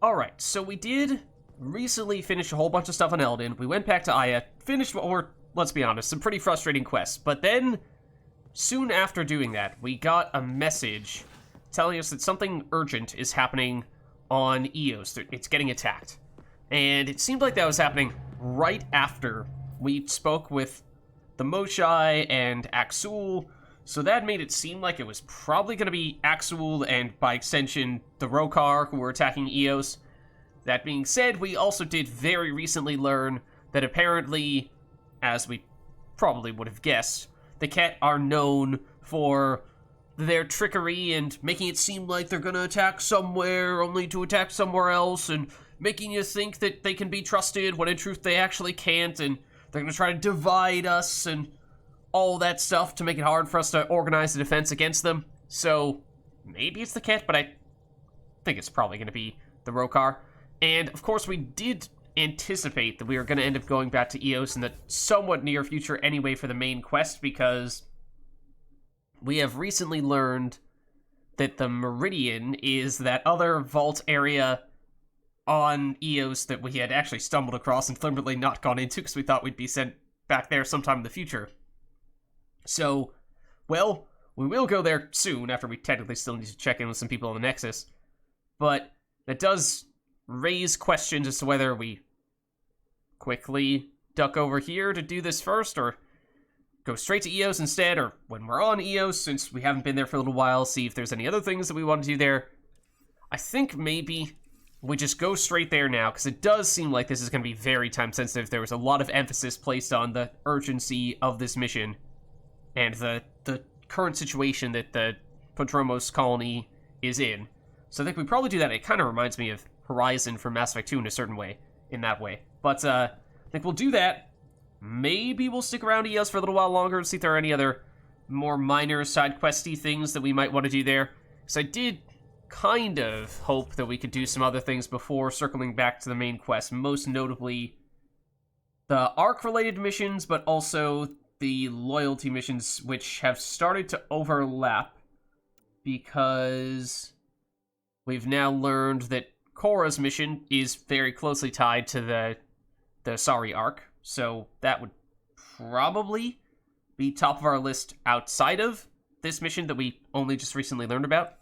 Alright, so we did recently finish a whole bunch of stuff on Eldin. We went back to Aya, finished what were, let's be honest, some pretty frustrating quests. But then, soon after doing that, we got a message telling us that something urgent is happening on Eos. It's getting attacked. And it seemed like that was happening right after we spoke with the Moshai and Axul, so that made it seem like it was probably going to be Axul and, by extension, the Rokar who were attacking Eos. That being said, we also did very recently learn that apparently, as we probably would have guessed, the Ket are known for their trickery and making it seem like they're going to attack somewhere only to attack somewhere else, and making you think that they can be trusted when in truth they actually can't, and they're going to try to divide us and all that stuff to make it hard for us to organize a defense against them. So maybe it's the Ket, but I think it's probably going to be the Rokar. And of course we did anticipate that we were going to end up going back to Eos in the somewhat near future anyway for the main quest, because we have recently learned that the Meridian is that other vault area on Eos that we had actually stumbled across and deliberately not gone into because we thought we'd be sent back there sometime in the future. So, well, we will go there soon after we technically still need to check in with some people on the Nexus. But that does raise questions as to whether we quickly duck over here to do this first, or go straight to Eos instead, or when we're on Eos, since we haven't been there for a little while, see if there's any other things that we want to do there. I think maybe we just go straight there now, because it does seem like this is going to be very time sensitive. There was a lot of emphasis placed on the urgency of this mission, and the current situation that the Podromos colony is in. So I think we probably do that. It kind of reminds me of Horizon from Mass Effect 2 in a certain way, in that way. But I think we'll do that. Maybe we'll stick around EOS for a little while longer and see if there are any other more minor side questy things that we might want to do there. Because I did kind of hope that we could do some other things before circling back to the main quest, most notably the ARC-related missions, but also the loyalty missions, which have started to overlap because we've now learned that Korra's mission is very closely tied to the Sari arc, so that would probably be top of our list outside of this mission that we only just recently learned about.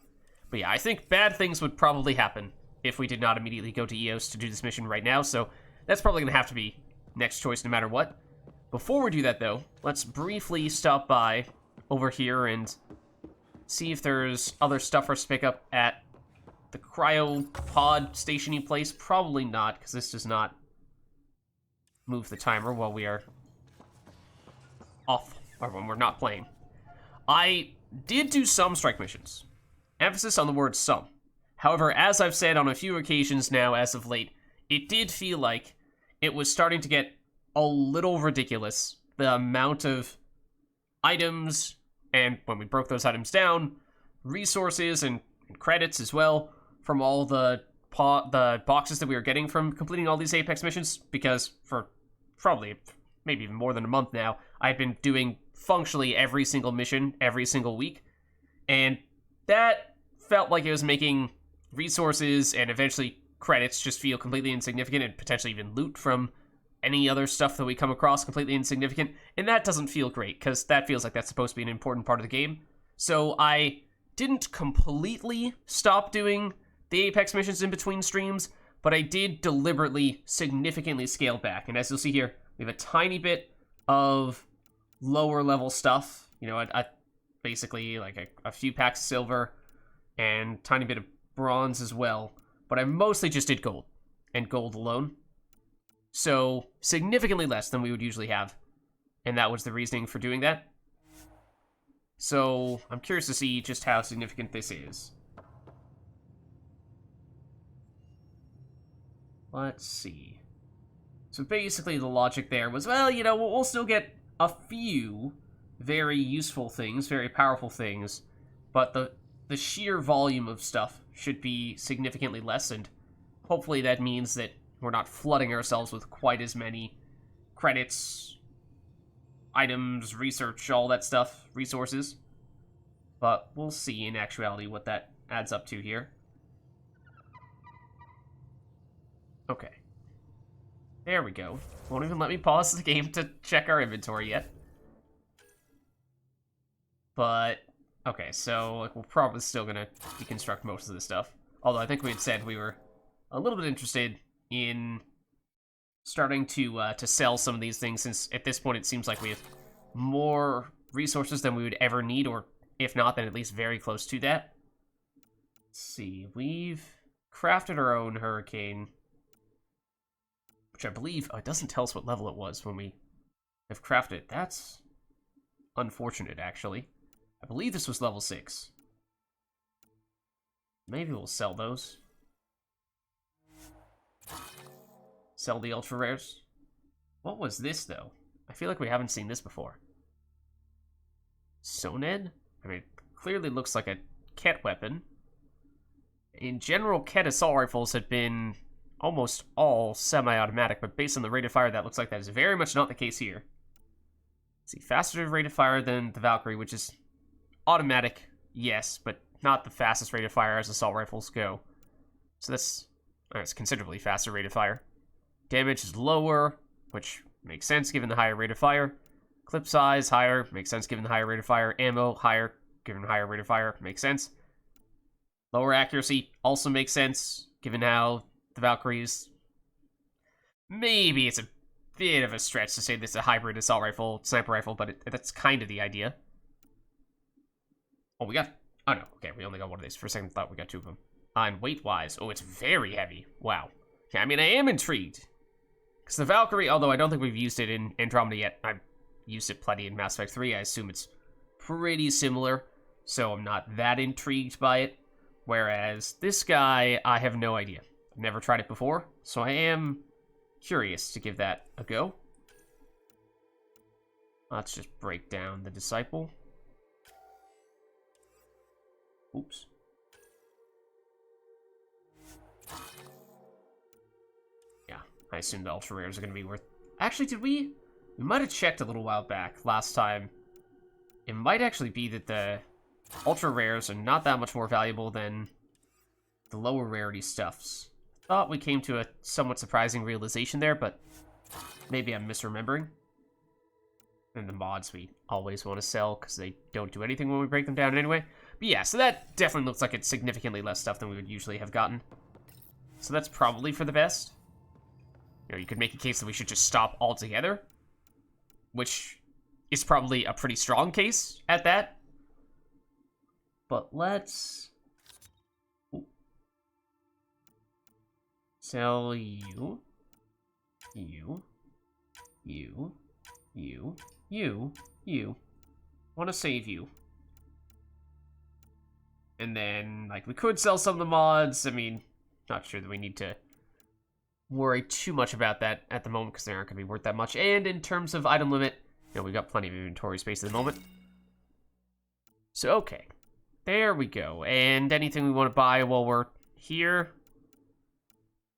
But yeah, I think bad things would probably happen if we did not immediately go to Eos to do this mission right now, so that's probably going to have to be next choice no matter what. Before we do that, though, let's briefly stop by over here and see if there's other stuff for us to pick up at the cryopod station-y place. Probably not, because this does not move the timer while we are off, or when we're not playing. I did do some strike missions. Emphasis on the word some. However, as I've said on a few occasions now as of late, it did feel like it was starting to get a little ridiculous, the amount of items, and when we broke those items down, resources and credits as well, from all the boxes that we were getting from completing all these Apex missions, because for probably maybe even more than a month now, I've been doing functionally every single mission every single week, and that felt like it was making resources and eventually credits just feel completely insignificant, and potentially even loot from any other stuff that we come across completely insignificant, and that doesn't feel great, because that feels like that's supposed to be an important part of the game. So I didn't completely stop doing the Apex missions in between streams, but I did deliberately significantly scale back, and as you'll see here, we have a tiny bit of lower level stuff, you know, basically like a few packs of silver, and tiny bit of bronze as well, but I mostly just did gold, and gold alone. So, significantly less than we would usually have. And that was the reasoning for doing that. So, I'm curious to see just how significant this is. Let's see. So basically the logic there was, well, you know, we'll still get a few very useful things, very powerful things, but the sheer volume of stuff should be significantly less, and hopefully that means that we're not flooding ourselves with quite as many credits, items, research, all that stuff, resources. But we'll see in actuality what that adds up to here. Okay. There we go. Won't even let me pause the game to check our inventory yet. But, okay, so like, we're probably still gonna deconstruct most of this stuff. Although I think we had said we were a little bit interested in starting to sell some of these things, since at this point it seems like we have more resources than we would ever need, or if not, then at least very close to that. Let's see, we've crafted our own hurricane, which I believe, it doesn't tell us what level it was when we have crafted it. That's unfortunate, actually. I believe this was level 6. Maybe we'll sell those. Sell the ultra rares. What was this, though? I feel like we haven't seen this before. Soned? I mean, it clearly looks like a Ket weapon. In general, Ket assault rifles have been almost all semi-automatic, but based on the rate of fire, that looks like that is very much not the case here. Let's see, faster rate of fire than the Valkyrie, which is automatic, yes, but not the fastest rate of fire as assault rifles go. So that's considerably faster rate of fire. Damage is lower, which makes sense given the higher rate of fire. Clip size higher, makes sense given the higher rate of fire. Ammo higher, given the higher rate of fire, makes sense. Lower accuracy also makes sense given how the Valkyries. Maybe it's a bit of a stretch to say this is a hybrid assault rifle, sniper rifle, but that's kind of the idea. Oh, we got. Oh no, okay, we only got one of these. For a second, I thought we got 2 of them. And weight-wise, oh, it's very heavy. Wow. Okay, I mean, I am intrigued. Because the Valkyrie, although I don't think we've used it in Andromeda yet, I've used it plenty in Mass Effect 3. I assume it's pretty similar, so I'm not that intrigued by it. Whereas this guy, I have no idea. I've never tried it before, so I am curious to give that a go. Let's just break down the Disciple. Oops. Yeah, I assume the ultra rares are going to be worth. Actually, did we? We might have checked a little while back last time. It might actually be that the ultra rares are not that much more valuable than the lower rarity stuffs. Thought we came to a somewhat surprising realization there, but maybe I'm misremembering. And the mods we always want to sell because they don't do anything when we break them down anyway. But yeah, so that definitely looks like it's significantly less stuff than we would usually have gotten. So that's probably for the best. You know, you could make a case that we should just stop altogether, which is probably a pretty strong case at that. But let's sell you. Want to save you. And then, like, we could sell some of the mods. I mean, not sure that we need to worry too much about that at the moment because they aren't going to be worth that much. And in terms of item limit, you know, we've got plenty of inventory space at the moment. So, okay. There we go. And anything we want to buy while we're here?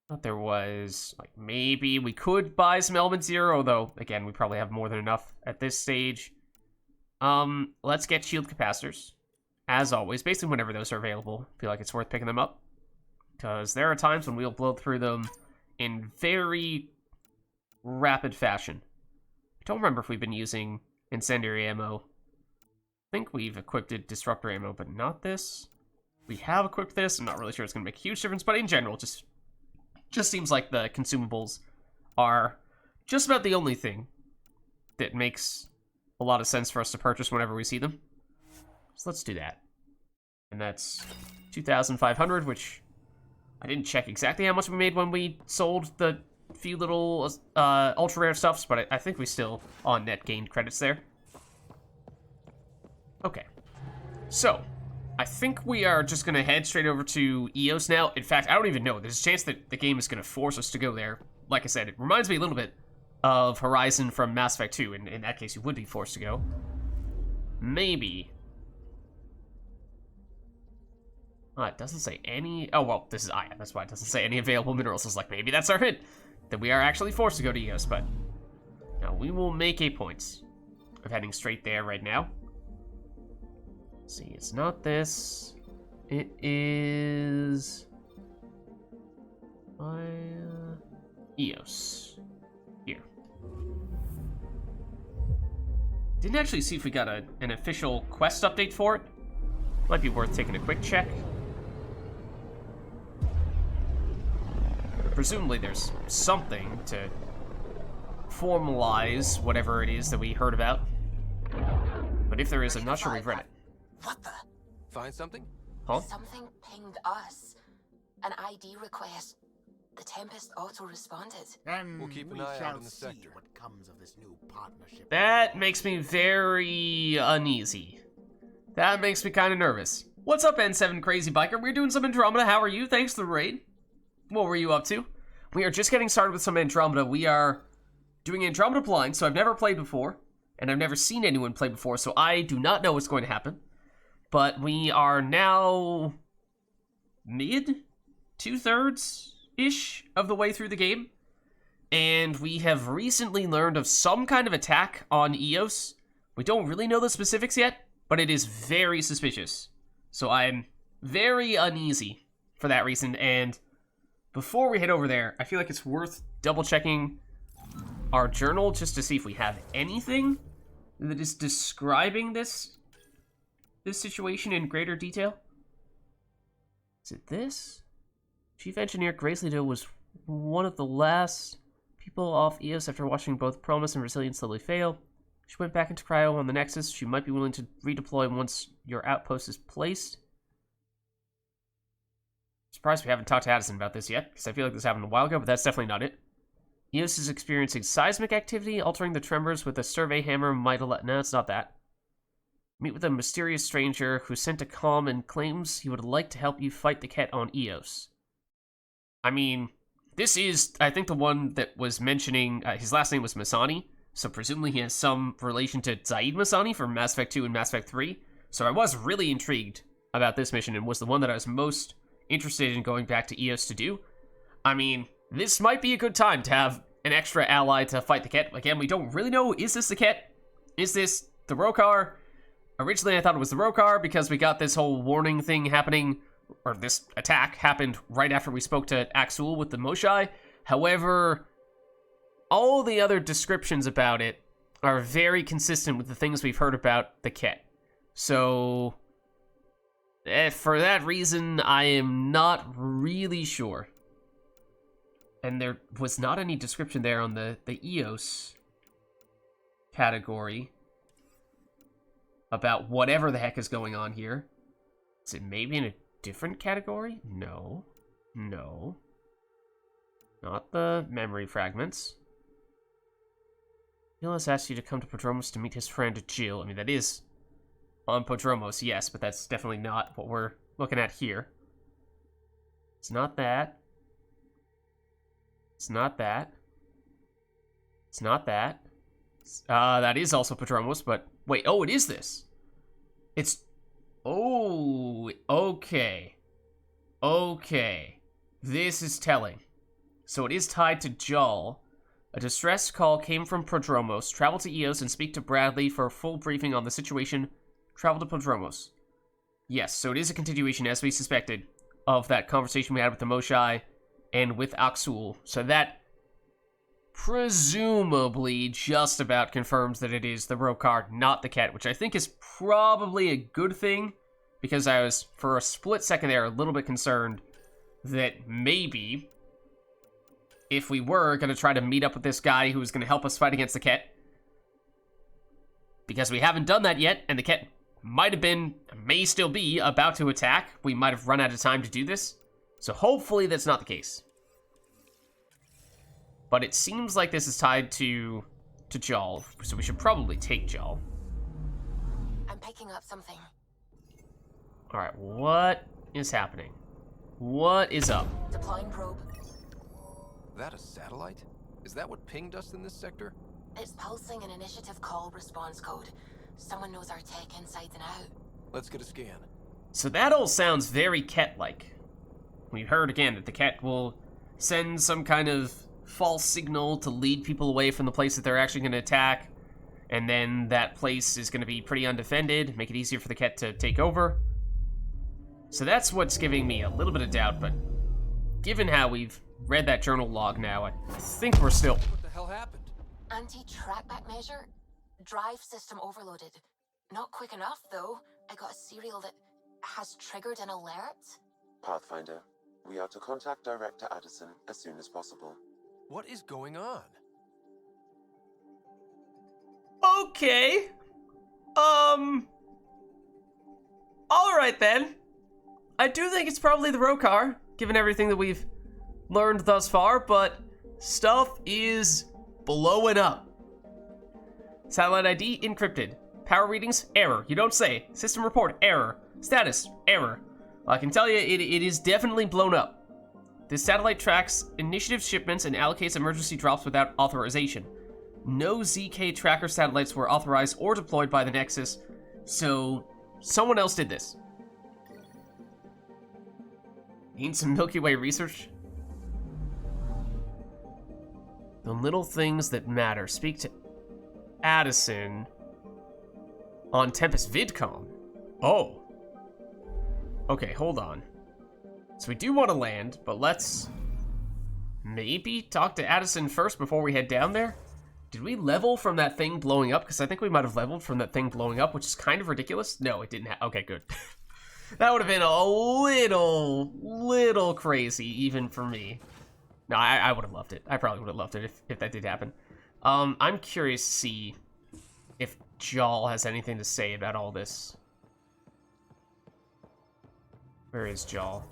I thought there was, like, maybe we could buy some elements here, although, again, we probably have more than enough at this stage. Let's get shield capacitors. As always, basically whenever those are available, I feel like it's worth picking them up. Because there are times when we'll blow through them in very rapid fashion. I don't remember if we've been using incendiary ammo. I think we've equipped it disruptor ammo, but not this. We have equipped this. I'm not really sure it's going to make a huge difference, but in general, just seems like the consumables are just about the only thing that makes a lot of sense for us to purchase whenever we see them. So let's do that. And that's 2,500, which I didn't check exactly how much we made when we sold the few little ultra rare stuffs, but I think we still on net gained credits there. Okay. So, I think we are just going to head straight over to EOS now. In fact, I don't even know. There's a chance that the game is going to force us to go there. Like I said, it reminds me a little bit of Horizon from Mass Effect 2. And in that case, you would be forced to go. Maybe. It doesn't say any. Oh, well, this is Aya. That's why it doesn't say any available minerals. It's like, maybe that's our hint. That we are actually forced to go to EOS, but now we will make a point of heading straight there right now. See, it's not this. It is. EOS. Here. Didn't actually see if we got an official quest update for it. Might be worth taking a quick check. Presumably there's something to formalize whatever it is that we heard about. But if there is, I'm not sure we've read it. What the? Find something? Huh? Something pinged us. An ID request. The Tempest auto-responded. And We'll keep an we eye out shall in the see sector. what comes of this new partnership. That makes me very uneasy. That makes me kind of nervous. What's up, N7 Crazy Biker? We're doing some Andromeda. How are you? Thanks for the raid. What were you up to? We are just getting started with some Andromeda. We are doing Andromeda blind, so I've never played before, and I've never seen anyone play before, so I do not know what's going to happen. But we are now mid, 2/3-ish of the way through the game, and we have recently learned of some kind of attack on EOS. We don't really know the specifics yet, but it is very suspicious. So I'm very uneasy for that reason, and before we head over there, I feel like it's worth double-checking our journal just to see if we have anything that is describing this situation in greater detail. Is it this? Chief Engineer Grace Lido was one of the last people off EOS after watching both Promise and Resilience slowly fail. She went back into cryo on the Nexus. She might be willing to redeploy once your outpost is placed. Surprised we haven't talked to Addison about this yet, because I feel like this happened a while ago, but that's definitely not it. EOS is experiencing seismic activity, altering the tremors with a survey hammer might allow... No, it's not that. Meet with a mysterious stranger who sent a comm and claims he would like to help you fight the Ket on EOS. I mean, this is, I think, the one that was mentioning... his last name was Masani, so presumably he has some relation to Zaid Masani from Mass Effect 2 and Mass Effect 3. So I was really intrigued about this mission, and was the one that I was most interested in going back to EOS to do. I mean, this might be a good time to have an extra ally to fight the Ket. Again, we don't really know, is this the Ket? Is this the Rokar? Originally, I thought it was the Rokar because we got this whole warning thing happening, or this attack happened right after we spoke to Axul with the Moshai. However, all the other descriptions about it are very consistent with the things we've heard about the Ket. So, for that reason, I am not really sure. And there was not any description there on the EOS category about whatever the heck is going on here. Is it maybe in a different category? No. No. Not the memory fragments. Nicholas asked you to come to Podromos to meet his friend Jill. I mean, that is on Podromos, yes, but that's definitely not what we're looking at here. It's not that. It's not that. It's not that. That is also Podromos, but wait, oh, it is this. It's, oh, okay. Okay. This is telling. So it is tied to Jal. A distress call came from Prodromos. Travel to EOS and speak to Bradley for a full briefing on the situation. Travel to Prodromos. Yes, so it is a continuation, as we suspected, of that conversation we had with the Moshai and with Axul. So that presumably just about confirms that it is the Rokar, not the Ket, which I think is probably a good thing, because I was, for a split second there, a little bit concerned that maybe if we were going to try to meet up with this guy who was going to help us fight against the Ket, because we haven't done that yet, and the Ket might have been, may still be, about to attack, we might have run out of time to do this. So hopefully that's not the case. But it seems like this is tied to Jal, so we should probably take Jal. I'm picking up something. Alright, what is happening? What is up? Deploying probe. That a satellite? Is that what pinged us in this sector? It's pulsing an initiative call response code. Someone knows our tech inside and out. Let's get a scan. So that all sounds very Ket-like. We heard again that the Ket will send some kind of false signal to lead people away from the place that they're actually going to attack, and then that place is going to be pretty undefended, make it easier for the Ket to take over. So that's what's giving me a little bit of doubt, but given how we've read that journal log now, I think we're still... What the hell happened? Anti-trackback measure? Drive system overloaded. Not quick enough, though. I got a serial that has triggered an alert. Pathfinder, we are to contact Director Addison as soon as possible. What is going on? Okay. Alright then. I do think it's probably the Rokar, given everything that we've learned thus far, but stuff is blowing up. Satellite ID encrypted. Power readings, error. You don't say. System report, error. Status, error. I can tell you, it is definitely blown up. This satellite tracks initiative shipments and allocates emergency drops without authorization. No ZK tracker satellites were authorized or deployed by the Nexus, so someone else did this. Need some Milky Way research? The little things that matter. Speak to Addison on Tempest VidCom. Oh. Okay, hold on. So we do want to land, but let's maybe talk to Addison first before we head down there. Did we level from that thing blowing up? Because I think we might have leveled from that thing blowing up, which is kind of ridiculous. No, it didn't okay, good. That would have been a little crazy, even for me. No, I would have loved it. I probably would have loved it if that did happen. I'm curious to see if Jal has anything to say about all this. Where is Jal?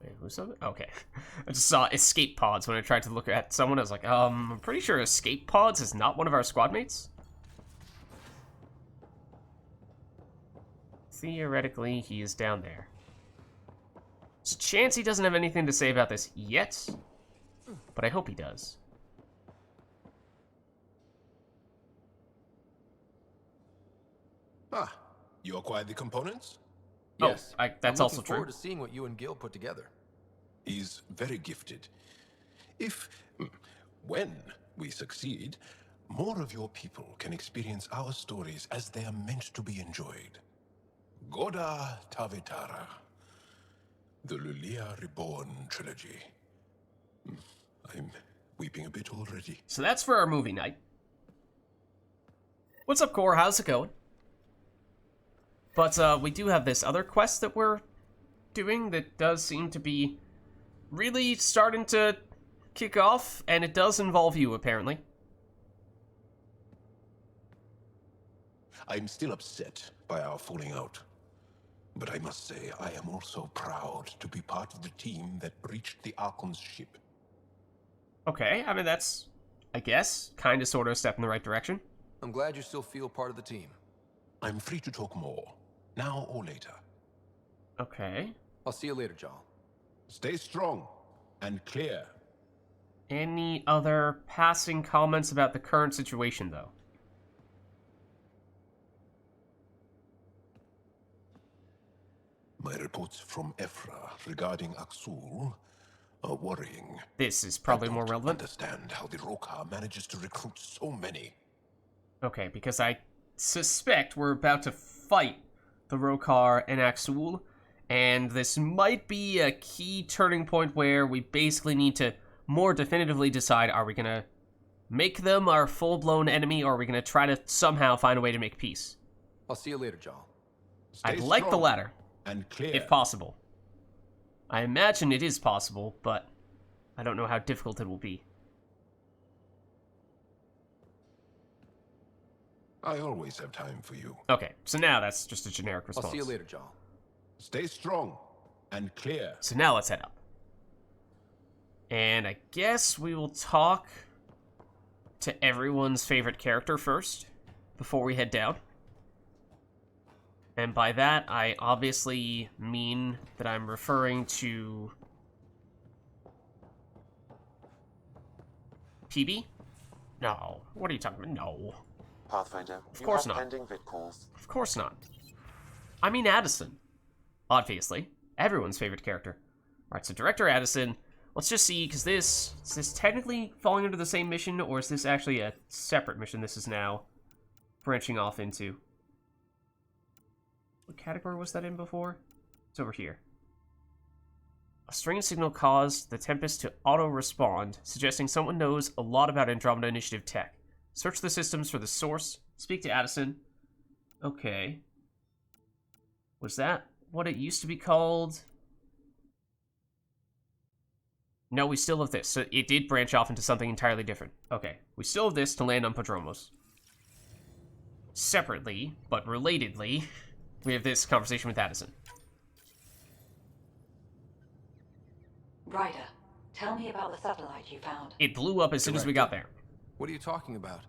Wait, who's up? Okay. I just saw escape pods when I tried to look at someone. I was like, I'm pretty sure escape pods is not one of our squad mates. Theoretically, he is down there. There's a chance he doesn't have anything to say about this yet, but I hope he does. Ah, you acquired the components? Yes. Oh, that's I'm also looking true. forward to seeing what you and Gil put together. He's very gifted. When we succeed, more of your people can experience our stories as they are meant to be enjoyed. Goda Tavitara, the Lulia Reborn trilogy. I'm weeping a bit already. So that's for our movie night. What's up, Core? How's it going? But we do have this other quest that we're doing that does seem to be really starting to kick off, and it does involve you, apparently. I'm still upset by our falling out. But I must say, I am also proud to be part of the team that breached the Archon's ship. Okay, I mean, that's, I guess, kind of sort of a step in the right direction. I'm glad you still feel part of the team. I'm free to talk more, now or later. Okay. I'll see you later, Jal. Stay strong and clear. Any other passing comments about the current situation, though? My reports from Ephra regarding Aksul are worrying. This is probably more I don't relevant. understand how the Rokar manages to recruit so many. Okay, because I suspect we're about to fight the Rokar and Aksul, and this might be a key turning point where we basically need to more definitively decide, are we going to make them our full-blown enemy, or are we going to try to somehow find a way to make peace? I'll see you later, Jal. I'd like the latter, and clear. if possible. I imagine it is possible, but I don't know how difficult it will be. I always have time for you. Okay, so now that's just a generic response. I'll see you later, Jal. Stay strong and clear. So now let's head up. And I guess we will talk to everyone's favorite character first, before we head down. And by that, I obviously mean that I'm referring to PB? No. What are you talking about? No. Pathfinder, Of course you have not. pending vid calls. Of course not. I mean Addison. Obviously. Everyone's favorite character. Alright, so Director Addison. Let's just see, because is this technically falling under the same mission, or is this actually a separate mission this is now branching off into? What category was that in before? It's over here. A strange signal caused the Tempest to auto-respond, suggesting someone knows a lot about Andromeda Initiative tech. Search the systems for the source. Speak to Addison. Okay. Was that what it used to be called? No, we still have this. So it did branch off into something entirely different. Okay. We still have this to land on Podromos. Separately, but relatedly, we have this conversation with Addison. Ryder, tell me about the satellite you found. It blew up as soon as we got there. What are you talking about?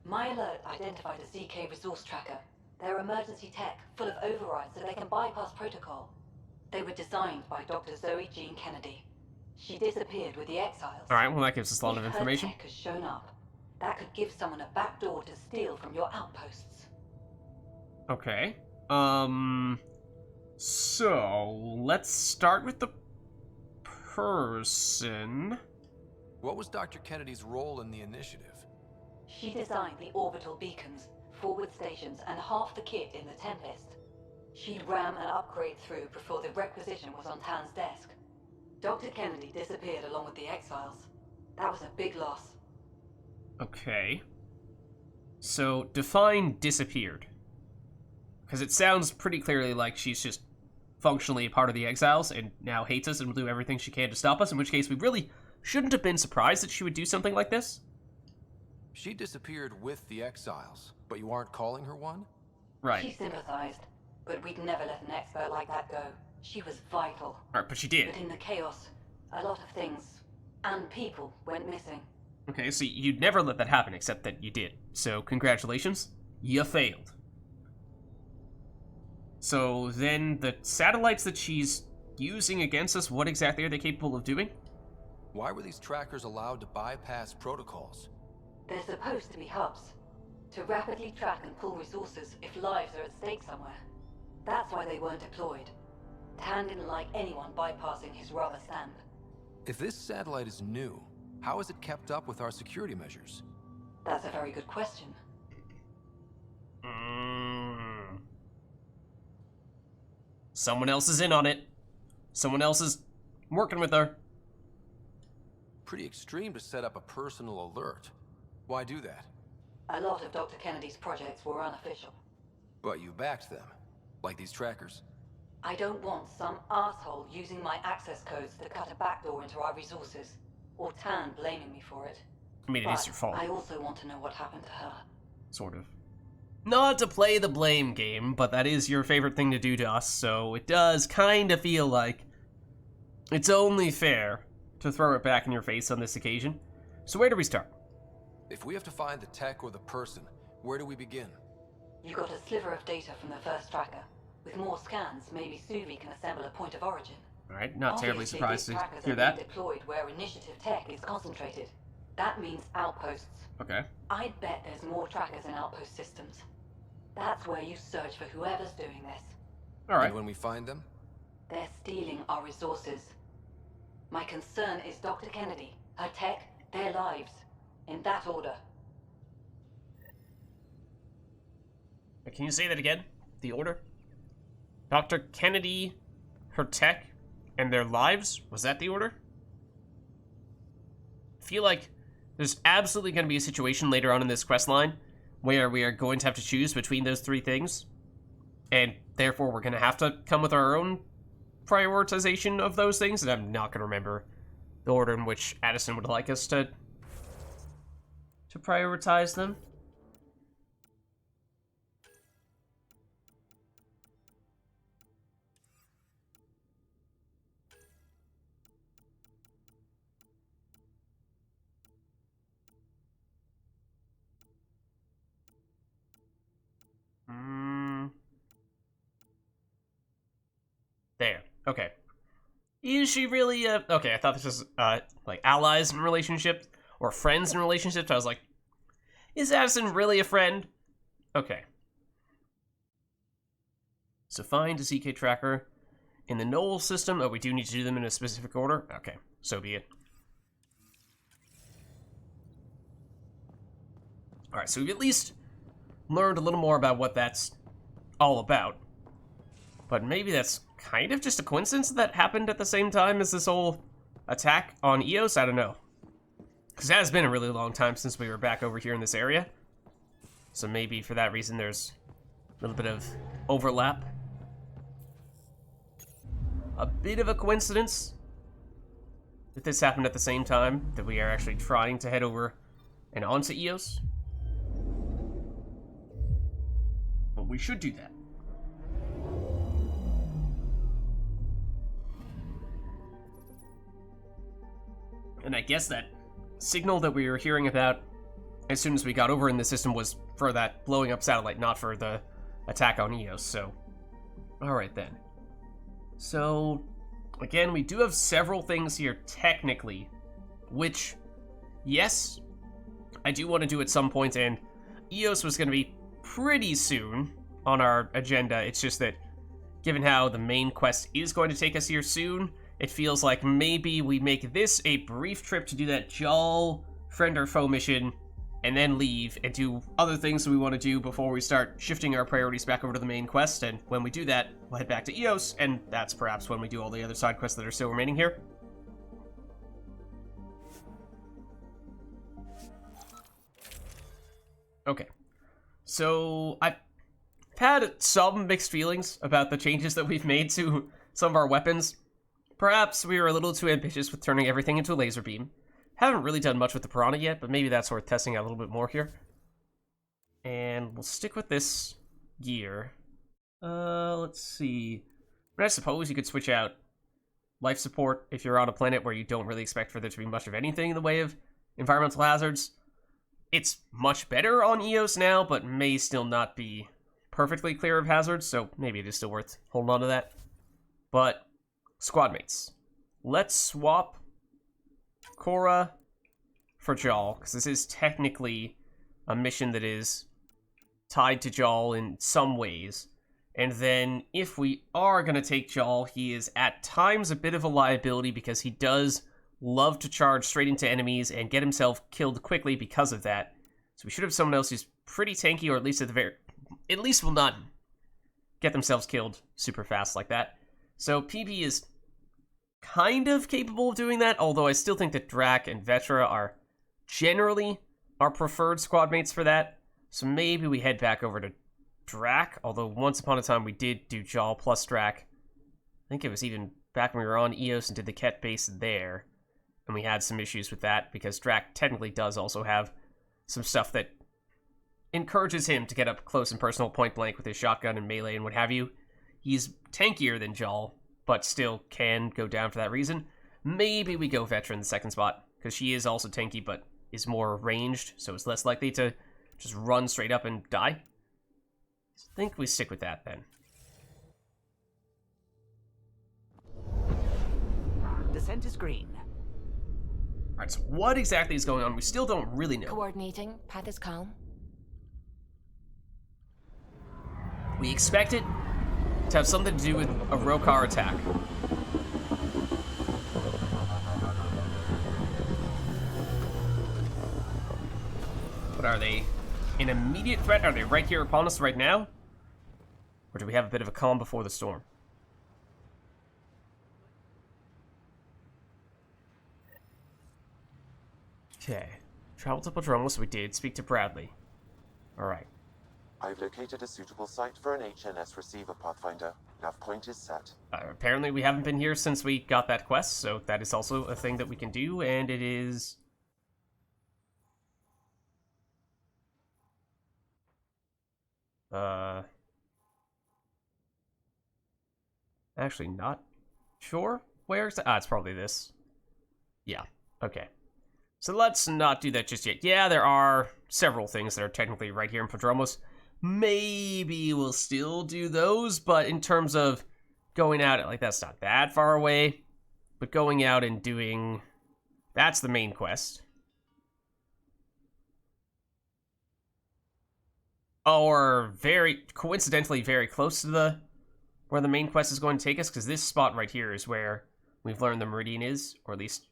My alert identified a ZK resource tracker. They're emergency tech, full of overrides so they can bypass protocol. They were designed by Dr. Zoe Jean Kennedy. She disappeared with the Exiles. Alright, well that gives us a lot of If information. her tech has shown up, that could give someone a backdoor to steal from your outposts. Okay. So, let's start with the person. What was Dr. Kennedy's role in the initiative? She designed the orbital beacons, forward stations, and half the kit in the Tempest. She'd ram an upgrade through before the requisition was on Tan's desk. Dr. Kennedy disappeared along with the Exiles. That was a big loss. Okay. So, define disappeared. Because it sounds pretty clearly like she's just functionally a part of the Exiles and now hates us and will do everything she can to stop us, in which case we really shouldn't have been surprised that she would do something like this. She disappeared with the Exiles, but you aren't calling her one? Right. She sympathized, but we'd never let an expert like that go. She was vital. Alright, but she did. But in the chaos, a lot of things, and people, went missing. Okay, so you'd never let that happen, except that you did. So, congratulations. You failed. So, then the satellites that she's using against us, what exactly are they capable of doing? Why were these trackers allowed to bypass protocols? They're supposed to be hubs, to rapidly track and pull resources if lives are at stake somewhere. That's why they weren't deployed. Tan didn't like anyone bypassing his rubber stamp. If this satellite is new, how has it kept up with our security measures? That's a very good question. Someone else is in on it. Someone else is working with her. Pretty extreme to set up a personal alert. Why do that? A lot of Dr. Kennedy's projects were unofficial. But you backed them, like these trackers. I don't want some asshole using my access codes to cut a backdoor into our resources, or Tan blaming me for it. I mean, it is your fault. I also want to know what happened to her. Sort of. Not to play the blame game, but that is your favorite thing to do to us, so it does kind of feel like it's only fair to throw it back in your face on this occasion. So where do we start? If we have to find the tech or the person, where do we begin? You got a sliver of data from the first tracker. With more scans, maybe Suvi can assemble a point of origin. Alright, not terribly Obviously, surprised these to trackers hear are that. being deployed where initiative tech is concentrated. That means outposts. Okay. I'd bet there's more trackers in outpost systems. That's where you search for whoever's doing this. Alright. And when we find them? They're stealing our resources. My concern is Dr. Kennedy, her tech, their lives. In that order. Can you say that again? The order? Dr. Kennedy, her tech, and their lives? Was that the order? I feel like there's absolutely going to be a situation later on in this quest line where we are going to have to choose between those three things, and therefore we're going to have to come with our own prioritization of those things, and I'm not going to remember the order in which Addison would like us to prioritize them. There. Okay. Is she really okay, I thought this was like allies in relationships or friends in relationships. I was like, is Addison really a friend? Okay. So find a ZK tracker in the Knoll system. Oh, we do need to do them in a specific order? Okay, so be it. Alright, so we've at least learned a little more about what that's all about. But maybe that's kind of just a coincidence that happened at the same time as this whole attack on Eos? I don't know. Because it has been a really long time since we were back over here in this area. So maybe for that reason there's a little bit of overlap. A bit of a coincidence that this happened at the same time, that we are actually trying to head over and onto Eos. But we should do that. And I guess that signal that we were hearing about as soon as we got over in the system was for that blowing up satellite, not for the attack on Eos, so... Alright then. So, again, we do have several things here, technically, which, yes, I do want to do at some point, and Eos was going to be pretty soon on our agenda. It's just that, given how the main quest is going to take us here soon, it feels like maybe we make this a brief trip to do that Jal friend or foe mission, and then leave and do other things that we want to do before we start shifting our priorities back over to the main quest. And when we do that, we'll head back to Eos, and that's perhaps when we do all the other side quests that are still remaining here. Okay. So, I've had some mixed feelings about the changes that we've made to some of our weapons. Perhaps we were a little too ambitious with turning everything into a laser beam. Haven't really done much with the Piranha yet, but maybe that's worth testing out a little bit more here. And we'll stick with this gear. Let's see. I suppose you could switch out life support if you're on a planet where you don't really expect for there to be much of anything in the way of environmental hazards. It's much better on Eos now, but may still not be perfectly clear of hazards, so maybe it is still worth holding on to that. But, squad mates. Let's swap Cora for Jal, because this is technically a mission that is tied to Jal in some ways. And then, if we are going to take Jal, he is at times a bit of a liability because he does love to charge straight into enemies and get himself killed quickly because of that. So we should have someone else who's pretty tanky, or at least will not get themselves killed super fast like that. So PB is kind of capable of doing that, although I still think that Drac and Vetra are generally our preferred squad mates for that. So maybe we head back over to Drac, although once upon a time we did do Jal plus Drac. I think it was even back when we were on Eos and did the Ket base there, and we had some issues with that, because Drac technically does also have some stuff that encourages him to get up close and personal point blank with his shotgun and melee and what have you. He's tankier than Jal, but still can go down for that reason. Maybe we go Vetra in the second spot, because she is also tanky, but is more ranged, so is less likely to just run straight up and die. I think we stick with that, then. Descent is green. Alright, so what exactly is going on? We still don't really know. Coordinating. Path is calm. We expect it to have something to do with a Rokar attack. But are they an immediate threat? Are they right here upon us right now? Or do we have a bit of a calm before the storm? Okay. Travel to Padromos, we did. Speak to Bradley. Alright. I've located a suitable site for an HNS receiver, Pathfinder. Nav point is set. Apparently we haven't been here since we got that quest, so that is also a thing that we can do, and it is... Actually, not sure where it's probably this. Yeah, okay. So let's not do that just yet. Yeah, there are several things that are technically right here in Padromos. Maybe we'll still do those, but in terms of going out, like, that's not that far away. But going out and doing... That's the main quest. Or very, coincidentally, very close to where the main quest is going to take us, because this spot right here is where we've learned the Meridian is, or at least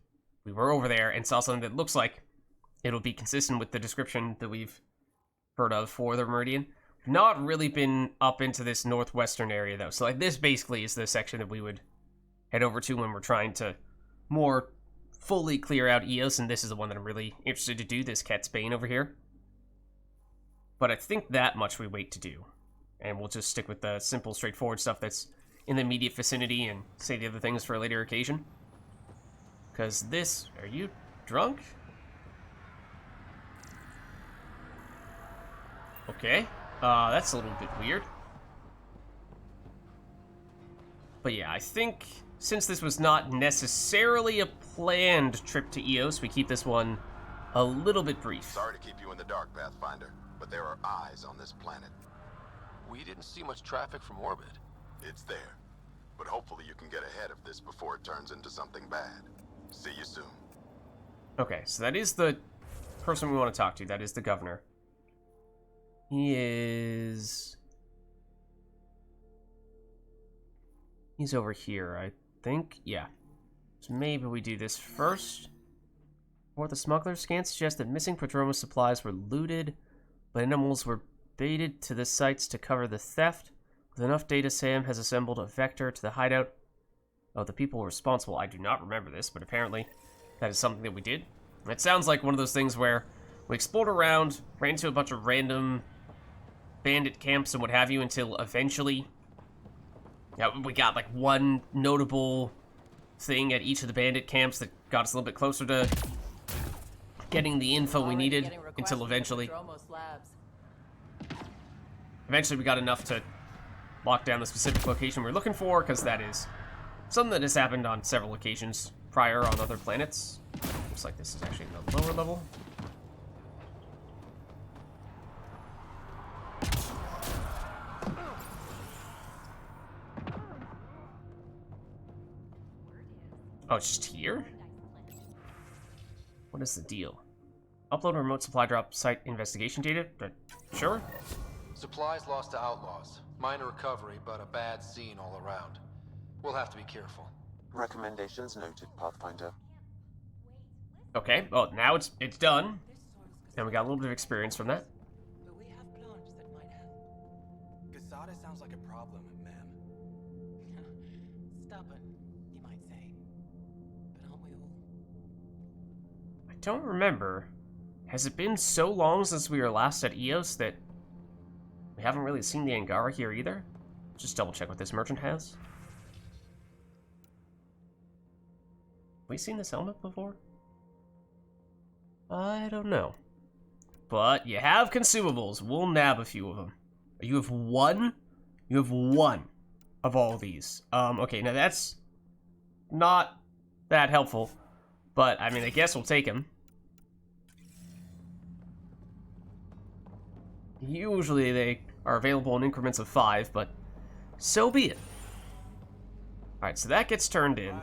we were over there and saw something that looks like it'll be consistent with the description that we've heard of for the Meridian. not really been up into this northwestern area, though. So, like, this basically is the section that we would head over to when we're trying to more fully clear out Eos, and this is the one that I'm really interested to do, this Cat's Bane over here. But I think that much we wait to do. And we'll just stick with the simple, straightforward stuff that's in the immediate vicinity and say the other things for a later occasion. Because this... Are you drunk? Okay. That's a little bit weird. But yeah, I think since this was not necessarily a planned trip to Eos, we keep this one a little bit brief. Sorry to keep you in the dark, Pathfinder, but there are eyes on this planet. We didn't see much traffic from orbit. It's there, but hopefully you can get ahead of this before it turns into something bad. See you soon. Okay, so that is the person we want to talk to. That is the governor. He's over here, I think. Yeah. So maybe we do this first. Or the smuggler scans suggest that missing Prodromos supplies were looted, but animals were baited to the sites to cover the theft. With enough data, Sam has assembled a vector to the hideout of the people responsible. I do not remember this, but apparently that is something that we did. It sounds like one of those things where we explored around, ran into a bunch of random bandit camps and what have you, until eventually we got like one notable thing at each of the bandit camps that got us a little bit closer to getting the info we needed, until eventually we got enough to lock down the specific location we're looking for, because that is something that has happened on several occasions prior on other planets. Looks like this is actually in the lower level. Oh, it's just here? What is the deal? Upload remote supply drop site investigation data? Sure. Supplies lost to outlaws. Minor recovery, but a bad scene all around. We'll have to be careful. Recommendations noted, Pathfinder. Okay, well, now it's done. And we got a little bit of experience from that. But we have plans that might help. Gasada sounds like a problem, ma'am. Stubborn, you might say. But aren't we all? I don't remember. Has it been so long since we were last at Eos that we haven't really seen the Angara here either? Just double check what this merchant has. Have we seen this helmet before? I don't know. But you have consumables. We'll nab a few of them. You have one? You have one of all these. Okay, now that's not that helpful. But, I mean, I guess we'll take them. Usually they are available in increments of 5, but so be it. Alright, so that gets turned in.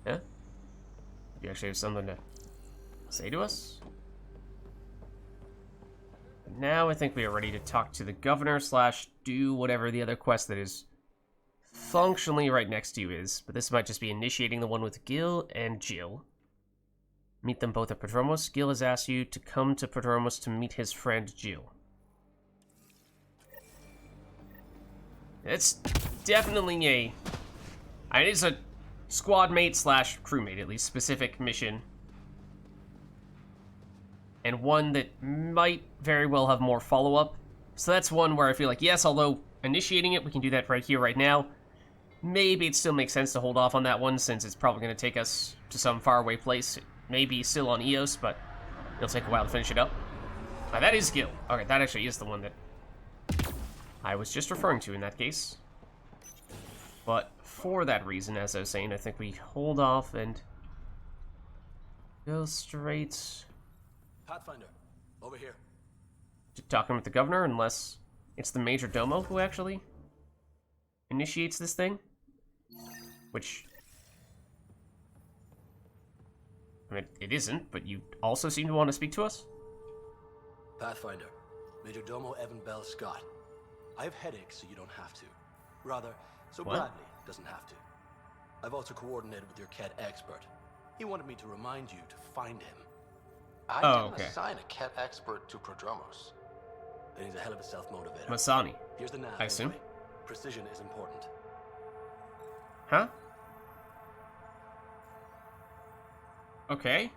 Yeah? You actually have something to say to us? Now I think we are ready to talk to the governor / do whatever the other quest that is functionally right next to you is. But this might just be initiating the one with Gil and Jill. Meet them both at Prodromos. Gil has asked you to come to Prodromos to meet his friend Jill. It's definitely it is a squad mate / crewmate, at least, specific mission. And one that might very well have more follow-up. So that's one where I feel like, yes, although initiating it, we can do that right here, right now. Maybe it still makes sense to hold off on that one, since it's probably going to take us to some faraway place. It may be still on Eos, but it'll take a while to finish it up. Now, that is Gil. Okay, that actually is the one that I was just referring to in that case. But for that reason, as I was saying, I think we hold off and go straight Pathfinder, over here. to talking with the governor, unless it's the Major Domo who actually initiates this thing. Which, I mean, it isn't, but you also seem to want to speak to us? Pathfinder, Major Domo Evan Bell Scott. I have headaches, so you don't have to. Rather, so What? Bradley doesn't have to. I've also coordinated with your Ket expert. He wanted me to remind you to find him. I didn't assign a Ket expert to Prodromos. then he's a hell of a self-motivator. Masani. Here's the nav. I assume. anyway. Precision is important. Huh? Okay.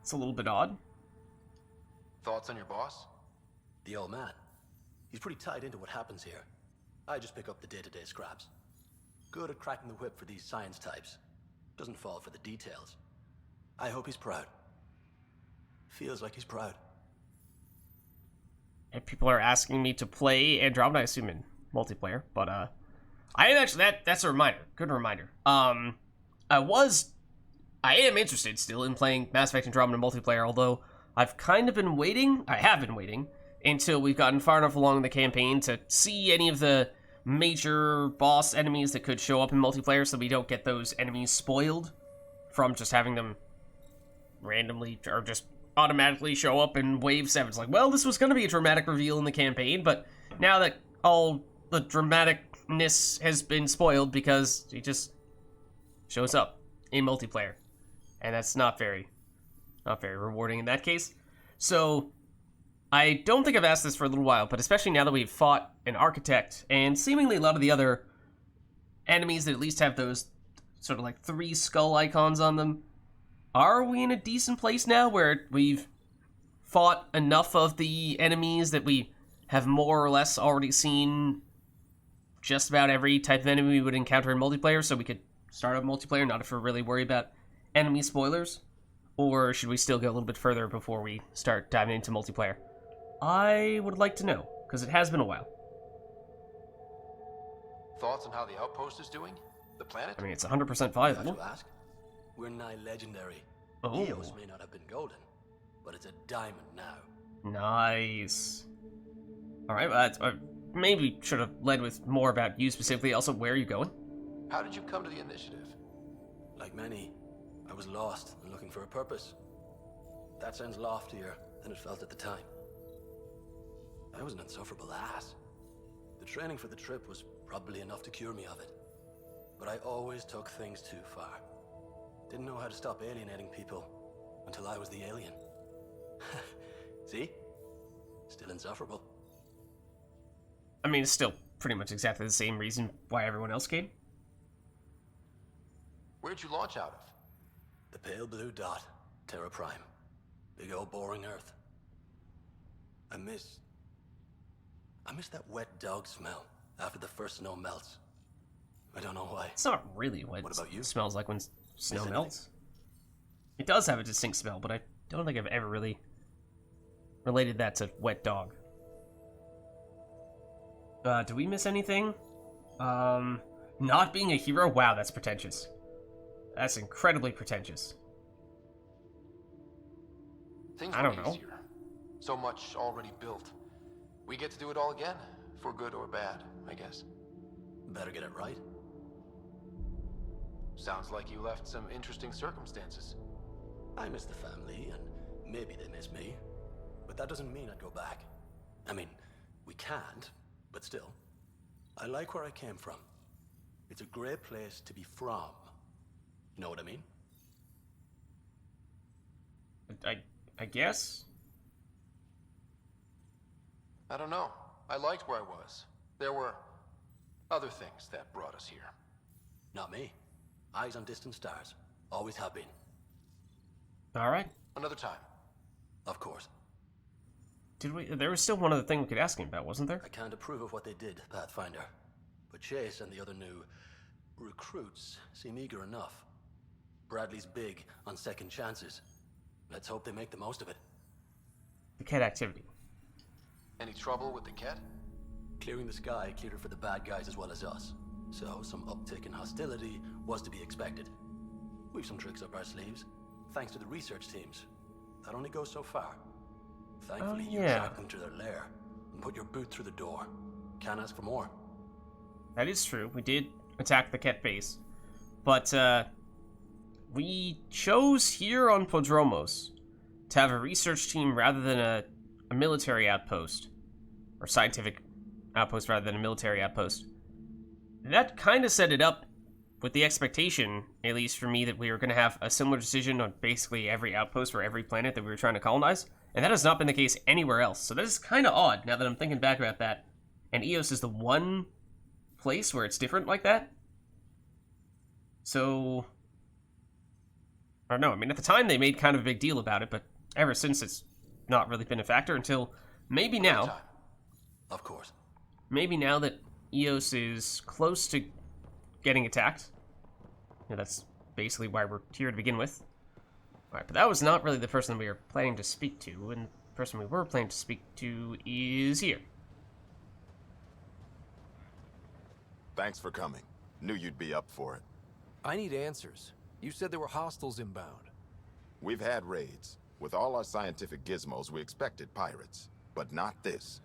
It's a little bit odd. Thoughts on your boss? The old man. He's pretty tied into what happens here. I just pick up the day-to-day scraps. Good at cracking the whip for these science types. Doesn't fall for the details. I hope he's proud. Feels like he's proud. And people are asking me to play Andromeda, I assume in multiplayer, but I am actually that's a reminder. Good reminder. I am interested still in playing Mass Effect Andromeda multiplayer, although I have been waiting until we've gotten far enough along in the campaign to see any of the major boss enemies that could show up in multiplayer, so we don't get those enemies spoiled from just having them randomly or just automatically show up in Wave 7. It's like, well, this was going to be a dramatic reveal in the campaign, but now that all the dramaticness has been spoiled because he just shows up in multiplayer. And that's not very rewarding in that case. So I don't think I've asked this for a little while, but especially now that we've fought an architect and seemingly a lot of the other enemies that at least have those sort of like 3 skull icons on them, are we in a decent place now where we've fought enough of the enemies that we have more or less already seen just about every type of enemy we would encounter in multiplayer, so we could start up multiplayer, not if we're really worried about enemy spoilers? Or should we still go a little bit further before we start diving into multiplayer? I would like to know, because it has been a while. Thoughts on how the outpost is doing? The planet? I mean, it's 100% You have viable. to ask? We're nigh legendary. Oh. Eos may not have been golden, but it's a diamond now. Nice. Alright, well, I maybe should have led with more about you specifically. Also, where are you going? How did you come to the initiative? Like many, I was lost and looking for a purpose. That sounds loftier than it felt at the time. I was an insufferable ass. The training for the trip was probably enough to cure me of it. But I always took things too far. Didn't know how to stop alienating people until I was the alien. See? Still insufferable. I mean, it's still pretty much exactly the same reason why everyone else came. Where'd you launch out of? The pale blue dot, Terra Prime. Big old boring Earth. I miss that wet dog smell after the first snow melts. I don't know why. It's not really what What about you? it smells like when snow anything? melts. It does have a distinct smell, but I don't think I've ever really related that to wet dog. Do we miss anything? Not being a hero? Wow, that's pretentious. That's incredibly pretentious. Things I were don't know. easier. So much already built. We get to do it all again, for good or bad, I guess. Better get it right. Sounds like you left some interesting circumstances. I miss the family, and maybe they miss me. But that doesn't mean I'd go back. I mean, we can't, but still. I like where I came from. It's a great place to be from. You know what I mean? I guess? I don't know. I liked where I was. There were other things that brought us here. Not me. Eyes on distant stars. Always have been. Alright. Another time. Of course. There was still one other thing we could ask him about, wasn't there? I can't approve of what they did, Pathfinder. But Chase and the other new recruits seem eager enough. Bradley's big on second chances. Let's hope they make the most of it. The cat activity. Any trouble with the cat? Clearing the sky cleared it for the bad guys as well as us. So some uptick in hostility was to be expected. We've some tricks up our sleeves, thanks to the research teams. That only goes so far. Thankfully, you yeah. tracked them to their lair and put your boot through the door. Can't ask for more. That is true. We did attack the cat base. But, we chose here on Podromos to have a research team rather than a military outpost. Or scientific outpost rather than a military outpost. And that kind of set it up with the expectation, at least for me, that we were going to have a similar decision on basically every outpost for every planet that we were trying to colonize. And that has not been the case anywhere else. So that is kind of odd, now that I'm thinking back about that. And Eos is the one place where it's different like that. So, I don't know. I mean, at the time they made kind of a big deal about it, but ever since it's not really been a factor until maybe now. Of course. Maybe now that Eos is close to getting attacked. Yeah, that's basically why we're here to begin with. Alright, but that was not really the person we were planning to speak to, and the person we were planning to speak to is here. Thanks for coming. Knew you'd be up for it. I need answers. You said there were hostiles inbound. We've had raids. With all our scientific gizmos, we expected pirates. But not this.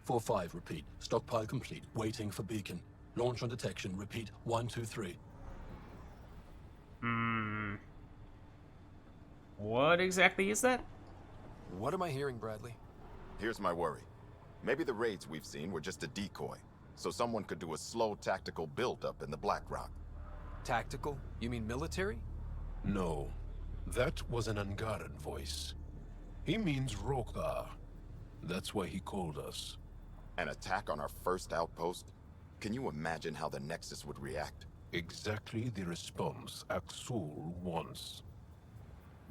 4-5, repeat. Stockpile complete. Waiting for beacon. Launch on detection. Repeat. 1, 2, 3. What exactly is that? What am I hearing, Bradley? Here's my worry. Maybe the raids we've seen were just a decoy, so someone could do a slow tactical build-up in the Black Rock. Tactical? You mean military? No, that was an Angaran voice. He means Rokar. That's why he called us. An attack on our first outpost? Can you imagine how the Nexus would react? Exactly the response Axul wants.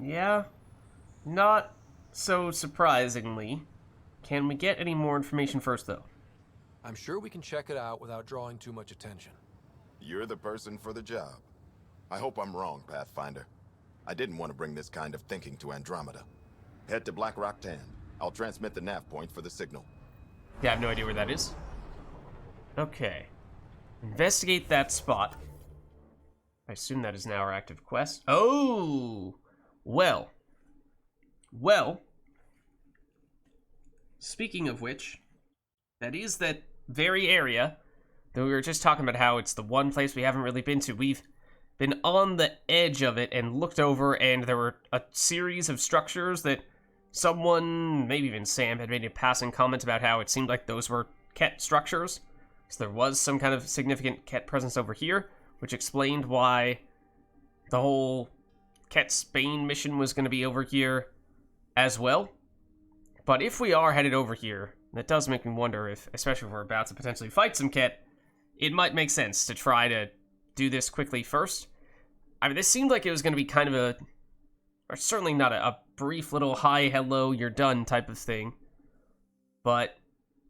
Yeah, not so surprisingly. Can we get any more information first, though? I'm sure we can check it out without drawing too much attention. You're the person for the job. I hope I'm wrong, Pathfinder. I didn't want to bring this kind of thinking to Andromeda. Head to Black Rock 10. I'll transmit the nav point for the signal. Yeah, I have no idea where that is. Okay. Investigate that spot. I assume that is now our active quest. Oh! Well. Speaking of which, that is that very area that we were just talking about, how it's the one place we haven't really been to. We've been on the edge of it and looked over, and there were a series of structures that someone, maybe even Sam, had made a passing comment about how it seemed like those were Ket structures. So there was some kind of significant Ket presence over here, which explained why the whole Ket Spain mission was going to be over here as well. But if we are headed over here, that does make me wonder if, especially if we're about to potentially fight some Ket, it might make sense to try to do this quickly first. I mean, this seemed like it was going to be kind of a, or certainly not a brief little hi, hello, you're done type of thing. But,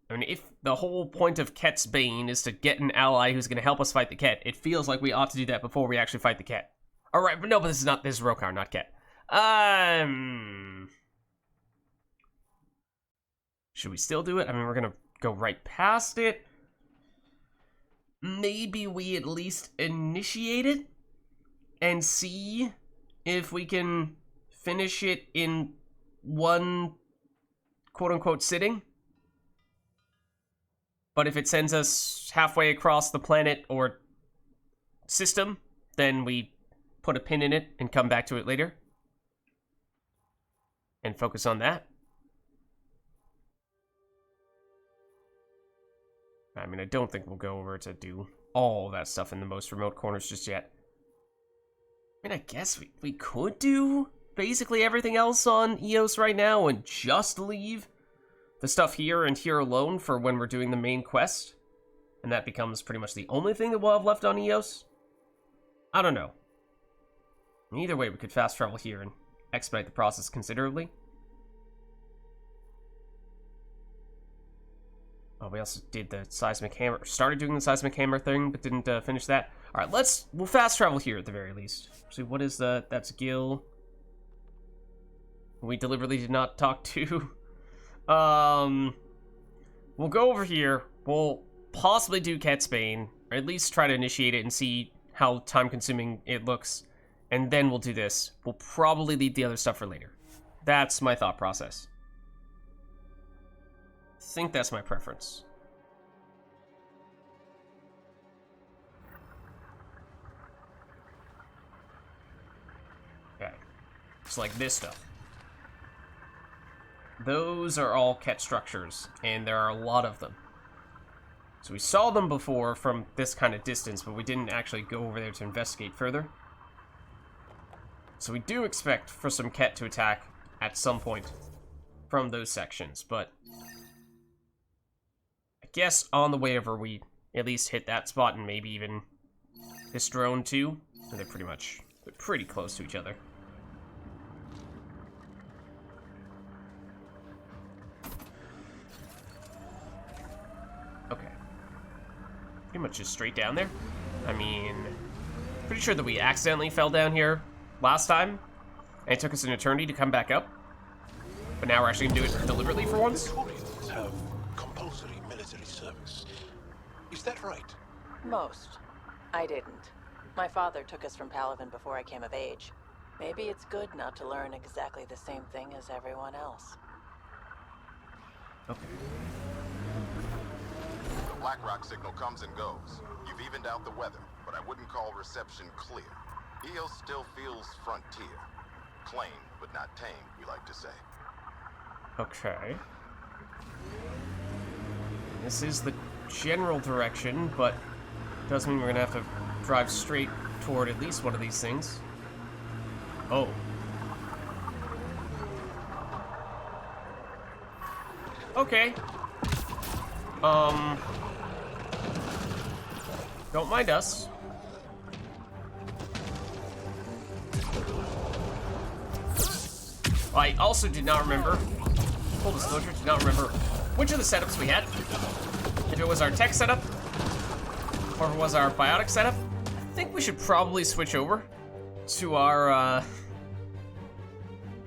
I mean, if the whole point of Ket's Bane is to get an ally who's going to help us fight the Ket, it feels like we ought to do that before we actually fight the Ket. Alright, but no, but this is Rokar, not Ket. Should we still do it? I mean, we're gonna go right past it. Maybe we at least initiate it and see if we can finish it in one quote-unquote sitting. But if it sends us halfway across the planet or system, then we put a pin in it and come back to it later and focus on that. I mean, I don't think we'll go over to do all that stuff in the most remote corners just yet. I mean, I guess we could do basically everything else on Eos right now and just leave the stuff here and here alone for when we're doing the main quest. And that becomes pretty much the only thing that we'll have left on Eos. I don't know. Either way, we could fast travel here and expedite the process considerably. Oh, we also did the seismic hammer, started doing the seismic hammer thing, but didn't finish that. All right, we'll fast travel here at the very least. See, what is that's Gil. We deliberately did not talk to. We'll go over here. We'll possibly do Ket Spain, or at least try to initiate it and see how time-consuming it looks. And then we'll do this. We'll probably leave the other stuff for later. That's my thought process. I think that's my preference. Okay. It's like this stuff. Those are all Ket structures, and there are a lot of them. So we saw them before from this kind of distance, but we didn't actually go over there to investigate further. So we do expect for some Ket to attack at some point. from those sections, but I guess on the way over we at least hit that spot and maybe even this drone too. And they're pretty close to each other. Okay. Pretty much just straight down there. I mean, pretty sure that we accidentally fell down here last time, and it took us an eternity to come back up. But now we're actually gonna do it deliberately for once. Colonists have compulsory military service. Is that right? Most. I didn't. My father took us from Palaven before I came of age. Maybe it's good not to learn exactly the same thing as everyone else. Okay. The Black Rock signal comes and goes. You've evened out the weather, but I wouldn't call reception clear. EOS still feels frontier. Claimed, but not tamed, we like to say. Okay. This is the general direction, but does mean we're gonna have to drive straight toward at least one of these things. Oh. Okay. Don't mind us. I also did not remember, full disclosure, did not remember which of the setups we had. If it was our tech setup, or if it was our biotic setup. I think we should probably switch over to our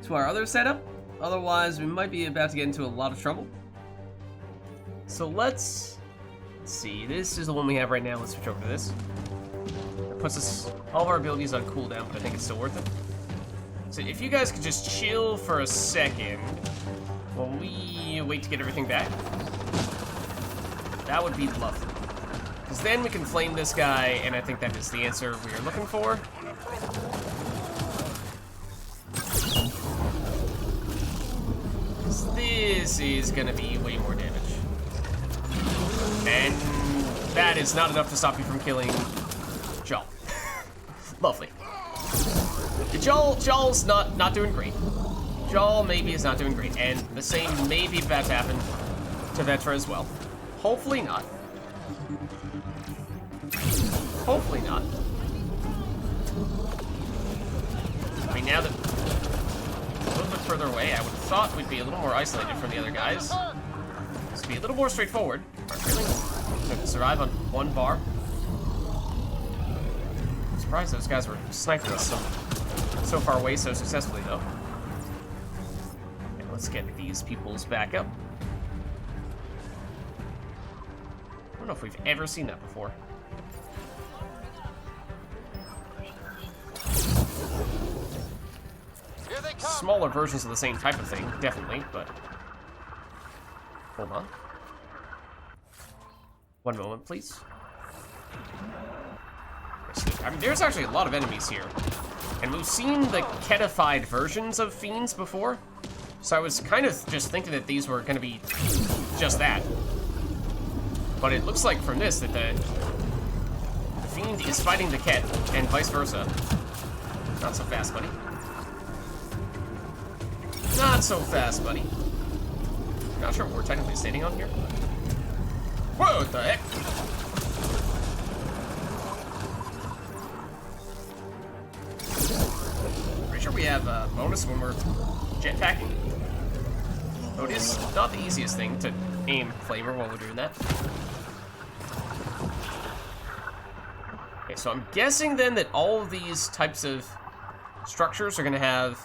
other setup. Otherwise, we might be about to get into a lot of trouble. So let's see. This is the one we have right now. Let's switch over to this. It puts us all of our abilities on cooldown, but I think it's still worth it. So if you guys could just chill for a second while we wait to get everything back, that would be lovely. Because then we can flame this guy, and I think that is the answer we are looking for. This is gonna be way more damage. And that is not enough to stop you from killing Jal. Lovely. Jal's not doing great. Jal maybe is not doing great, and the same may be about to happen to Vetra as well. Hopefully not. Hopefully not. I mean, now that a little bit further away, I would have thought we'd be a little more isolated from the other guys. This would be a little more straightforward. Really? To survive on one bar. I'm surprised those guys were sniping us so far away so successfully, though. Okay, let's get these peoples back up. I don't know if we've ever seen that before. Smaller versions of the same type of thing, definitely, but... Hold on. One moment, please. I mean, there's actually a lot of enemies here. And we've seen the ketified versions of fiends before. So I was kind of just thinking that these were going to be just that. But it looks like from this that the fiend is fighting the ket, and vice versa. Not so fast, buddy. Not so fast, buddy. Not sure what we're technically standing on here. Whoa, what the heck? Pretty sure we have a bonus when we're jetpacking. Though it is not the easiest thing to aim flamer while we're doing that. Okay, so I'm guessing then that all of these types of structures are going to have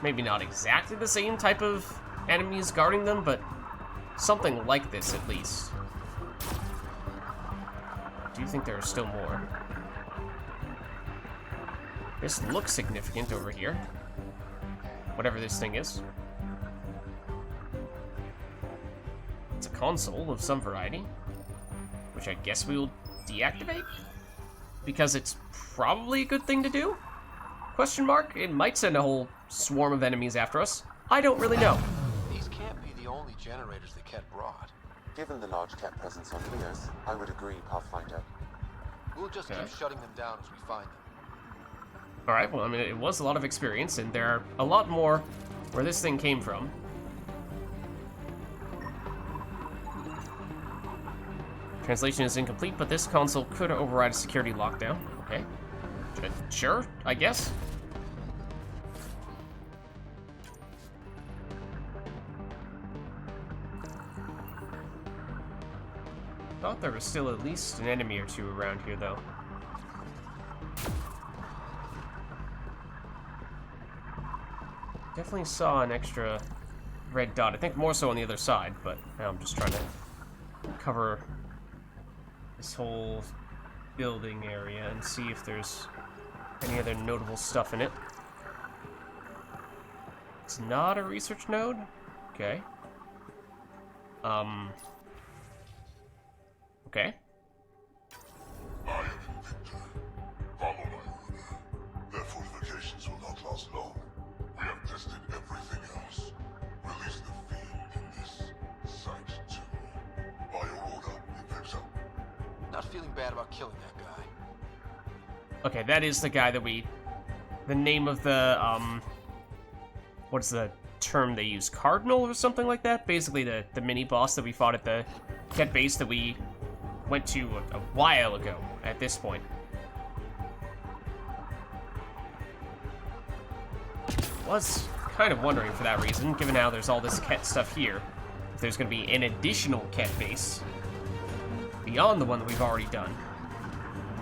maybe not exactly the same type of enemies guarding them, but something like this at least. I do think there are still more. This looks significant over here. Whatever this thing is. It's a console of some variety, which I guess we will deactivate? Because it's probably a good thing to do? Question mark? It might send a whole swarm of enemies after us. I don't really know. These can't be the only generators the Ket brought. Given the large Ket presence on Eos, I would agree, Pathfinder. We'll just keep shutting them down as we find them. Alright, well, I mean, it was a lot of experience, and there are a lot more where this thing came from. Translation is incomplete, but this console could override a security lockdown. Okay. Sure, I guess. Thought there was still at least an enemy or two around here, though. Definitely saw an extra red dot. I think more so on the other side, but now I'm just trying to cover this whole building area and see if there's any other notable stuff in it. It's not a research node? Okay. Okay. I am Victor. Follow my order. Their fortifications will not last long. We have tested everything else. Release the field in this site too. By your order, Victor. Not feeling bad about killing that guy. Okay, that is the guy that we... The name of the, what's the term they use? Cardinal or something like that? Basically the mini-boss that we fought at the Ket base that we went to a while ago at this point. Was kind of wondering for that reason, given how there's all this Ket stuff here, if there's going to be an additional Ket base beyond the one that we've already done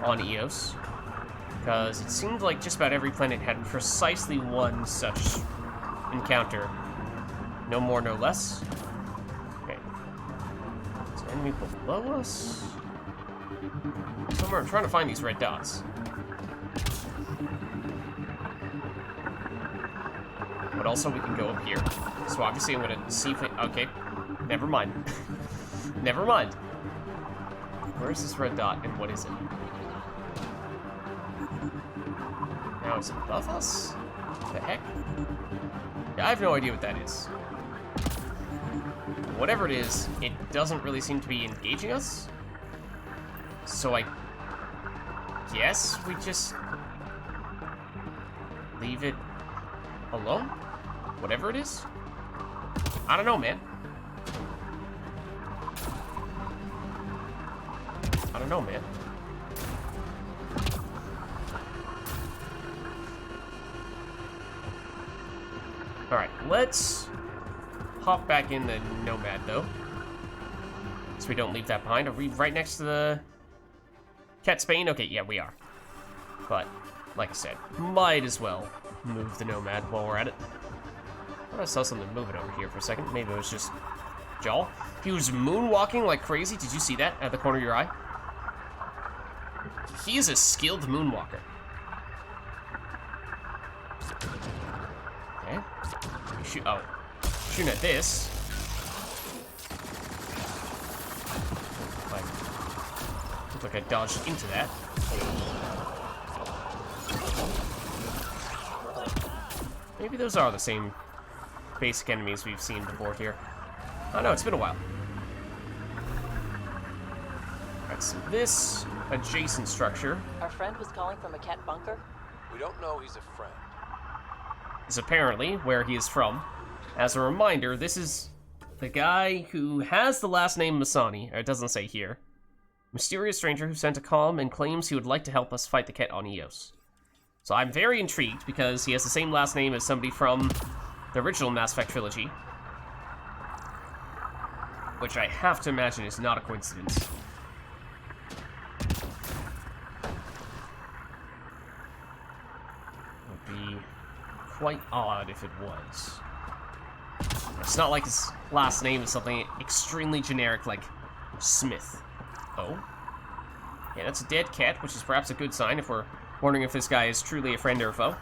on Eos, because it seemed like just about every planet had precisely one such encounter. No more, no less. Okay. Is there enemy below us? Somewhere, I'm trying to find these red dots. But also, we can go up here. So obviously, I'm gonna see if okay, never mind. Never mind. Where is this red dot, and what is it? Now it's above us? What the heck? Yeah, I have no idea what that is. Whatever it is, it doesn't really seem to be engaging us. So I guess we just leave it alone? Whatever it is? I don't know, man. I don't know, man. Alright, let's hop back in the Nomad, though. So we don't leave that behind. Are we right next to the Ket Spain? Okay, yeah, we are. But, like I said, might as well move the Nomad while we're at it. I thought I saw something moving over here for a second. Maybe it was just Jaw. He was moonwalking like crazy. Did you see that at the corner of your eye? He is a skilled moonwalker. Okay. Shoot. Oh, shooting at this. Looks like I dodged into that. Maybe those are the same basic enemies we've seen before here. Oh no, it's been a while. Alright, so this adjacent structure. Our friend was calling from a Ket bunker? We don't know he's a friend. Is apparently where he is from. As a reminder, this is the guy who has the last name Masani, or it doesn't say here. Mysterious stranger who sent a comm and claims he would like to help us fight the Ket on Eos. So I'm very intrigued because he has the same last name as somebody from the original Mass Effect trilogy. Which I have to imagine is not a coincidence. It would be quite odd if it was. It's not like his last name is something extremely generic like Smith. Oh. Yeah, that's a dead cat, which is perhaps a good sign if we're wondering if this guy is truly a friend or a foe.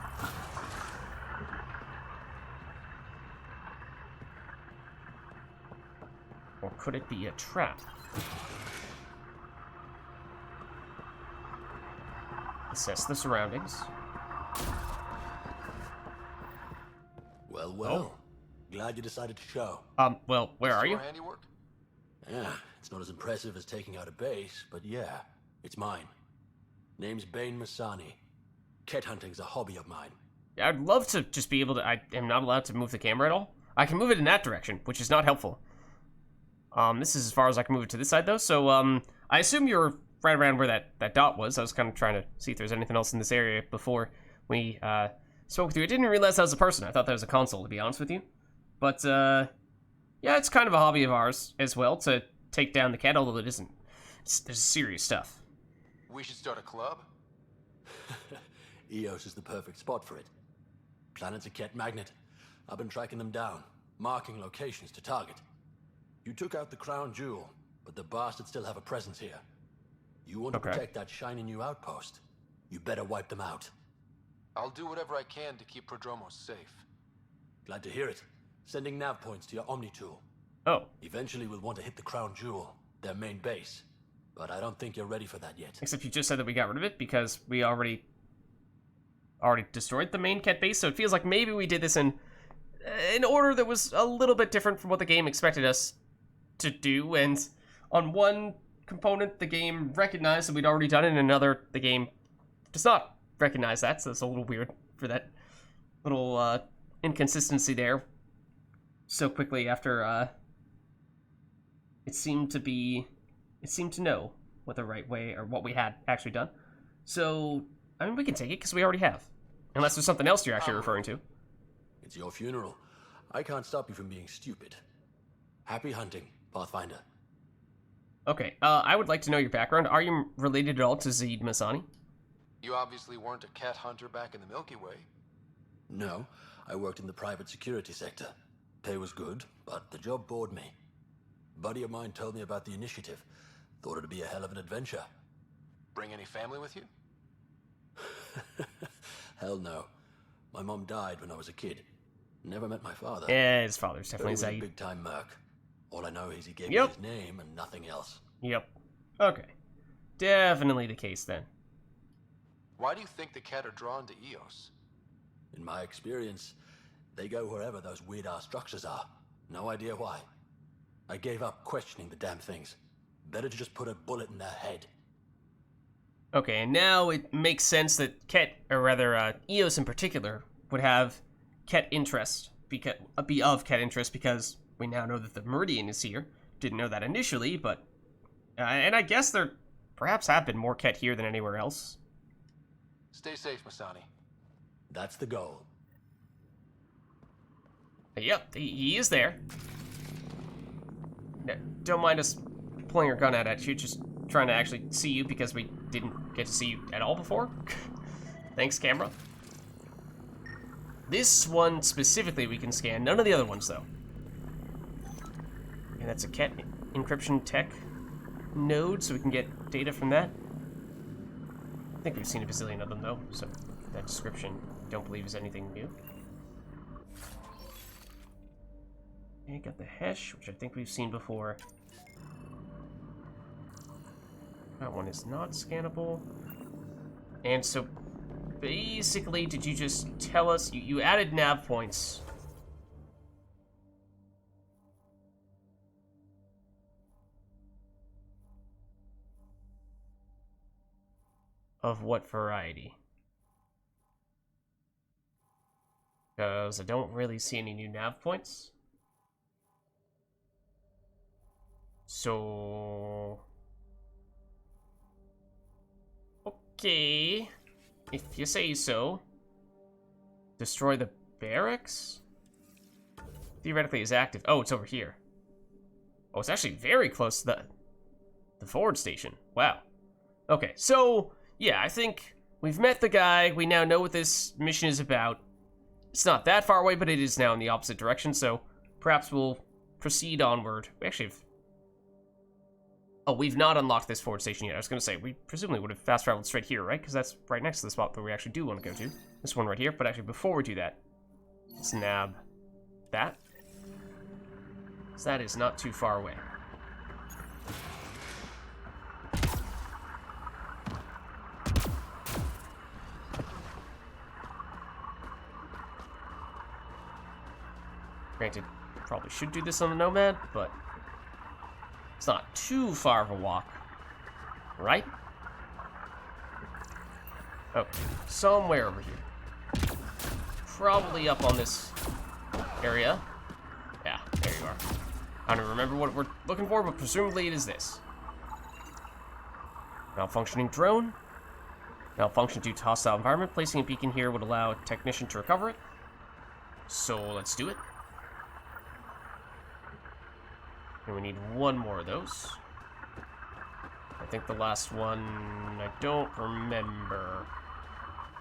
Or could it be a trap? Assess the surroundings. Well, well. Glad you decided to show. Well, where are you? Handiwork? Yeah, it's not as impressive as taking out a base, but yeah, it's mine. Name's Bain Masani. Ket hunting's a hobby of mine. Yeah, I'd love to just be able to... I am not allowed to move the camera at all. I can move it in that direction, which is not helpful. This is as far as I can move it to this side, though, so, I I assume you're right around where that dot was. I was kind of trying to see if there's anything else in this area before we spoke with you. I didn't realize that was a person. I thought that was a console, to be honest with you. But, yeah, it's kind of a hobby of ours as well, to take down the cat, although it isn't. There's serious stuff. We should start a club? Eos is the perfect spot for it. Planet's a cat magnet. I've been tracking them down, marking locations to target. You took out the crown jewel, but the bastards still have a presence here. You want to protect that shiny new outpost? You better wipe them out. I'll do whatever I can to keep Prodromos safe. Glad to hear it. Sending nav points to your Omni tool. Oh. Eventually we'll want to hit the crown jewel, their main base. But I don't think you're ready for that yet. Except you just said that we got rid of it because we already destroyed the main cat base, so it feels like maybe we did this in an order that was a little bit different from what the game expected us to do, and on one component the game recognized that we'd already done it, and another the game does not recognize that, so it's a little weird for that little inconsistency there so quickly after it seemed to know what the right way, or what we had actually done. So, I mean, we can take it, because we already have. Unless there's something else you're actually referring to. It's your funeral. I can't stop you from being stupid. Happy hunting, Pathfinder. Okay, I would like to know your background. Are you related at all to Zid Masani? You obviously weren't a cat hunter back in the Milky Way. No, I worked in the private security sector. Pay was good, but the job bored me. A buddy of mine told me about the initiative. Thought it'd be a hell of an adventure. Bring any family with you? Hell no. My mom died when I was a kid. Never met my father. Yeah, his father's definitely Zaid. Zaid. Big time merc. All I know is he gave me his name and nothing else. Yep. Okay. Definitely the case then. Why do you think the cat are drawn to Eos? In my experience, they go wherever those weird-ass structures are. No idea why. I gave up questioning the damn things. Better to just put a bullet in their head. Okay, and now it makes sense that Ket, or rather, Eos in particular, would have Ket interest, be of Ket interest, because we now know that the Meridian is here. Didn't know that initially, but... and I guess there perhaps have been more Ket here than anywhere else. Stay safe, Masani. That's the goal. Yep, he is there. No, don't mind us pulling our gun out at you, just trying to actually see you because we didn't get to see you at all before. Thanks, camera. This one specifically we can scan, none of the other ones though. And that's a Ket encryption tech node, so we can get data from that. I think we've seen a bazillion of them though, so that description I don't believe is anything new. Okay, got the Hesh, which I think we've seen before. That one is not scannable. And so, basically, did you just tell us, you added nav points. Of what variety? Because I don't really see any new nav points. So... okay, if you say so. Destroy the barracks? Theoretically is active. Oh, it's over here. Oh, it's actually very close to the forward station. Wow. Okay, so, yeah, I think we've met the guy. We now know what this mission is about. It's not that far away, but it is now in the opposite direction, so perhaps we'll proceed onward. We actually have... oh, we've not unlocked this forward station yet. I was going to say, we presumably would have fast-traveled straight here, right? Because that's right next to the spot where we actually do want to go to. This one right here. But actually, before we do that, let's nab that. So that is not too far away. Granted, probably should do this on the Nomad, but... it's not too far of a walk, right? Oh, somewhere over here. Probably up on this area. Yeah, there you are. I don't remember what we're looking for, but presumably it is this. Malfunctioning drone. Malfunction due to hostile environment. Placing a beacon here would allow a technician to recover it. So let's do it. And we need one more of those. I think the last one, I don't remember.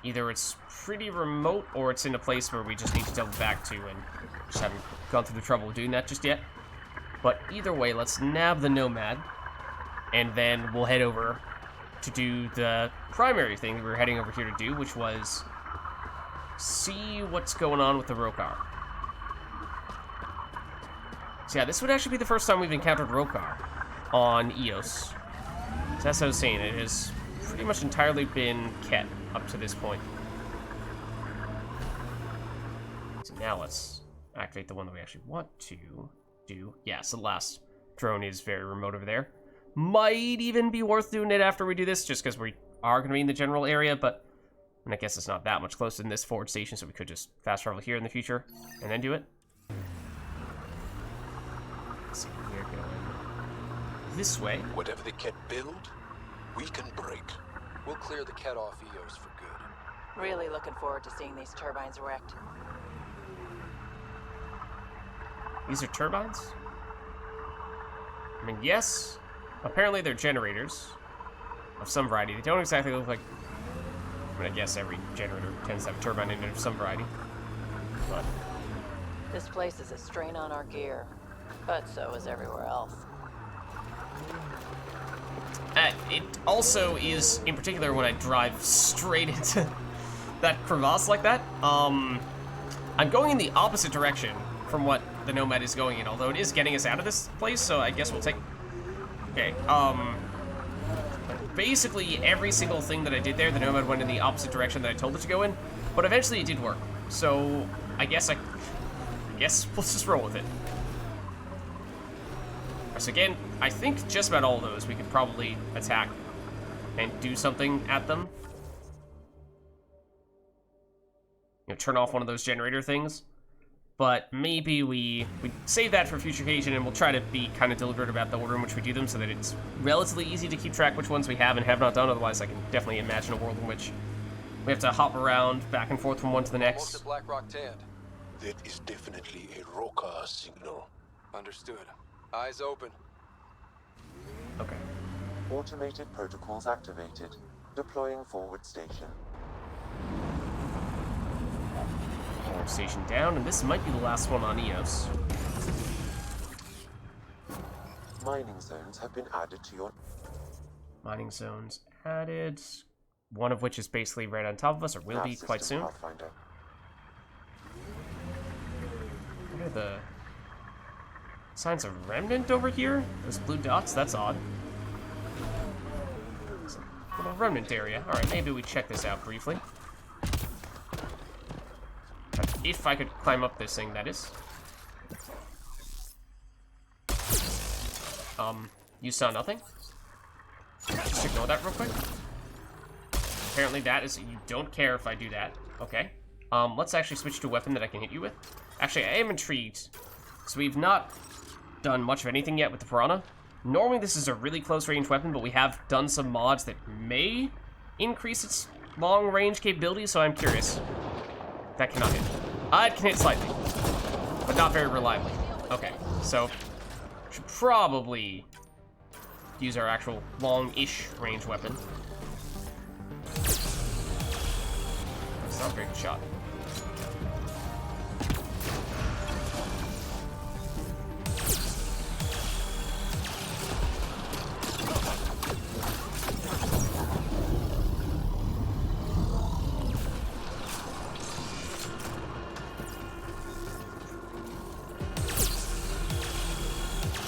Either it's pretty remote or it's in a place where we just need to double back to, and just haven't gone through the trouble of doing that just yet. But either way, let's nab the Nomad, and then we'll head over to do the primary thing we were heading over here to do, which was see what's going on with the Rokar. So yeah, this would actually be the first time we've encountered Rokar on Eos. So as I was saying, it has pretty much entirely been Ket up to this point. So now let's activate the one that we actually want to do. Yeah, so the last drone is very remote over there. Might even be worth doing it after we do this, just because we are going to be in the general area, but I guess it's not that much closer than this forward station, so we could just fast travel here in the future and then do it. Let's see, we're going this way. Whatever the Ket build, we can break. We'll clear the Ket off Eos for good. Really looking forward to seeing these turbines wrecked. These are turbines? I mean, yes. Apparently they're generators of some variety. They don't exactly look like... I mean, I guess every generator tends to have a turbine in it of some variety. But... This place is a strain on our gear, but so is everywhere else. It also is, in particular, when I drive straight into that crevasse like that. I'm going in the opposite direction from what the Nomad is going in, although it is getting us out of this place, so I guess we'll take... Okay, basically every single thing that I did there, the Nomad went in the opposite direction that I told it to go in, but eventually it did work. So I guess we'll just roll with it. So again, I think just about all of those we could probably attack and do something at them. You know, turn off one of those generator things. But maybe we save that for a future occasion, and we'll try to be kind of deliberate about the order in which we do them so that it's relatively easy to keep track which ones we have and have not done. Otherwise, I can definitely imagine a world in which we have to hop around back and forth from one to the next. Almost at Black Rock Tand. That is definitely a Rokar signal. Understood. Eyes open. Okay. Automated protocols activated. Deploying forward station. Forward station down, and this might be the last one on Eos. Mining zones have been added to your... Mining zones added. One of which is basically right on top of us, or will be quite soon. Pathfinder. What are the signs of remnant over here? Those blue dots? That's odd. It's a little remnant area. Alright, maybe we check this out briefly. If I could climb up this thing, that is. You saw nothing? Just ignore that real quick. Apparently that is, you don't care if I do that. Okay. Let's actually switch to a weapon that I can hit you with. Actually, I am intrigued. So we've not done much of anything yet with the Piranha. Normally this is a really close range weapon, but we have done some mods that may increase its long range capability, so I'm curious. That cannot hit. It can hit slightly, but not very reliably. Okay, so should probably use our actual long-ish range weapon. That's not a very good shot.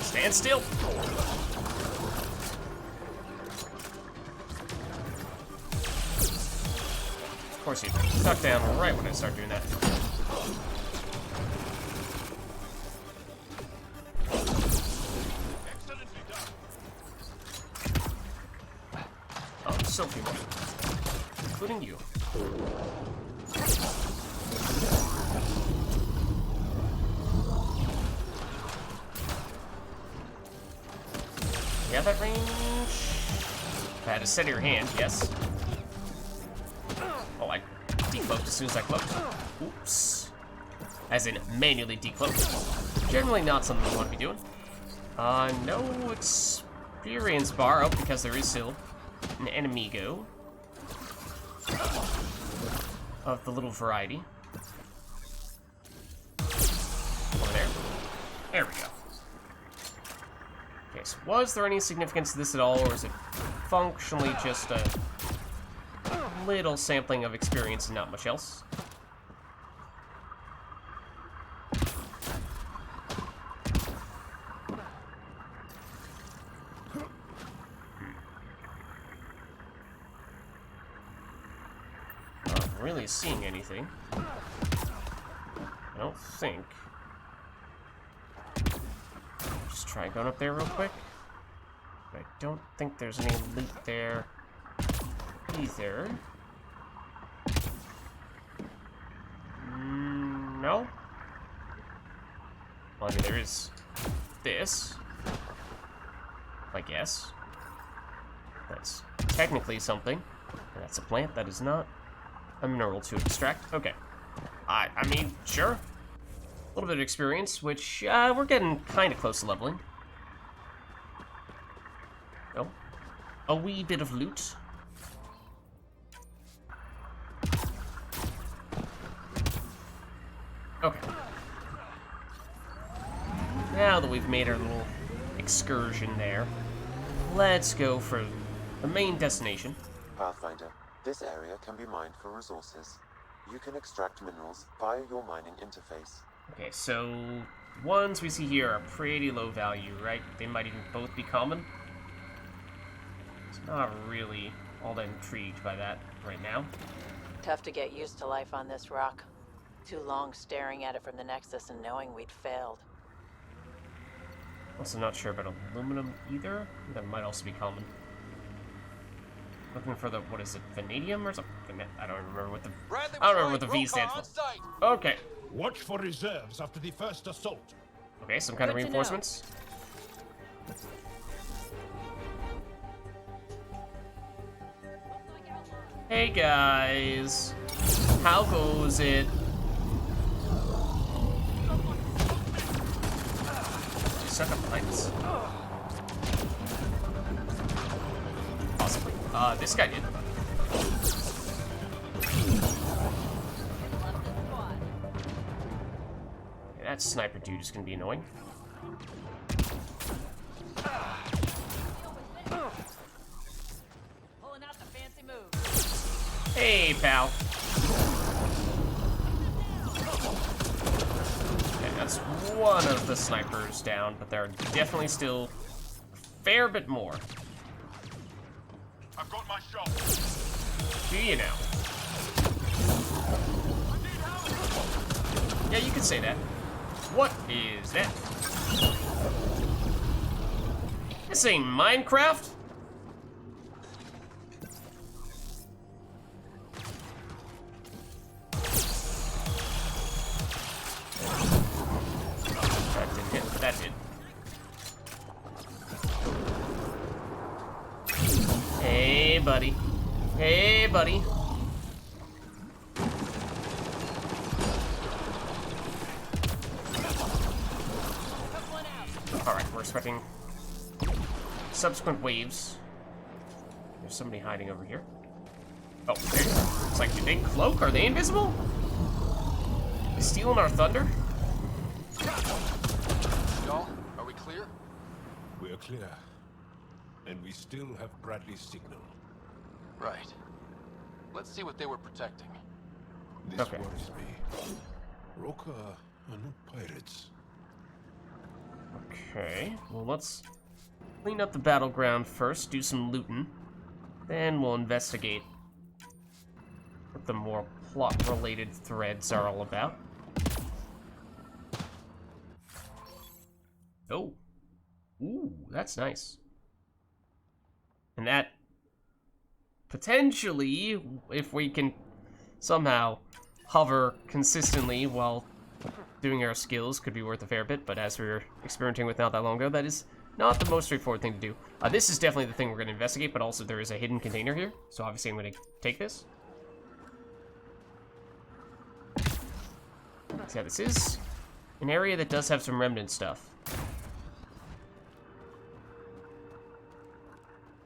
Stand still. Of course, you duck down right when I start doing that. Oh, there's still a few more, including you. Yeah, that range. I had to center your hand, yes. Oh, I decloaked as soon as I cloaked. Oops. As in, manually decloaked. Generally not something we want to be doing. No experience bar. Oh, because there is still an enemigo of the little variety. Over there. There we go. Okay, so was there any significance to this at all, or is it functionally just a little sampling of experience and not much else? Not really seeing anything. I don't think. Just try going up there real quick. But I don't think there's any loot there either. No? Well, I mean, there is this, I guess. That's technically something. And that's a plant. That is not a mineral to extract. Okay. I mean, sure. A little bit of experience, which we're getting kind of close to leveling. Oh. A wee bit of loot. Okay. Now that we've made our little excursion there, let's go for the main destination. Pathfinder, this area can be mined for resources. You can extract minerals via your mining interface. Okay, so ones we see here are pretty low value, right? They might even both be common. It's not really all that intrigued by that right now. Tough to get used to life on this rock. Too long staring at it from the Nexus and knowing we'd failed. Also not sure about aluminum either. That might also be common. Looking for the, what is it, vanadium or something? I don't remember what the, I don't remember what the V stands for. Okay. Watch for reserves after the first assault. Okay, some kind of reinforcements. Hey guys, how goes it? Set up lights. Possibly. This guy did. Okay, that sniper dude is gonna be annoying. Hey, pal. Okay, that's one of the snipers down, but there are definitely still a fair bit more. I've got my shot. Do you now? Yeah, you can say that. What is that? This ain't Minecraft. That didn't hit, but that did. Hey, buddy. Hey, buddy. Alright, we're expecting subsequent waves. There's somebody hiding over here. Oh, it's like, did they cloak? Are they invisible? They stealing our thunder? Y'all, are we clear? We're clear. And we still have Bradley's signal. Right. Let's see what they were protecting. This worries me. Roka are not pirates. Okay, well let's clean up the battleground first, do some looting. Then we'll investigate what the more plot-related threads are all about. Oh. Ooh, that's nice. And that, potentially, if we can somehow hover consistently while doing our skills, could be worth a fair bit, but as we were experimenting with not that long ago, that is not the most straightforward thing to do. This is definitely the thing we're going to investigate, but also there is a hidden container here, so obviously I'm going to take this. So yeah, this is an area that does have some remnant stuff.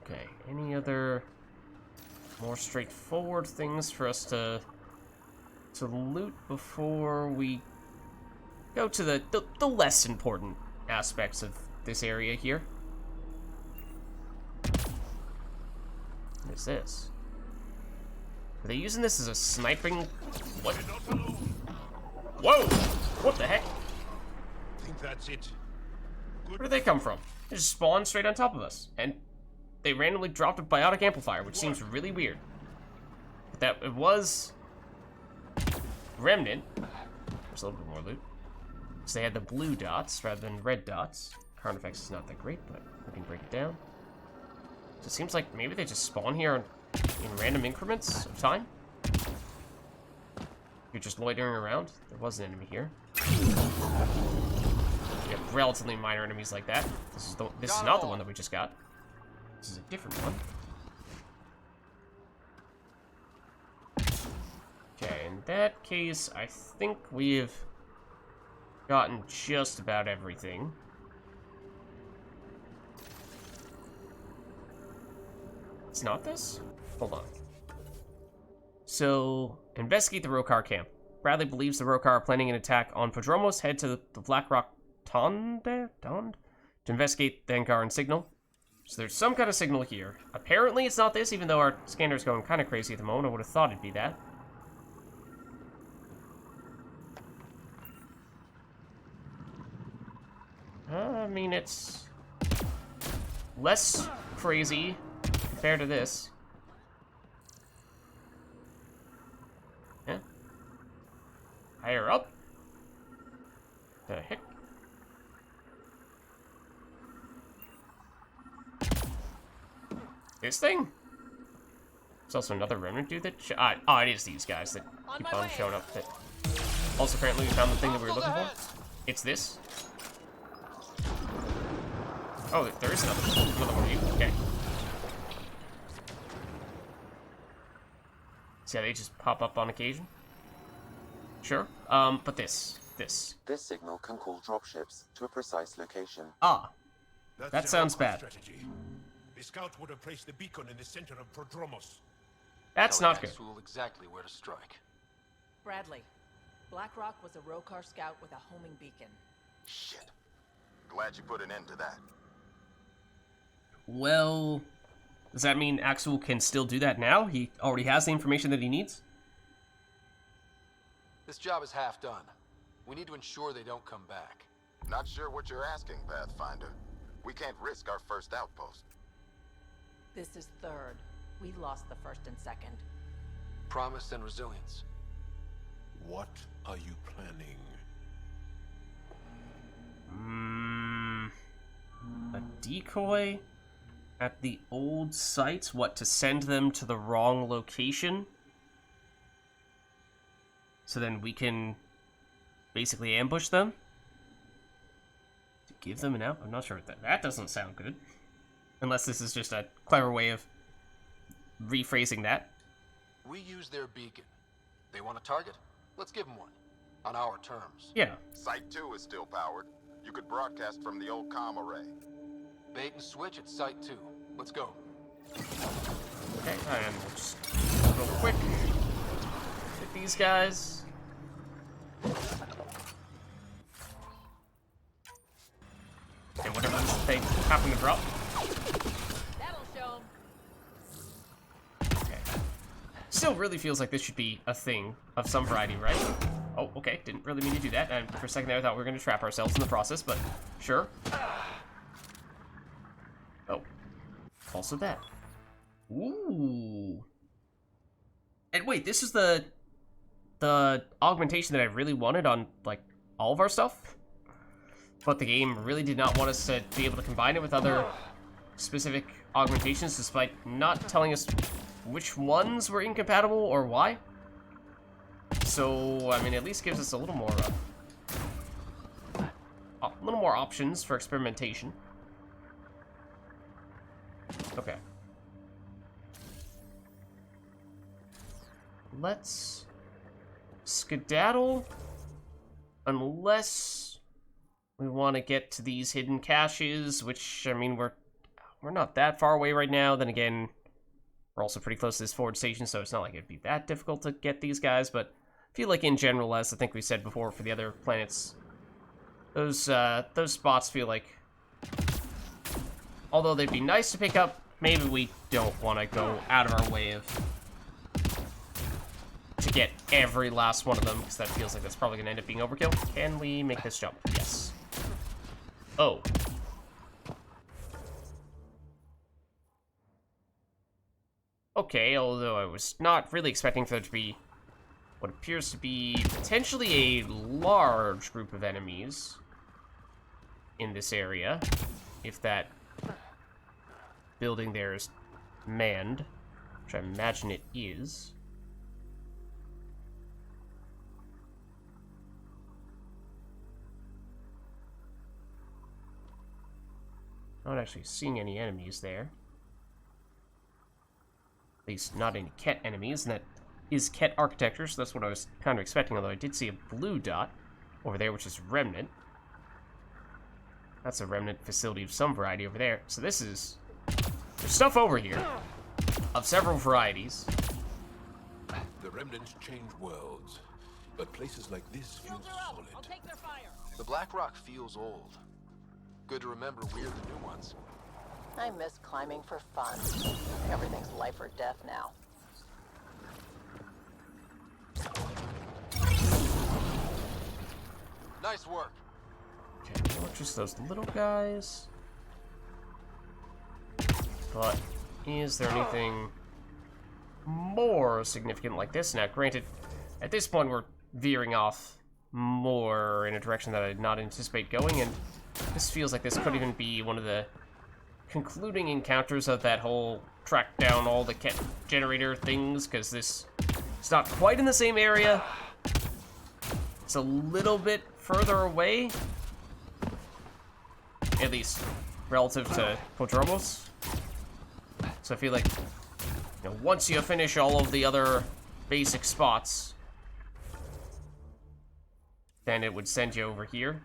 Okay, any other more straightforward things for us to loot before we go to the less important aspects of this area here? What is this? Are they using this as a sniping? What? Whoa! What the heck? I think that's it. Where did they come from? They just spawned straight on top of us, and they randomly dropped a biotic amplifier, which seems really weird. But that it was remnant. There's a little bit more loot. So they had the blue dots rather than red dots. Current effects is not that great, but we can break it down. So it seems like maybe they just spawn here in random increments of time. You're just loitering around. There was an enemy here. We have relatively minor enemies like that. This is not the one that we just got. This is a different one. Okay, in that case, I think we've gotten just about everything. It's not this? Hold on. So, investigate the Rokar camp. Bradley believes the Rokar are planning an attack on Prodromos. Head to the Black Rock Tond to investigate the Angaran signal. So there's some kind of signal here. Apparently it's not this, even though our scanner's going kind of crazy at the moment. I would have thought it'd be that. I mean, it's less crazy compared to this. Yeah. Higher up. The heck? This thing? There's also another remnant dude that... oh, it is these guys that keep on showing up. That also, apparently, we found the thing that we were looking for. It's this. Oh, there is another one of you. Okay. See how they just pop up on occasion? Sure. But this. This signal can call dropships to a precise location. Ah. That sounds bad. Strategy. The scout would have placed the beacon in the center of Prodromos. That's not good. Exactly where to strike. Bradley, Blackrock was a Rokar scout with a homing beacon. Shit. Glad you put an end to that. Well, does that mean Axel can still do that now? He already has the information that he needs? This job is half done. We need to ensure they don't come back. Not sure what you're asking, Pathfinder. We can't risk our first outpost. This is third. We lost the first and second. Promise and resilience. What are you planning? A decoy at the old sites? What, to send them to the wrong location? So then we can basically ambush them? To give them an out? I'm not sure. That doesn't sound good. Unless this is just a clever way of rephrasing that. We use their beacon. They want a target? Let's give them one. On our terms. Yeah. Site 2 is still powered. You could broadcast from the old comm array. Bait and switch at Site 2. Let's go. Okay, and we'll just real quick hit these guys. And whatever they happen to drop. That'll show 'em. Okay. Still really feels like this should be a thing of some variety, right? Oh, okay. Didn't really mean to do that. And for a second there, I thought we were going to trap ourselves in the process, but sure. Oh. Also that. Ooh. And wait, this is the augmentation that I really wanted on, like, all of our stuff? But the game really did not want us to be able to combine it with other specific augmentations, despite not telling us which ones were incompatible or why. So, I mean, at least gives us a little more options for experimentation. Okay. Let's skedaddle unless we want to get to these hidden caches, which, I mean, we're not that far away right now. Then again, we're also pretty close to this forward station, so it's not like it'd be that difficult to get these guys, but I feel like in general, as I think we said before for the other planets, those spots feel like, although they'd be nice to pick up, maybe we don't want to go out of our way to get every last one of them, because that feels like that's probably going to end up being overkill. Can we make this jump? Yes. Oh. Okay, although I was not really expecting for there to be what appears to be potentially a large group of enemies in this area, if that building there is manned, which I imagine it is. Not actually seeing any enemies there. At least not any Ket enemies, and that is Ket architecture, so that's what I was kind of expecting, although I did see a blue dot over there, which is Remnant. That's a Remnant facility of some variety over there. So this is... there's stuff over here of several varieties. The Remnants change worlds, but places like this feel solid. I'll take their fire. The Black Rock feels old. Good to remember we're the new ones. I miss climbing for fun. Everything's life or death now. Nice work. Okay, not just those little guys. But is there anything more significant like this? Now, granted, at this point we're veering off more in a direction that I did not anticipate going, and this feels like this could even be one of the concluding encounters of that whole track down all the Ket generator things, because this is not quite in the same area. It's a little bit further away, at least relative to Podromos. So I feel like, you know, once you finish all of the other basic spots, then it would send you over here.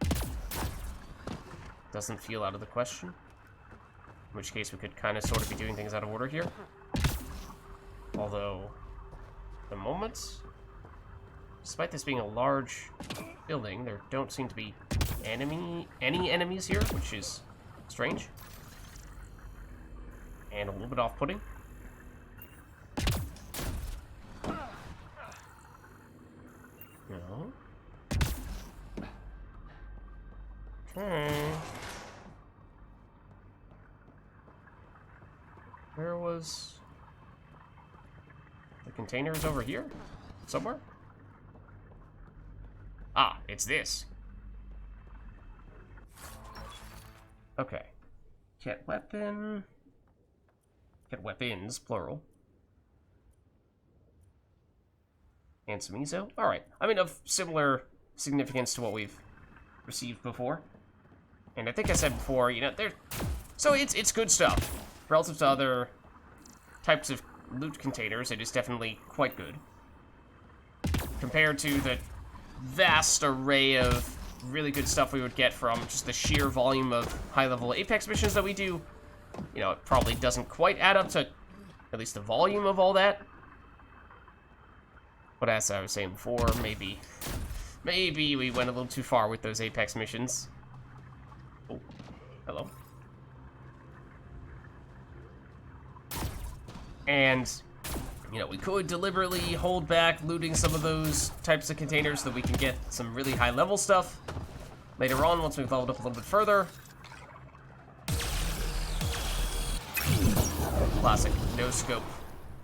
Doesn't feel out of the question. In which case we could kind of sort of be doing things out of order here. Although, at the moment, despite this being a large building, there don't seem to be any enemies here, which is strange. And a little bit off-putting. No. Okay. Where was... the container's over here? Somewhere? Ah, it's this. Okay. Ket weapon... Ket weapons, plural. And some ESO. Alright. I mean, of similar significance to what we've received before. And I think I said before, you know, so it's good stuff. Relative to other types of loot containers, it is definitely quite good. Compared to the vast array of really good stuff we would get from just the sheer volume of high-level Apex missions that we do, you know, it probably doesn't quite add up to at least the volume of all that. But as I was saying before, maybe we went a little too far with those Apex missions. Oh, hello. And, you know, we could deliberately hold back looting some of those types of containers so that we can get some really high-level stuff later on once we've leveled up a little bit further. Classic no-scope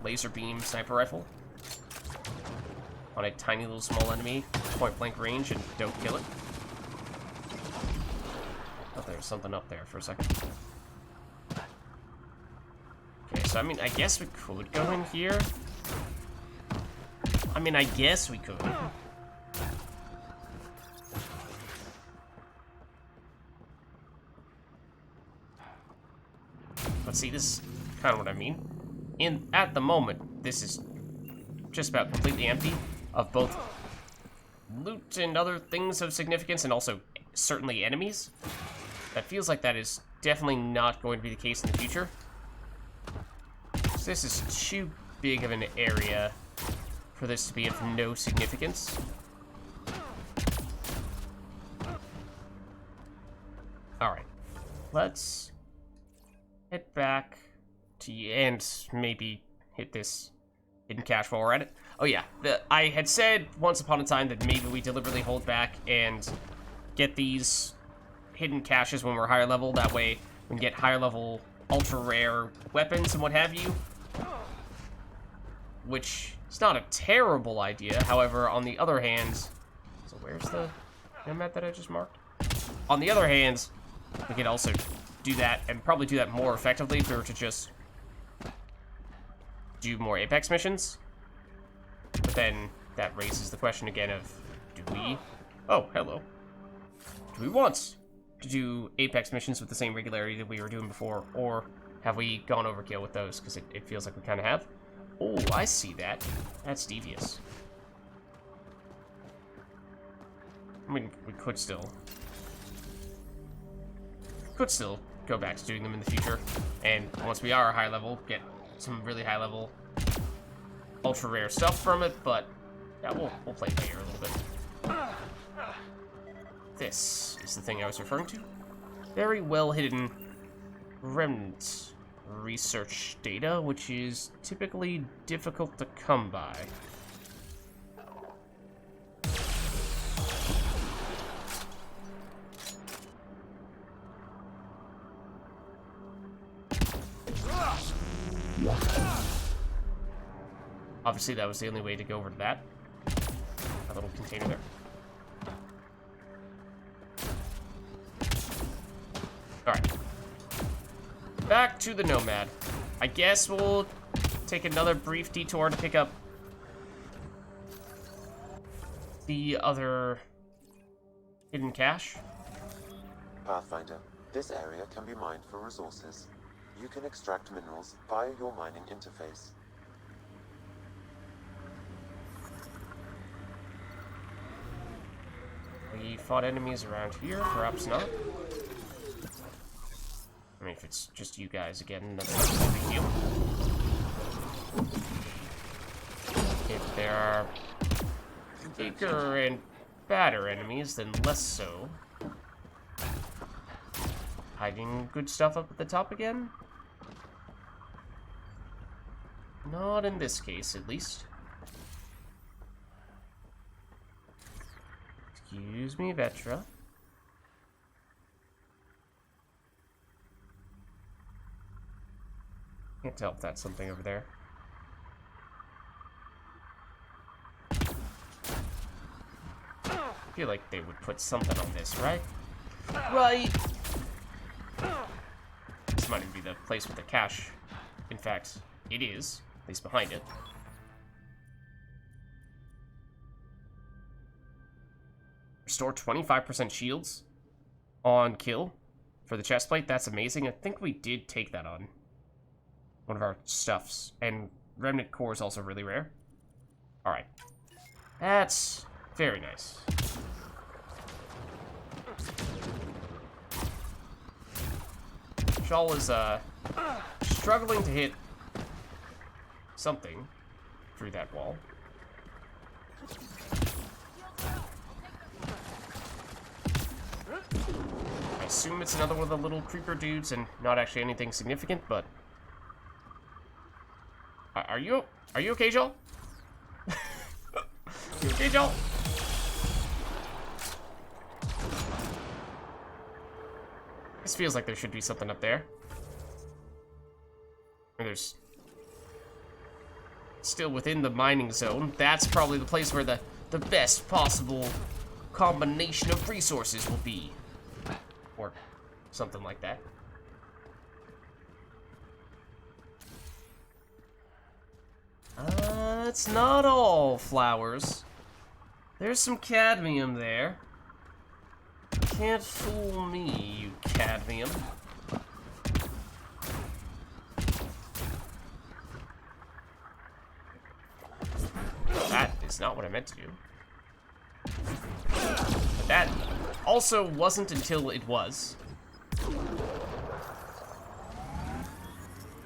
laser beam sniper rifle on a tiny little small enemy, point-blank range, and don't kill it. Oh, there's something up there for a second. Okay, so I mean, I guess we could go in here. I mean, I guess we could. Let's see, this kind of what I mean. At the moment, this is just about completely empty of both loot and other things of significance, and also certainly enemies. That feels like that is definitely not going to be the case in the future. So this is too big of an area for this to be of no significance. Alright, let's head back to and maybe hit this hidden cache while we're at it. Oh yeah, I had said once upon a time that maybe we deliberately hold back and get these hidden caches when we're higher level. That way we can get higher level ultra rare weapons and what have you. Which is not a terrible idea. However, on the other hand, so where's the nomad that I just marked? On the other hand, we could also do that, and probably do that more effectively if we were to just do more Apex missions. But then that raises the question again of, do we... Oh, hello. Do we want to do Apex missions with the same regularity that we were doing before, or have we gone overkill with those? Because it feels like we kind of have. Oh, I see that. That's devious. I mean, we could still go back to doing them in the future, and once we are a high level, get some really high level ultra rare stuff from it. But yeah, we'll play by ear a little bit. This is the thing I was referring to. Very well hidden remnant research data, which is typically difficult to come by. Obviously, that was the only way to go over to that. A little container there. Alright. Back to the Nomad. I guess we'll take another brief detour to pick up the other hidden cache. Pathfinder, this area can be mined for resources. You can extract minerals via your mining interface. We fought enemies around here, perhaps not. I mean, if it's just you guys again, that's no big deal. If there are bigger and badder enemies, then less so. Hiding good stuff up at the top again? Not in this case, at least. Excuse me, Vetra. Can't tell if that's something over there. I feel like they would put something on this, right? Right! This might even be the place with the cache. In fact, it is, at least behind it. Restore 25% shields on kill for the chest plate. That's amazing. I think we did take that on one of our stuffs. And remnant core is also really rare. Alright. That's very nice. Shawl is struggling to hit something through that wall. I assume it's another one of the little creeper dudes and not actually anything significant, but... Are you okay, Joel? You okay, Joel? This feels like there should be something up there. And there's... Still within the mining zone. That's probably the place where the best possible combination of resources will be. Or something like that. It's not all flowers. There's some cadmium there. Can't fool me, you cadmium. is not what I meant to do. But that also wasn't until it was.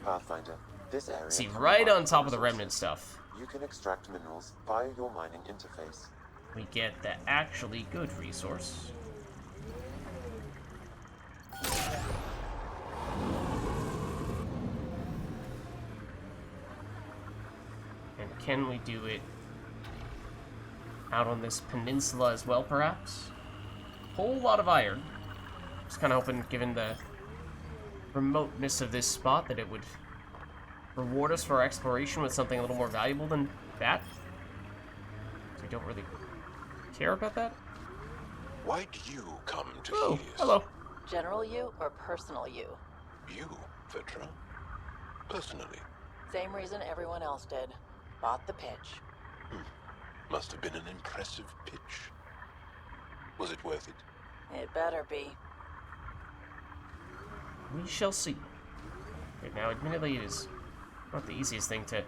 Pathfinder, this area... See, right on top of the remnant stuff, you can extract minerals via your mining interface. we get the actually good resource. And can we do it out on this peninsula as well, perhaps? Whole lot of iron. Just kind of hoping, given the remoteness of this spot, that it would reward us for our exploration with something a little more valuable than that. We don't really care about that. Why do you come to Oh, Helios? hello. General you or personal you? You, Vetra? Personally. Same reason everyone else did. Bought the pitch. Must have been an impressive pitch. Was it worth it? It better be. We shall see. Okay, now, admittedly, it is not the easiest thing to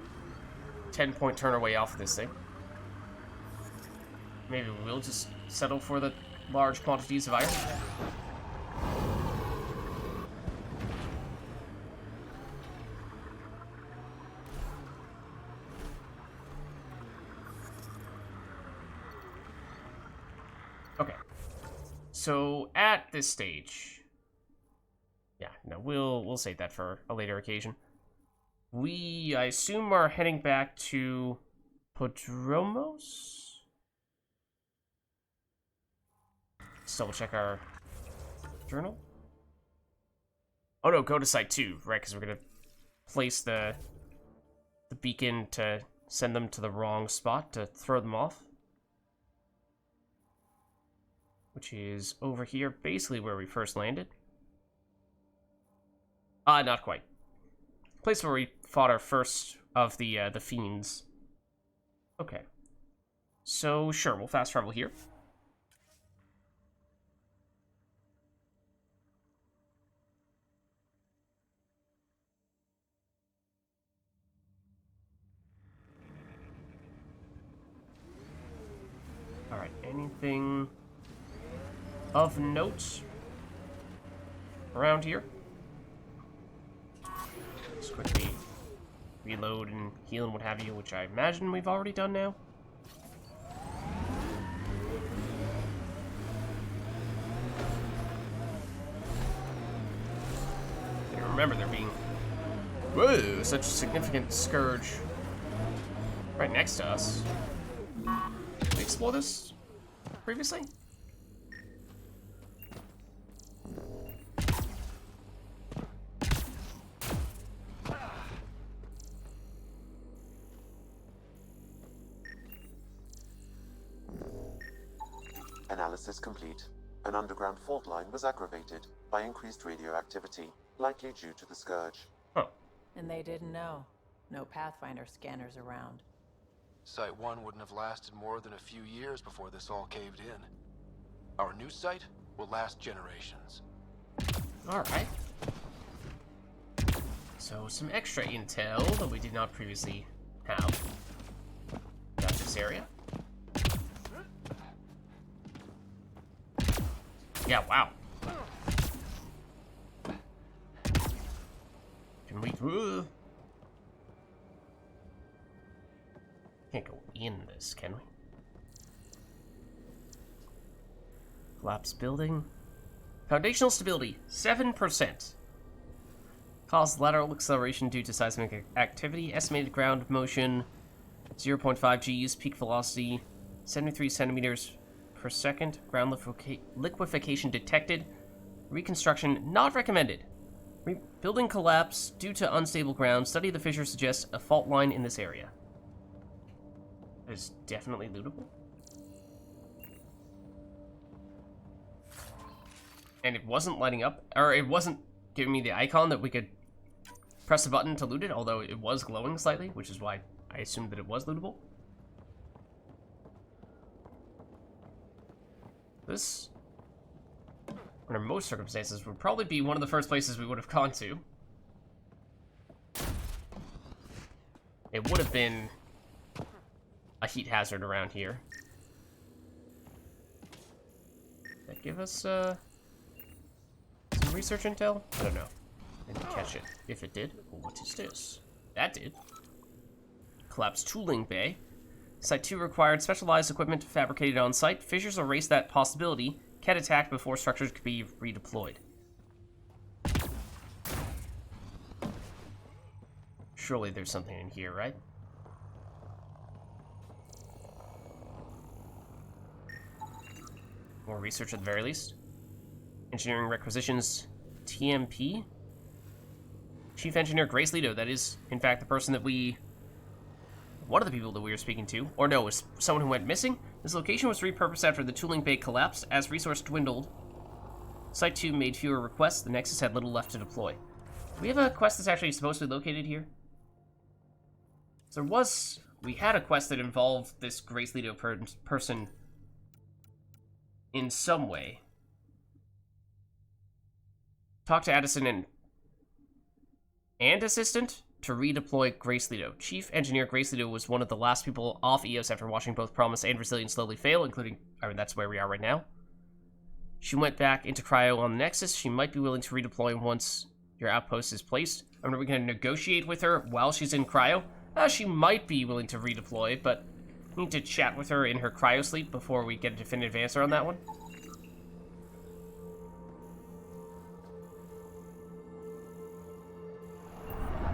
10-point turn our way off of this thing. Maybe we'll just settle for the large quantities of iron. Okay. So at this stage, yeah, no, we'll save that for a later occasion. I assume, are heading back to Podromos? Let's double check our journal. Oh no, go to site 2, right? Because we're gonna place the beacon to send them to the wrong spot to throw them off. Which is over here, basically where we first landed. Not quite. Place where we fought our first of the fiends. Okay. So, sure, we'll fast travel here. Alright, anything of note around here? Just quickly reload and heal and what have you, which I imagine we've already done now. I remember there being, whoa, such a significant scourge right next to us. Did we explore this previously? Analysis complete. An underground fault line was aggravated by increased radioactivity, likely due to the scourge. Huh. And they didn't know. No Pathfinder scanners around. Site 1 wouldn't have lasted more than a few years before this all caved in. Our new site will last generations. Alright. So, some extra intel that we did not previously have about this area. Yeah, wow. Can we... Can't go in this, can we? Collapsed building. Foundational stability, 7%. Caused lateral acceleration due to seismic activity. Estimated ground motion, 0.5 Gs. Peak velocity, 73 centimeters per second. Ground liquefaction detected. Reconstruction not recommended. Building collapse due to unstable ground. Study of the fissure suggests a fault line in this area. It is definitely lootable. And it wasn't lighting up, or it wasn't giving me the icon that we could press a button to loot it, although it was glowing slightly, which is why I assumed that it was lootable. This, under most circumstances, would probably be one of the first places we would have gone to. It would have been a heat hazard around here. Does that give us some research intel? I don't know. Didn't catch it. If it did, what is this? That did. Collapsed tooling bay. Site 2 required specialized equipment fabricated on site. Fissures erase that possibility. Cat attacked before structures could be redeployed. Surely there's something in here, right? More research at the very least. Engineering requisitions TMP? Chief Engineer Grace Leto, that is, in fact, the person that one of the people that we were speaking to, or no, it was someone who went missing. This location was repurposed after the tooling bay collapsed. As resource dwindled, Site 2 made fewer requests. The Nexus had little left to deploy. Do we have a quest that's actually supposed to be located here? We had a quest that involved this Grace Leto person in some way. Talk to Addison and assistant to redeploy Grace Leto. Chief Engineer Grace Leto was one of the last people off EOS after watching both Promise and Resilience slowly fail, including, I mean, that's where we are right now. She went back into cryo on the Nexus. She might be willing to redeploy once your outpost is placed. I mean, are we going to negotiate with her while she's in cryo? She might be willing to redeploy, but we need to chat with her in her cryo sleep before we get a definitive answer on that one.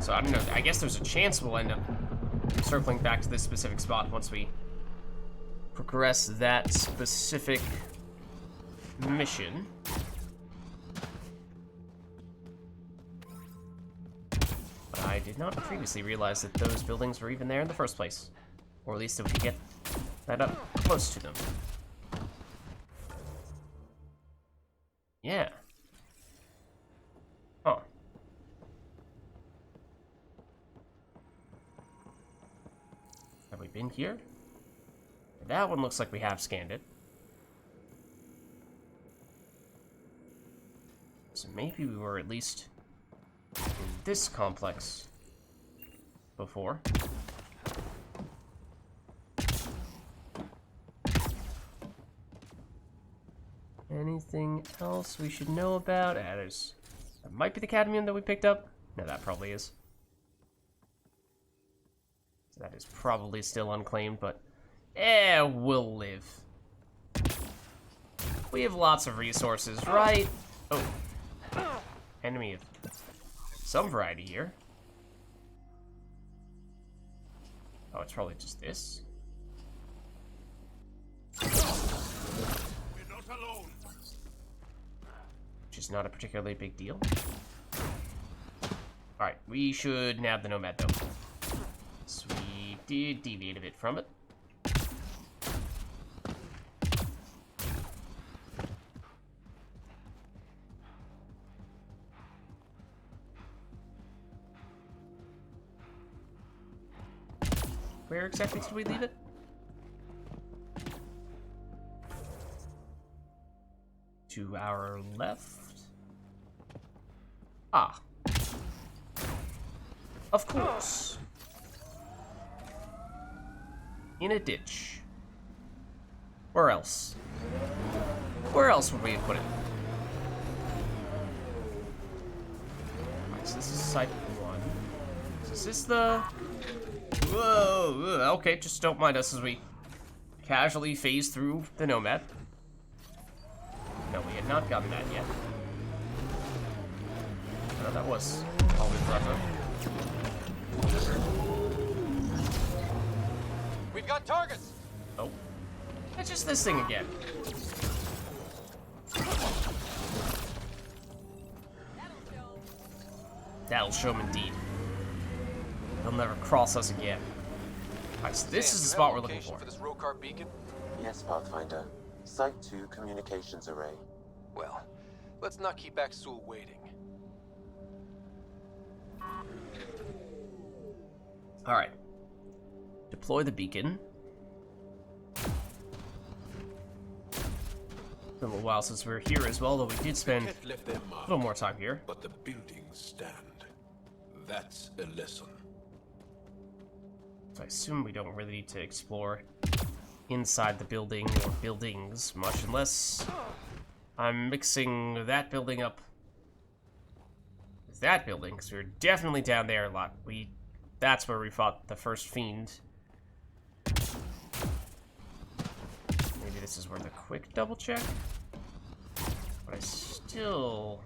So, I don't know, I guess there's a chance we'll end up circling back to this specific spot once we progress that specific mission. But I did not previously realize that those buildings were even there in the first place. Or at least if we could get that up close to them. Yeah. Huh. Have we been here? That one looks like we have scanned it. So maybe we were at least in this complex before. Anything else we should know about? That might be the cadmium that we picked up. No, that probably is. So that is probably still unclaimed, but we'll live. We have lots of resources, right? Oh. Enemy of some variety here. Oh, it's probably just this. We're not alone. Which is not a particularly big deal. Alright, we should nab the Nomad though. So we did deviate a bit from it. Where exactly did we leave it? To our left. Ah. Of course. In a ditch. Where else? Where else would we have put it? Alright, so this is site 1. So is this the... Whoa, okay, just don't mind us as we casually phase through the Nomad. No, we had not gotten that yet. No, that was always rougher. We've got targets! Oh. It's just this thing again. That'll show him indeed. They'll never cross us again. Alright, so this is the spot we're looking for. This Rokar beacon? Yes, Pathfinder. Site 2 communications array. Well, let's not keep Axul waiting. Alright. Deploy the beacon. Been a little while since we were here as well, though we did spend a little more time here. But the buildings stand. That's a lesson. So I assume we don't really need to explore inside the building or buildings much, unless I'm mixing that building up with that building, because we were definitely down there a lot. That's where we fought the first fiend. Maybe this is worth a quick double check. But I still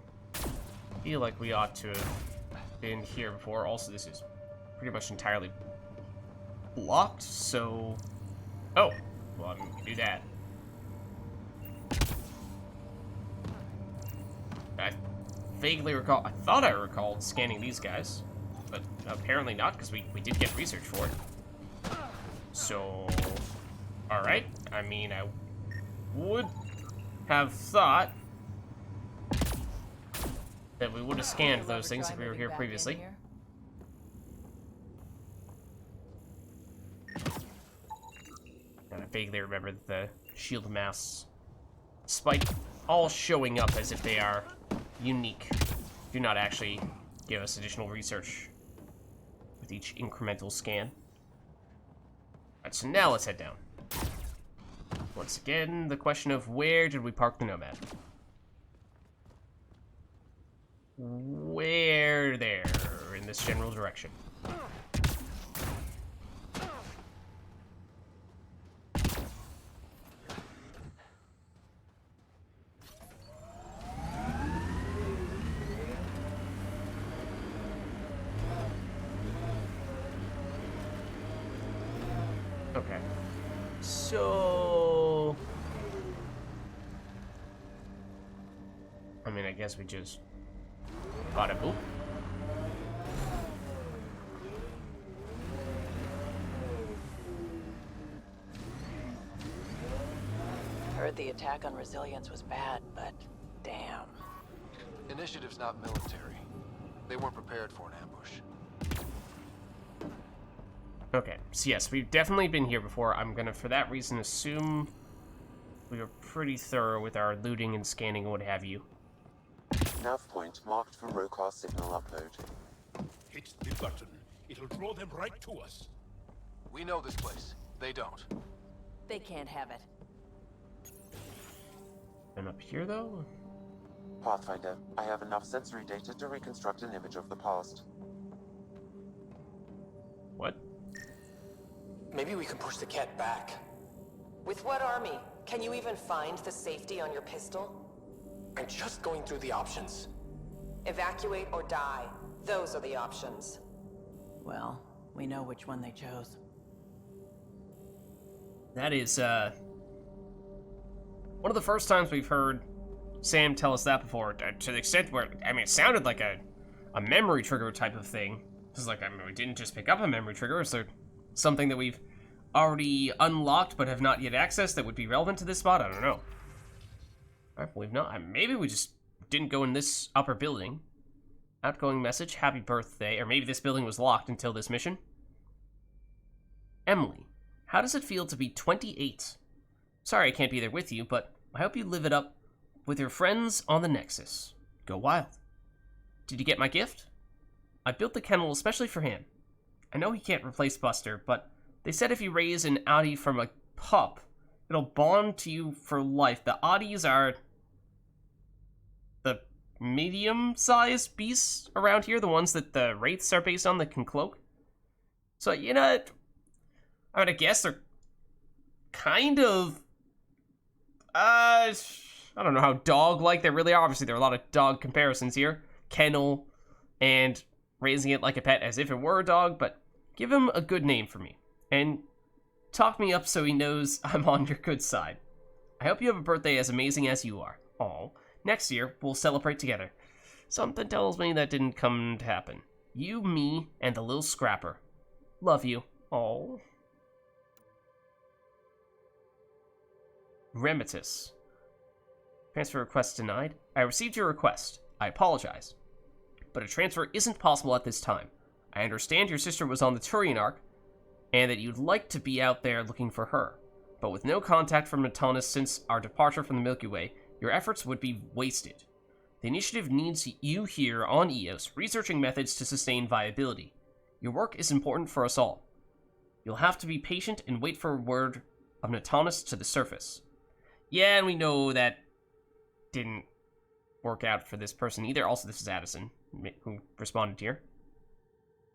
feel like we ought to have been here before. Also, this is pretty much entirely blocked, so... Oh, well, I'm gonna do that. I vaguely recall... I thought I recalled scanning these guys, but apparently not, because we did get research for it. So... Alright, I mean, I would have thought that we would have scanned those things if we were here previously. And I vaguely remember the shield mass, despite all showing up as if they are unique, do not actually give us additional research with each incremental scan. Alright, so now let's head down. Once again, the question of where did we park the Nomad? Where there, in this general direction. Okay. So... I mean, I guess we just... Bada boop. Heard the attack on Resilience was bad, but damn. Initiative's not military. They weren't prepared for an ambush. Okay, so yes, we've definitely been here before. I'm gonna, for that reason, assume we were pretty thorough with our looting and scanning and what have you. Nav point marked for Rokar signal upload. Hit the button. It'll draw them right to us. We know this place. They don't. They can't have it. And up here, though? Pathfinder, I have enough sensory data to reconstruct an image of the past. What? Maybe we can push the cat back. With what army? Can you even find the safety on your pistol? I'm just going through the options. Evacuate or die. Those are the options. Well, we know which one they chose. That is, one of the first times we've heard Sam tell us that before, to the extent where, I mean, it sounded like a memory trigger type of thing. It's like, I mean, we didn't just pick up a memory trigger. Is there something that we've already unlocked but have not yet accessed that would be relevant to this spot? I don't know. I believe not. Maybe we just didn't go in this upper building. Outgoing message, happy birthday. Or maybe this building was locked until this mission. Emily, how does it feel to be 28? Sorry I can't be there with you, but I hope you live it up with your friends on the Nexus. Go wild. Did you get my gift? I built the kennel especially for him. I know he can't replace Buster, but they said if you raise an Audi from a pup, it'll bond to you for life. The Audis are the medium-sized beasts around here, the ones that the Wraiths are based on that can cloak. So, you know, I mean, I guess they're kind of, I don't know how dog-like they really are. Obviously, there are a lot of dog comparisons here. Kennel and raising it like a pet as if it were a dog, but give him a good name for me. And talk me up so he knows I'm on your good side. I hope you have a birthday as amazing as you are. Aw. Next year, we'll celebrate together. Something tells me that didn't come to happen. You, me, and the little scrapper. Love you. Aw. Remitus. Transfer request denied. I received your request. I apologize. But a transfer isn't possible at this time. I understand your sister was on the Turian Ark, and that you'd like to be out there looking for her. But with no contact from Natanis since our departure from the Milky Way, your efforts would be wasted. The initiative needs you here on Eos, researching methods to sustain viability. Your work is important for us all. You'll have to be patient and wait for word of Natanis to the surface. Yeah, and we know that didn't work out for this person either. Also, this is Addison, who responded here.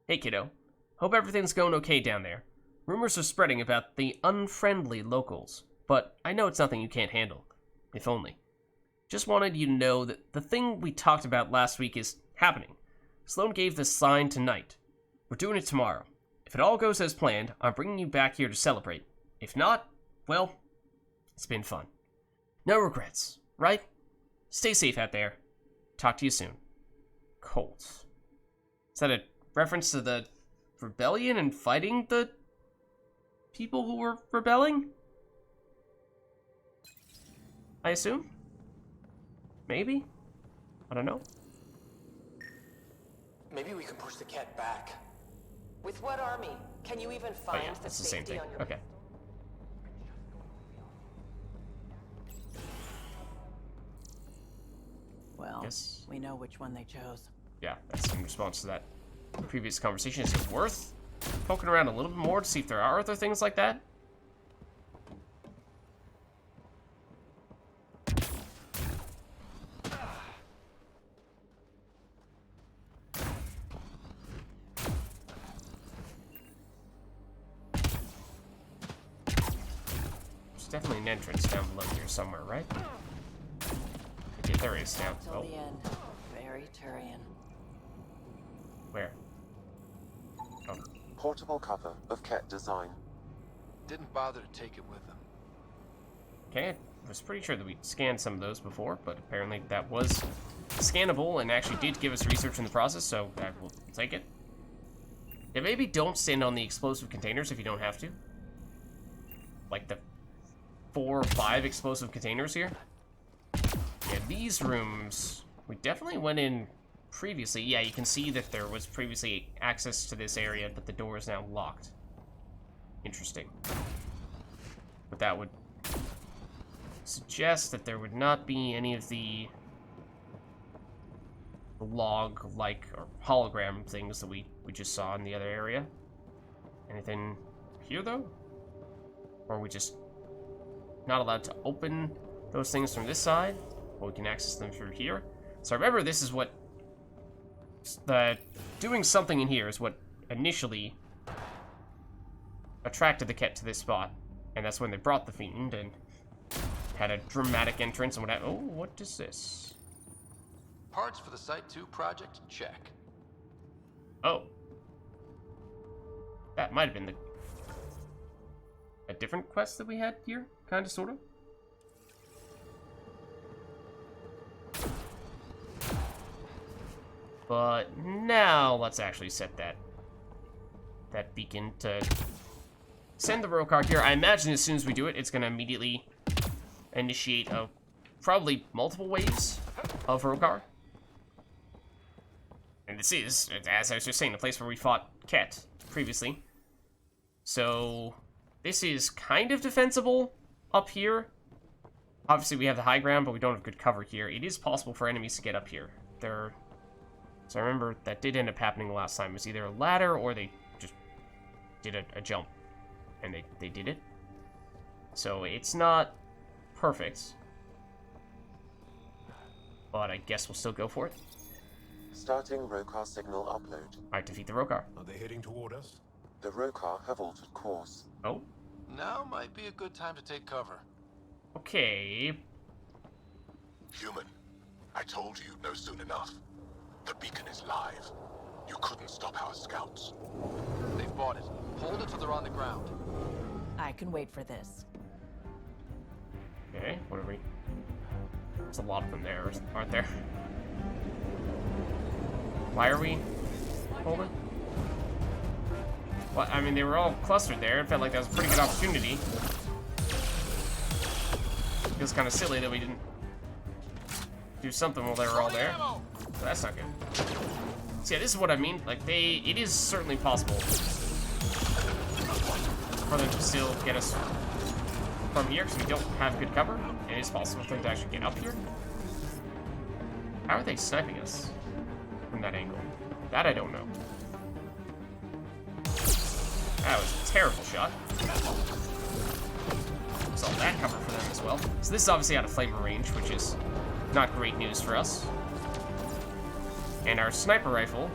Hey, kiddo. Hope everything's going okay down there. Rumors are spreading about the unfriendly locals, but I know it's nothing you can't handle. If only. Just wanted you to know that the thing we talked about last week is happening. Sloan gave the sign tonight. We're doing it tomorrow. If it all goes as planned, I'm bringing you back here to celebrate. If not, well, it's been fun. No regrets, right? Stay safe out there. Talk to you soon. Colt. Is that a reference to the rebellion and fighting the people who were rebelling? I assume? Maybe? I don't know. Maybe we can push the cat back. With what army? Can you even Oh find yeah, the that's the same safety thing. on your Okay. Well, Yes. we know which one they chose. Yeah, that's in response to that previous conversation. Is it worth poking around a little bit more to see if there are other things like that? There's definitely an entrance down below here somewhere, right? Okay, there is now. Till Oh, the end. Very Turian. where? Oh, Portable cover of Ket design. Didn't bother to take it with them. okay. I was pretty sure that we scanned some of those before, but apparently that was scannable and actually did give us research in the process, so I will take it. Yeah, maybe don't stand on the explosive containers if you don't have to. Like the 4 or 5 explosive containers here. Yeah, these rooms, we definitely went in previously. Yeah, you can see that there was previously access to this area, but the door is now locked. Interesting. But that would suggest that there would not be any of the log-like or hologram things that we just saw in the other area. Anything here, though? Or are we just not allowed to open those things from this side? Well, we can access them through here. So remember, this is what... doing something in here is what initially attracted the Ket to this spot. And that's when they brought the Fiend and had a dramatic entrance and what have... Oh, what is this? Parts for the Site 2 project? Check. Oh. That might have been a different quest that we had here, kind of, sort of. But now let's actually set that beacon to send the Rokar here. I imagine as soon as we do it, it's going to immediately initiate probably multiple waves of Rokar. And this is, as I was just saying, the place where we fought Ket previously. So this is kind of defensible up here. Obviously, we have the high ground, but we don't have good cover here. It is possible for enemies to get up here. So I remember that did end up happening last time. It was either a ladder or they just did a jump. And they did it. So it's not perfect. But I guess we'll still go for it. Starting Rokar signal upload. Alright, defeat the Rokar. Are they heading toward us? The Rokar have altered course. Oh? Now might be a good time to take cover. Okay. Human, I told you you'd know soon enough. The beacon is live. You couldn't stop our scouts. They've bought it. Hold it till they're on the ground. I can wait for this. Okay, what are we... There's a lot of them there, aren't there? Why are we holding? Well, I mean, they were all clustered there. It felt like that was a pretty good opportunity. It feels kind of silly that we didn't do something while they were all there. But that's not good. So yeah, this is what I mean. Like, it is certainly possible for them to still get us from here, because we don't have good cover. It is possible for them to actually get up here. How are they sniping us from that angle? That I don't know. That was a terrible shot. Saw that cover for them as well. So this is obviously out of flavor range, which is not great news for us. And our sniper rifle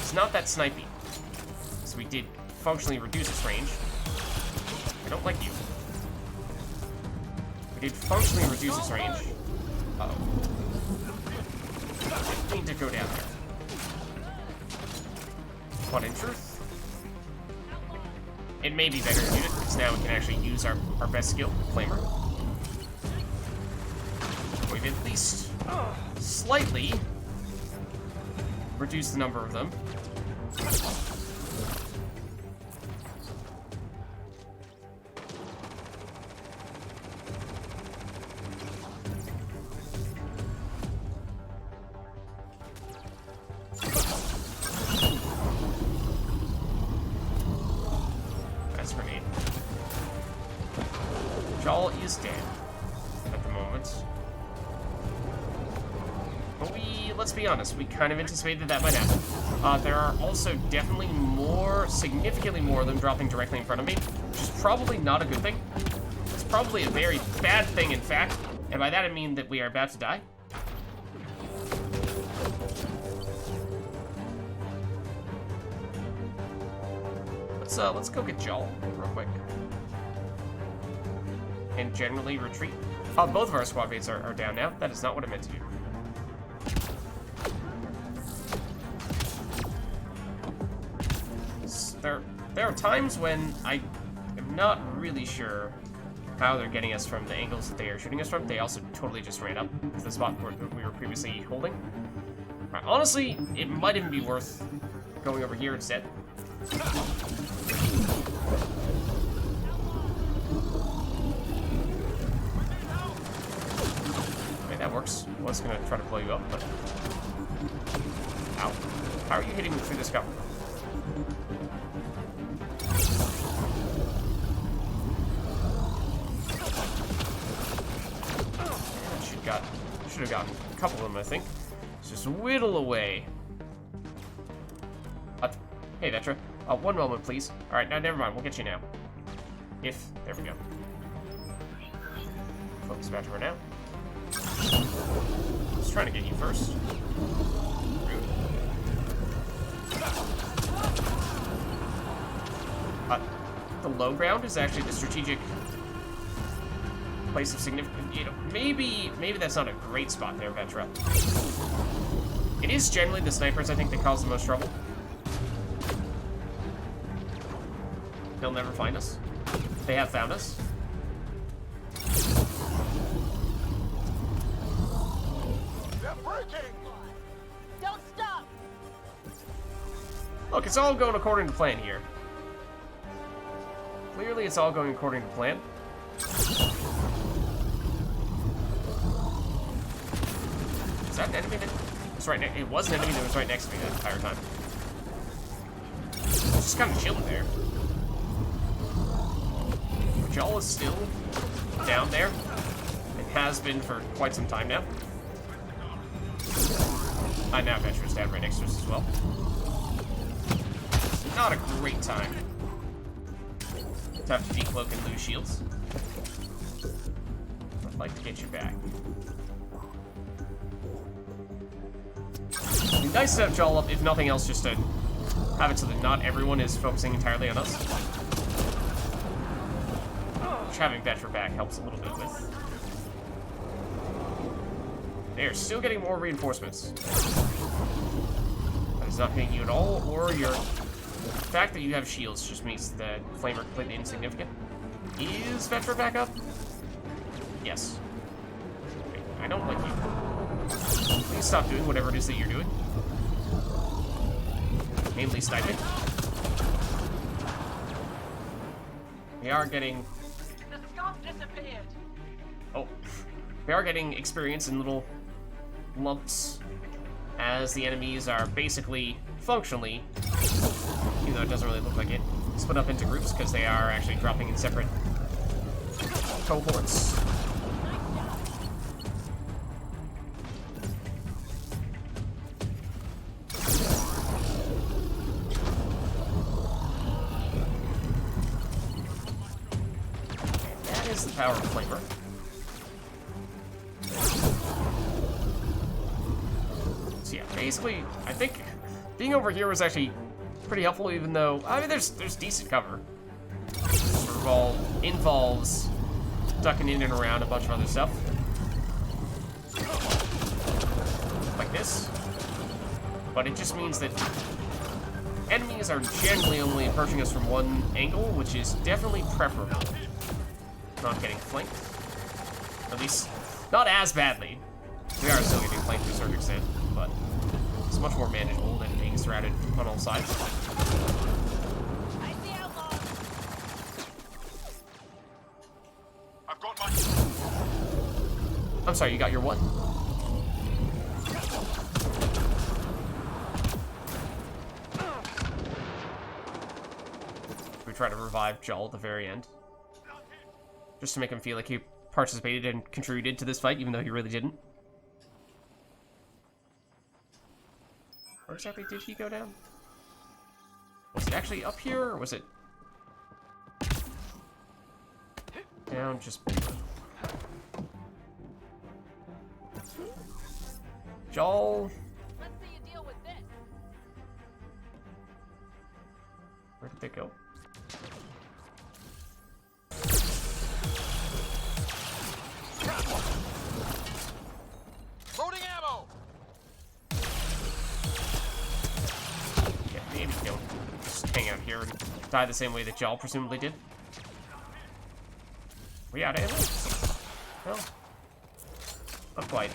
is not that snipey. So we did functionally reduce its range. I don't like you. We did functionally reduce its range. Uh-oh. I need to go down there. But in truth, it may be better to do it, because now we can actually use our best skill, Flamer. We've at least slightly reduced the number of them. That's grenade. Jaw is dead at the moment. But let's be honest, we kind of anticipated that might happen. There are also definitely significantly more of them dropping directly in front of me, which is probably not a good thing. It's probably a very bad thing, in fact, and by that I mean that we are about to die. Let's go get Jaw real quick. And generally retreat. Both of our squad mates are down now. That is not what I meant to do. There are times when I am not really sure how they're getting us from the angles that they are shooting us from. They also totally just ran up to the spot where we were previously holding. Right, honestly, it might even be worth going over here instead. Okay, that works. I was gonna try to blow you up, but... Ow. How are you hitting me through this cover? Should have gotten a couple of them, I think. Let's just whittle away. Hey, Vetra. One moment, please. Alright, now never mind. We'll get you now. There we go. Focus Vetra now. I was trying to get you first. Rude. The low ground is actually the strategic place of significant, maybe that's not a great spot there, Vetra. It is generally the snipers, I think, that cause the most trouble. They'll never find us. They have found us. They're breaking! Don't stop! Look, it's all going according to plan here. Clearly, it's all going according to plan. Is that an enemy that was right next? It was an enemy that was right next to me that entire time. Just kind of chilling there. Jaw is still down there, and has been for quite some time now. Now Vetra's down right next to us as well. Not a great time to have to decloak and lose shields. I'd like to get you back. It'd be nice to have Jaw up, if nothing else, just to have it so that not everyone is focusing entirely on us. Which having Vetra back helps a little bit with. They're still getting more reinforcements. That is not hitting you at all, or your... The fact that you have shields just makes the flamer completely insignificant. Is Vetra back up? Yes. Wait, I don't like you. Please stop doing whatever it is that you're doing. Namely sniping. We are getting... The scum disappeared! Oh. We are getting experience in little lumps as the enemies are basically, functionally, even though it doesn't really look like it, split up into groups because they are actually dropping in separate cohorts. is the power of Flamer. So yeah, basically, I think being over here was actually pretty helpful, even though, I mean, there's decent cover. Sort of all involves ducking in and around a bunch of other stuff. Like this. But it just means that enemies are generally only approaching us from one angle, which is definitely preferable. Not getting flanked. At least, not as badly. We are still getting flanked to a certain extent, but it's much more manageable than being surrounded on all sides. I've got my... I'm sorry, you got your what? We try to revive Joel at the very end. Just to make him feel like he participated and contributed to this fight, even though he really didn't. Where exactly did he go down? Was it actually up here, or was it down just below? Joel. Let's see you deal with this. Where did they go? Loading ammo. Yeah, maybe don't just hang out here and die the same way that Joel presumably did. We out of ammo? No. Not quite.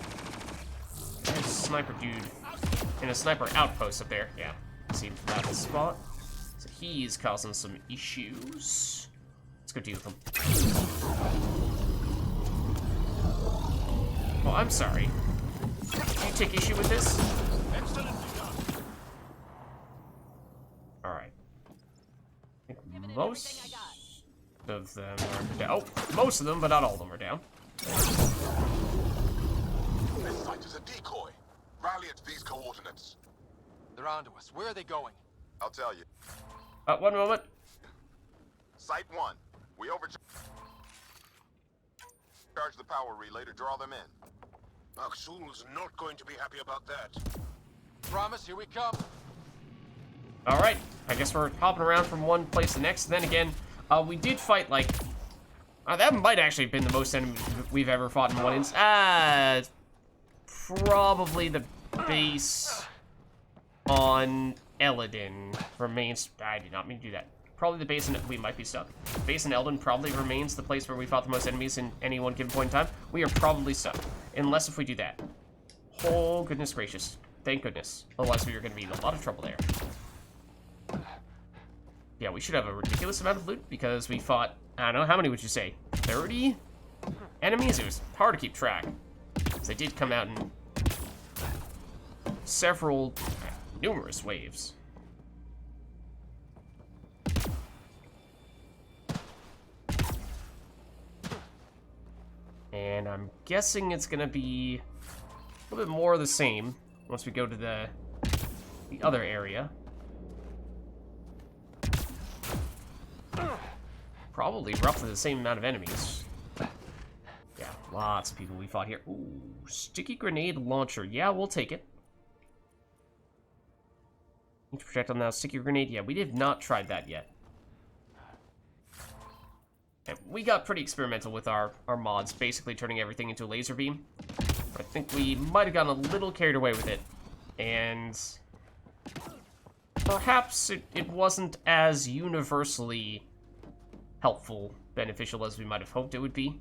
There's a sniper dude in a sniper outpost up there. Yeah, see that spot. So he's causing some issues. Let's go deal with him. Oh, I'm sorry. Do you take issue with this? Alright. I think most of them are down. Oh, most of them, but not all of them are down. This site is a decoy. Rally at these coordinates. They're onto us. Where are they going? I'll tell you. One moment. Site 1. We overcharge the power relay to draw them in. Maksul's not going to be happy about that. Promise, here we come. Alright, I guess we're hopping around from one place to the next. Then again, we did fight, like... that might actually have been the most enemies we've ever fought in one instance. Probably the base on Eldon remains... I did not mean to do that. Probably the base in... We might be stuck. Base in Eldon probably remains the place where we fought the most enemies in any one given point in time. We are probably stuck. Unless if we do that. Oh, goodness gracious. Thank goodness. Otherwise, we are going to be in a lot of trouble there. Yeah, we should have a ridiculous amount of loot because we fought... I don't know, how many would you say? 30 enemies? It was hard to keep track. They did come out in several, numerous waves. And I'm guessing it's gonna be a little bit more of the same once we go to the other area. Probably roughly the same amount of enemies. Yeah, lots of people we fought here. Ooh, sticky grenade launcher. Yeah, we'll take it. Need to protect on that sticky grenade. Yeah, we have not tried that yet. And we got pretty experimental with our mods, basically turning everything into a laser beam. But I think we might have gotten a little carried away with it. And perhaps it wasn't as universally helpful, beneficial as we might have hoped it would be.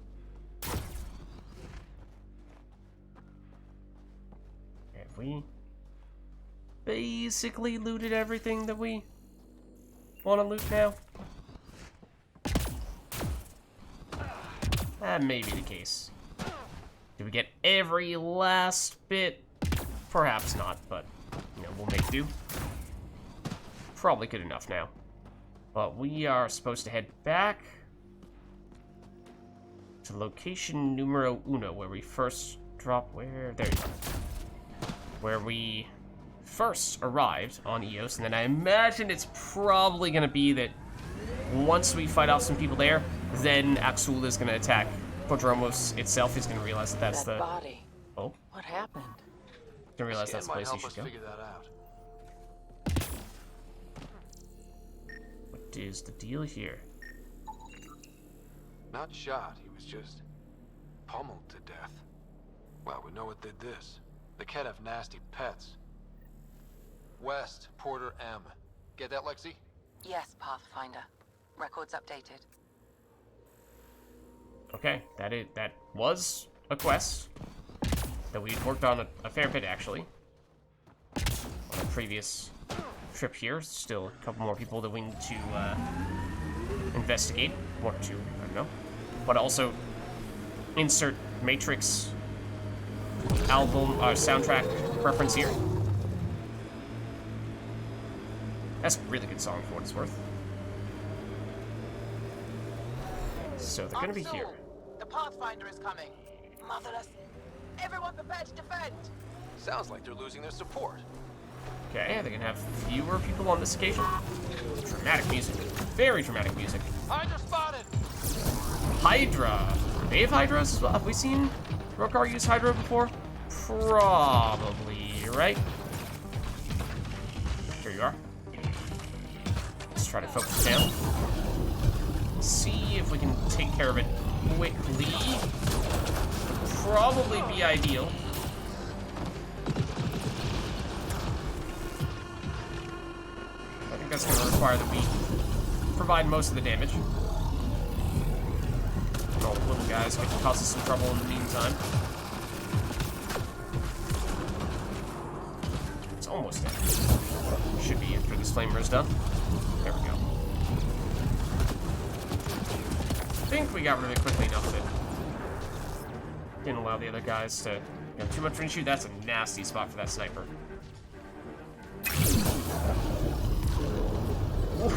Have we basically looted everything that we want to loot now? That may be the case. Did we get every last bit? Perhaps not, but, you know, we'll make do. Probably good enough now. But we are supposed to head back to location numero uno, where we first dropped, there you go. Where we first arrived on Eos, and then I imagine it's probably going to be that once we fight off some people there, then Axul is going to attack Prodromos itself. He's going to realize that that's that the... body. Oh. What happened? He's going to realize that's the place he should go. Figure that out. What is the deal here? Not shot, he was just pummeled to death. Well, we know what did this. The Ket have nasty pets. West, Porter M. Get that, Lexi? Yes, Pathfinder. Records updated. Okay, that was a quest that we worked on a fair bit, actually. On a previous trip here. Still a couple more people that we need to investigate. 1 or 2, I don't know. But also insert Matrix album soundtrack reference here. That's a really good song for what it's worth. So they're gonna be here. The Pathfinder is coming. Motherless. Everyone prepared to defend. Sounds like they're losing their support. Okay, they're gonna have fewer people on this occasion. Dramatic music. Very dramatic music. Hydra spotted! Hydra. They have Hydras? Have we seen Rokar use Hydra before? Probably, right? Here you are. Let's try to focus down. See if we can take care of it quickly. Probably be ideal. I think that's going to require that we provide most of the damage. All the little guys could cause us some trouble in the meantime. It's almost dead. Should be after this flamer is done. There we go. I think we got rid of it quickly enough that didn't allow the other guys to get too much range. That's a nasty spot for that sniper.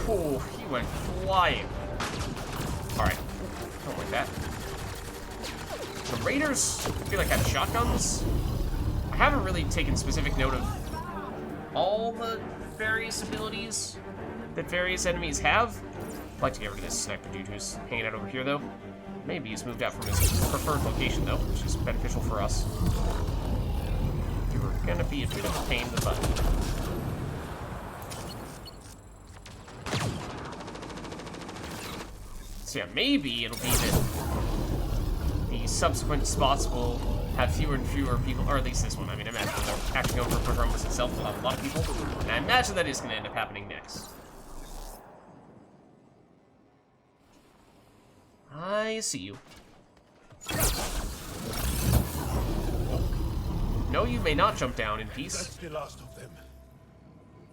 Ooh, he went flying. Alright. Don't like that. The Raiders, I feel like, have shotguns. I haven't really taken specific note of all the various abilities that various enemies have. I'd like to get rid of this sniper dude who's hanging out over here, though. Maybe he's moved out from his preferred location, though, which is beneficial for us. You were gonna be a bit of a pain in the butt. So yeah, maybe it'll be that the subsequent spots will have fewer and fewer people, or at least this one. I mean, I imagine they're actually going for Prodromos itself will have a lot of people, and I imagine that is going to end up happening next. I see you. No, you may not jump down in peace. That's the last of them.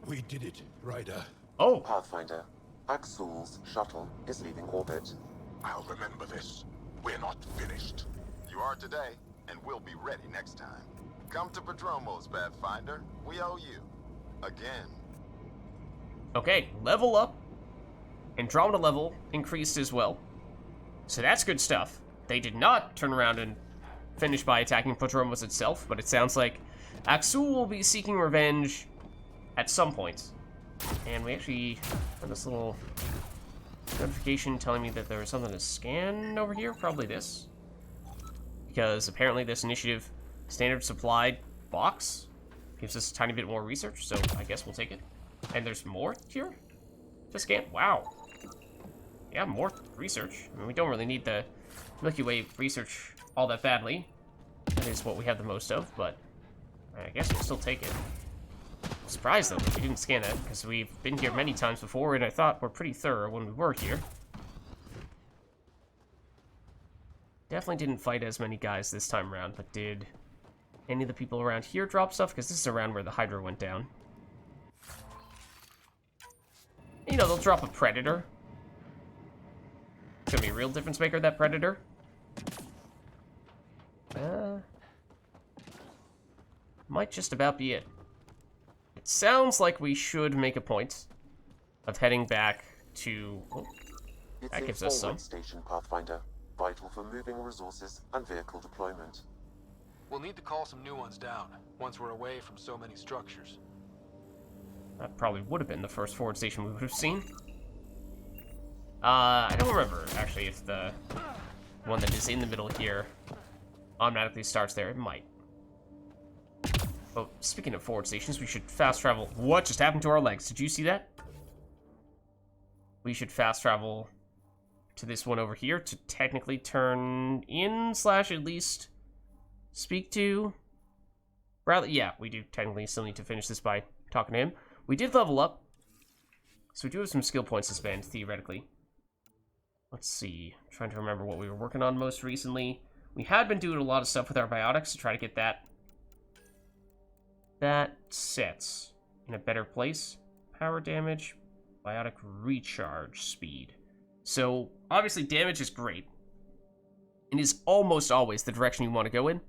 We did it, Ryder. Oh. Pathfinder, Axul's shuttle is leaving orbit. I'll remember this. We're not finished. You are today, and we'll be ready next time. Come to Prodromos, Pathfinder. We owe you. Again. Okay, level up. Andromeda level increased as well. So that's good stuff. They did not turn around and finish by attacking Prodromos itself, but it sounds like Axul will be seeking revenge at some point. And we actually have this little notification telling me that there's something to scan over here. Probably this. Because apparently this initiative standard supply box gives us a tiny bit more research, so I guess we'll take it. And there's more here to scan. Wow. Yeah, more research. I mean, we don't really need the Milky Way research all that badly. That is what we have the most of, but I guess we'll still take it. I'm surprised, though, that we didn't scan that, because we've been here many times before, and I thought we're pretty thorough when we were here. Definitely didn't fight as many guys this time around, but did any of the people around here drop stuff? Because this is around where the Hydra went down. You know, they'll drop a Predator. It's gonna be a real difference maker, that Predator. Might just about be it. It sounds like we should make a point of heading back to... Oh, that gives us some. Station, Pathfinder. Vital for moving resources and vehicle deployment. We'll need to call some new ones down, once we're away from so many structures. That probably would have been the first forward station we would have seen. I don't remember, actually, if the one that is in the middle here automatically starts there. It might. Oh, speaking of forward stations, we should fast travel. What just happened to our legs? Did you see that? We should fast travel to this one over here to technically turn in / at least speak to. Rather, yeah, we do technically still need to finish this by talking to him. We did level up, so we do have some skill points to spend, theoretically. Let's see. I'm trying to remember what we were working on most recently. We had been doing a lot of stuff with our biotics to try to get that sets in a better place. Power damage, biotic recharge speed. So, obviously, damage is great. It is almost always the direction you want to go in.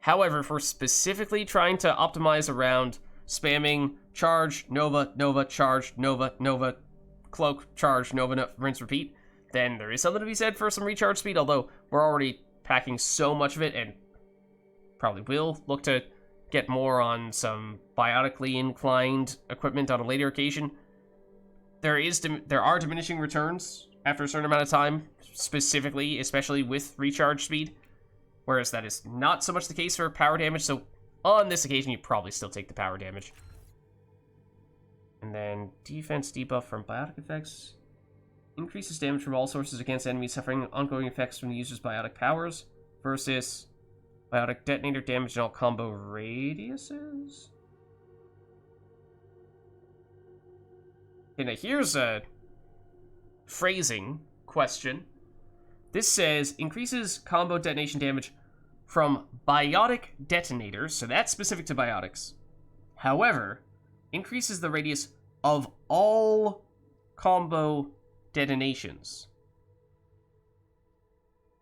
However, if we're specifically trying to optimize around spamming charge, Nova, Nova, charge, Nova, Nova, cloak, charge, Nova, rinse, repeat, then there is something to be said for some recharge speed, although we're already packing so much of it and probably will look to get more on some biotically inclined equipment on a later occasion. There are diminishing returns after a certain amount of time, specifically, especially with recharge speed, whereas that is not so much the case for power damage, so on this occasion, you probably still take the power damage. And then defense debuff from biotic effects. Increases damage from all sources against enemies suffering ongoing effects from the user's biotic powers versus biotic detonator damage in all combo radiuses. Okay, now here's a phrasing question. This says increases combo detonation damage from biotic detonators, so that's specific to biotics. However, increases the radius of all combo detonations.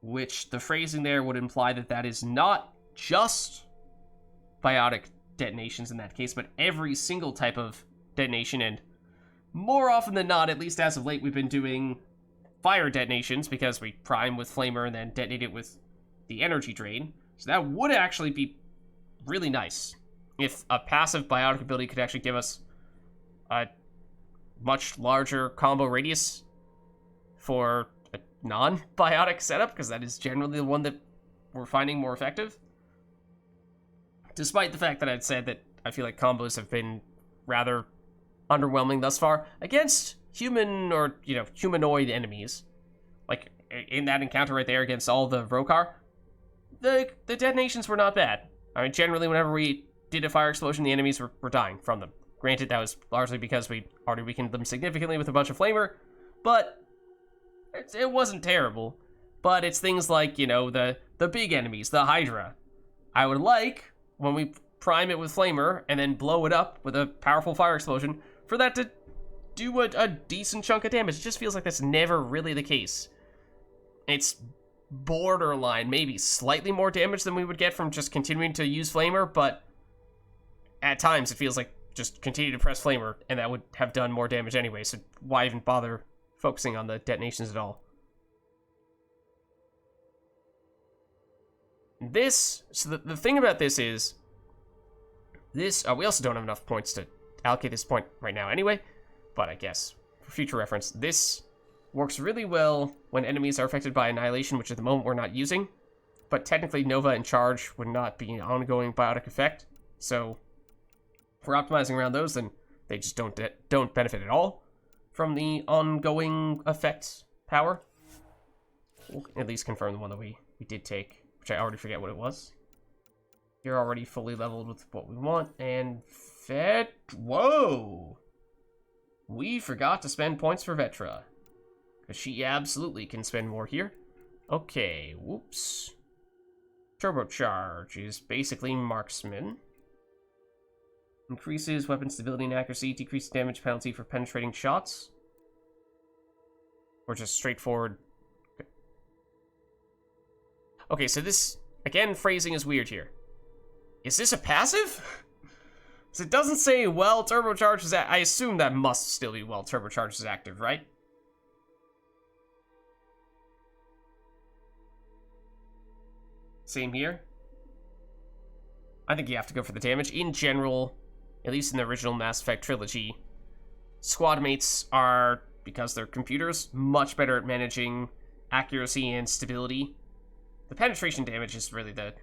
Which the phrasing there would imply that that is not just biotic detonations in that case, but every single type of detonation, and more often than not, at least as of late, we've been doing fire detonations because we prime with flamer and then detonate it with the energy drain. So that would actually be really nice if a passive biotic ability could actually give us a much larger combo radius for a non-biotic setup, because that is generally the one that we're finding more effective. Despite the fact that I'd said that I feel like combos have been rather underwhelming thus far against human or, humanoid enemies. Like, in that encounter right there against all the Rokar, the detonations were not bad. I mean, generally, whenever we did a fire explosion, the enemies were dying from them. Granted, that was largely because we already weakened them significantly with a bunch of flamer, but it wasn't terrible. But it's things like, the big enemies, the Hydra. I would like, when we prime it with flamer and then blow it up with a powerful fire explosion, for that to do a decent chunk of damage. It just feels like that's never really the case. It's borderline, maybe slightly more damage than we would get from just continuing to use flamer, but at times it feels like just continue to press flamer and that would have done more damage anyway, so why even bother focusing on the detonations at all? So the thing about this is, we also don't have enough points to allocate this point right now anyway, but I guess for future reference, this works really well when enemies are affected by annihilation, which at the moment we're not using, but technically Nova and Charge would not be an ongoing biotic effect, so if we're optimizing around those, then they just don't benefit at all from the ongoing effect power. We'll at least confirm the one that we did take, which I already forget what it was. You're already fully leveled with what we want, and whoa! We forgot to spend points for Vetra, because she absolutely can spend more here. Okay, whoops. Turbocharge is basically marksman. Increases weapon stability and accuracy, decreases damage penalty for penetrating shots. Or just straightforward. Okay, so this, again, phrasing is weird here. Is this a passive? So it doesn't say, well, turbocharge is I assume that must still be, well, turbocharge is active, right? Same here. I think you have to go for the damage. In general, at least in the original Mass Effect trilogy, squad mates are because their computer's much better at managing accuracy and stability. The penetration damage is really the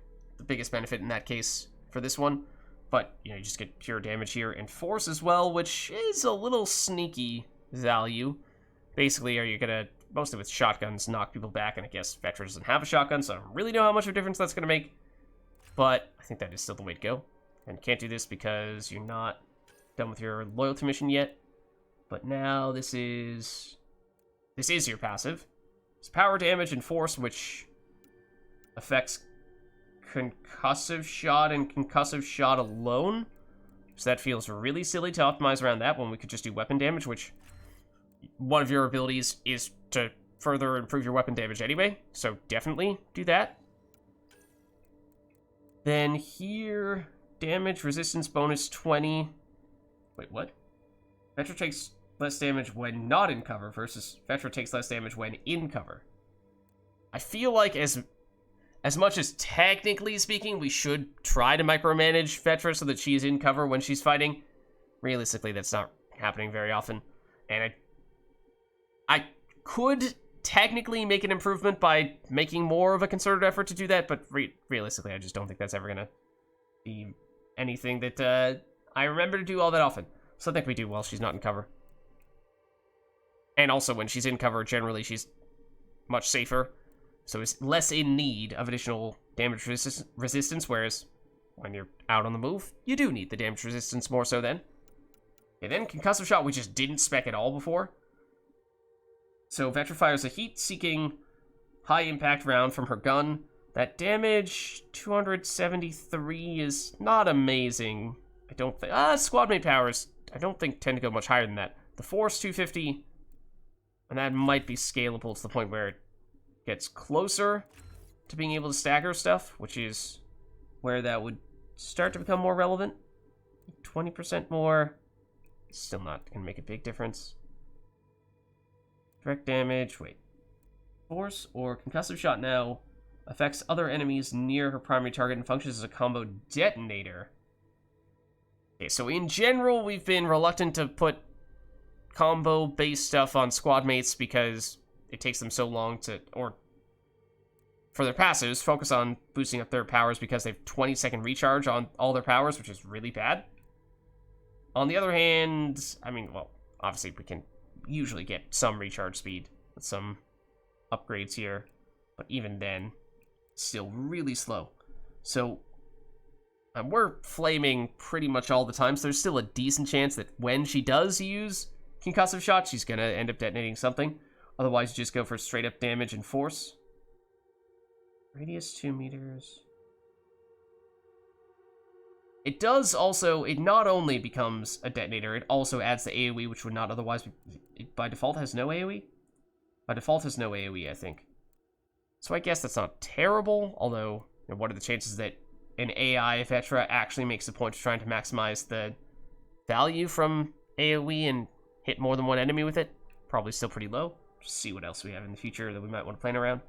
biggest benefit in that case for this one. But, you know, you just get pure damage here. And force as well, which is a little sneaky value. Basically, are you gonna, mostly with shotguns, knock people back? And I guess Vetra doesn't have a shotgun, so I don't really know how much of a difference that's gonna make. But I think that is still the way to go. And you can't do this because you're not done with your loyalty mission yet. But now this is your passive. It's power damage and force, which affects concussive shot and concussive shot alone. So that feels really silly to optimize around that when we could just do weapon damage, which one of your abilities is to further improve your weapon damage anyway. So definitely do that. Then here, damage resistance bonus 20. Wait, what? Vetra takes less damage when not in cover versus Vetra takes less damage when in cover. I feel like as much as technically speaking, we should try to micromanage Vetra so that she's in cover when she's fighting. Realistically, that's not happening very often. And I could technically make an improvement by making more of a concerted effort to do that, but realistically, I just don't think that's ever going to be anything that I remember to do all that often. So I think we do while she's not in cover. And also, when she's in cover, generally she's much safer. So it's less in need of additional damage resistance, whereas when you're out on the move, you do need the damage resistance more so then. Okay, then concussive shot we just didn't spec at all before. So Vetra fires a heat-seeking high-impact round from her gun. That damage, 273, is not amazing. I don't think... squad mate powers, I don't think tend to go much higher than that. The force, 250, and that might be scalable to the point where it gets closer to being able to stagger stuff, which is where that would start to become more relevant. 20% more, still not going to make a big difference. Direct damage, wait. Force or concussive shot now affects other enemies near her primary target and functions as a combo detonator. Okay, so in general, we've been reluctant to put combo-based stuff on squad mates because it takes them so long to, or for their passives, focus on boosting up their powers because they have 20-second recharge on all their powers, which is really bad. On the other hand, I mean, well, obviously we can usually get some recharge speed with some upgrades here, but even then, still really slow. So we're flaming pretty much all the time, so there's still a decent chance that when she does use concussive shot, she's gonna end up detonating something. Otherwise, you just go for straight up damage and force. Radius 2 meters. It does also, it not only becomes a detonator, it also adds the AoE, which would not otherwise be, it by default has no AoE? By default has no AoE, I think. So I guess that's not terrible, although, you know, what are the chances that an AI Vetra actually makes a point of trying to maximize the value from AoE and hit more than one enemy with it? Probably still pretty low. Just see what else we have in the future that we might want to plan around.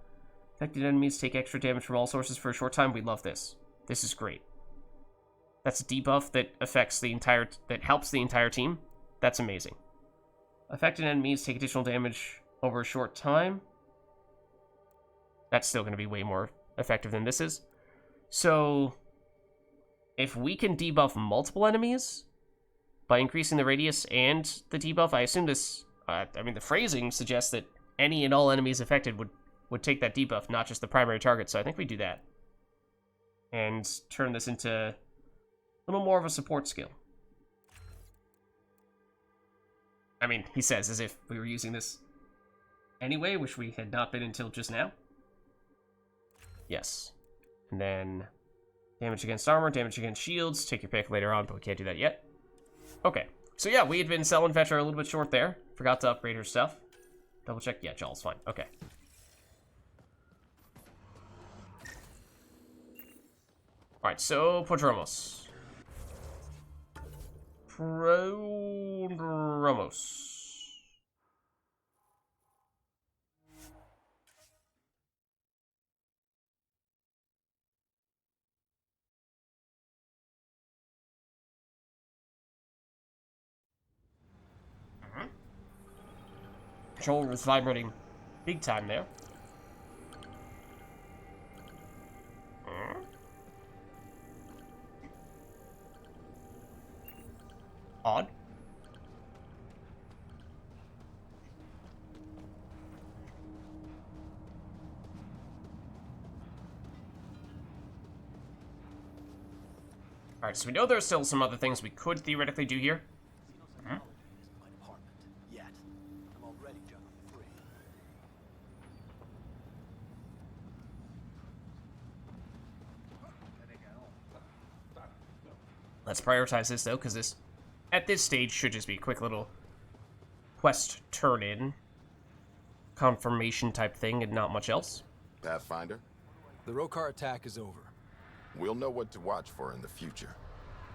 Affected enemies take extra damage from all sources for a short time. We love this. This is great. That's a debuff that affects the entire, that helps the entire team. That's amazing. Affected enemies take additional damage over a short time. That's still going to be way more effective than this is. So, if we can debuff multiple enemies by increasing the radius and the debuff, I assume this, I mean, the phrasing suggests that any and all enemies affected would take that debuff, not just the primary target, so I think we do that. And turn this into a little more of a support skill. I mean, he says as if we were using this anyway, which we had not been until just now. Yes. And then damage against armor, damage against shields. Take your pick later on, but we can't do that yet. Okay. So yeah, we had been selling Vetra a little bit short there. Forgot to upgrade her stuff. Double check. Yeah, Jawl's fine. Okay. Alright, so Prodromos. Prodromos. controller was vibrating big time there. Odd. Alright, so we know there's still some other things we could theoretically do here. Let's prioritize this, though, because this, at this stage, should just be a quick little quest turn-in, confirmation type thing, and not much else. Pathfinder? The Rokar attack is over. We'll know what to watch for in the future.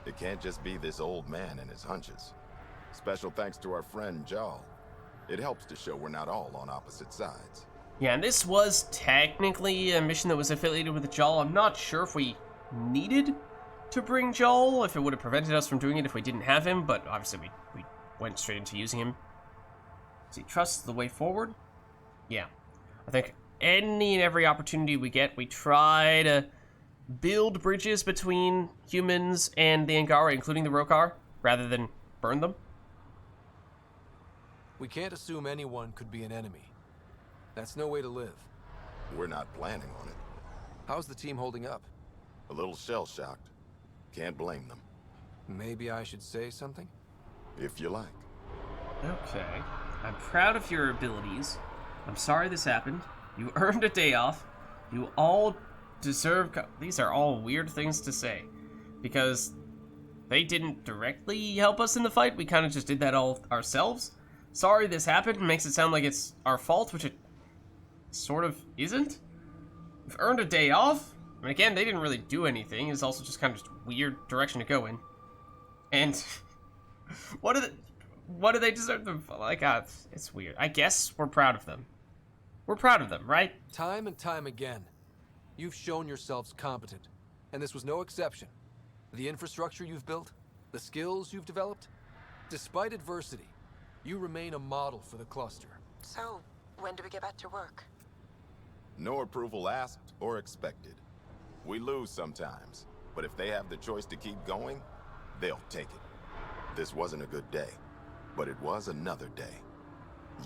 It can't just be this old man and his hunches. Special thanks to our friend Jal. It helps to show we're not all on opposite sides. Yeah, and this was technically a mission that was affiliated with the Jal. I'm not sure if we needed to bring Joel, if it would have prevented us from doing it if we didn't have him, but obviously we went straight into using him. Does he trust the way forward? Yeah. I think any and every opportunity we get, we try to build bridges between humans and the Angara, including the Rokar, rather than burn them. We can't assume anyone could be an enemy. That's no way to live. We're not planning on it. How's the team holding up? A little shell-shocked. Can't blame them. Maybe I should say something? If you like. Okay. I'm proud of your abilities. I'm sorry this happened. You earned a day off. You all deserve... These are all weird things to say. Because they didn't directly help us in the fight. We kind of just did that all ourselves. Sorry this happened. Makes it sound like it's our fault, which it sort of isn't. We've earned a day off. I mean, again, they didn't really do anything. It's also just kind of just a weird direction to go in. And what do they deserve them for? Like, it's weird. I guess we're proud of them. We're proud of them, right? Time and time again, you've shown yourselves competent, and this was no exception. The infrastructure you've built, the skills you've developed, despite adversity, you remain a model for the cluster. So, when do we get back to work? No approval asked or expected. We lose sometimes, but if they have the choice to keep going, they'll take it. This wasn't a good day, but it was another day.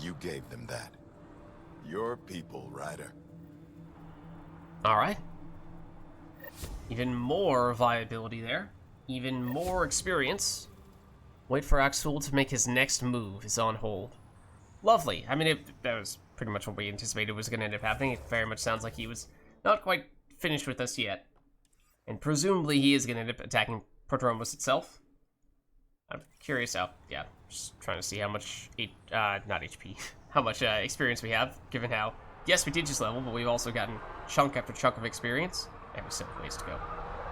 You gave them that. Your people, Ryder. Alright. Even more viability there. Even more experience. Wait for Axel to make his next move is on hold. Lovely. I mean, that was pretty much what we anticipated was going to end up happening. It very much sounds like he was not quite finished with us yet. And presumably he is going to end up attacking Prodromos itself. I'm curious how, yeah, just trying to see how much, not HP, how much experience we have, given how, yes, we did just level, but we've also gotten chunk after chunk of experience, and we still have ways to go.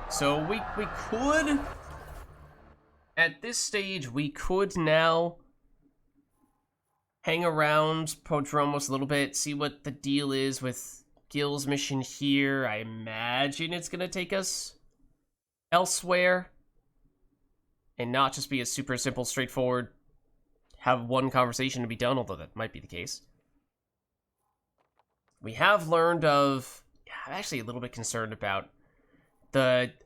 So we could, at this stage, we could now hang around Prodromos a little bit, see what the deal is with Gil's mission here. I imagine it's going to take us elsewhere and not just be a super simple, straightforward, have one conversation to be done, although that might be the case. We have learned of... I'm actually a little bit concerned about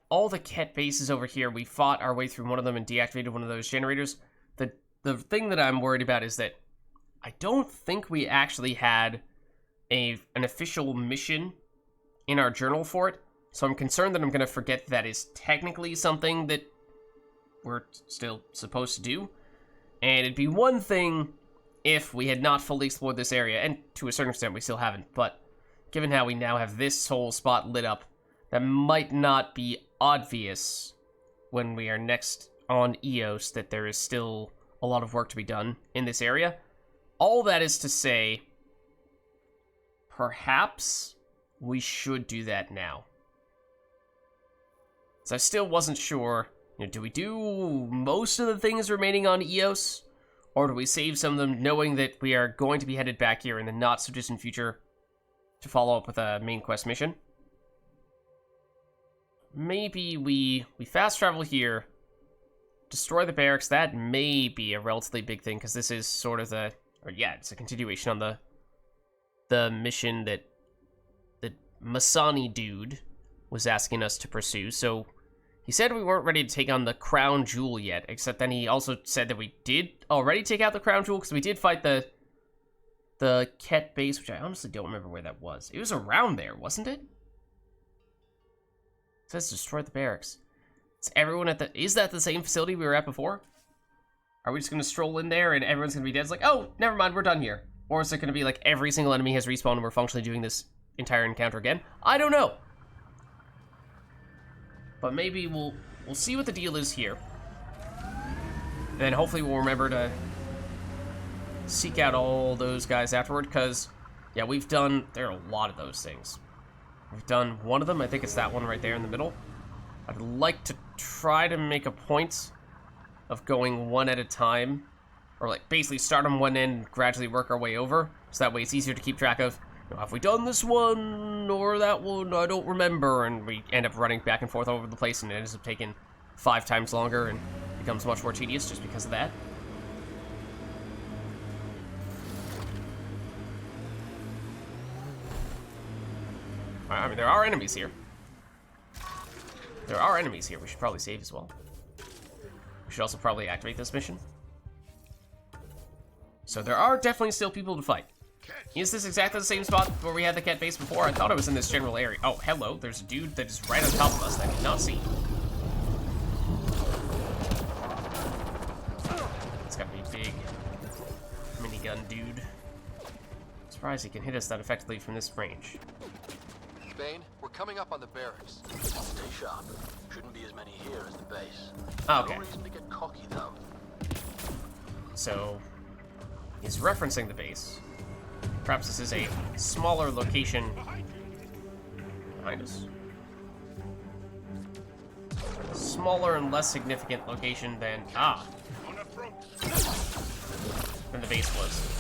all the Ket bases over here. We fought our way through one of them and deactivated one of those generators. The thing that I'm worried about is that I don't think we actually had an official mission in our journal for it, so I'm concerned that I'm going to forget that is technically something that we're still supposed to do. And it'd be one thing if we had not fully explored this area, and to a certain extent we still haven't, but given how we now have this whole spot lit up, that might not be obvious when we are next on Eos that there is still a lot of work to be done in this area. All that is to say, perhaps we should do that now. So I still wasn't sure, do we do most of the things remaining on Eos? Or do we save some of them knowing that we are going to be headed back here in the not-so-distant future to follow up with a main quest mission? Maybe we fast travel here, destroy the barracks. That may be a relatively big thing, because this is sort of the Or yeah, it's a continuation on the mission that the Masani dude was asking us to pursue. So he said we weren't ready to take on the Crown Jewel yet, except then he also said that we did already take out the Crown Jewel, because we did fight the Ket base, which I honestly don't remember where that was. It was around there, wasn't it? It says destroy the barracks. Is everyone at is that the same facility we were at before? Are we just gonna stroll in there and everyone's gonna be dead? It's like, oh, never mind, we're done here. Or is it gonna be like every single enemy has respawned and we're functionally doing this entire encounter again? I don't know. But maybe we'll see what the deal is here. And then hopefully we'll remember to seek out all those guys afterward, because, yeah, there are a lot of those things. We've done one of them, I think it's that one right there in the middle. I'd like to try to make a point of going one at a time, or like basically start on one end and gradually work our way over, so that way it's easier to keep track of, you know, have we done this one or that one? I don't remember, and we end up running back and forth all over the place, and it ends up taking 5 times longer and becomes much more tedious just because of that. I mean, there are enemies here. There are enemies here. We should probably save as well. We should also probably activate this mission. So there are definitely still people to fight. Is this exactly the same spot where we had the Ket base before? I thought it was in this general area. Oh, hello. There's a dude that is right on top of us that I did not see. It's gotta be a big minigun dude. I'm surprised he can hit us that effectively from this range. Bane, we're coming up on the barracks. Stay sharp. Shouldn't be as many here as the base. Okay. No reason to get cocky, though. So, he's referencing the base. Perhaps this is a smaller location behind us. Smaller and less significant location than than the base was.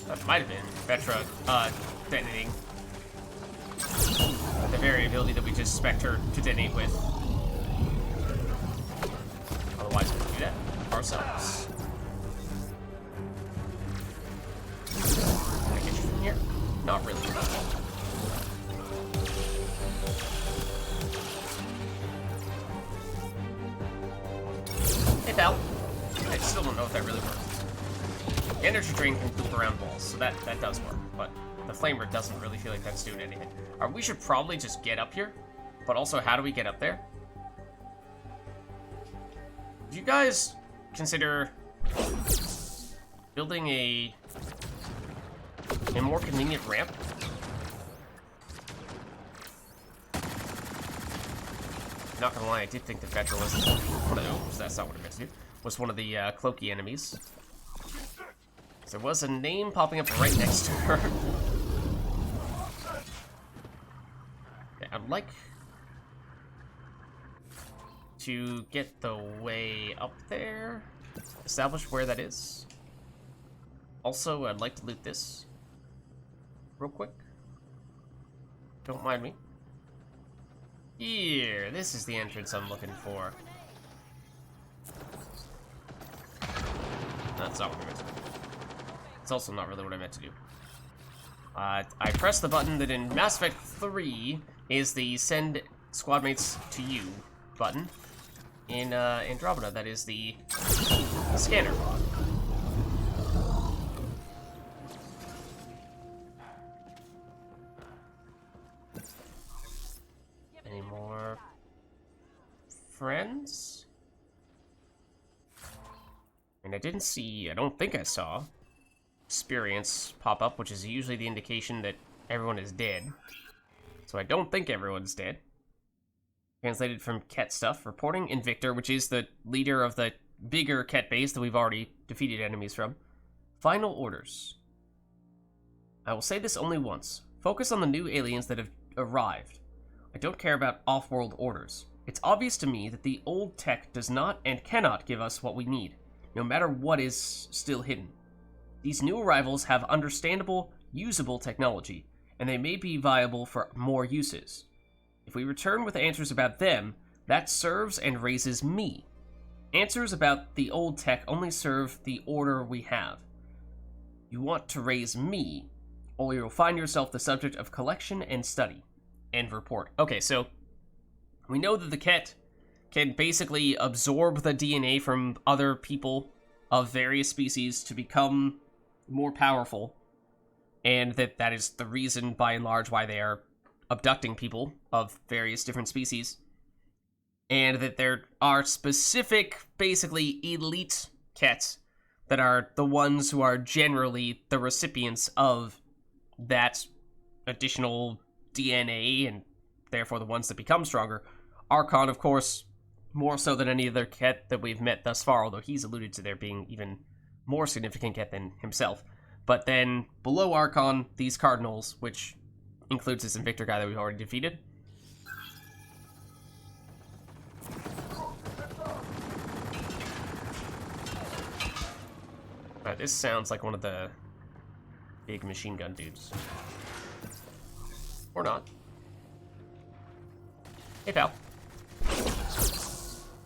That might have been Vetra detonating. The very ability that we just expect her to detonate with. Otherwise, we would do that ourselves. Can I get you from here? Not really. Hey, pal. I still don't know if that really works. The energy drain can poop around walls, so that does work, but the flamer doesn't really feel like that's doing anything. We should probably just get up here, but also, how do we get up there? Do you guys consider building a more convenient ramp? Not gonna lie, I did think that Vetra was one of those. That's not what I meant to do. Was one of the cloaky enemies. There was a name popping up right next to her. Yeah, I'd like to get the way up there. Establish where that is. Also, I'd like to loot this real quick. Don't mind me. Here, this is the entrance I'm looking for. That's not what I meant to do. It's also not really what I meant to do. I pressed the button that in Mass Effect 3 is the send squad mates to you button. In Andromeda, that is the scanner. Any more friends? And I don't think I saw experience pop up, which is usually the indication that everyone is dead. So I don't think everyone's dead. Translated from Ket stuff, reporting Invictor, which is the leader of the bigger Ket base that we've already defeated enemies from. Final orders. I will say this only once. Focus on the new aliens that have arrived. I don't care about off-world orders. It's obvious to me that the old tech does not and cannot give us what we need, no matter what is still hidden. These new arrivals have understandable, usable technology, and they may be viable for more uses. If we return with answers about them, That serves and raises me. Answers about the old tech only serve the order we have. You want to raise me, or you'll find yourself the subject of collection and study. End report. Okay, so we know that the Ket can basically absorb the DNA from other people of various species to become more powerful, and that is the reason, by and large, why they are abducting people of various different species, and that there are specific, basically elite Kets that are the ones who are generally the recipients of that additional DNA, and therefore the ones that become stronger. Archon, of course, more so than any other Ket that we've met thus far, although he's alluded to there being even more significant Ket than himself. But then, below Archon, these Cardinals, which includes this Invictor guy that we've already defeated. Alright, this sounds like one of the big machine gun dudes. Or not. Hey, pal.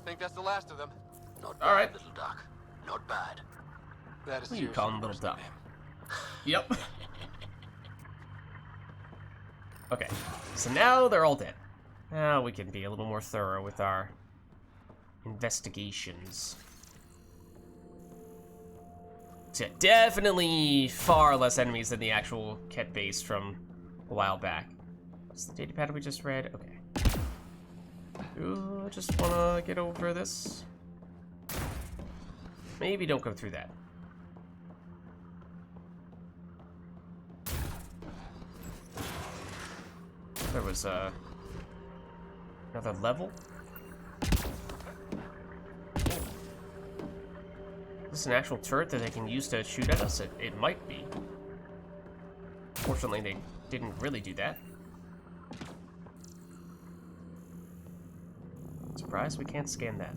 Think that's the last of them. Not bad, Alright. little duck. Not bad. That is What do you call him, little duck? Yep. Okay, so now they're all dead. Now we can be a little more thorough with our investigations. So yeah, definitely far less enemies than the actual Ket base from a while back. What's the data pattern we just read? Okay. Ooh, I just wanna get over this. Maybe don't go through that. There was another level. Is this an actual turret that they can use to shoot at us? It might be. Fortunately, they didn't really do that. Surprised we can't scan that.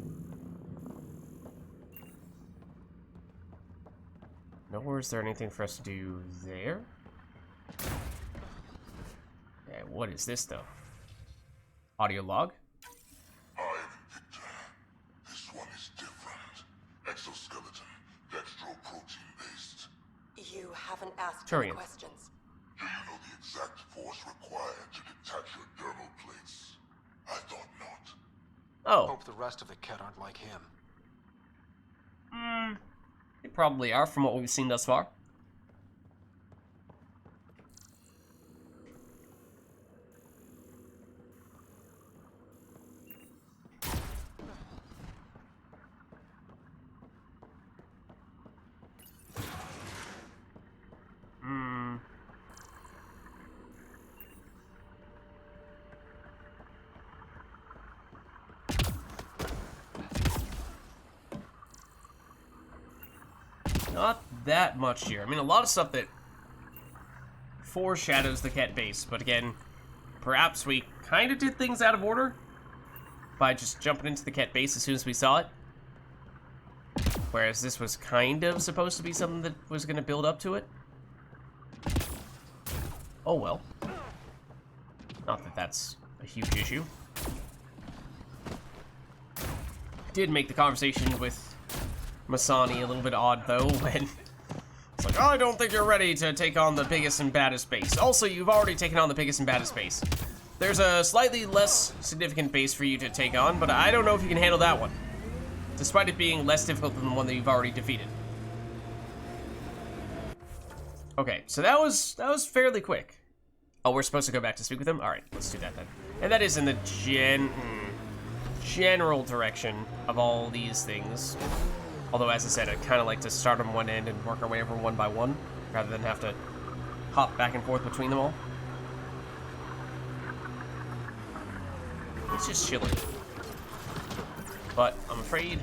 Nowhere is there anything for us to do there? Yeah, what is this, though? Audio log? I'm Victor. This one is different. Exoskeleton, dextroprotein-based. You haven't asked Turian. any questions. Do you know the exact force required to detach your dermal plates? I thought not. Oh. Hope the rest of the Ket aren't like him. They probably are from what we've seen thus far. Not that much here. I mean, a lot of stuff that foreshadows the Ket base, but again, perhaps we kind of did things out of order by just jumping into the Ket base as soon as we saw it. Whereas this was kind of supposed to be something that was going to build up to it. Oh well. Not that that's a huge issue. Did make the conversation with Masani a little bit odd, though, when it's like, oh, I don't think you're ready to take on the biggest and baddest base. Also, you've already taken on the biggest and baddest base. There's a slightly less significant base for you to take on, but I don't know if you can handle that one, despite it being less difficult than the one that you've already defeated. Okay, so that was fairly quick. Oh, we're supposed to go back to speak with him? Alright, let's do that then. And that is in the general direction of all these things. Although, as I said, I'd kind of like to start on one end and work our way over one by one, rather than have to hop back and forth between them all. It's just chilling. But I'm afraid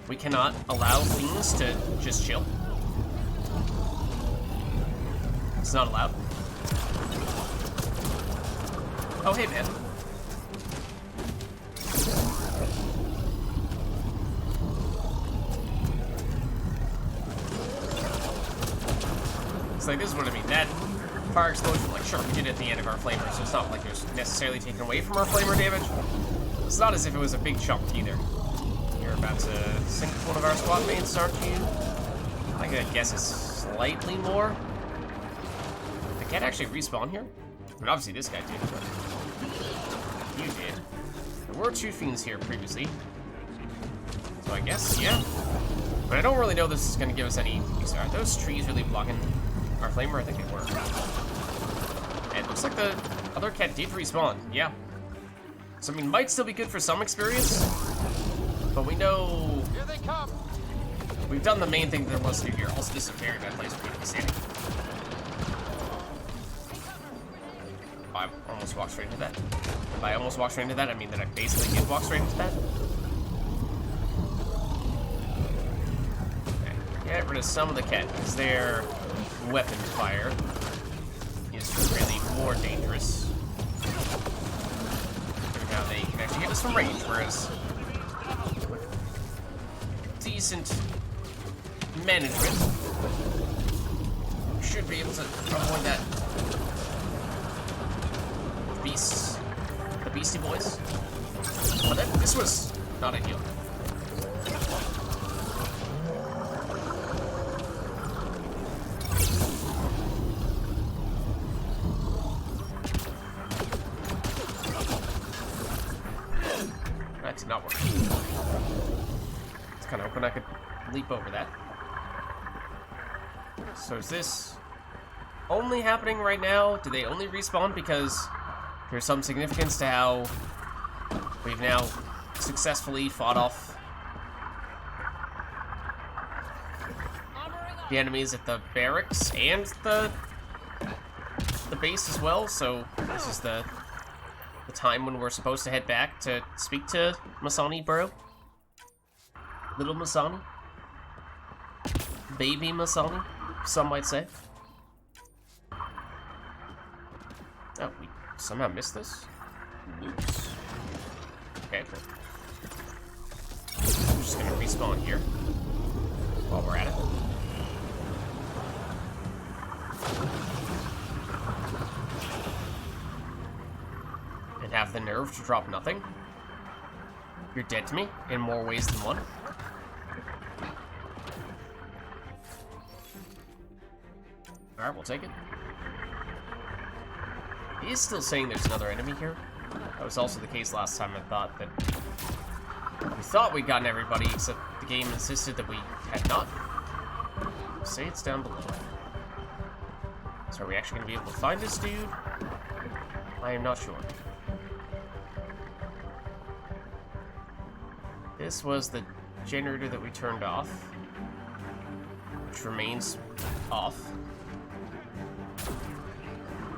we cannot allow things to just chill. It's not allowed. Oh, hey, man. It's like, this is what I mean. fire explosion, like, sure, we did it at the end of our flamer, so it's not like it was necessarily taken away from our flamer damage. It's not as if it was a big chunk, either. You're about to sink one of our squad mates, aren't you? I guess it's slightly more. Did the cat actually respawn here? I mean, obviously this guy did, but you did. There were 2 fiends here previously. So I guess, yeah. But I don't really know this is going to give us any... Are those trees really blocking our flamer? I think they were. And it looks like the other cat did respawn, yeah. So, I mean, might still be good for some experience. But we know... Here they come! We've done the main thing there was to do here. Also, this is a very bad place for me to be standing. I almost walked straight into that. If I almost walked straight into that, I mean that I basically did walk straight into that. Okay. Get rid of some of the cat, because their weapon fire is really more dangerous. Now they can actually hit us from range, whereas decent management should be able to avoid that the beastie boys. But this was not ideal. That did not work. I was kind of hoping I could leap over that. So is this only happening right now? Do they only respawn because there's some significance to how we've now successfully fought off the enemies at the barracks and the base as well? So this is the time when we're supposed to head back to speak to Masani, bro. Little Masani. Baby Masani, some might say. Oh, we somehow missed this? Oops. Okay, cool. I'm just gonna respawn here while we're at it. And have the nerve to drop nothing. You're dead to me in more ways than one. Alright, we'll take it. He is still saying there's another enemy here. That was also the case last time. I thought that we thought we'd gotten everybody, except the game insisted that we had not. Say it's down below. So are we actually going to be able to find this dude? I am not sure. This was the generator that we turned off, which remains off.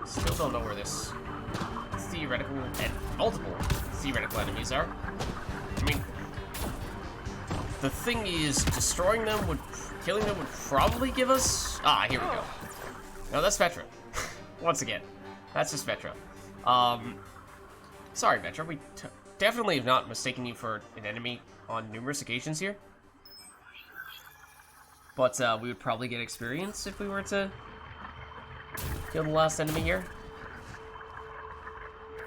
Still don't know where this theoretical and multiple theoretical enemies are. I mean, the thing is, destroying them killing them would probably give us... Ah, here we go. No, that's Vetra. Once again, that's just Vetra. Sorry, Vetra. We definitely have not mistaken you for an enemy on numerous occasions here. But we would probably get experience if we were to kill the last enemy here.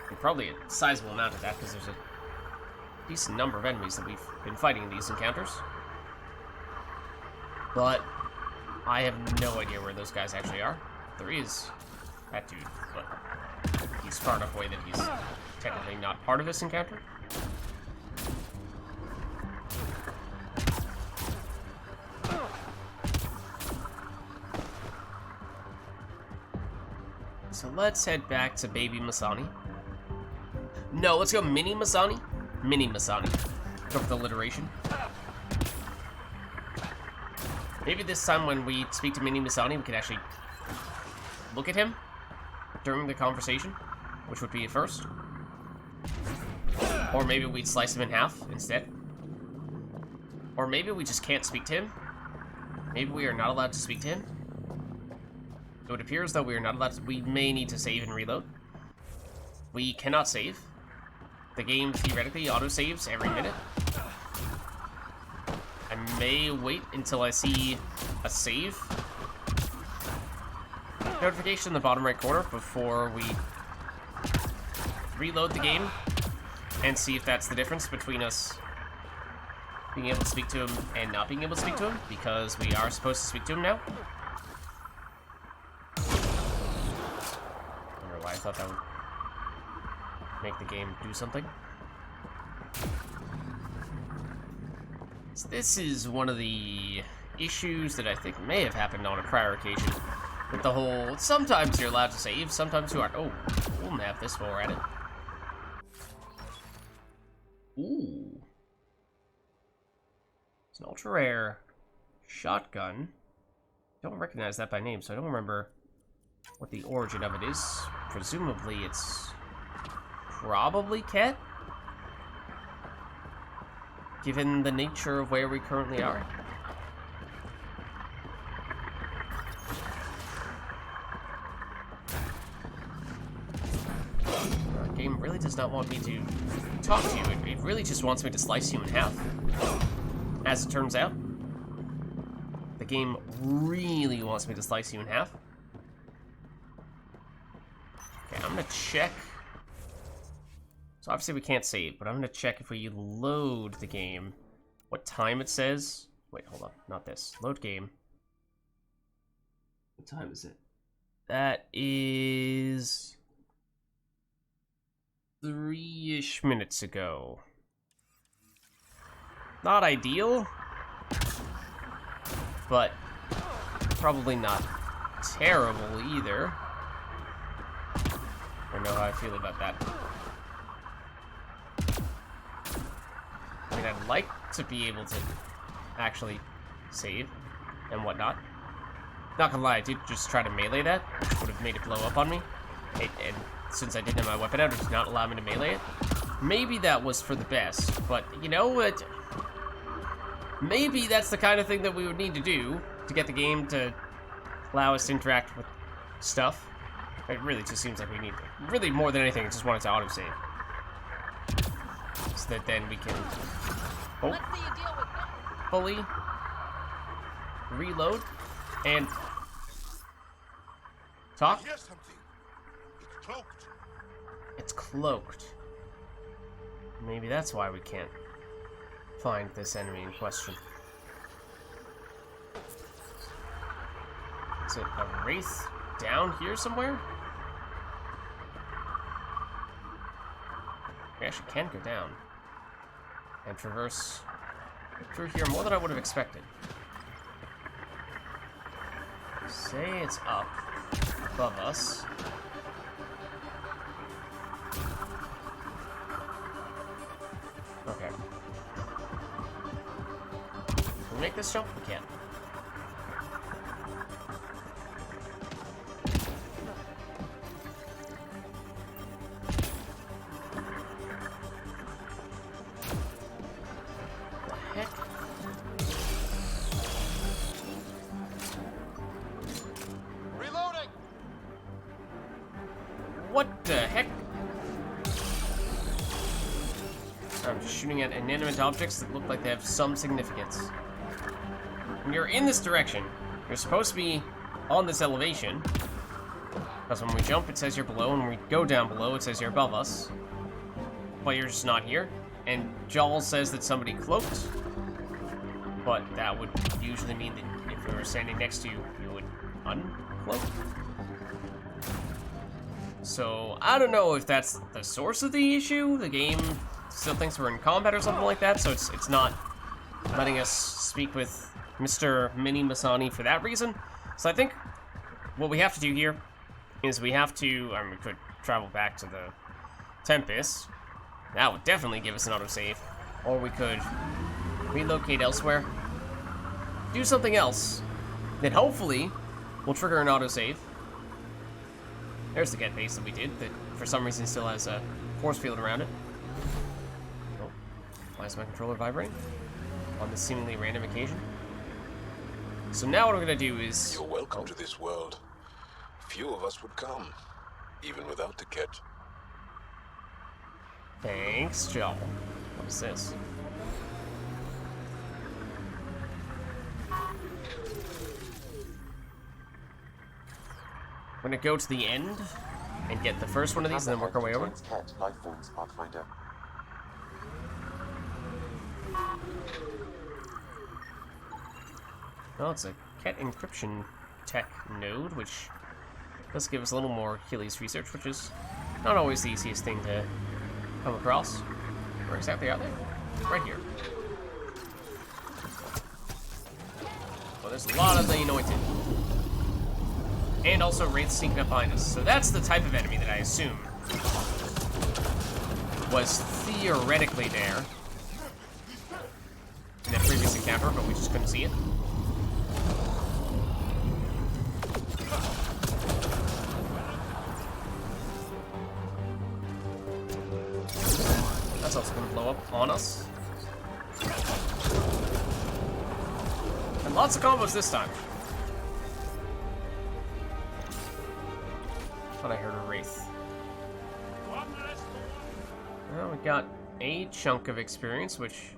And probably a sizable amount of that, because there's a decent number of enemies that we've been fighting in these encounters. But I have no idea where those guys actually are. There is that dude, but he's far enough away that he's technically not part of this encounter. So let's head back to Baby Masani. No, let's go Mini Masani. Mini Masani. Go for the alliteration. Maybe this time when we speak to Mini Masani, we could actually look at him during the conversation, which would be a first. Or maybe we'd slice him in half instead. Or maybe we just can't speak to him. Maybe we are not allowed to speak to him. It would appear as though we are not allowed to... We may need to save and reload. We cannot save. The game theoretically auto-saves every minute. I may wait until I see a save. notification in the bottom right corner before we reload the game and see if that's the difference between us being able to speak to him and not being able to speak to him, because we are supposed to speak to him now. I don't know why I thought that would make the game do something. So this is one of the issues that I think may have happened on a prior occasion with the whole, sometimes you're allowed to save, sometimes you aren't. Oh, we'll map this while we're at it. Ooh. It's an ultra rare shotgun. Don't recognize that by name, so I don't remember what the origin of it is. Presumably it's probably Ket, given the nature of where we currently are. The game really does not want me to talk to you. It really just wants me to slice you in half. As it turns out, the game really wants me to slice you in half. Okay, I'm gonna check. So obviously we can't save, but I'm gonna check if we load the game, what time it says. Wait, hold on, not this. Load game. What time is it? That is 3-ish minutes ago. Not ideal, but probably not terrible either. I don't know how I feel about that. I mean, I'd like to be able to actually save and whatnot. Not gonna lie, I did just try to melee that, which would have made it blow up on me. And since I didn't have my weapon out, it did not allow me to melee it. Maybe that was for the best, but you know what? Maybe that's the kind of thing that we would need to do to get the game to allow us to interact with stuff. It really just seems like we need, really more than anything, I just want it to autosave. So that then we can fully reload and talk. I hear something. It's cloaked. It's cloaked. Maybe that's why we can't find this enemy in question. Is it a wraith down here somewhere? We actually can go down and traverse through here more than I would have expected. Say it's up above us. Okay. Can we make this jump? We can. The heck? Reloading! What the heck? I'm just shooting at inanimate objects that look like they have some significance. When you're in this direction, you're supposed to be on this elevation. Because when we jump, it says you're below, and when we go down below, it says you're above us. But you're just not here. And Jawl says that somebody cloaked. But that would usually mean that if we were standing next to you, you would uncloak. So, I don't know if that's the source of the issue. The game still thinks we're in combat or something like that, so it's not letting us speak with Mr. Mini Masani for that reason. So I think what we have to do here is we have to, we could travel back to the Tempest. That would definitely give us an autosave. Or we could relocate elsewhere, do something else that hopefully will trigger an autosave. There's the get base that we did, that for some reason still has a force field around it. Oh, why is my controller vibrating on this seemingly random occasion? So now what we're gonna do is... You're welcome to this world. Few of us would come, even without the kit. Thanks, Joel. What is this? We're gonna go to the end and get the first one of these, and then work our way over. Cat life forms, Pathfinder. Well, it's a cat encryption tech node, which does give us a little more Achilles research, which is not always the easiest thing to come across. Where exactly are they? Right here. Well, there's a lot of the anointed. And also wraiths sneaking up behind us. So that's the type of enemy that I assume was theoretically there in that previous encounter, but we just couldn't see it. That's also gonna blow up on us. And lots of combos this time. Thought I heard a wraith. Well, we got a chunk of experience, which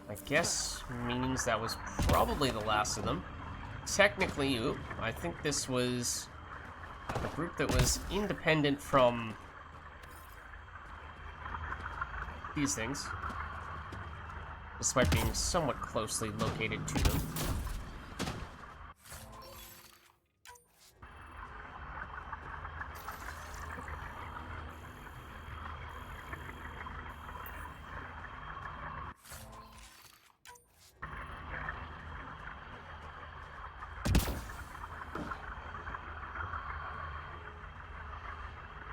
I guess means that was probably the last of them. Technically, I think this was a group that was independent from these things, despite being somewhat closely located to them.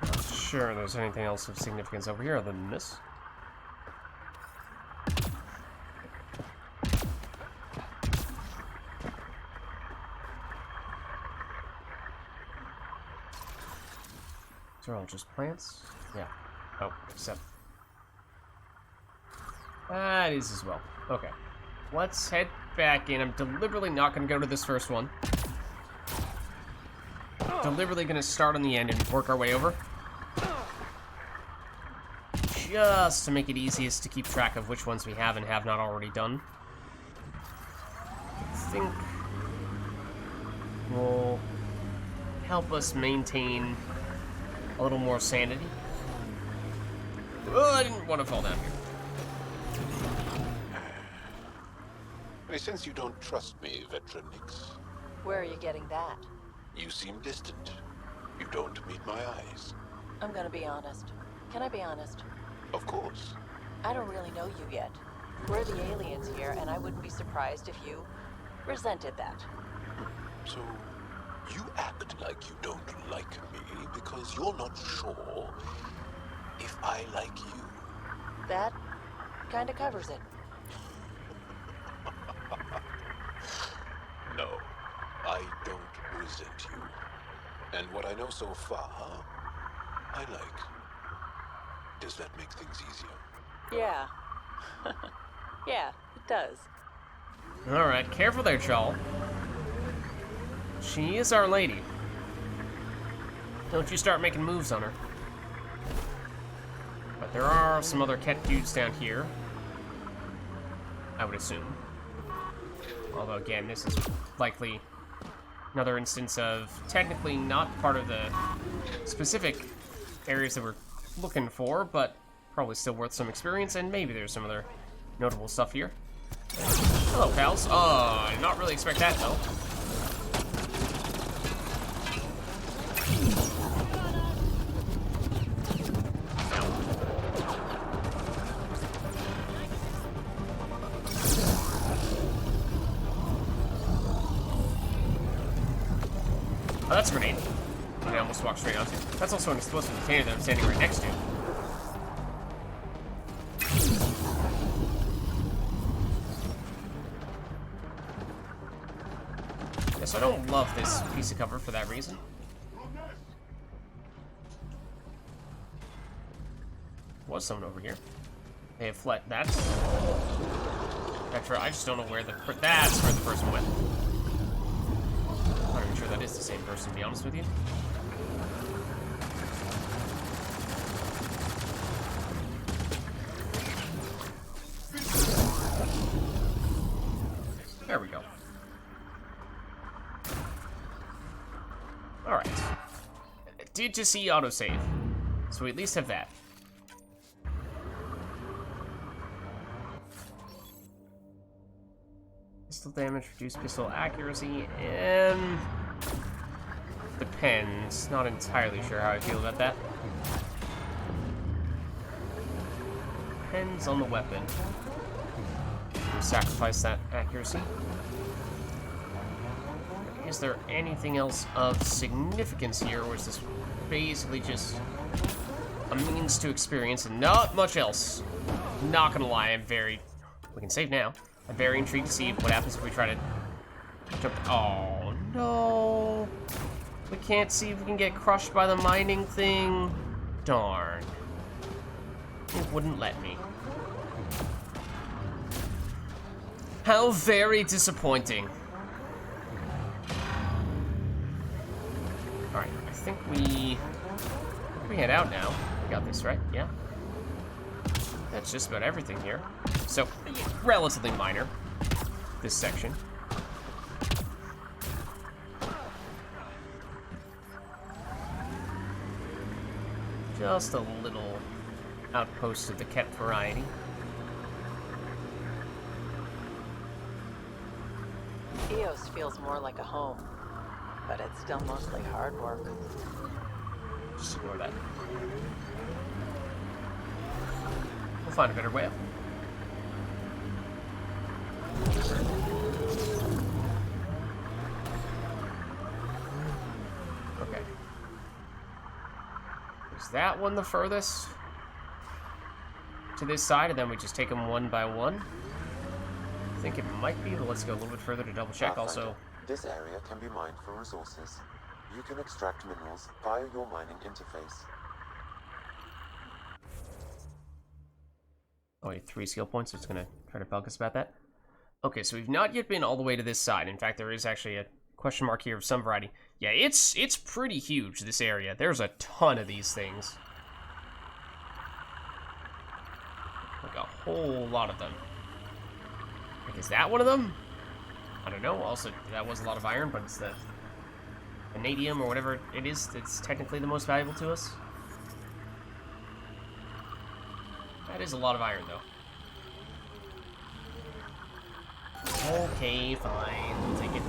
Not sure there's anything else of significance over here other than this. They're all just plants? Yeah. Oh, except... That is as well. Okay. Let's head back in. I'm deliberately not going to go to this first one. Deliberately going to start on the end and work our way over. Just to make it easiest to keep track of which ones we have and have not already done. I think will help us maintain a little more sanity. Oh, I didn't want to fall down here. I sense you don't trust me, veteran Nix. Where are you getting that? You seem distant. You don't meet my eyes. I'm gonna be honest. Can I be honest? Of course. I don't really know you yet. We're the aliens here, and I wouldn't be surprised if you resented that. So, you act like you don't like me because you're not sure if I like you. That kinda covers it. No, I don't resent you. And what I know so far, I like. Does that make things easier? Yeah. Yeah, it does. Alright, careful there, Chal. She is our lady. Don't you start making moves on her. But there are some other cat dudes down here, I would assume. Although, again, this is likely another instance of technically not part of the specific areas that we're looking for, but probably still worth some experience, and maybe there's some other notable stuff here. Hello, pals. I did not really expect that, though. Oh, that's a grenade. I almost walked straight onto. That's also an explosive container that I'm standing right next to. Yes, I don't love this piece of cover for that reason. Was someone over here? They have fled. That's right. I just don't know where that's where the person went. I'm not even sure that is the same person, to be honest with you. There we go. did just see autosave, so we at least have that. Pistol damage, reduced pistol accuracy, and depends. Not entirely sure how I feel about that. Depends on the weapon. We'll sacrifice that accuracy. Is there anything else of significance here, or is this basically just a means to experience and not much else? Not gonna lie, we can save now. I'm very intrigued to see what happens if we try to jump. Oh no. We can't see if we can get crushed by the mining thing. Darn. It wouldn't let me. How very disappointing. Alright, I think we head out now. We got this, right? Yeah. That's just about everything here. So, relatively minor, this section. Just a little outpost of the Ket variety. Eos feels more like a home, but it's still mostly hard work. Just ignore that. We'll find a better way up. Okay. Is that one the furthest to this side, and then we just take them one by one? I think it might be, but let's go a little bit further to double check. Also, this area can be mined for resources. You can extract minerals via your mining interface. oh wait, 3 skill points, so it's gonna try to bug us about that. Okay, so we've not yet been all the way to this side. In fact, there is actually a question mark here of some variety. Yeah, it's pretty huge, this area. There's a ton of these things. Like a whole lot of them. Like, is that one of them? I don't know. Also, that was a lot of iron, but it's the vanadium or whatever it is that's technically the most valuable to us. That is a lot of iron, though. Okay, fine. We'll take it.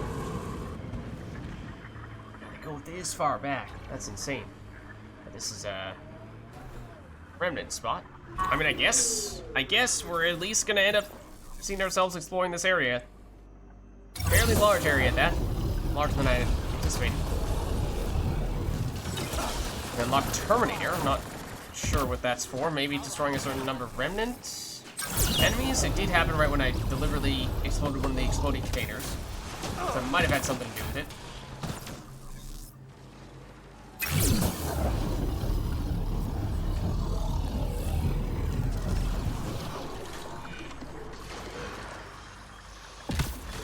Gotta go this far back. That's insane. This is a remnant spot. I mean, I guess we're at least gonna end up seeing ourselves exploring this area. Fairly large area at that. Larger than I anticipated. Unlocked Terminator. I'm not sure what that's for. Maybe destroying a certain number of remnant enemies. It did happen right when I deliberately exploded one of the exploding containers. So it might have had something to do with it.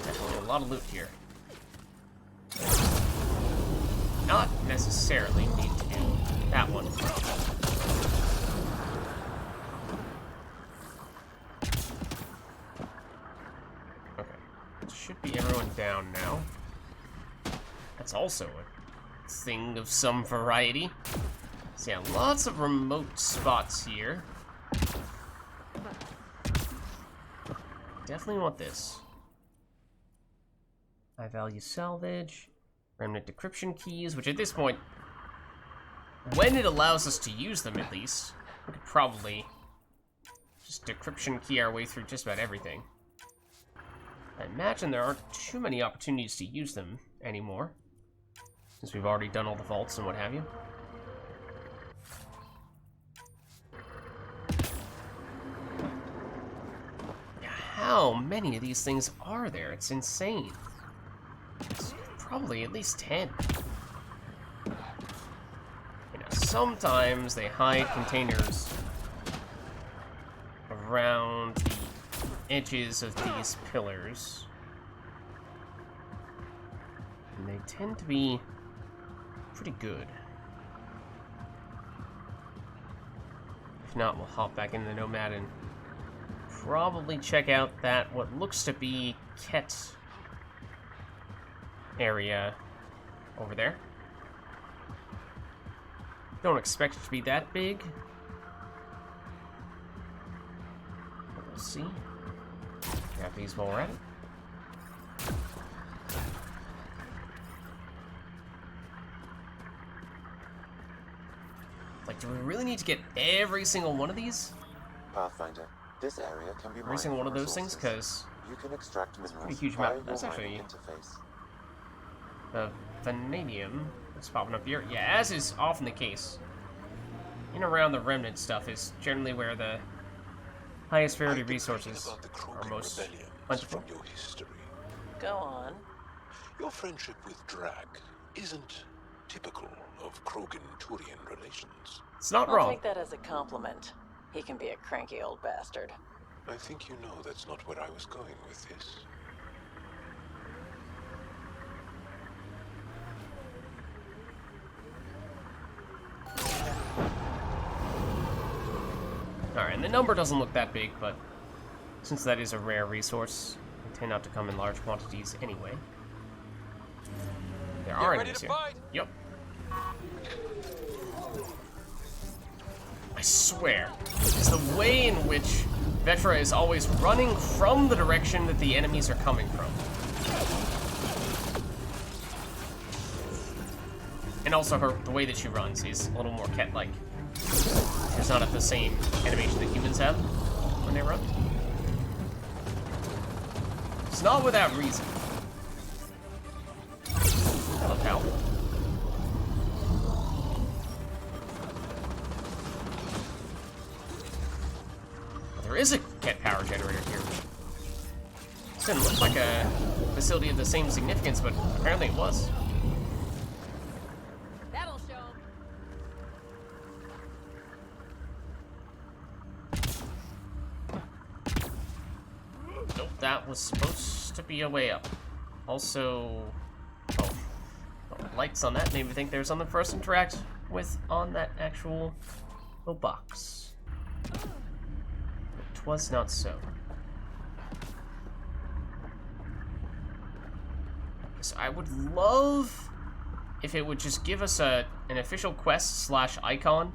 Definitely a lot of loot here. Not necessarily need to do that one. Should be everyone down now. That's also a thing of some variety. So yeah, lots of remote spots here. Definitely want this. High value salvage. Remnant decryption keys, which at this point, when it allows us to use them at least, we could probably just decryption key our way through just about everything. I imagine there aren't too many opportunities to use them anymore, since we've already done all the vaults and what have you. How many of these things are there? It's insane. It's probably at least 10. You know, sometimes they hide containers around the edges of these pillars, and they tend to be pretty good. If not, we'll hop back into the Nomad and probably check out that what looks to be Ket area over there. Don't expect it to be that big. But we'll see. Grab these while we're at it. Like, do we really need to get every single one of these? Pathfinder, this area can be Every single one of those things, because you can extract it's a minerals pretty huge via map. your That's mining actually interface. the vanadium that's popping up here. Yeah, as is often the case. In and around the remnant stuff is generally where the highest variety resources are most plentiful. From your history. Go on. Your friendship with Drag isn't typical of Krogan-Turian relations. It's not I'll wrong. take that as a compliment. He can be a cranky old bastard. I think you know that's not where I was going with this. Alright, and the number doesn't look that big, but since that is a rare resource, they tend not to come in large quantities anyway. There are enemies here. Yep. I swear, it's the way in which Vetra is always running from the direction that the enemies are coming from. And also the way that she runs is a little more cat-like. She's not at the same animation that humans have when they run. It's not without reason. Hello, pal. There is a cat power generator here. This didn't look like a facility of the same significance, but apparently it was. That'll show him. Nope, that was supposed to be a way up. Also, oh, lights on that made me think there's something for us to interact with on that actual little box. It was not so. So I would love if it would just give us an official quest / icon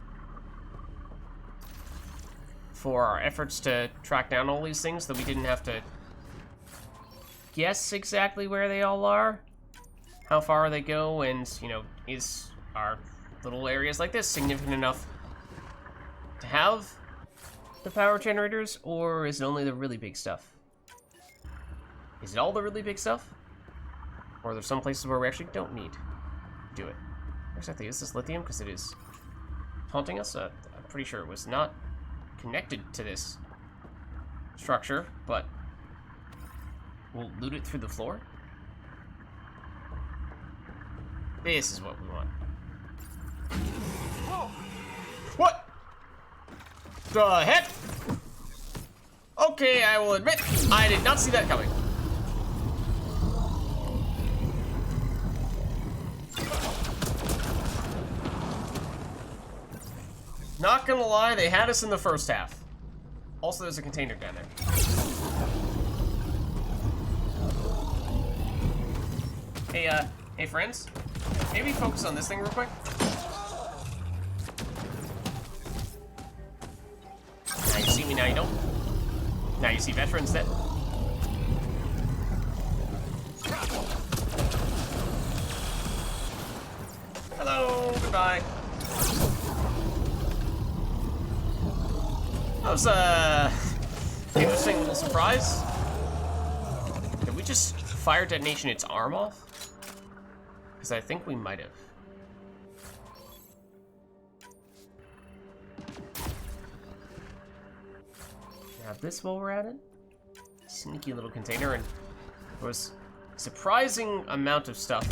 for our efforts to track down all these things, that we didn't have to guess exactly where they all are, how far they go, and, you know, is our little areas like this significant enough to have the power generators, or is it only the really big stuff? Is it all the really big stuff? Or are there some places where we actually don't need to do it? Exactly, is this lithium? Because it is haunting us. I'm pretty sure it was not connected to this structure, but we'll loot it through the floor. This is what we want. What the heck? Okay, I will admit, I did not see that coming. Not gonna lie, they had us in the first half. Also, there's a container down there. Hey friends, maybe focus on this thing real quick. Now you see me, now you don't. Now you see Vetra instead. Hello, goodbye. That was interesting little surprise. Did we just fire detonation its arm off? Because I think we might have. Grab this while we're at it. Sneaky little container, and there was a surprising amount of stuff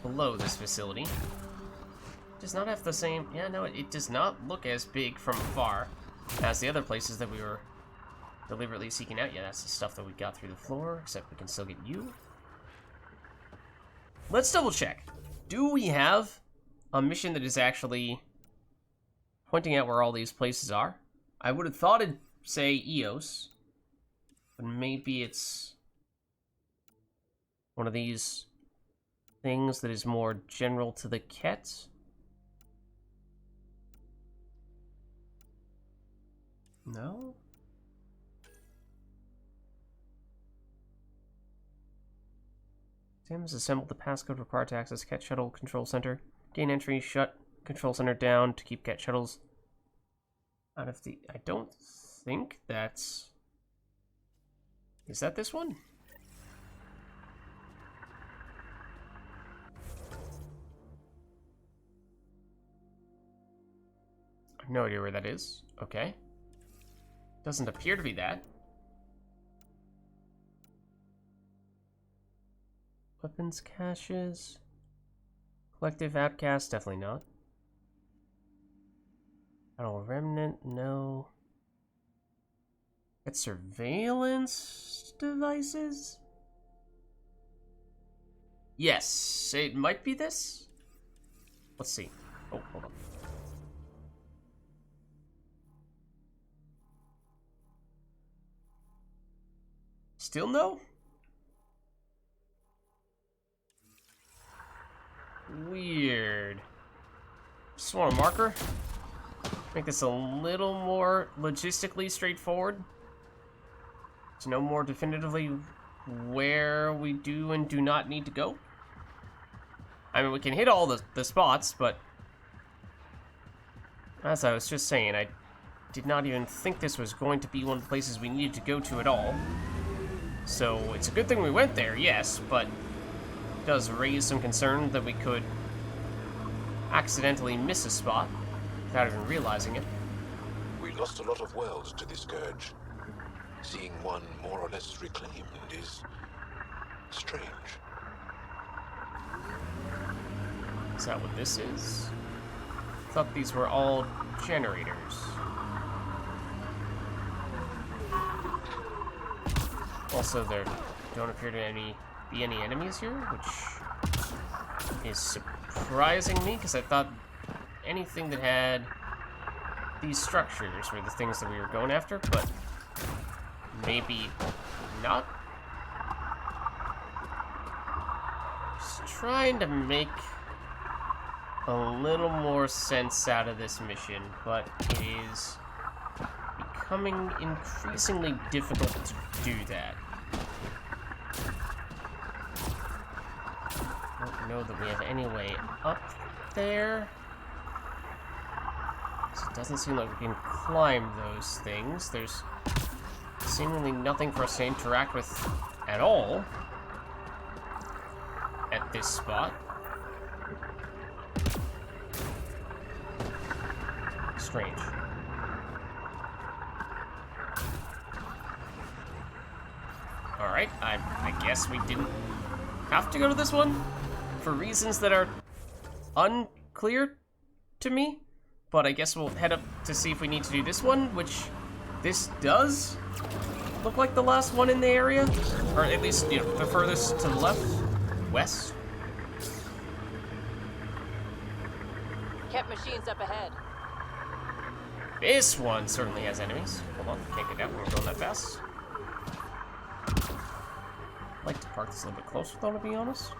below this facility. It does not have the same, yeah, no, it does not look as big from afar as the other places that we were deliberately seeking out. Yeah, that's the stuff that we got through the floor, except we can still get you. Let's double check. Do we have a mission that is actually pointing out where all these places are? I would have thought it'd say EOS, but maybe it's one of these things that is more general to the Ket. No? Sam has assembled the passcode required to access Cat Shuttle Control Center. Gain entry, shut Control Center down to keep Cat Shuttles out of the... I don't think that's... Is that this one? I have no idea where that is. Okay. Doesn't appear to be that. Weapons caches. Collective Outcast, definitely not. Battle Remnant, no. It's surveillance devices? Yes, it might be this. Let's see. Oh, hold on. Still no? Weird. Just want a marker. Make this a little more logistically straightforward. To know more definitively where we do and do not need to go. I mean, we can hit all the spots, but as I was just saying, I did not even think this was going to be one of the places we needed to go to at all. So it's a good thing we went there, yes, but it does raise some concern that we could accidentally miss a spot without even realizing it. We lost a lot of worlds to this scourge. Seeing one more or less reclaimed is strange. Is that what this is? I thought these were all generators. Also, there don't appear to be any enemies here, which is surprising me, because I thought anything that had these structures were the things that we were going after, but maybe not. Just trying to make a little more sense out of this mission, but it is becoming increasingly difficult to do that. I don't know that we have any way up there. So it doesn't seem like we can climb those things. There's seemingly nothing for us to interact with at all at this spot. Strange. Alright, I guess we didn't have to go to this one for reasons that are unclear to me, but I guess we'll head up to see if we need to do this one, which this does look like the last one in the area, or at least, you know, the furthest to the left, west. Kept machines up ahead. This one certainly has enemies. Hold on, can't get down when we're going that fast. I'd like to park this a little bit closer, though, to be honest.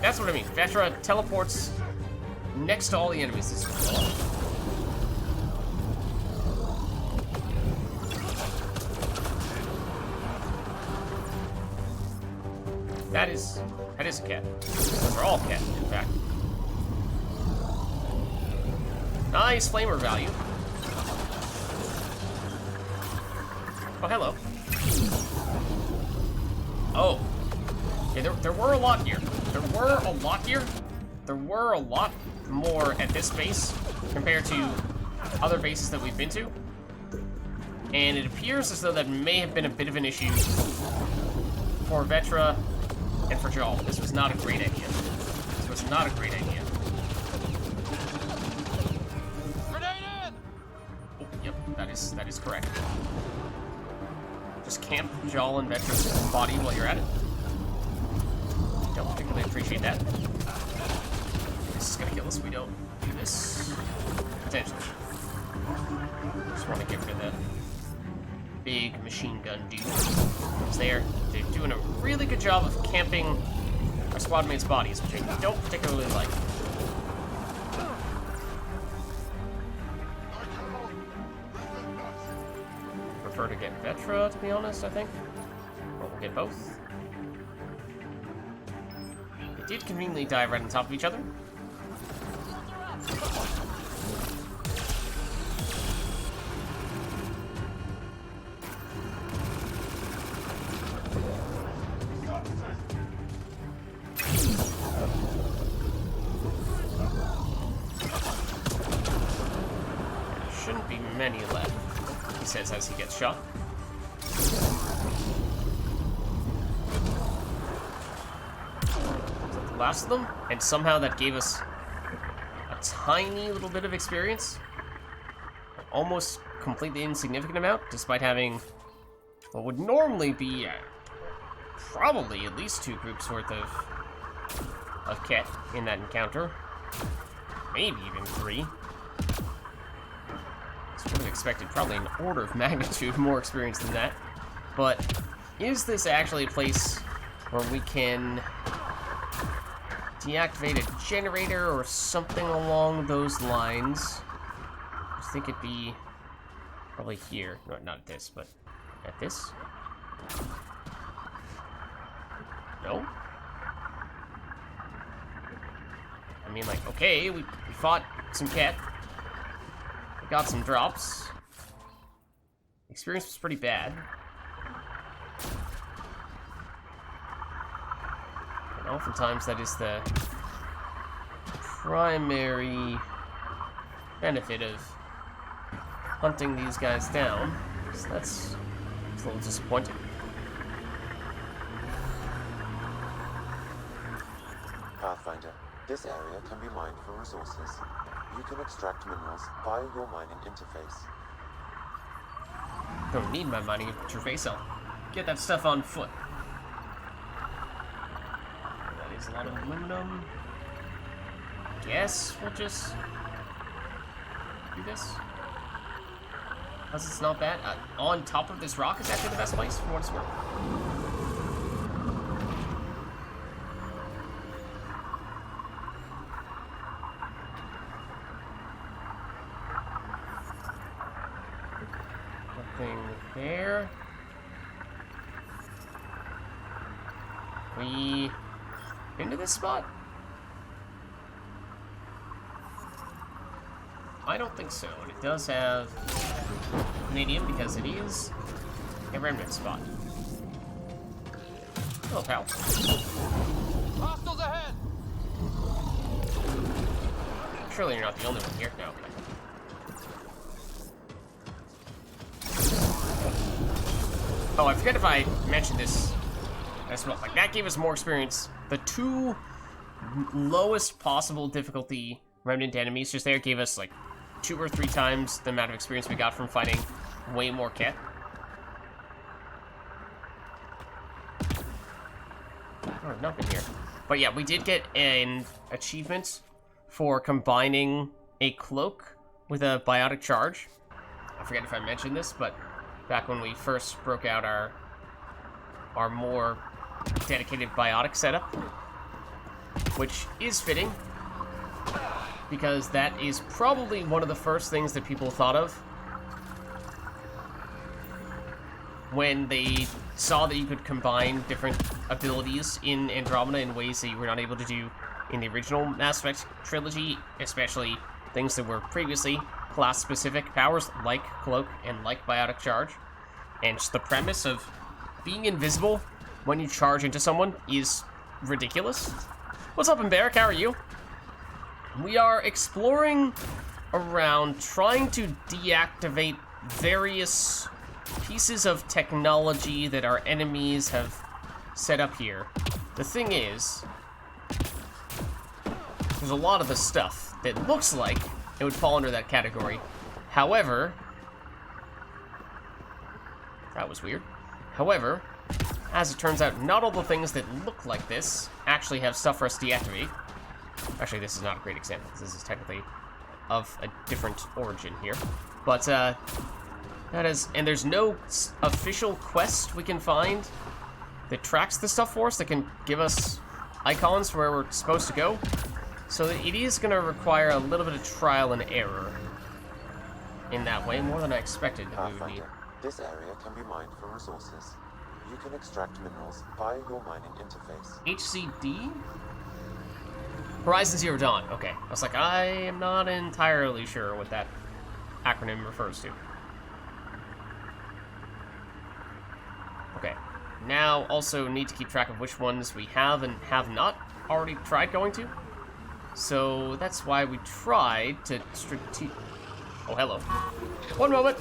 That's what I mean. Vetra teleports next to all the enemies. This is that is a cat. Those are all cat, in fact. Nice flamer value. Oh, hello. Oh. Yeah, there were a lot here. There were a lot more at this base compared to other bases that we've been to. And it appears as though that may have been a bit of an issue for Vetra and for Jal. This was not a great idea. This was not a great idea. Oh, yep, that is correct. Just camp Jal and Vetra's body while you're at it. Don't particularly appreciate that. This is gonna kill us if we don't do this. Potentially. Just want to get rid of that big machine gun dude who's there. They're doing a really good job of camping our squad mates' bodies, which I don't particularly like. Prefer to get Vetra, to be honest, I think. Or we'll get both. They did conveniently die right on top of each other. Shouldn't be many left, he says as he gets shot. The last of them, and somehow that gave us a tiny little bit of experience. Almost completely insignificant amount, despite having what would normally be probably at least 2 groups worth of Ket in that encounter. Maybe even 3. Would have expected probably an order of magnitude more experience than that. But is this actually a place where we can deactivate a generator or something along those lines? I think it'd be probably here. No, not at this, but at this? No? I mean, like, okay, we fought some Ket. Got some drops. Experience was pretty bad. And oftentimes that is the primary benefit of hunting these guys down. So that's a little disappointing. Pathfinder, this area can be mined for resources. You can extract minerals via your mining interface. Don't need my mining interface, I'll get that stuff on foot. That is a lot of aluminum. Guess we'll just do this. Because it's not bad. On top of this rock is actually the best place for what it's worth. There. We into this spot? I don't think so, and it does have vanadium because it is a remnant spot. Hello, pal. Hostiles ahead! Surely you're not the only one here. No. Oh, I forget if I mentioned this as well. Like, that gave us more experience. The 2 lowest possible difficulty remnant enemies just there gave us, like, 2 or 3 times the amount of experience we got from fighting way more Ket. Oh, I've not been here. But yeah, we did get an achievement for combining a cloak with a biotic charge. I forget if I mentioned this, but back when we first broke out our more dedicated biotic setup, which is fitting, because that is probably one of the first things that people thought of when they saw that you could combine different abilities in Andromeda in ways that you were not able to do in the original Mass Effect trilogy, especially things that were previously class-specific powers like Cloak and like Biotic Charge. And just the premise of being invisible when you charge into someone is ridiculous. What's up, Emberic? How are you? We are exploring around trying to deactivate various pieces of technology that our enemies have set up here. The thing is, there's a lot of the stuff that looks like it would fall under that category. However, that was weird. However, as it turns out, not all the things that look like this actually have stuff for us to deactivate. Actually, this is not a great example, because this is technically of a different origin here. But, that is... And there's no official quest we can find that tracks the stuff for us that can give us icons where we're supposed to go. So it is going to require a little bit of trial and error in that way, more than I expected that we would need. This area can be mined for resources. You can extract minerals via your mining interface. HCD? Horizon Zero Dawn. Okay. I was like, I am not entirely sure what that acronym refers to. Okay. Now, also need to keep track of which ones we have and have not already tried going to. So that's why we tried to Oh, hello. One moment.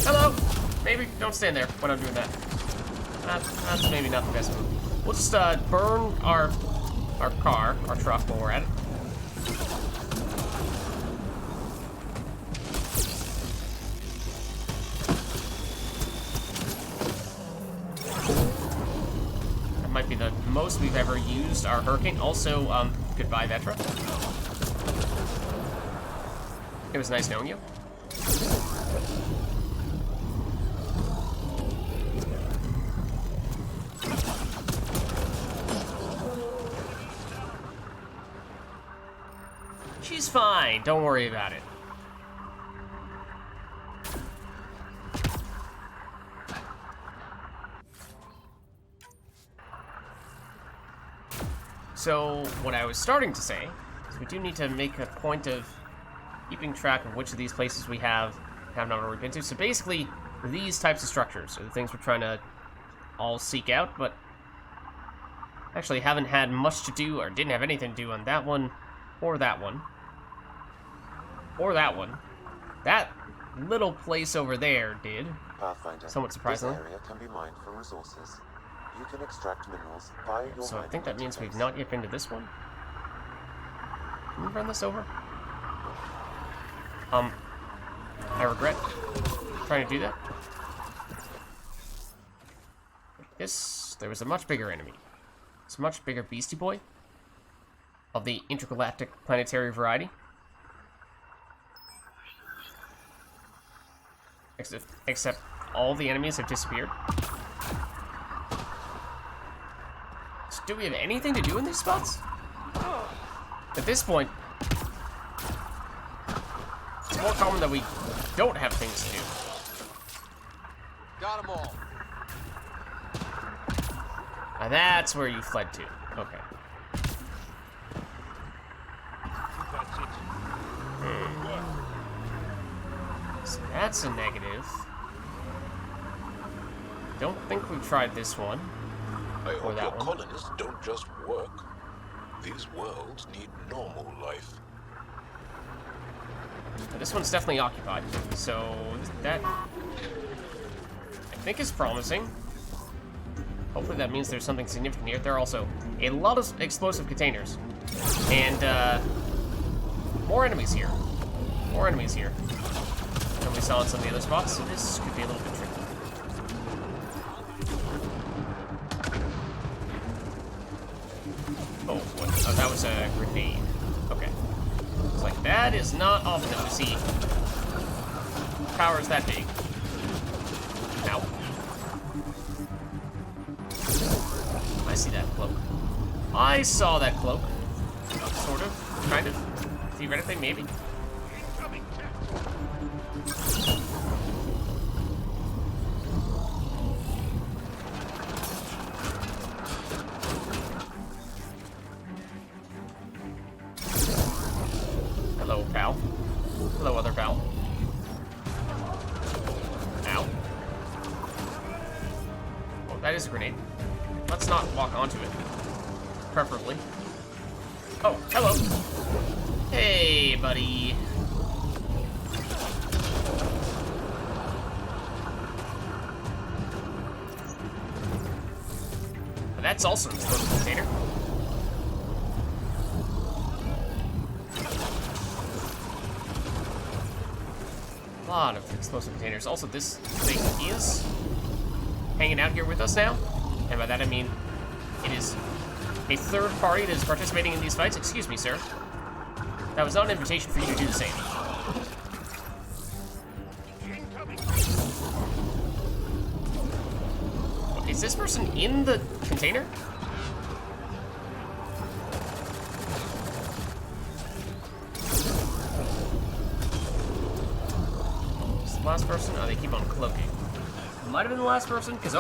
Hello. Maybe don't stand there when I'm doing that. That's maybe not the best move. We'll just burn our car, our truck, while we're at it. That might be the most we've ever used our hurricane. Also, goodbye, Vetra. It was nice knowing you. She's fine. Don't worry about it. So, what I was starting to say is we do need to make a point of keeping track of which of these places we have not already been to. So basically, these types of structures are the things we're trying to all seek out, but actually haven't had much to do, or didn't have anything to do on that one, or that one, or that one. That little place over there did, Pathfinder, somewhat surprisingly. This area can be mined for resources. You can extract minerals via your So I think that means interface. we've not yet been to this one. Can we run this over? I regret trying to do that. There was a much bigger enemy. It's a much bigger beastie boy of the intergalactic planetary variety. Except all the enemies have disappeared. So do we have anything to do in these spots? At this point, it's more common that we don't have things to do. Got them all. Now that's where you fled to. Okay. So that's a negative. Don't think we've tried this one. I hope your one. colonists don't just work. These worlds need normal life. This one's definitely occupied, so that I think is promising. Hopefully that means there's something significant here. There are also a lot of explosive containers, and more enemies here. More enemies here than we saw in some of the other spots, so this could be a little bit tricky. Oh, what? Oh, that was a grenade. Okay. It's like, that is not often that we see powers that big. Ow. I see that cloak. I saw that cloak. Sort of. Kind of. Theoretically, maybe. Hello, pal. Hello, other pal. Ow. Oh, that is a grenade. Let's not walk onto it. Preferably. Oh, hello. Hey, buddy. That's also an explosive container. A lot of explosive containers. Also, this thing is hanging out here with us now. And by that I mean it is a third party that is participating in these fights. Excuse me, sir. That was not an invitation for you to do the same. Is this person in the container? the last person? Oh, they keep on cloaking. Might have been the last person, because,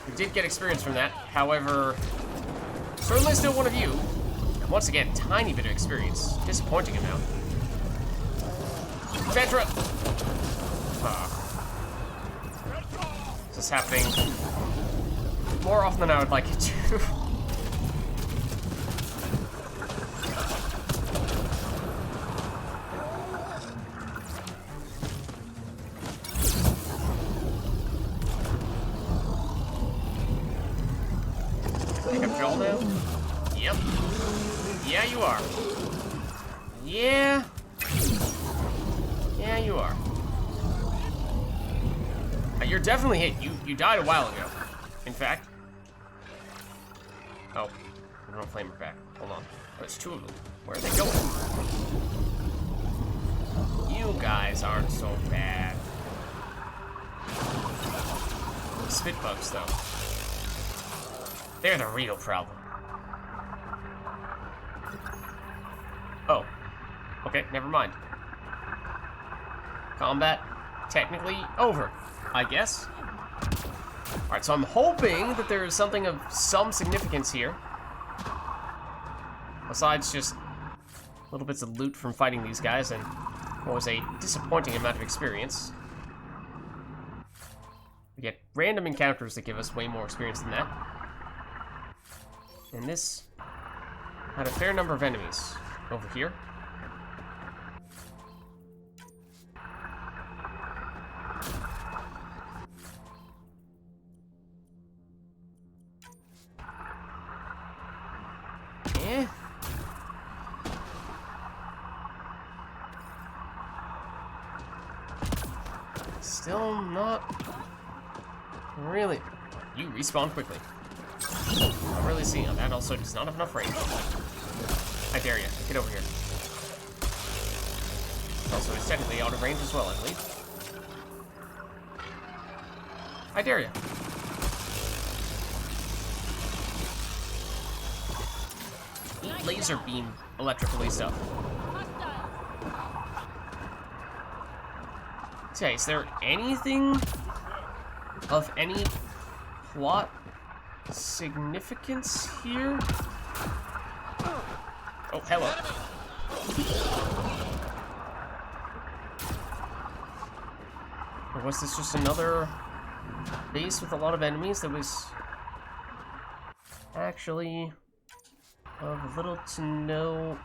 we did get experience from that. However, certainly still one of you. And once again, tiny bit of experience. Disappointing amount. Petra! This is happening more often than I would like it to. Pick up Joel now? Yep. Yeah, you are. Yeah. Yeah, you are. You're definitely hit. You died a while ago. In fact. Oh. I don't know flamer back. Hold on. Oh, there's two of them. Where are they going? You guys aren't so bad. Spit bugs, though. They're the real problem. Oh. Okay, never mind. Combat technically over, I guess. Alright, so I'm hoping that there is something of some significance here. Besides just little bits of loot from fighting these guys and what was a disappointing amount of experience. We get random encounters that give us way more experience than that. And this had a fair number of enemies over here. Yeah. Still not really. You respawn quickly. Not really seeing that. Also does not have enough range. I dare you. Get over here. Also, it's technically out of range as well, I believe. I dare you. Laser beam electrically stuff. Okay, is there anything of any plot significance here? Oh, hello. Or was this just another base with a lot of enemies that was actually of little to no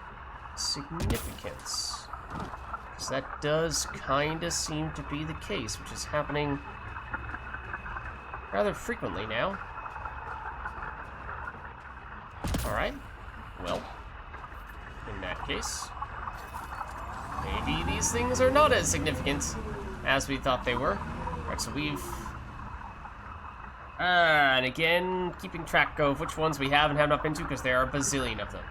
significance? Because that does kind of seem to be the case, which is happening rather frequently now. Alright, well, in that case, maybe these things are not as significant as we thought they were. Alright, so we've... and again, keeping track of which ones we have and have not been to, because there are a bazillion of them.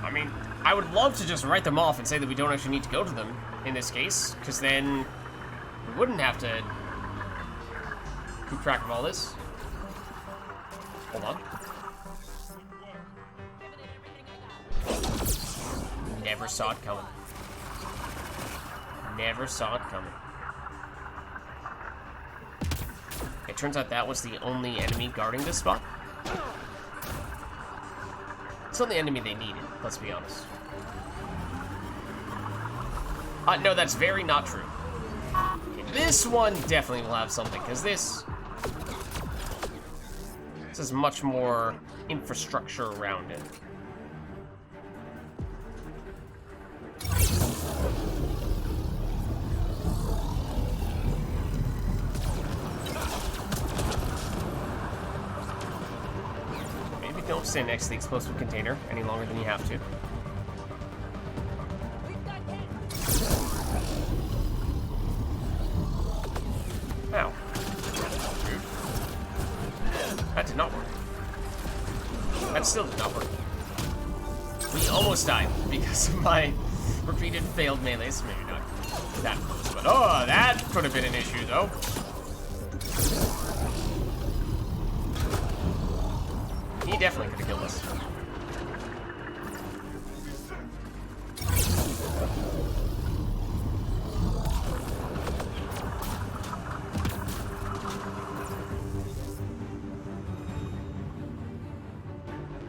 I mean, I would love to just write them off and say that we don't actually need to go to them in this case, because then we wouldn't have to keep track of all this. Hold on. Never saw it coming. Never saw it coming. It turns out that was the only enemy guarding this spot. It's not the enemy they needed, let's be honest. No, that's very not true. Okay, this one definitely will have something, because this has much more infrastructure around it. Maybe don't stay next to the explosive container any longer than you have to. Ow. That did not work. That still did not work. We almost died because of my repeated failed melees. Maybe not that close, but oh, that could have been an issue though. He definitely could have killed us.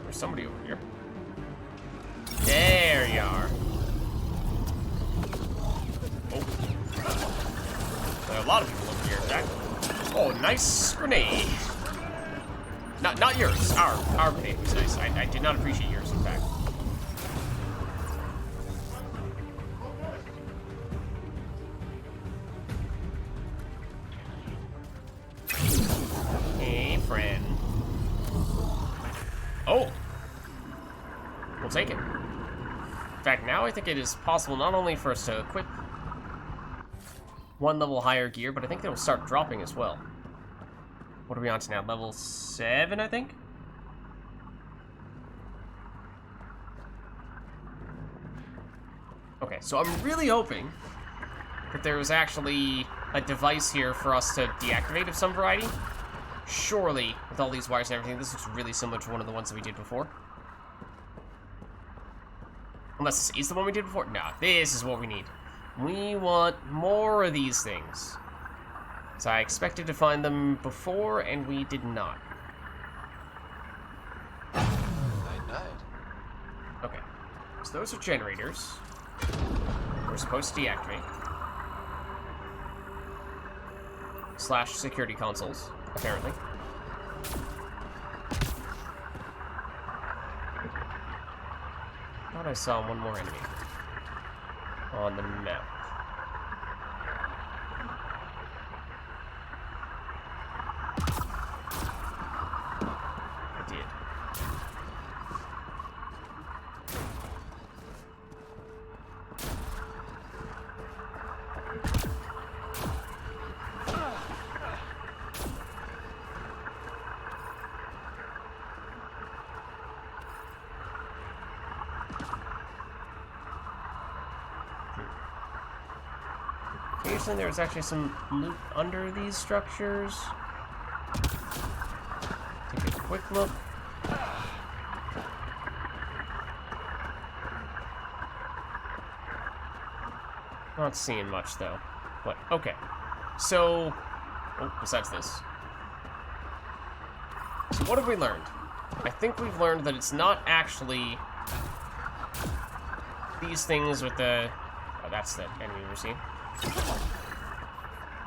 There's somebody over here. There you are. Oh. There are a lot of people over here, Jack. Oh, nice grenade. Not yours. Our grenade was nice. I did not appreciate yours, in fact. Hey, friend. Oh. We'll take it. In fact, now I think it is possible not only for us to equip one level higher gear, but I think they will start dropping as well. What are we on to now? Level 7, I think? Okay, so I'm really hoping that there is actually a device here for us to deactivate of some variety. Surely, with all these wires and everything, this looks really similar to one of the ones that we did before. Unless this is the one we did before? No, this is what we need. We want more of these things. So I expected to find them before, and we did not. Night-night. Okay. So those are generators. We're supposed to deactivate. / security consoles, apparently. I thought I saw one more enemy on the map. I did. Occasionally there's actually some loot under these structures. Take a quick look. Not seeing much though. But okay. So, oh, besides this. So what have we learned? I think we've learned that it's not actually these things with the... Oh, that's the enemy we're seeing.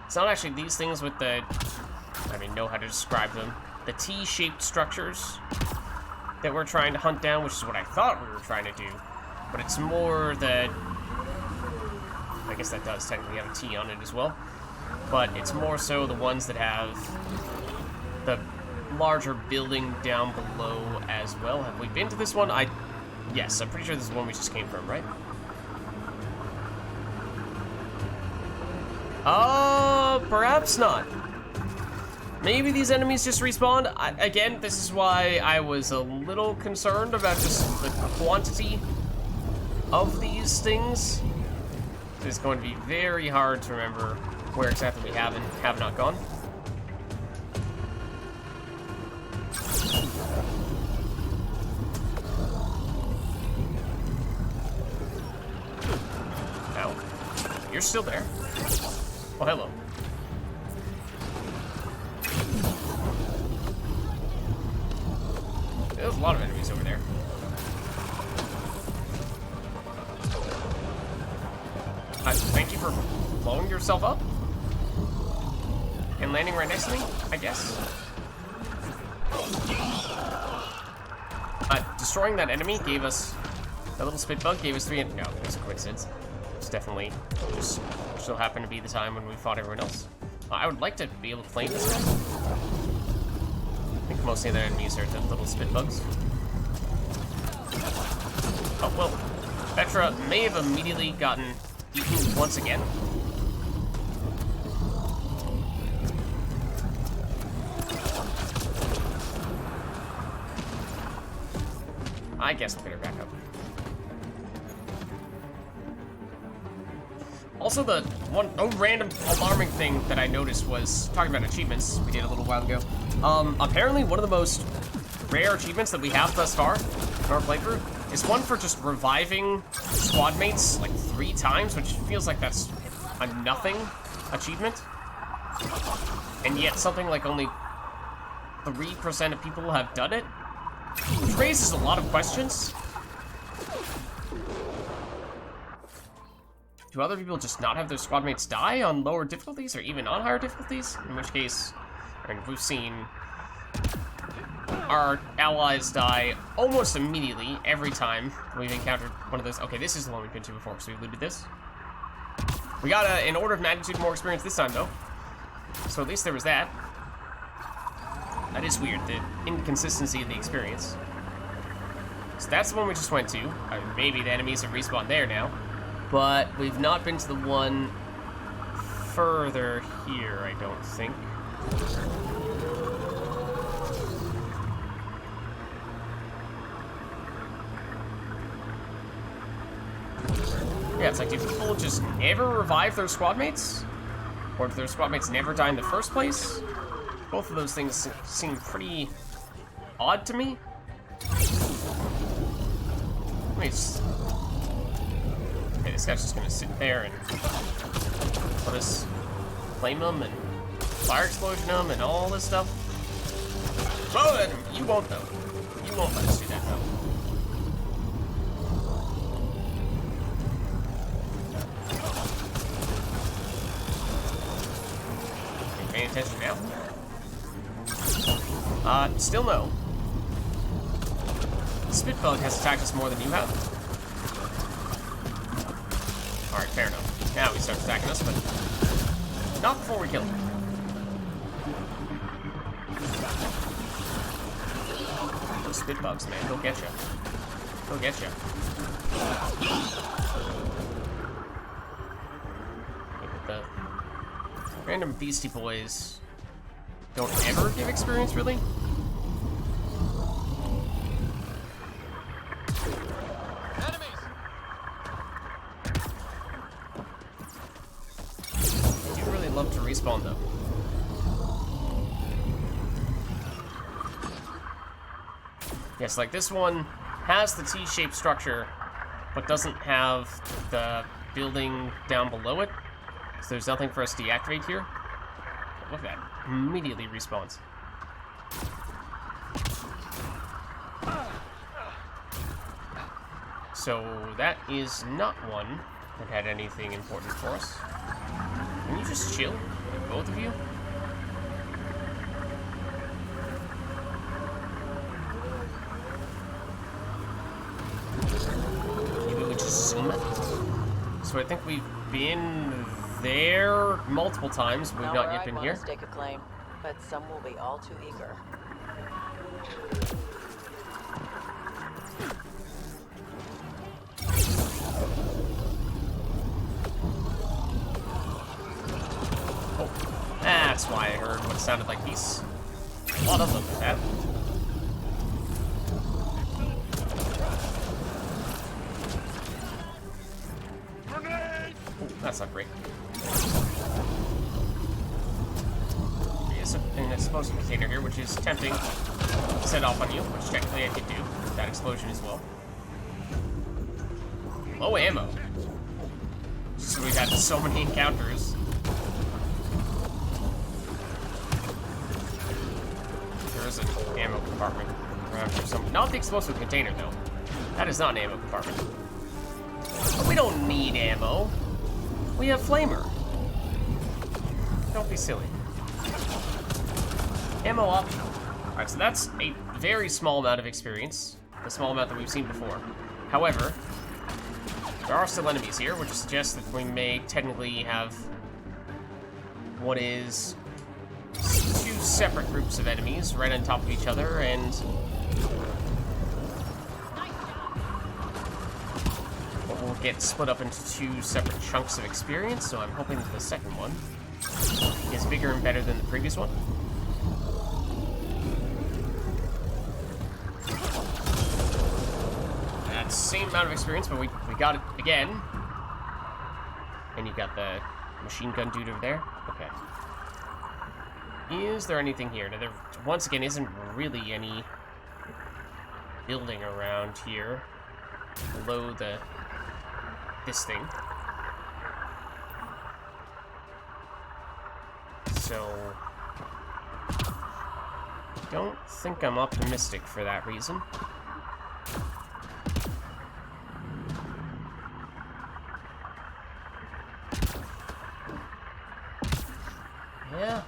It's not actually these things with the... I don't even know how to describe them. The T-shaped structures that we're trying to hunt down, which is what I thought we were trying to do. But it's more the... I guess that does technically have a T on it as well. But it's more so the ones that have the larger building down below as well. Have we been to this one? Yes, I'm pretty sure this is the one we just came from, right? Perhaps not. Maybe these enemies just respawn. Again, this is why I was a little concerned about just the quantity of these things. It's going to be very hard to remember where exactly we have not gone. Ow. You're still there. Oh, hello. There's a lot of enemies over there. Thank you for blowing yourself up. And landing right next to me, I guess. Destroying that enemy gave us... That little spit bug gave us 3... No, it was a coincidence. It's definitely just still happened to be the time when we fought everyone else. I would like to be able to flame this guy. I think most of the other enemies are the little spit bugs. Oh, well, Petra may have immediately gotten eaten once again. I guess we'll get her back up. Also, the one random alarming thing that I noticed was, talking about achievements we did a little while ago, apparently one of the most rare achievements that we have thus far in our playthrough is one for just reviving squad mates like 3 times, which feels like that's a nothing achievement. And yet something like only 3% of people have done it. Which raises a lot of questions. Do other people just not have their squad mates die on lower difficulties or even on higher difficulties? In which case, I mean, we've seen our allies die almost immediately every time we've encountered one of those. Okay, this is the one we've been to before, so we looted this. We got an order of magnitude more experience this time, though. So at least there was that. That is weird, the inconsistency of the experience. So that's the one we just went to. Maybe the enemies have respawned there now. But we've not been to the one further here, I don't think. Yeah, it's like, do people just never revive their squad mates? Or do their squad mates never die in the first place? Both of those things seem pretty odd to me. Let me just... Okay, this guy's just gonna sit there and let us flame them and fire explosion them and all this stuff. Oh, you won't though. You won't let us do that though. Paying attention now? Still no. The Spitbug has attacked us more than you have. Alright, fair enough. Now he starts attacking us, but not before we kill him. Those Spitbugs, man, they'll get you. They'll get you. The random Beastie Boys don't ever give experience, really? Love to respawn though. Yes, like this one has the T-shaped structure, but doesn't have the building down below it. So there's nothing for us to deactivate here. Look at that. Immediately respawns. So that is not one that had anything important for us. Can you just chill? Both of you? Maybe we just zoom it? So I think we've been there multiple times. We've not yet been here. Stake a claim, but some will be all too eager. That's why I heard what sounded like these. A lot of them, that. Ooh, that's not great. There's an explosive container here, which is tempting to set off on you, which technically I could do with that explosion as well. Low ammo. So we've had so many encounters. There's an ammo compartment around here somewhere. Not the explosive container, though. That is not an ammo compartment. But we don't need ammo. We have flamer. Don't be silly. Ammo optional. Alright, so that's a very small amount of experience. The small amount that we've seen before. However, there are still enemies here, which suggests that we may technically have what is two separate groups of enemies right on top of each other, and we'll get split up into two separate chunks of experience, so I'm hoping that the second one is bigger and better than the previous one. That same amount of experience, but we got it again. And you got the machine gun dude over there. Okay. Is there anything here? Now, there, once again, isn't really any building around here below this thing. So don't think I'm optimistic for that reason. Yeah.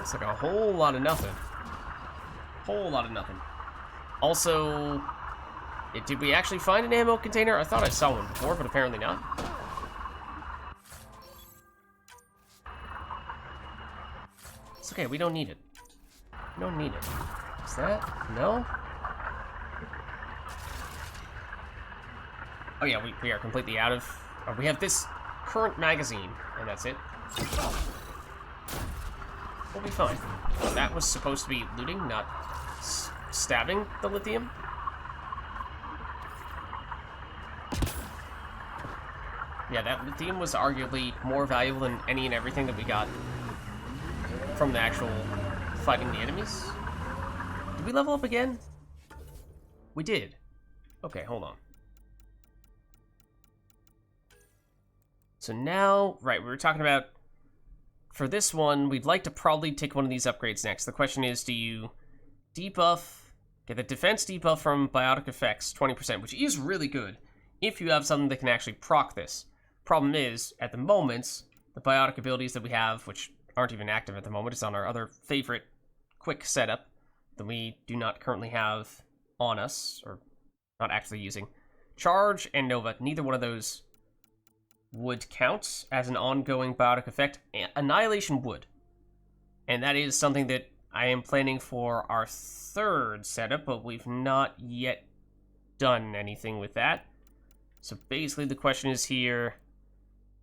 It's like a whole lot of nothing. Whole lot of nothing. Also, did we actually find an ammo container? I thought I saw one before, but apparently not. It's okay, we don't need it. We don't need it. Is that? No? Oh yeah, we are completely out of... we have this current magazine, and that's it. We'll be fine. That was supposed to be looting, not stabbing the lithium. Yeah, that lithium was arguably more valuable than any and everything that we got from the actual fighting the enemies. Did we level up again? We did. Okay, hold on. So now, right, we were talking about, for this one, we'd like to probably take one of these upgrades next. The question is, do you debuff, get the defense debuff from biotic effects, 20%, which is really good, if you have something that can actually proc this. Problem is, at the moment, the biotic abilities that we have, which aren't even active at the moment, it's on our other favorite quick setup that we do not currently have on us, or not actually using. Charge and Nova, neither one of those would count as an ongoing biotic effect. Annihilation would. And that is something that I am planning for our third setup, but we've not yet done anything with that. So basically the question is here,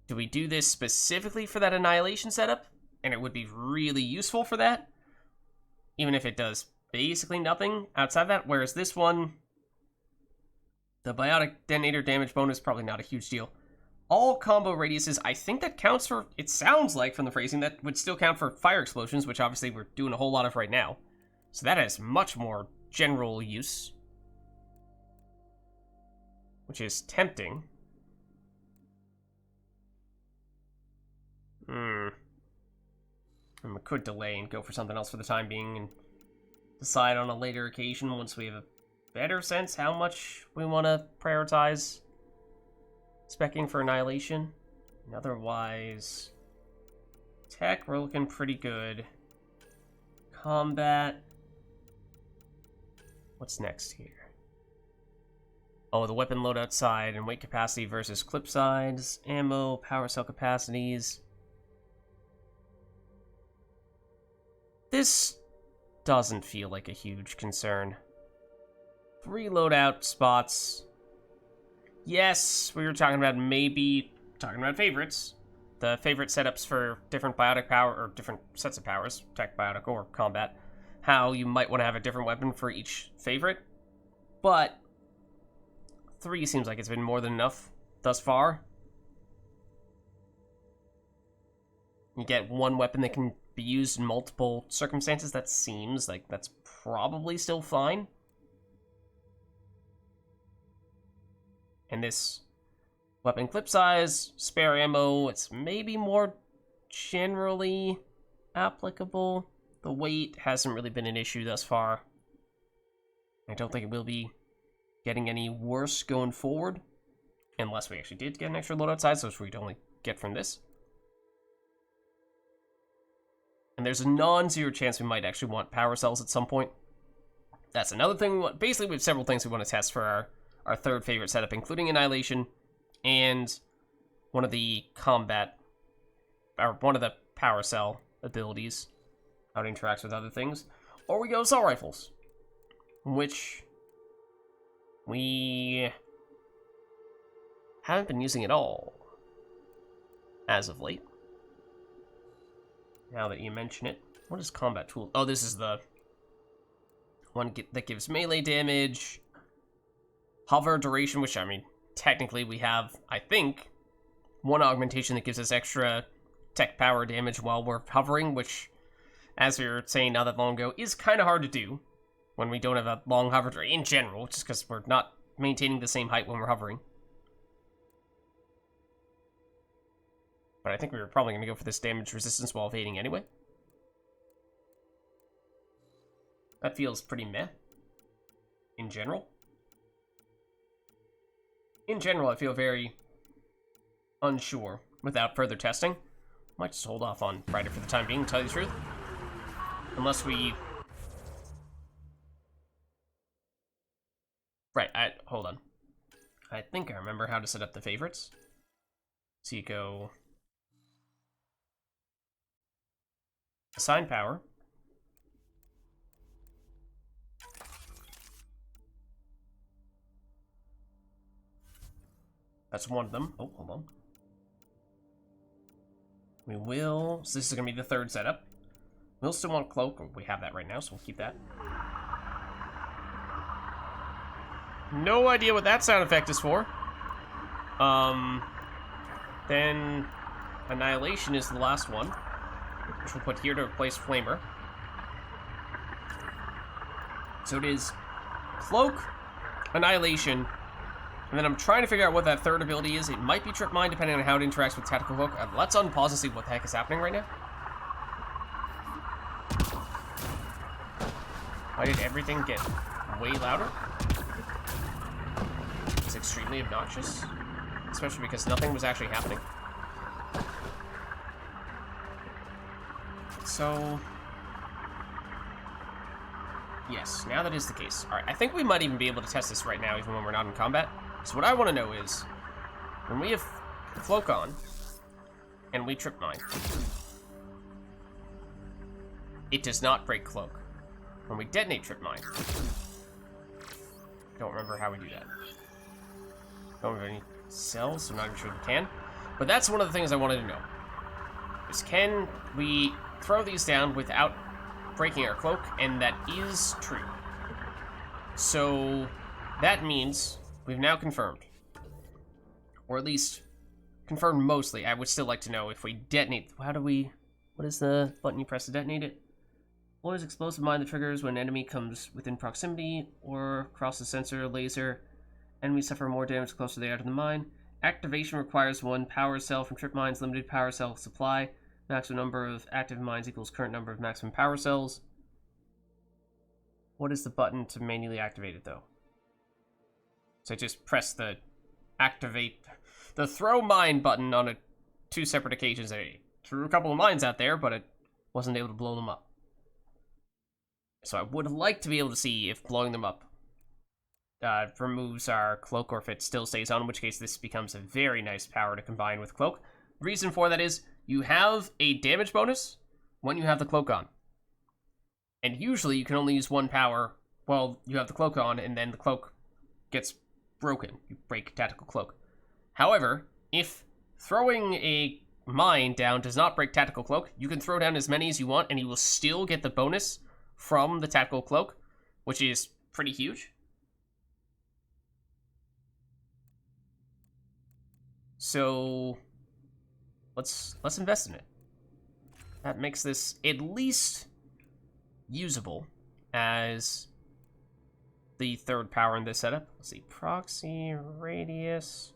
do we do this specifically for that Annihilation setup? And it would be really useful for that, even if it does basically nothing outside that, whereas this one, the biotic detonator damage bonus, probably not a huge deal. All combo radiuses, I think that counts for, it sounds like from the phrasing, that would still count for fire explosions, which obviously we're doing a whole lot of right now. So that has much more general use, which is tempting. And we could delay and go for something else for the time being and decide on a later occasion once we have a better sense how much we want to prioritize specking for Annihilation. And otherwise, tech, we're looking pretty good. Combat. What's next here? Oh, the weapon loadout side and weight capacity versus clip sides, ammo, power cell capacities. This doesn't feel like a huge concern. 3 loadout spots. Yes, we were talking about favorites. The favorite setups for different biotic power, or different sets of powers, tech, biotic, or combat. How you might want to have a different weapon for each favorite. But 3 seems like it's been more than enough thus far. You get one weapon that can be used in multiple circumstances. That seems like that's probably still fine. And this weapon clip size, spare ammo, it's maybe more generally applicable. The weight hasn't really been an issue thus far. I don't think it will be getting any worse going forward, unless we actually did get an extra loadout size, which we'd only get from this. And there's a non-zero chance we might actually want power cells at some point. That's another thing we want. Basically, we have several things we want to test for our third favorite setup, including Annihilation and one of the combat, or one of the power cell abilities, how it interacts with other things. Or we go assault rifles, which we haven't been using at all as of late. Now that you mention it, what is combat tool? Oh, this is the one that gives melee damage, hover duration, which, I mean, technically we have, I think, one augmentation that gives us extra tech power damage while we're hovering, which, as we were saying not that long ago, is kind of hard to do when we don't have a long hover duration in general, just because we're not maintaining the same height when we're hovering. But I think we were probably going to go for this damage resistance while evading anyway. That feels pretty meh. In general. In general, I feel very unsure without further testing. Might just hold off on Ryder for the time being, to tell you the truth. Unless we... Right, hold on. I think I remember how to set up the favorites. So you go... Assign power. That's one of them. Oh, hold on. We will... So this is going to be the third setup. We'll still want cloak. We have that right now, so we'll keep that. No idea what that sound effect is for. Then Annihilation is the last one, which we'll put here to replace Flamer. So it is Cloak, Annihilation, and then I'm trying to figure out what that third ability is. It might be Trip Mine, depending on how it interacts with Tactical Cloak. Let's unpause and see what the heck is happening right now. Why did everything get way louder? It's extremely obnoxious, especially because nothing was actually happening. So, yes, now that is the case. Alright, I think we might even be able to test this right now, even when we're not in combat. So what I want to know is, when we have Cloak on, and we Trip Mine, it does not break Cloak. When we detonate Trip Mine, don't remember how we do that. Don't have any cells, so I'm not even sure we can. But that's one of the things I wanted to know. Is can we throw these down without breaking our cloak? And that is true. So that means we've now confirmed. Or at least confirmed mostly. I would still like to know if we detonate. How do we... What is the button you press to detonate it? Blows explosive mine that triggers when an enemy comes within proximity or across the sensor laser. Enemies suffer more damage closer they are to the mine. Activation requires one power cell from Trip Mine's limited power cell supply. Maximum number of active mines equals current number of maximum power cells. What is the button to manually activate it, though? So I just press the activate... the throw mine button on two separate occasions. I threw a couple of mines out there, but it wasn't able to blow them up. So I would like to be able to see if blowing them up removes our cloak or if it still stays on, in which case this becomes a very nice power to combine with cloak. The reason for that is you have a damage bonus when you have the cloak on. And usually you can only use one power while you have the cloak on, and then the cloak gets broken. You break Tactical Cloak. However, if throwing a mine down does not break Tactical Cloak, you can throw down as many as you want and you will still get the bonus from the Tactical Cloak, which is pretty huge. So let's invest in it. That makes this at least usable as the third power in this setup. Let's see, proxy, radius,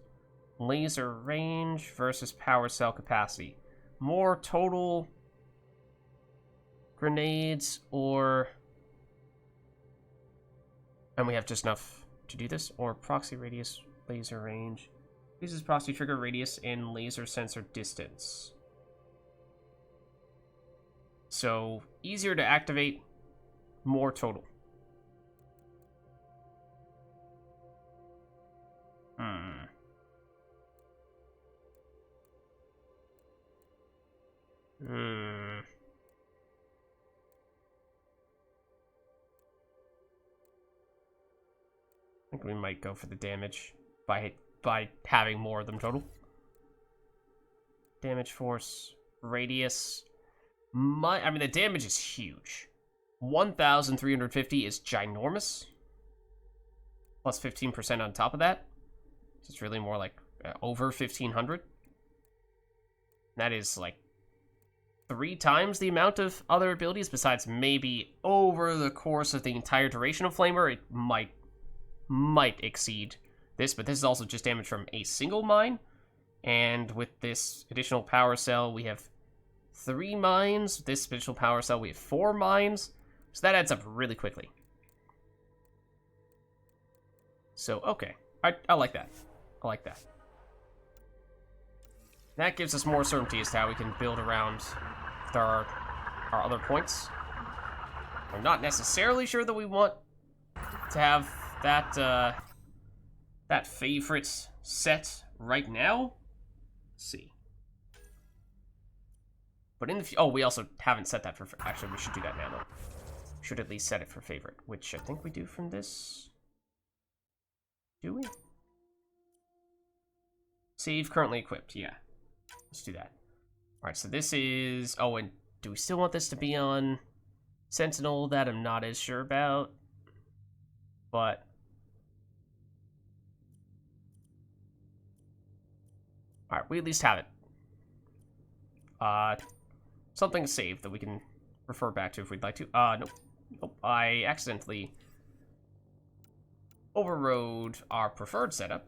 laser range versus power cell capacity. More total grenades or... And we have just enough to do this? Or proxy radius, laser range. Uses proxy trigger radius and laser sensor distance. So, easier to activate, more total. I think we might go for the damage by having more of them total. Damage force, radius. I mean, the damage is huge. 1,350 is ginormous. Plus 15% on top of that. So it's really more like over 1,500. That is like 3 times the amount of other abilities, besides maybe over the course of the entire duration of Flamer, it might exceed this, but this is also just damage from a single mine. And with this additional power cell, we have 3 mines. With this additional power cell, we have 4 mines. So that adds up really quickly. So, okay. I like that. I like that. That gives us more certainty as to how we can build around our other points. I'm not necessarily sure that we want to have that, that favorite set right now. Let's see. But in the oh, we also haven't set that for... Actually, we should do that now, though. Should at least set it for favorite, which I think we do from this. Do we? Save currently equipped, yeah. Let's do that. Alright, so this is... Oh, and do we still want this to be on Sentinel? That I'm not as sure about. But... Alright, we at least have it. Something saved that we can refer back to if we'd like to. Nope. Nope. I accidentally overrode our preferred setup.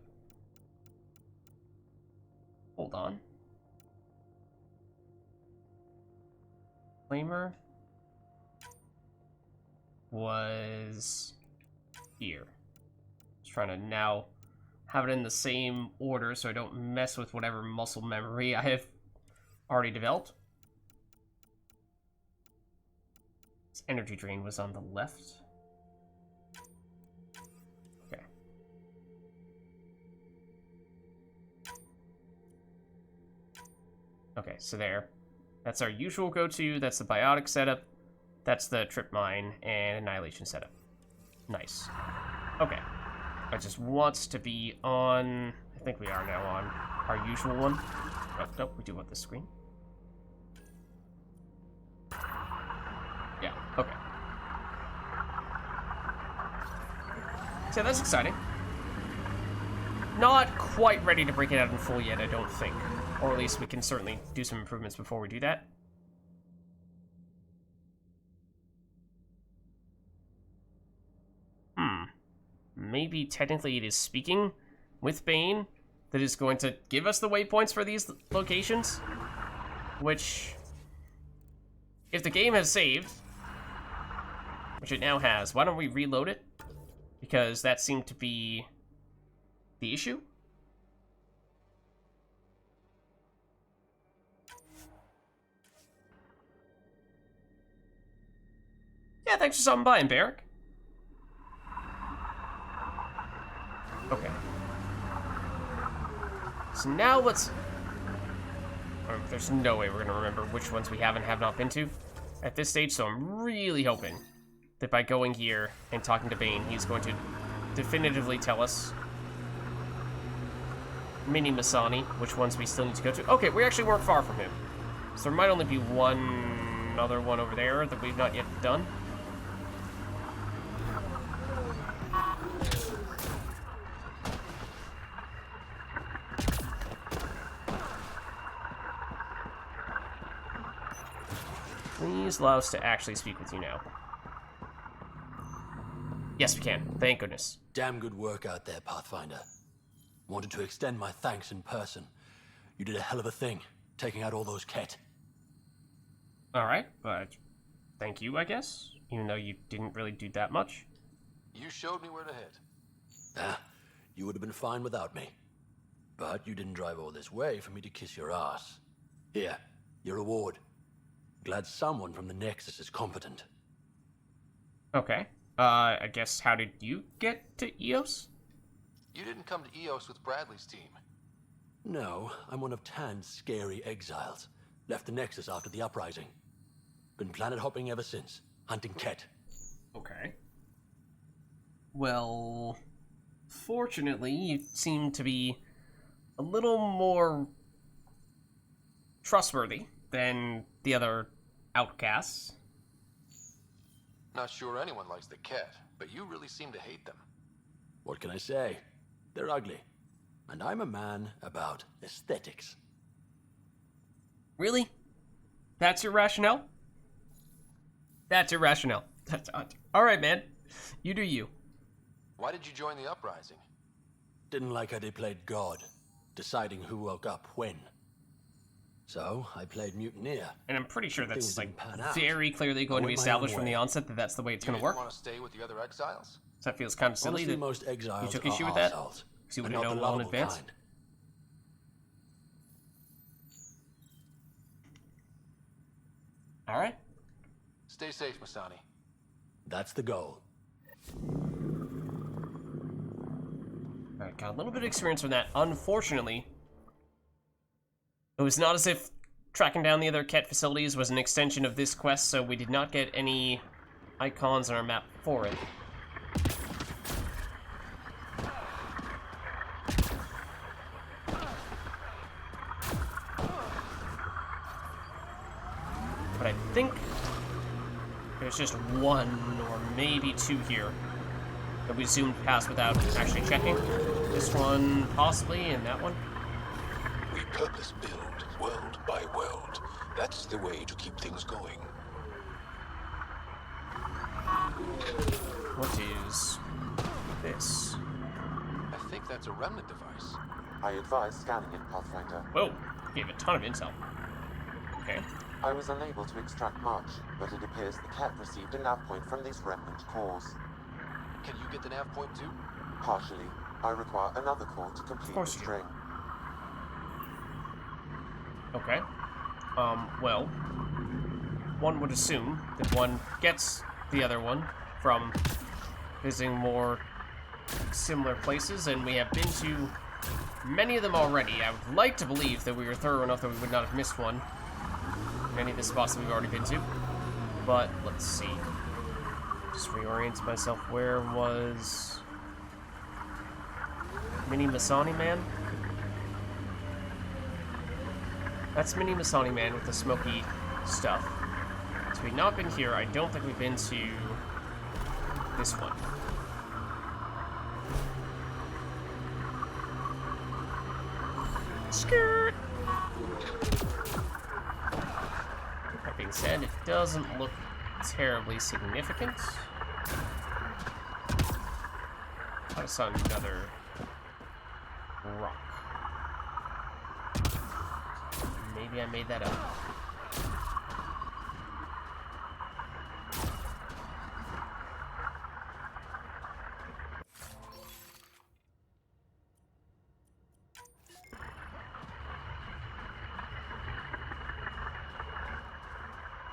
Hold on. Flamer was here. Just trying to now have it in the same order so I don't mess with whatever muscle memory I have already developed. This energy drain was on the left. Okay. Okay, so there. That's our usual go-to. That's the biotic setup. That's the trip mine and annihilation setup. Nice. Okay. I just wants to be on... I think we are now on our usual one. Nope, nope, we do want this screen. Yeah, okay. So that's exciting. Not quite ready to break it out in full yet, I don't think. Or at least we can certainly do some improvements before we do that. Maybe technically it is speaking with Bane that is going to give us the waypoints for these locations. Which, if the game has saved, which it now has, why don't we reload it? Because that seemed to be the issue. Yeah, thanks for stopping by, Barrick. Okay. So now let's... Oh, there's no way we're going to remember which ones we have and have not been to at this stage, so I'm really hoping that by going here and talking to Bane, he's going to definitively tell us, Mini Masani, which ones we still need to go to. Okay, we actually weren't far from him. So there might only be one other one over there that we've not yet done. Please allow us to actually speak with you now. Yes, we can. Thank goodness. Damn good work out there, Pathfinder. Wanted to extend my thanks in person. You did a hell of a thing, taking out all those Ket. Alright, but thank you, I guess? Even though you didn't really do that much. You showed me where to head. Ah, you would have been fine without me. But you didn't drive all this way for me to kiss your ass. Here, your reward. Glad someone from the Nexus is competent. Okay. I guess, how did you get to EOS? You didn't come to EOS with Bradley's team. No, I'm one of Tan's scary exiles. Left the Nexus after the uprising. Been planet hopping ever since, hunting Ket. Okay. Well, fortunately, you seem to be a little more trustworthy than the other outcasts. Not sure anyone likes the Ket, but you really seem to hate them. What can I say? They're ugly. And I'm a man about aesthetics. Really? That's your rationale? That's your rationale. That's alright, man. You do you. Why did you join the uprising? Didn't like how they played God, deciding who woke up when. So, I played mutineer. And I'm pretty sure that's, Things like, didn't pan out. very clearly going to be went my own established from the way. onset that that's the way it's going to work. Want to stay with the other exiles? So that feels kind of silly Honestly, that most exiles you took are issue with that. arseholes, Because you would and have not known the well in lovable advance. kind. Alright. Stay safe, Masani. That's the goal. Alright, got a little bit of experience from that. Unfortunately, it was not as if tracking down the other Ket facilities was an extension of this quest, so we did not get any icons on our map for it. But I think there's just one or maybe two here that we zoomed past without actually checking. This one possibly, and that one. We purpose build world by world. That's the way to keep things going. What is this? I think that's a remnant device. I advise scanning it, Pathfinder. Whoa, gave a ton of intel. Okay. I was unable to extract much, but it appears the cat received a nav point from these remnant cores. Can you get the nav point too? Partially. I require another core to complete the string. Okay. Well, one would assume that one gets the other one from visiting more similar places, and we have been to many of them already. I would like to believe that we were thorough enough that we would not have missed one in any of the spots that we've already been to. But, let's see. Just reorient myself. Where was Mini Masani Man? That's Mini Masani Man with the smoky stuff. So we've not been here. I don't think we've been to this one. Skirt! That being said, it doesn't look terribly significant. I saw another rock. Maybe I made that up.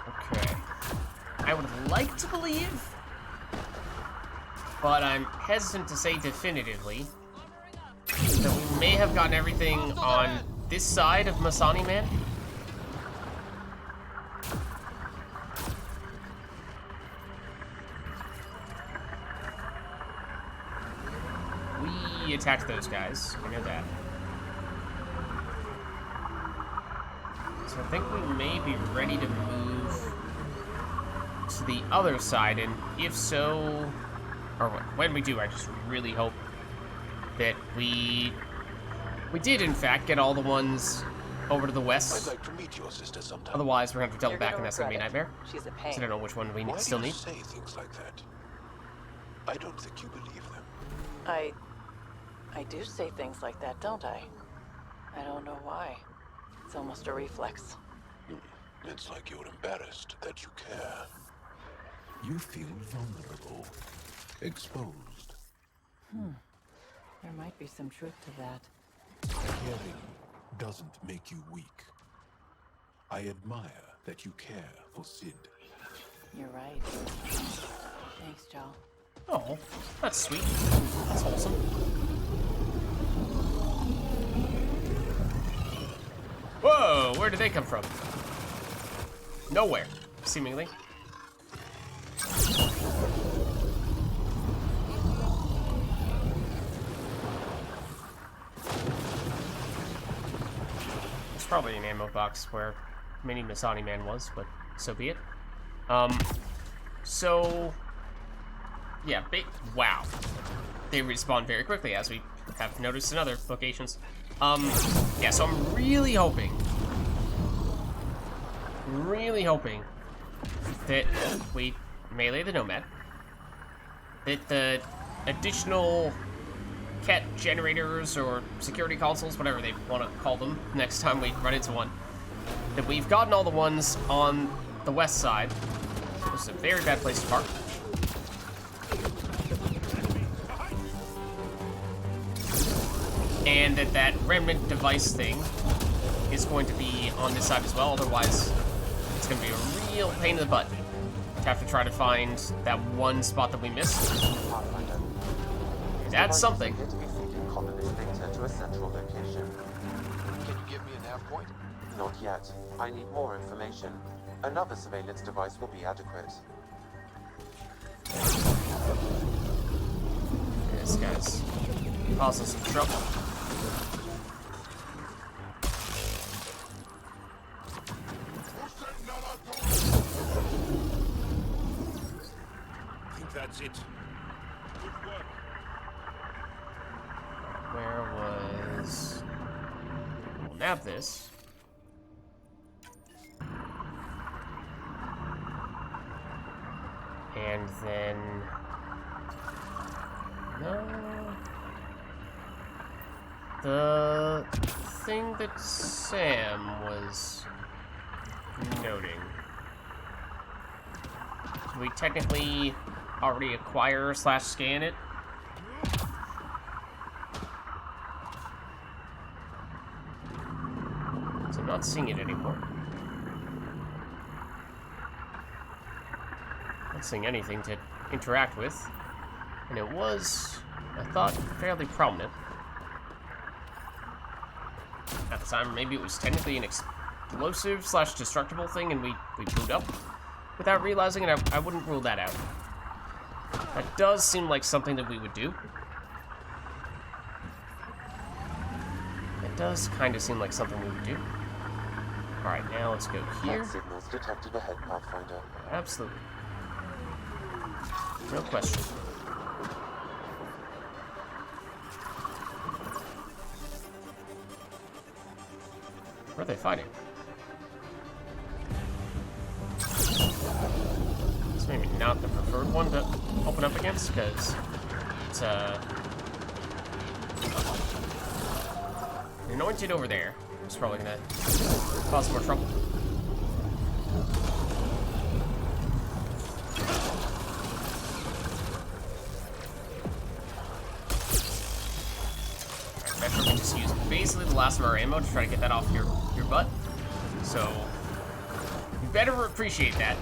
Okay. I would like to believe, but I'm hesitant to say definitively, that we may have gotten everything on this side of Masani Man. We attacked those guys, I know that. So I think we may be ready to move to the other side, and if so, or when we do, I just really hope that we did in fact get all the ones over to the west. I'd like to meet your sister sometime. Otherwise, we're gonna have to double back, and that's gonna be a nightmare. She's a pain. So I don't know which one we Why still do you need. say things like that? I don't think you believe them. I do say things like that, don't I? I don't know why. It's almost a reflex. It's like you're embarrassed that you care. You feel vulnerable, exposed. There might be some truth to that. Caring doesn't make you weak. I admire that you care for Sid. You're right. Thanks, Joel. Oh, that's sweet. That's wholesome. Whoa, where did they come from? Nowhere, seemingly. There's probably an ammo box where Mini Masani Man was, but so be it. So... yeah, wow. They respawn very quickly, as we have noticed in other locations. Yeah, so I'm really hoping that we melee the Nomad, that the additional cat generators or security consoles, whatever they want to call them, next time we run into one, that we've gotten all the ones on the west side. This is a very bad place to park. And that remnant device thing is going to be on this side as well, otherwise it's going to be a real pain in the butt to have to try to find that one spot that we missed. That's something. To be feeding colonist data to a central location. Can you give me a nav point? Not yet. I need more information. Another surveillance device will be adequate. This guy's causing some trouble. I think that's it. Where was... We'll nab this. And then... No... The thing that Sam was noting. Can we technically already acquire / scan it? So I'm not seeing it anymore. Not seeing anything to interact with. And it was, I thought, fairly prominent at the time. Maybe it was technically an explosive / destructible thing and we blew up without realizing it. I wouldn't rule that out. That does seem like something that we would do. It does kind of seem like something we would do. Alright, now let's go here. Signals detected ahead, Pathfinder. Absolutely. No question. Where are they fighting? It's maybe not the preferred one to open up against, because it's anointed over there. It's probably gonna cause more trouble. Alright, we just used basically the last of our ammo to try to get that off your butt. So you better appreciate that.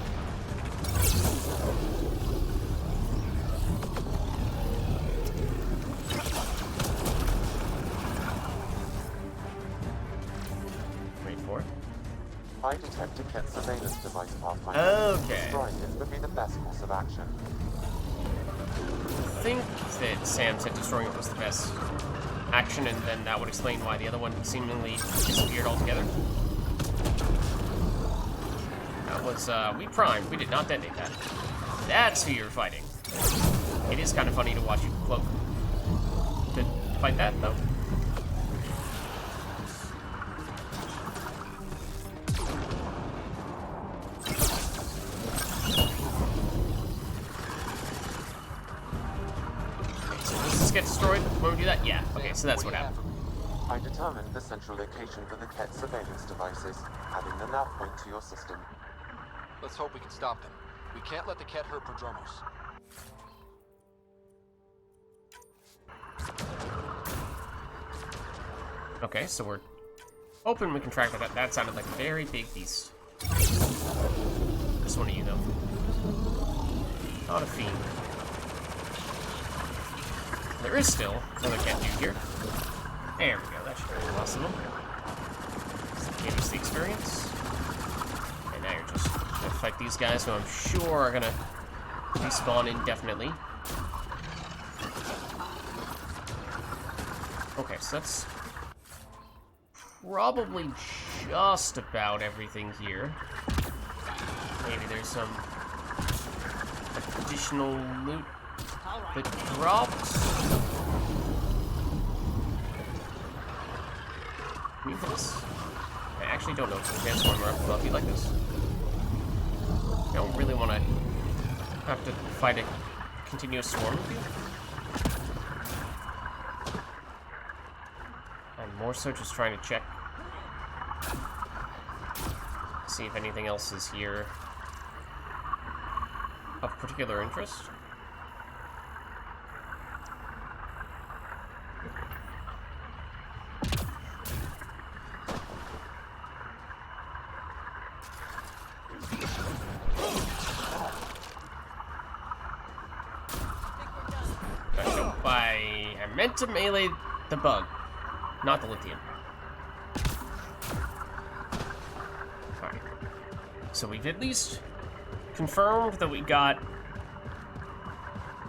Wait for it. I detect a Ket surveillance device, Pathfinder. Okay. Destroying it would be the best course of action. I think that Sam said destroying it was the best action, and then that would explain why the other one seemingly disappeared altogether. That was, we primed. We did not detonate that. That's who you're fighting. It is kind of funny to watch you cloak to fight that, though. Get destroyed when we do that? Yeah. Okay, so that's what happened. I determined the central location for the Ket surveillance devices, adding the nav point to your system. Let's hope we can stop them. We can't let the Ket hurt Prodromos. Okay, so we're open. We can track that. That sounded like a very big beast. Just one of you, though. Not a fiend. There is still another Ket dude here. There we go, that should be possible. Give us the experience. And now you're just gonna fight these guys who I'm sure are gonna respawn indefinitely. Okay, so that's probably just about everything here. Maybe there's some additional loot that dropped. Can you hit this? I actually don't know if the transform are fluffy like this. I don't really want to have to fight a continuous swarm with you. I'm more so just trying to check See if anything else is here of particular interest. I meant to melee the bug, not the lithium. Alright. So we've at least confirmed that we got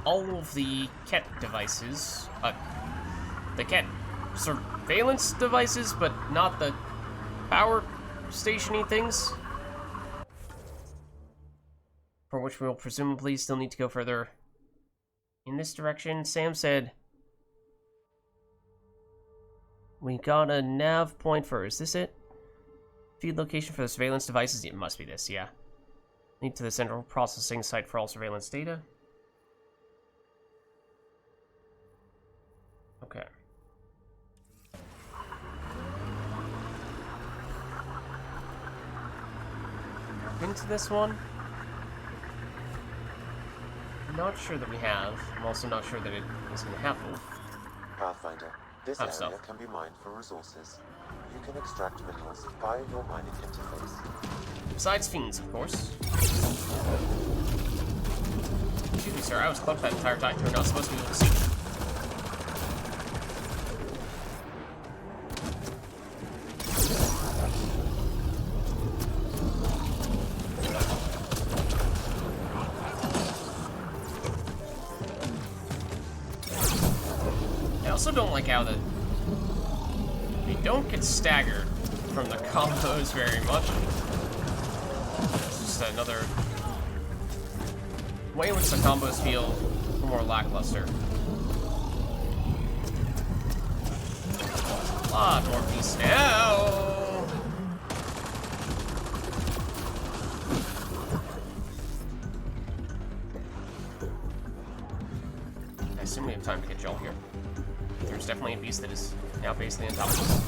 all of the Ket devices. The Ket surveillance devices, but not the power station-y things. For which we'll presumably still need to go further in this direction. Sam said we got a nav point for, is this it? Feed location for the surveillance devices? It must be this, yeah. Lead to the central processing site for all surveillance data. Okay. Into this one? Not sure that we have. I'm also not sure that it is going to happen. Pathfinder, this area can be mined for resources. You can extract minerals via your mining interface. Besides fiends, of course. Excuse me, sir. I was clubbed that entire time. You're not supposed to be able to see. I also don't like how they don't get staggered from the combos very much. It's just another way in which the combos feel more lackluster. A lot more peace now. I assume we have time to get Joel here. There's definitely a beast that is now basically on top of us.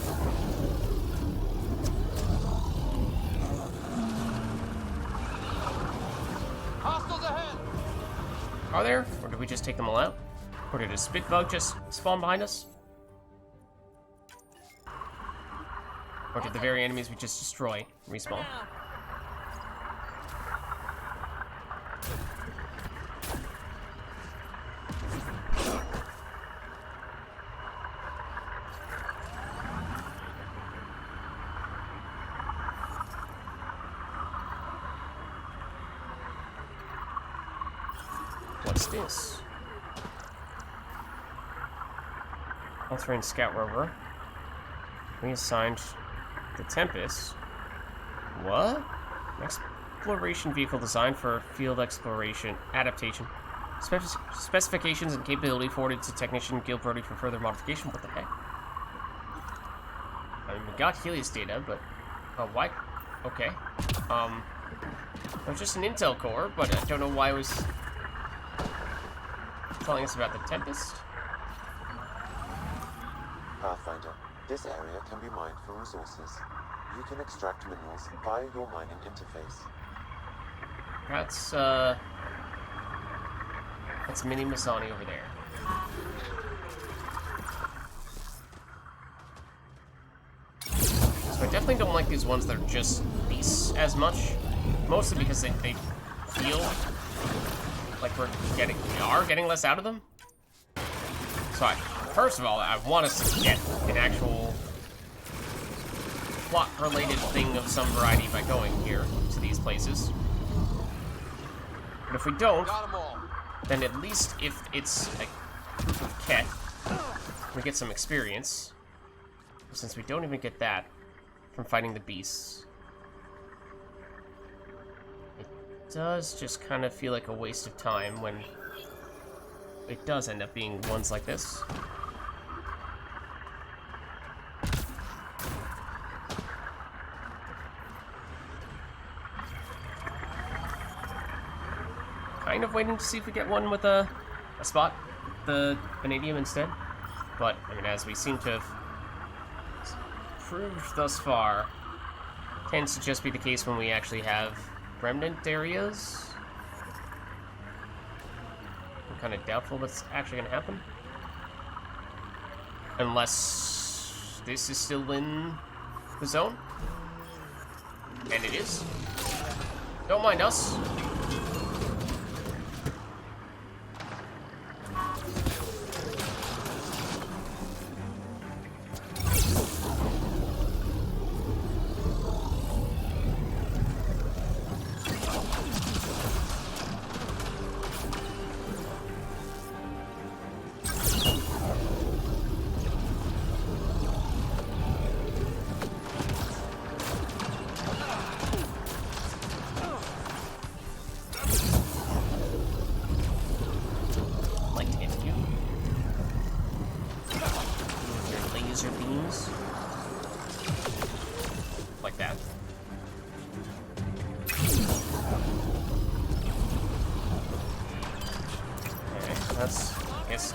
Hostiles ahead! Are there? Or did we just take them all out? Or did a spit bug just spawn behind us? Or did the very enemies we just destroy respawn? What's this? All-terrain scout rover. Reassigned the Tempest. What? An exploration vehicle designed for field exploration adaptation. Specifications and capability forwarded to technician Gil Brody for further modification. What the heck? I mean, we got Helios data, but why? Okay. It was just an intel core, but I don't know why it was telling us about the Tempest. Pathfinder, this area can be mined for resources. You can extract minerals via your mining interface. That's Mini Masani over there. So I definitely don't like these ones that are just beasts as much. Mostly because they feel like we are getting less out of them. So first of all, I want us to get an actual plot-related thing of some variety by going here to these places. But if we don't, then at least if it's a group of Ket, we get some experience. Since we don't even get that from fighting the beasts, it does just kind of feel like a waste of time when it does end up being ones like this. Kind of waiting to see if we get one with a spot, the vanadium instead. But, I mean, as we seem to have proved thus far, Tends to just be the case when we actually have remnant areas. I'm kind of doubtful that's actually going to happen. Unless this is still in the zone. And it is. Don't mind us.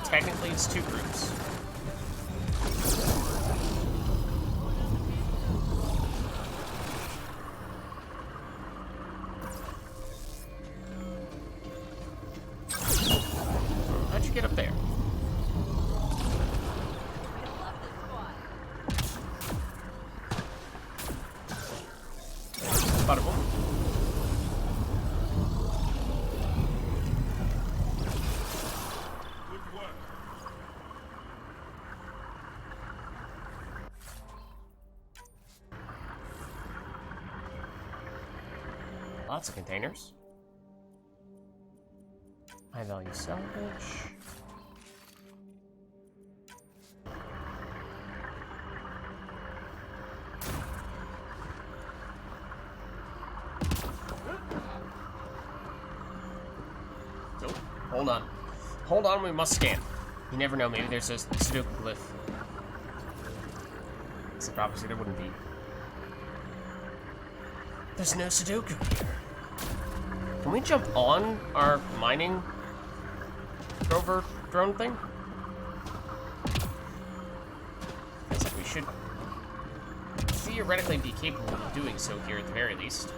Technically, it's two groups. How'd you get up there? Bada boom. Lots of containers. High value salvage. So, hold on. Hold on, we must scan. You never know, maybe there's a Sudoku glyph. Except obviously there wouldn't be. There's no Sudoku here. Can we jump on our mining rover drone thing? Feels like we should theoretically be capable of doing so here at the very least.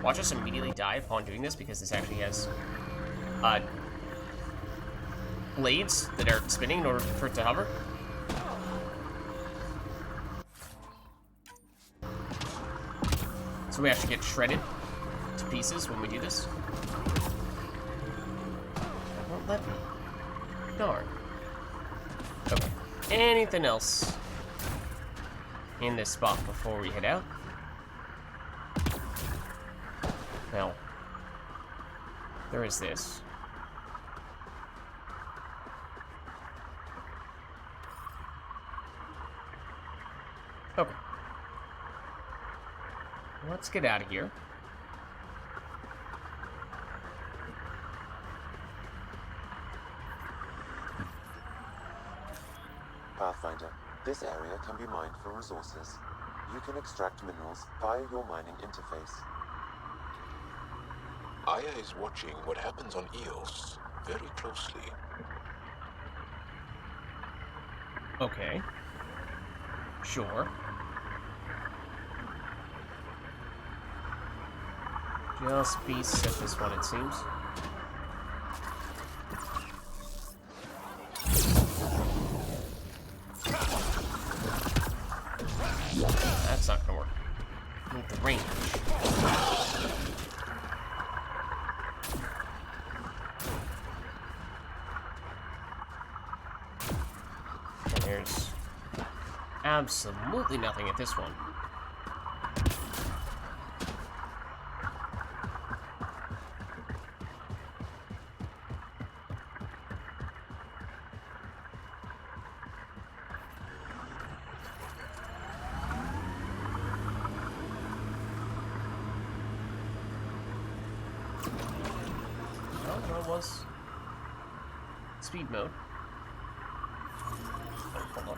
Watch us immediately die upon doing this because this actually has blades that are spinning in order for it to hover. So we actually get shredded to pieces when we do this. That won't let me. Darn. Okay. Anything else in this spot before we head out? Well, there is this. Okay. Let's get out of here. Pathfinder, this area can be mined for resources. You can extract minerals via your mining interface. Aya is watching what happens on Eos very closely. Okay. Sure. Just be set this one, it seems. That's not gonna work. I need the range. And there's absolutely nothing at this one. Was speed mode. Oh, hold on.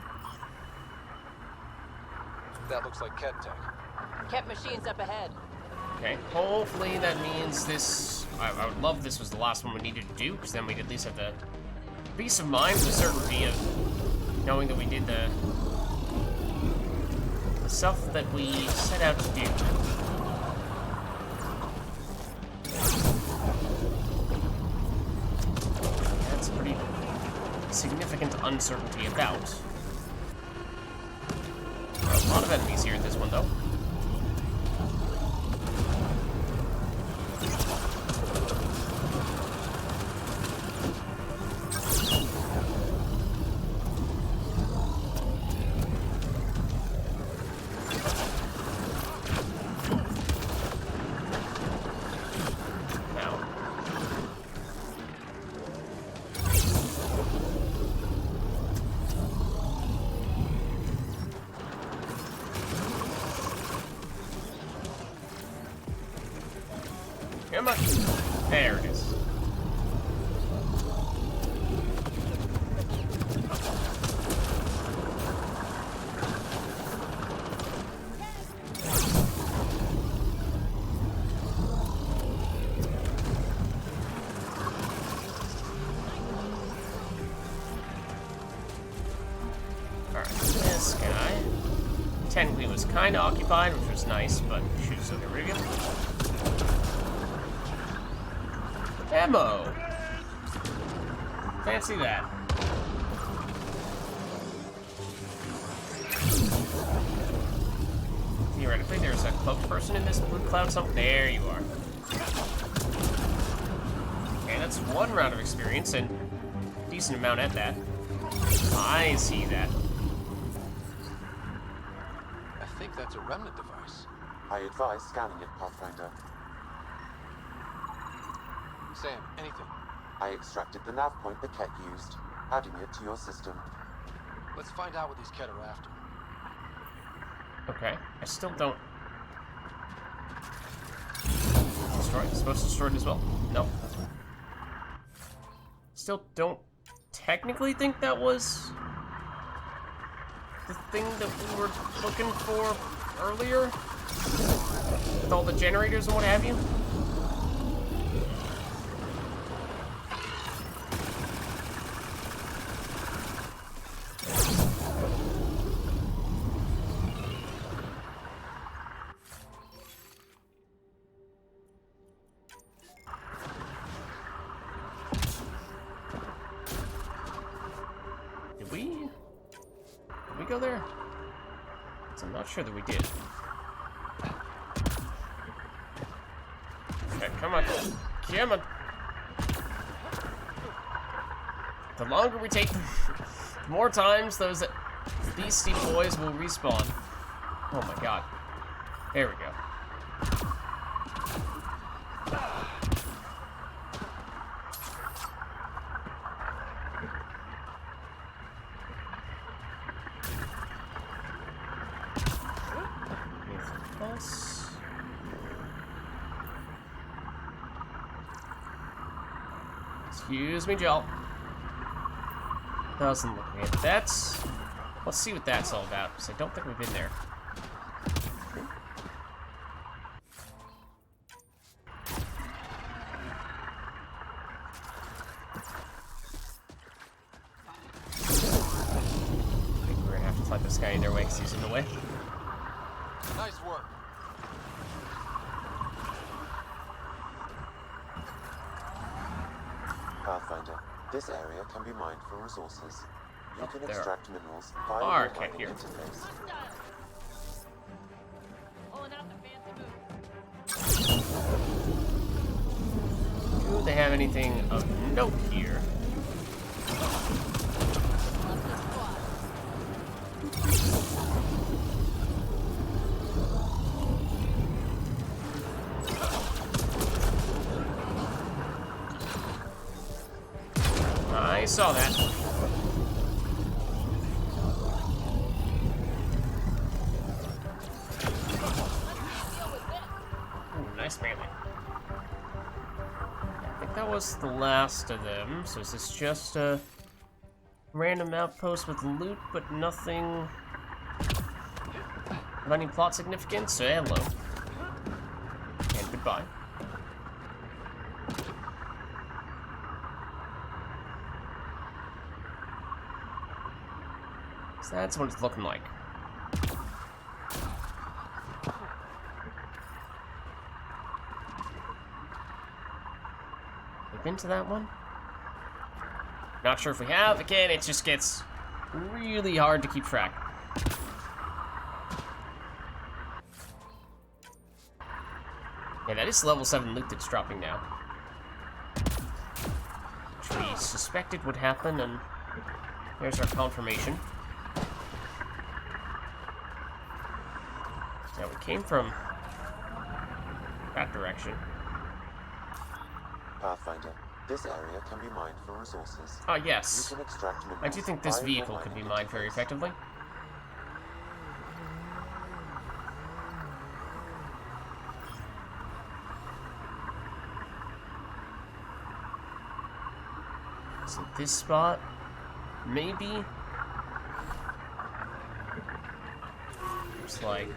That looks like Ket tech. Ket machines up ahead. Okay, hopefully that means this. I would love if this was the last one we needed to do, because then we'd at least have the peace of mind, the certainty of knowing that we did the the stuff that we set out to do. That's pretty significant uncertainty about. There are a lot of enemies here in this one, though. Come on. There it is. Alright, this guy. Technically was kind of occupied, which was nice, but should still get rid of him. Ammo! Fancy that. Theoretically, there's a cloaked person in this blue cloud somewhere. There you are. Okay, that's one round of experience, and a decent amount at that. I see that. I think that's a remnant device. I advise scanning it, Pathfinder. Sam, anything? I extracted the nav point the Ket used, adding it to your system. Let's find out what these Ket are after. Okay, I still don't... Destroy? Supposed to destroy it as well? No. Still don't technically think that was the thing that we were looking for earlier? With all the generators and what have you? Did we go there? I'm not sure that we did. Okay, come on. Come on. The longer we take, the more times those beastie boys will respawn. Oh my god. There we go. Excuse me, Joel. Doesn't look good. That's... Let's see what that's all about, because I don't think we've been there. I think we're gonna have to fight this guy either way, because he's in the way. Nice work. Pathfinder, this area can be mined for resources. You can extract minerals via Are your mining here. interface. Do they have anything of note here? I saw that. Ooh, nice melee. I think that was the last of them. So is this just a random outpost with loot, but nothing of any plot significance? So hello. And goodbye. So that's what it's looking like. been to that one? Not sure if we have. Again, it just gets really hard to keep track. Yeah, that is level 7 loot that's dropping now. Which we suspected would happen, and there's our confirmation. Now, we came from that direction. Pathfinder, this area can be mined for resources. Ah, yes. You can extract minerals I do think this via vehicle your could be mining mined very interface. effectively. So this spot, maybe. Looks like,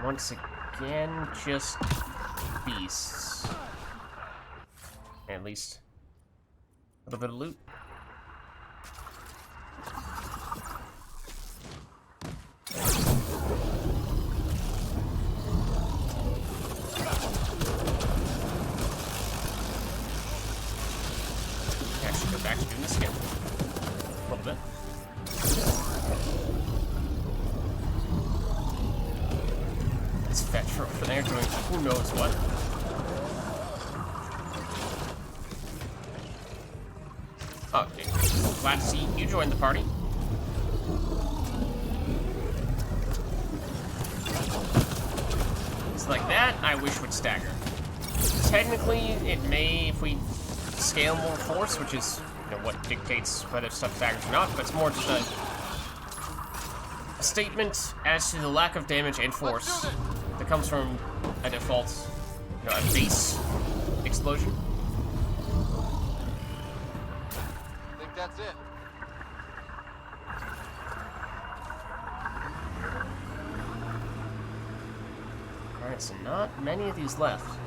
once again, just beasts. At least a little bit of loot. Actually, go back to doing this again. A little bit. Let's fetch her over there doing who knows what. Okay. Glad to see you joined the party. It's like that, I wish would stagger. Technically, it may if we scale more force, which is, you know, what dictates whether stuff staggers or not, but it's more just a statement as to the lack of damage and force that comes from a default, you know, a base explosion. I think that's it. Alright, so not many of these left.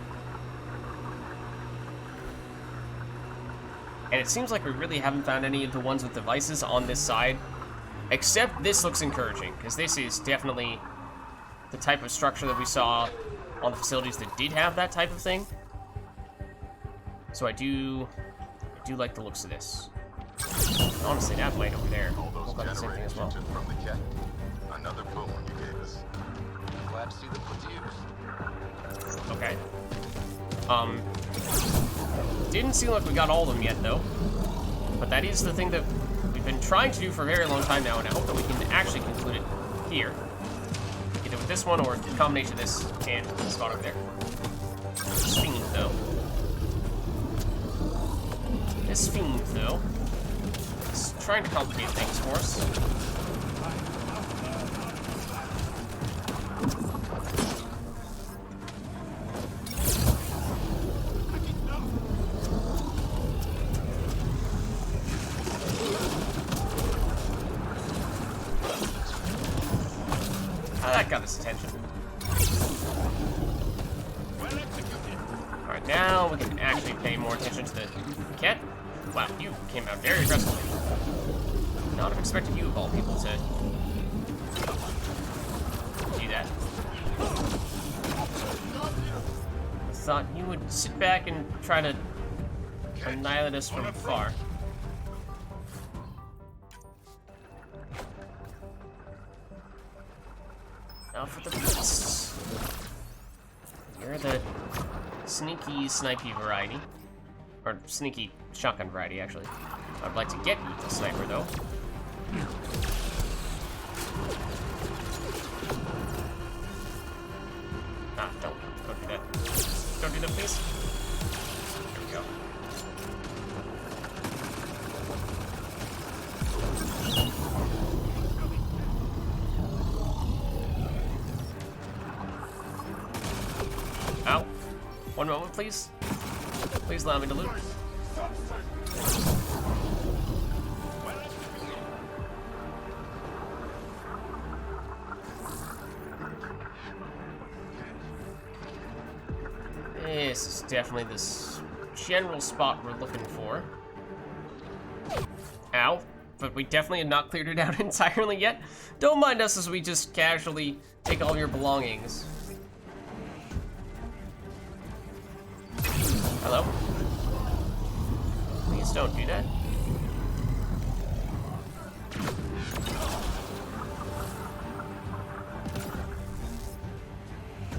And it seems like we really haven't found any of the ones with devices on this side. Except this looks encouraging, because this is definitely the type of structure that we saw on the facilities that did have that type of thing. So I do like the looks of this. Honestly, that light over there looks like the same thing as well. From the cat. Another boon you gave us. Glad to see them put to use. Okay. Didn't seem like we got all of them yet, though. But that is the thing that we've been trying to do for a very long time now, and I hope that we can actually conclude it here. Either with this one or a combination of this and this spot over there. This fiend, though. This fiend, though, is trying to complicate things for us. That got his attention. Alright, now we can actually pay more attention to the cat. Wow, you came out very aggressively. Not have expected you, of all people, to do that. Thought you would sit back and try to annihilate us from afar. Now for the beasts. You're the sneaky, snipey variety. Or sneaky shotgun variety, actually. I'd like to get you the sniper, though. Ah, don't do that. Don't do that, please. There we go. Ow. One moment, please. Please allow me to loot. This is definitely this general spot we're looking for. Ow. But we definitely have not cleared it out entirely yet. Don't mind us as we just casually take all your belongings. Hello. Please don't do that.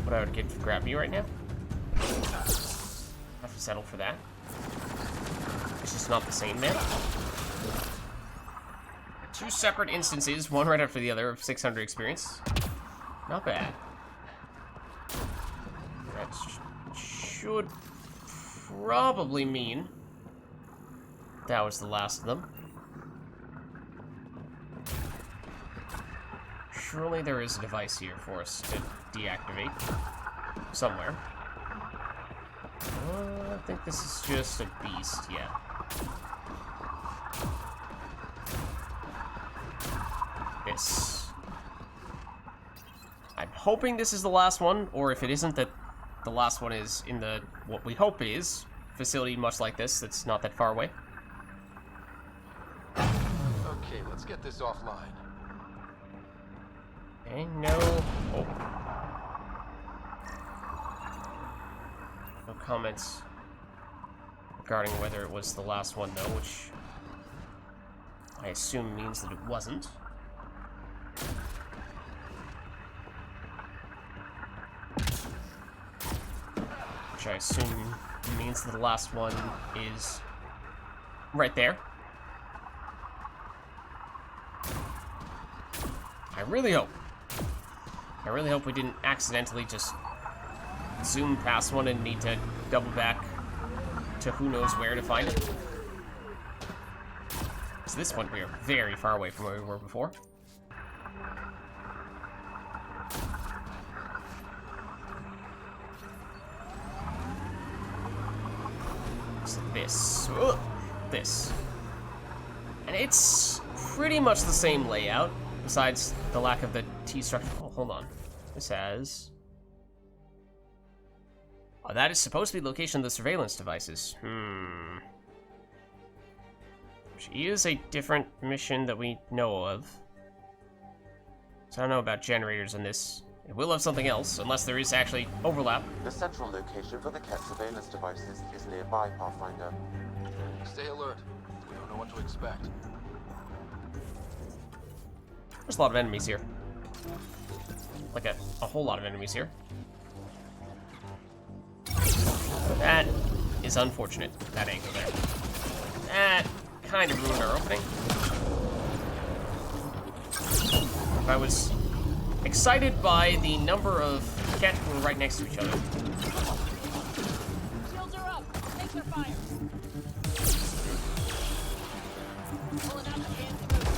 What I would get to grab me right now? I have to settle for that. It's just not the same, man. 2 separate instances, one right after the other, of 600 experience. Not bad. That should probably mean that was the last of them. Surely there is a device here for us to deactivate. Somewhere. I think this is just a beast, yeah. This. I'm hoping this is the last one, or if it isn't, that the last one is in the, what we hope is, facility much like this, that's not that far away. Okay, let's get this offline. Okay, no. Oh. No comments regarding whether it was the last one, though, which I assume means that it wasn't. Which I assume means that the last one is right there. I really hope we didn't accidentally just zoom past one and need to double back to who knows where to find it. So this point we are very far away from where we were before. So this. And it's pretty much the same layout, besides the lack of the T structure. Oh, hold on. This has... Oh, that is supposed to be the location of the surveillance devices. Which is a different mission that we know of. So I don't know about generators in this. It will have something else, unless there is actually overlap. The central location for the Ket surveillance devices is nearby, Pathfinder. Stay alert. We don't know what to expect. There's a lot of enemies here. Like a whole lot of enemies here. That is unfortunate, that angle there. That kind of ruined our opening. I was excited by the number of Ket who were right next to each other. Shields are up. Take their fire. Pulling out the fancy move.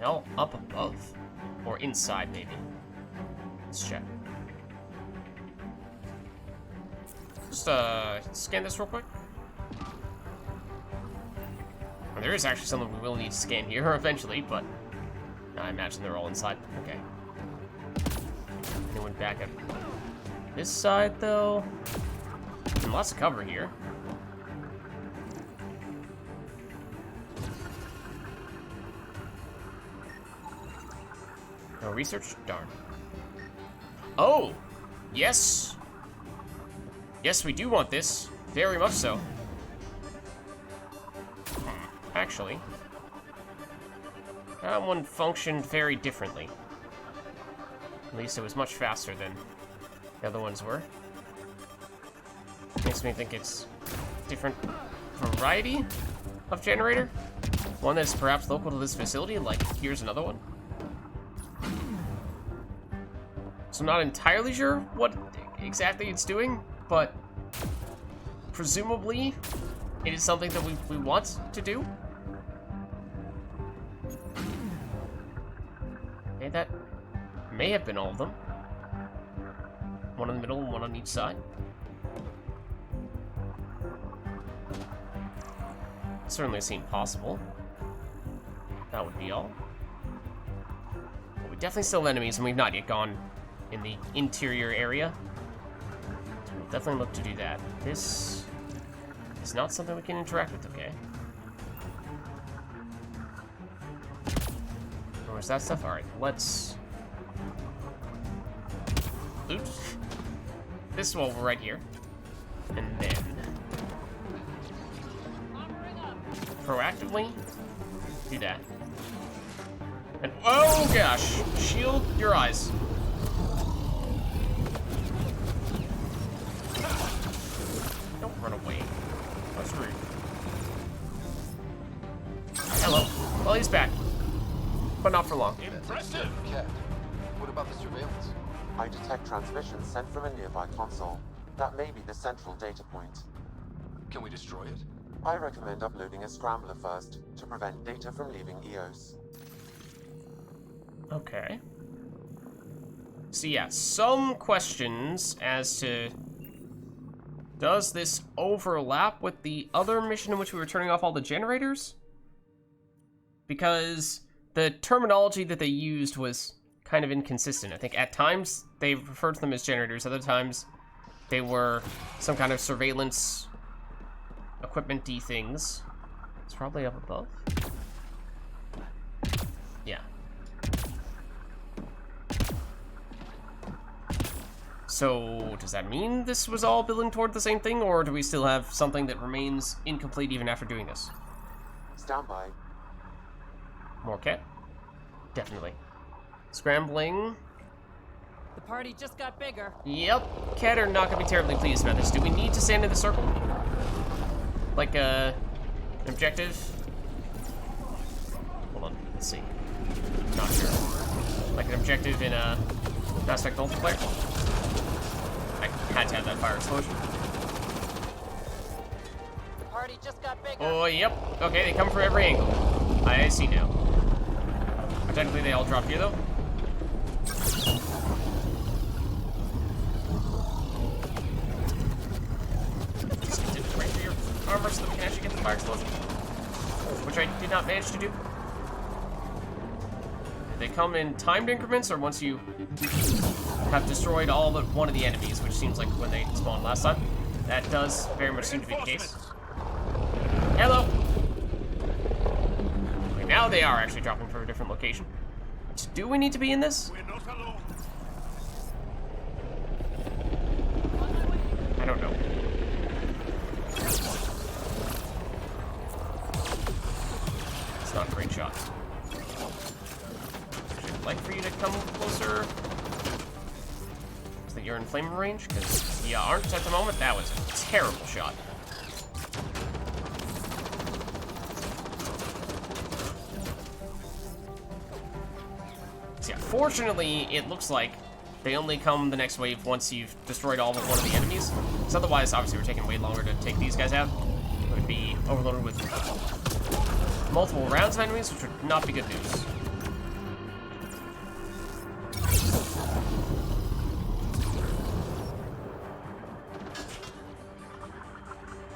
No, up above. Or inside, maybe. Let's check. Just, scan this real quick. Well, there is actually something we will need to scan here eventually, but I imagine they're all inside. Okay. Anyone back up this side, though? And lots of cover here. No research? Darn. Oh! Yes! Yes, we do want this. Very much so. Actually, that one functioned very differently. At least it was much faster than the other ones were. Makes me think it's different variety of generator. One that's perhaps local to this facility, like here's another one. So I'm not entirely sure what exactly it's doing, but presumably it is something that we want to do. Okay, that may have been all of them. One in the middle and one on each side. Certainly seemed possible. That would be all. But we definitely still have enemies, and we've not yet gone in the interior area. So we'll definitely look to do that. This is not something we can interact with, okay? where's that stuff? Alright, let's loot this one right here. And then proactively do that. And oh gosh, shield your eyes. Don't run away. That's rude. Hello. Well, he's back, but not for long. Impressive. Cat, what about the surveillance? I detect transmissions sent from a nearby console. That may be the central data point. Can we destroy it? I recommend uploading a scrambler first to prevent data from leaving EOS. Okay. So yeah, some questions as to does this overlap with the other mission in which we were turning off all the generators? Because the terminology that they used was kind of inconsistent. I think at times they referred to them as generators, other times they were some kind of surveillance equipment-y things. It's probably up above. Yeah. So, does that mean this was all building toward the same thing, or do we still have something that remains incomplete even after doing this? Stand by. More cat? Definitely. Scrambling. The party just got bigger. Yep, cat are not gonna be terribly pleased about this. Do we need to stand in the circle? Like, an objective? Hold on, let's see. Not sure. Like an objective in a Mass Effect multiplayer? I had to have that fire explosion. The party just got bigger. Oh, yep. Okay, they come from every angle. I see now. Technically, they all drop here, though. Right for your armor so that we can actually get the fire explosion. Which I did not manage to do. They come in timed increments, or once you have destroyed all but one of the enemies, which seems like when they spawned last time. That does very much seem to be the case. Hello! Okay, now they are actually dropping from a different location. Do we need to be in this? We're not alone. I don't know. It's not a great shot. I'd like for you to come closer. So that you're in flame range, because you aren't at the moment. That was a terrible shot. So yeah, fortunately, it looks like they only come the next wave once you've destroyed all but one of the enemies. Because otherwise, obviously, we're taking way longer to take these guys out. It would be overloaded with multiple rounds of enemies, which would not be good news.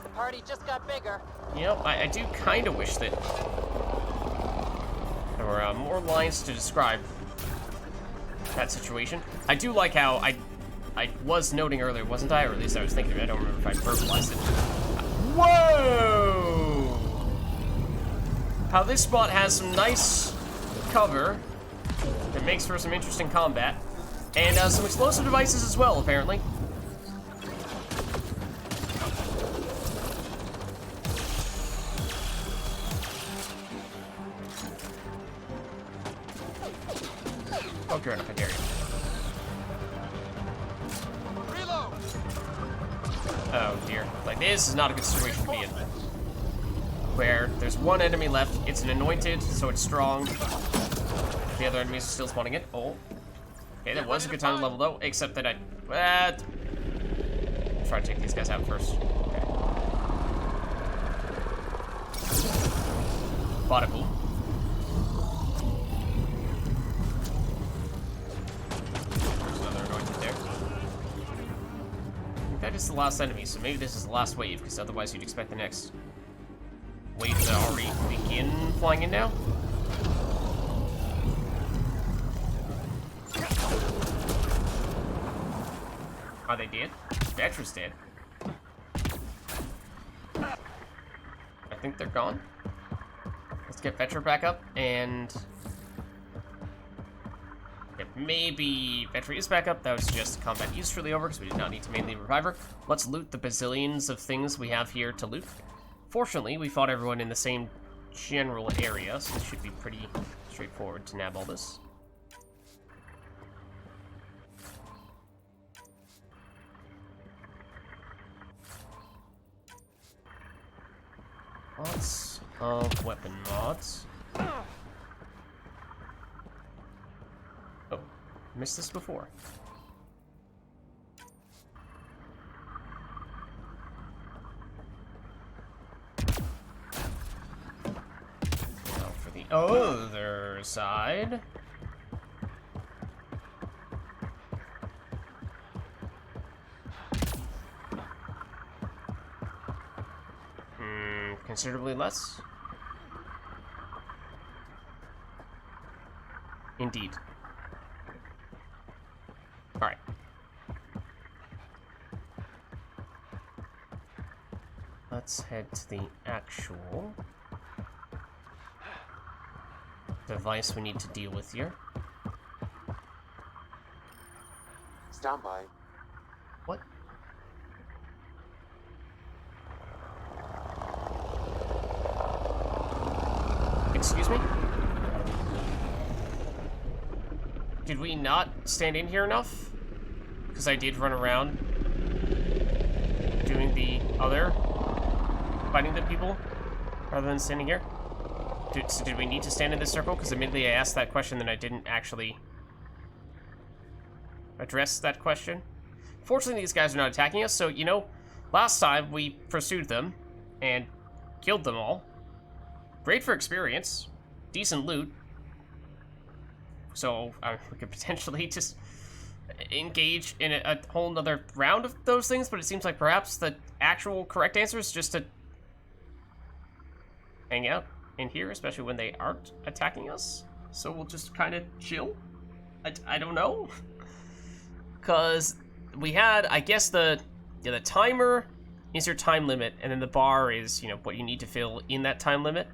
The party just got bigger. You know, I do kind of wish that there were more lines to describe that situation. I do like how I was noting earlier, wasn't I? Or at least I was thinking, I don't remember if I verbalized it. Whoa! How this spot has some nice cover that makes for some interesting combat. And some explosive devices as well, apparently. Oh, you're enough, I dare you. Reload! Oh dear. Like, this is not a good situation to be in. Where there's one enemy left, it's an anointed, so it's strong. The other enemies are still spawning it. Oh. Okay, that was a good time level though, except that I... try to take these guys out first. Okay. Bada boom. There's another anointed there. I think that is the last enemy, so maybe this is the last wave, because otherwise you'd expect the next wave to already begin flying in now. Are they dead? Vetra's dead. I think they're gone. Let's get Vetra back up and maybe battery is back up. That was just combat use truly over because we did not need to mainly revive her. Let's loot the bazillions of things we have here to loot. Fortunately, we fought everyone in the same general area, so it should be pretty straightforward to nab all this. Lots of weapon mods. Oh, missed this before. Now for the other side. Considerably less. Indeed. Alright. Let's head to the actual device we need to deal with here. Stand by. What? Excuse me? Did we not stand in here enough? Because I did run around doing the other, fighting the people, rather than standing here. So did we need to stand in this circle? Because admittedly I asked that question, then I didn't actually address that question. Fortunately, these guys are not attacking us, so, you know, last time we pursued them and killed them all. Great for experience. Decent loot. So, we could potentially just engage in a whole nother round of those things, but it seems like perhaps the actual correct answer is just to hang out in here, especially when they aren't attacking us. So we'll just kind of chill? I don't know. Because we had, I guess the timer is your time limit, and then the bar is, you know, what you need to fill in that time limit.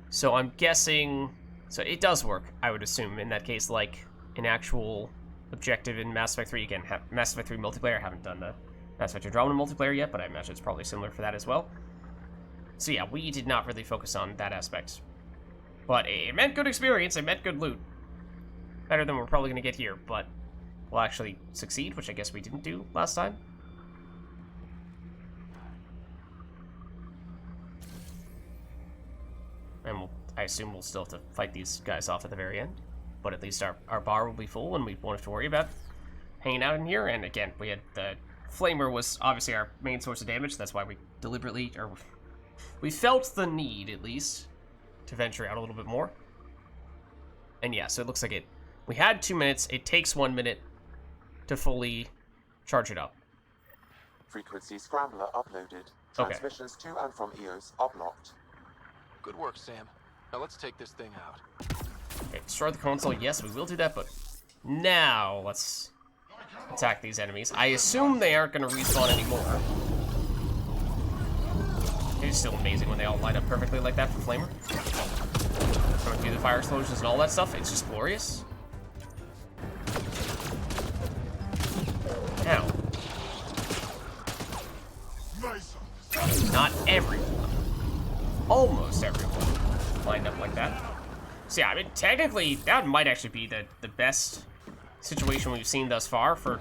So I'm guessing, so it does work, I would assume, in that case, like an actual objective in Mass Effect 3. Again, Mass Effect 3 multiplayer, I haven't done the Mass Effect Andromeda multiplayer yet, but I imagine it's probably similar for that as well. So yeah, we did not really focus on that aspect. But it meant good experience, it meant good loot. Better than we're probably going to get here, but we'll actually succeed, which I guess we didn't do last time. And I assume we'll still have to fight these guys off at the very end. But at least our bar will be full and we won't have to worry about hanging out in here. And again, we had the Flamer was obviously our main source of damage. That's why we deliberately, or we felt the need, at least, to venture out a little bit more. And yeah, so it looks like we had 2 minutes. It takes 1 minute to fully charge it up. Frequency scrambler uploaded. Transmissions to and from EOS are blocked. Good work, Sam. Now let's take this thing out. Okay, destroy the console. Yes, we will do that, but now let's attack these enemies. I assume they aren't going to respawn anymore. It's still amazing when they all line up perfectly like that for Flamer. Going through the fire explosions and all that stuff. It's just glorious. Ow. Not everyone. Almost everyone lined up like that. So yeah, I mean, technically, that might actually be the best situation we've seen thus far for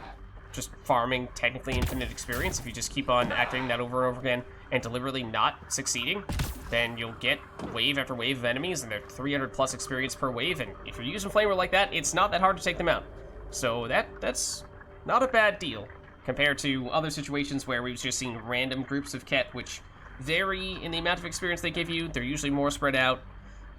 just farming technically infinite experience. If you just keep on activating that over and over again and deliberately not succeeding, then you'll get wave after wave of enemies, and they're 300 plus experience per wave, and if you're using Flamer like that, it's not that hard to take them out. So that's not a bad deal compared to other situations where we've just seen random groups of Ket, which vary in the amount of experience they give you. They're usually more spread out,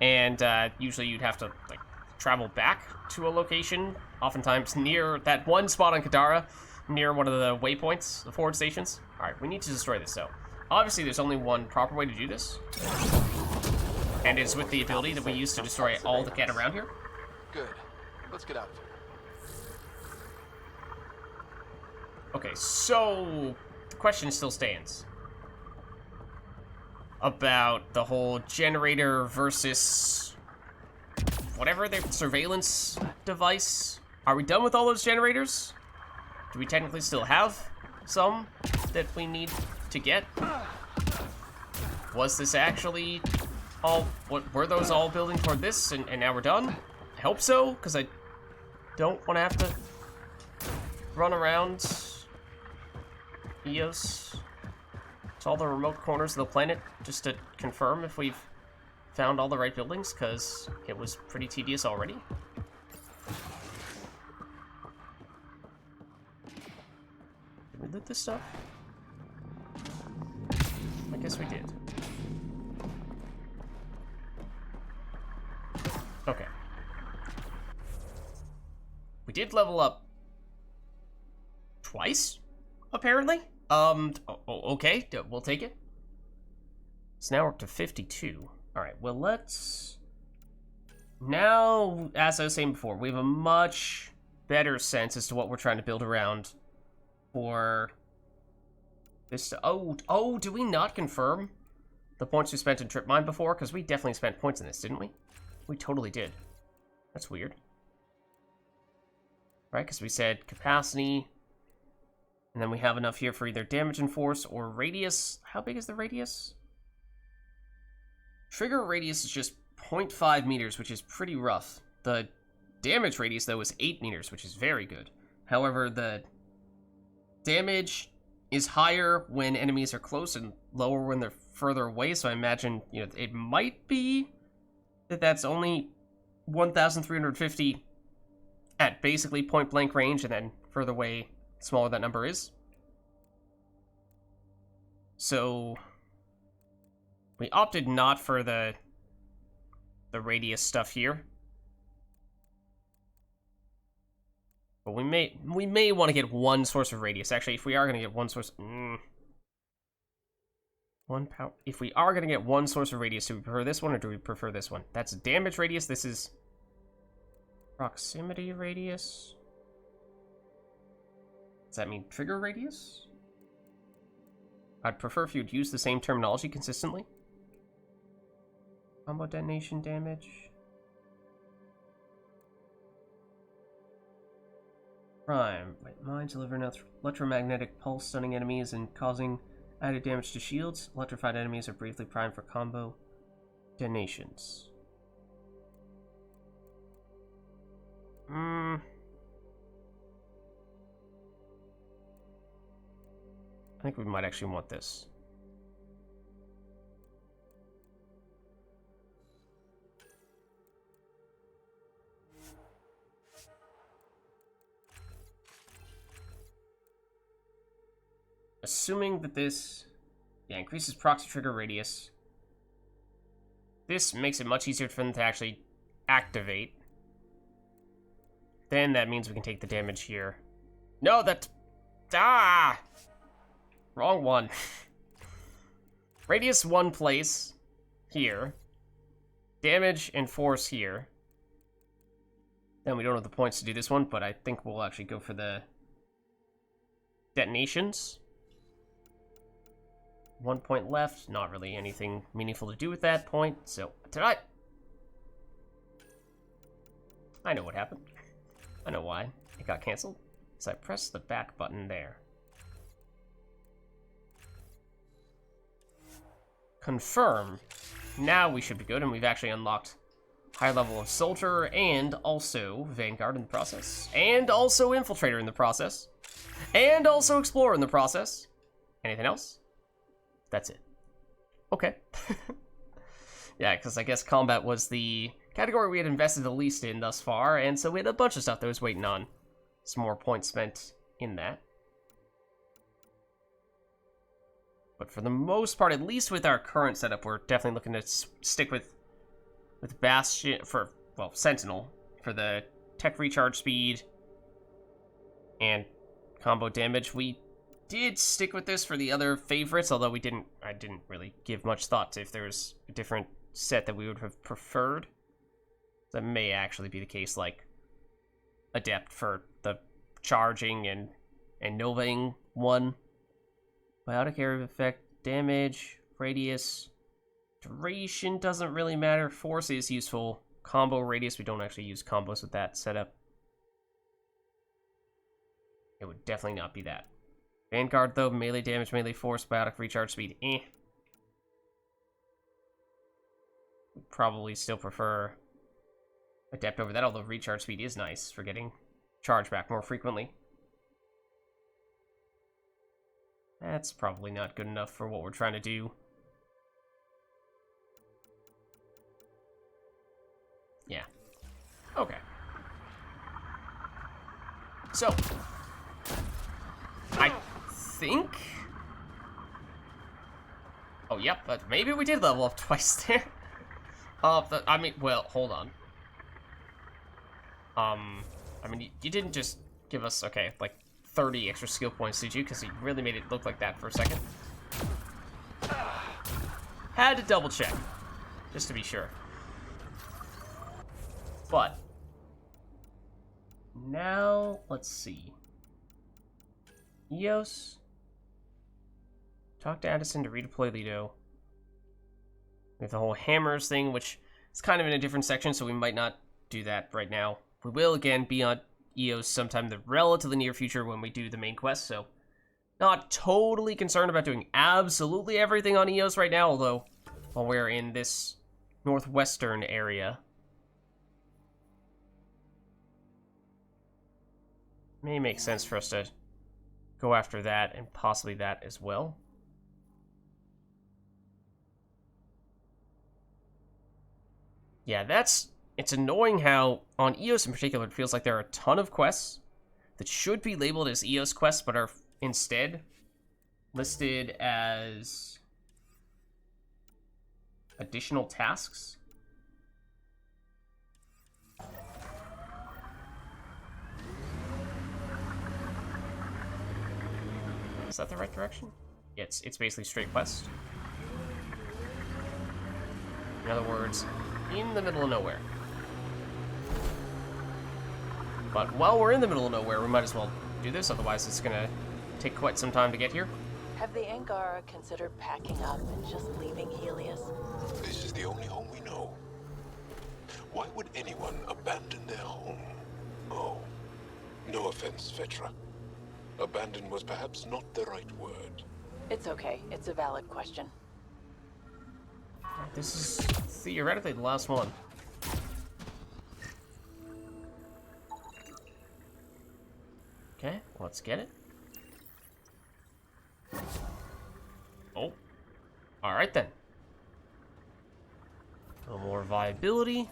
and usually you'd have to like travel back to a location, oftentimes near that one spot on Kadara, near one of the waypoints, the forward stations. All right, we need to destroy this though. Obviously, there's only one proper way to do this, and it's with the ability that we use to destroy all the Ket around here. Good. Let's get out of here. Okay, so the question still stands about the whole generator versus whatever their surveillance device Are we done with all those generators? Do we technically still have some that we need to get? Was this actually all, were those all building toward this and now we're done? I hope so, because I don't want to have to run around EOS to all the remote corners of the planet just to confirm if we've found all the right buildings, because it was pretty tedious already. Did we loot this stuff? I guess we did. Okay. We did level up twice, apparently. Okay, we'll take it. So now we're up to 52. Alright, well let's... Now, as I was saying before, we have a much better sense as to what we're trying to build around for this... Oh, do we not confirm the points we spent in Trip Mine before? Because we definitely spent points in this, didn't we? We totally did. That's weird. Right, because we said capacity, and then we have enough here for either damage and force or radius. How big is the radius? Trigger radius is just 0.5 meters, which is pretty rough. The damage radius, though, is 8 meters, which is very good. However, the damage is higher when enemies are close and lower when they're further away, so I imagine, you know, it might be that that's only 1,350 at basically point-blank range, and then further away, smaller that number is. So we opted not for the radius stuff here, but we may want to get one source of radius. Actually, if we are going to get one source, if we are going to get one source of radius, do we prefer this one or do we prefer this one? That's damage radius. This is proximity radius. Does that mean trigger radius? I'd prefer if you'd use the same terminology consistently. Combo detonation damage. Prime. Mines deliver an electromagnetic pulse, stunning enemies and causing added damage to shields. Electrified enemies are briefly primed for combo detonations. I think we might actually want this. Assuming that this, increases proxy trigger radius. This makes it much easier for them to actually activate. Then that means we can take the damage here. No, that... Ah! Wrong one. Radius one place. Here. Damage and force here. Then we don't have the points to do this one, but I think we'll actually go for the detonations. 1 point left. Not really anything meaningful to do with that point. So, I know what happened. I know why it got canceled. So I pressed the back button there. Confirm. Now we should be good, and we've actually unlocked high level of Soldier, and also Vanguard in the process. And also Infiltrator in the process. And also Explorer in the process. Anything else? That's it. Okay. Yeah, because I guess combat was the category we had invested the least in thus far, and so we had a bunch of stuff that was waiting on some more points spent in that. But for the most part, at least with our current setup, we're definitely looking to stick with Bastion for, well, Sentinel for the tech recharge speed and combo damage. We did stick with this for the other favorites, although I didn't really give much thought to if there was a different set that we would have preferred. That may actually be the case, like Adept for the charging and Novaing one. Biotic area effect, damage, radius, duration doesn't really matter. Force is useful. Combo radius, we don't actually use combos with that setup. It would definitely not be that. Vanguard, though, melee damage, melee force, biotic recharge speed, eh. Would probably still prefer Adept over that, although recharge speed is nice for getting charge back more frequently. That's probably not good enough for what we're trying to do. Yeah. Okay. So, I think... Oh, yep, but maybe we did level up twice there. I mean, well, hold on. I mean, you didn't just give us, okay, like 30 extra skill points, did you? Because you really made it look like that for a second. Had to double check, just to be sure. But, now, let's see. EOS. Talk to Addison to redeploy Lido. We have the whole hammers thing, which is kind of in a different section, so we might not do that right now. We will, again, be on EOS sometime in the relatively near future when we do the main quest, so not totally concerned about doing absolutely everything on EOS right now, although while we're in this northwestern area, may make sense for us to go after that and possibly that as well. Yeah, it's annoying how, on EOS in particular, it feels like there are a ton of quests that should be labeled as EOS quests, but are instead listed as additional tasks. Is that the right direction? Yeah, it's basically straight quest. In other words, in the middle of nowhere. But while we're in the middle of nowhere, we might as well do this, otherwise it's gonna take quite some time to get here. Have the Angara considered packing up and just leaving Helios? This is the only home we know. Why would anyone abandon their home? Oh, no offense, Vetra. Abandon was perhaps not the right word. It's okay. It's a valid question. This is theoretically the last one. Okay, let's get it. Oh. Alright then. A little more viability.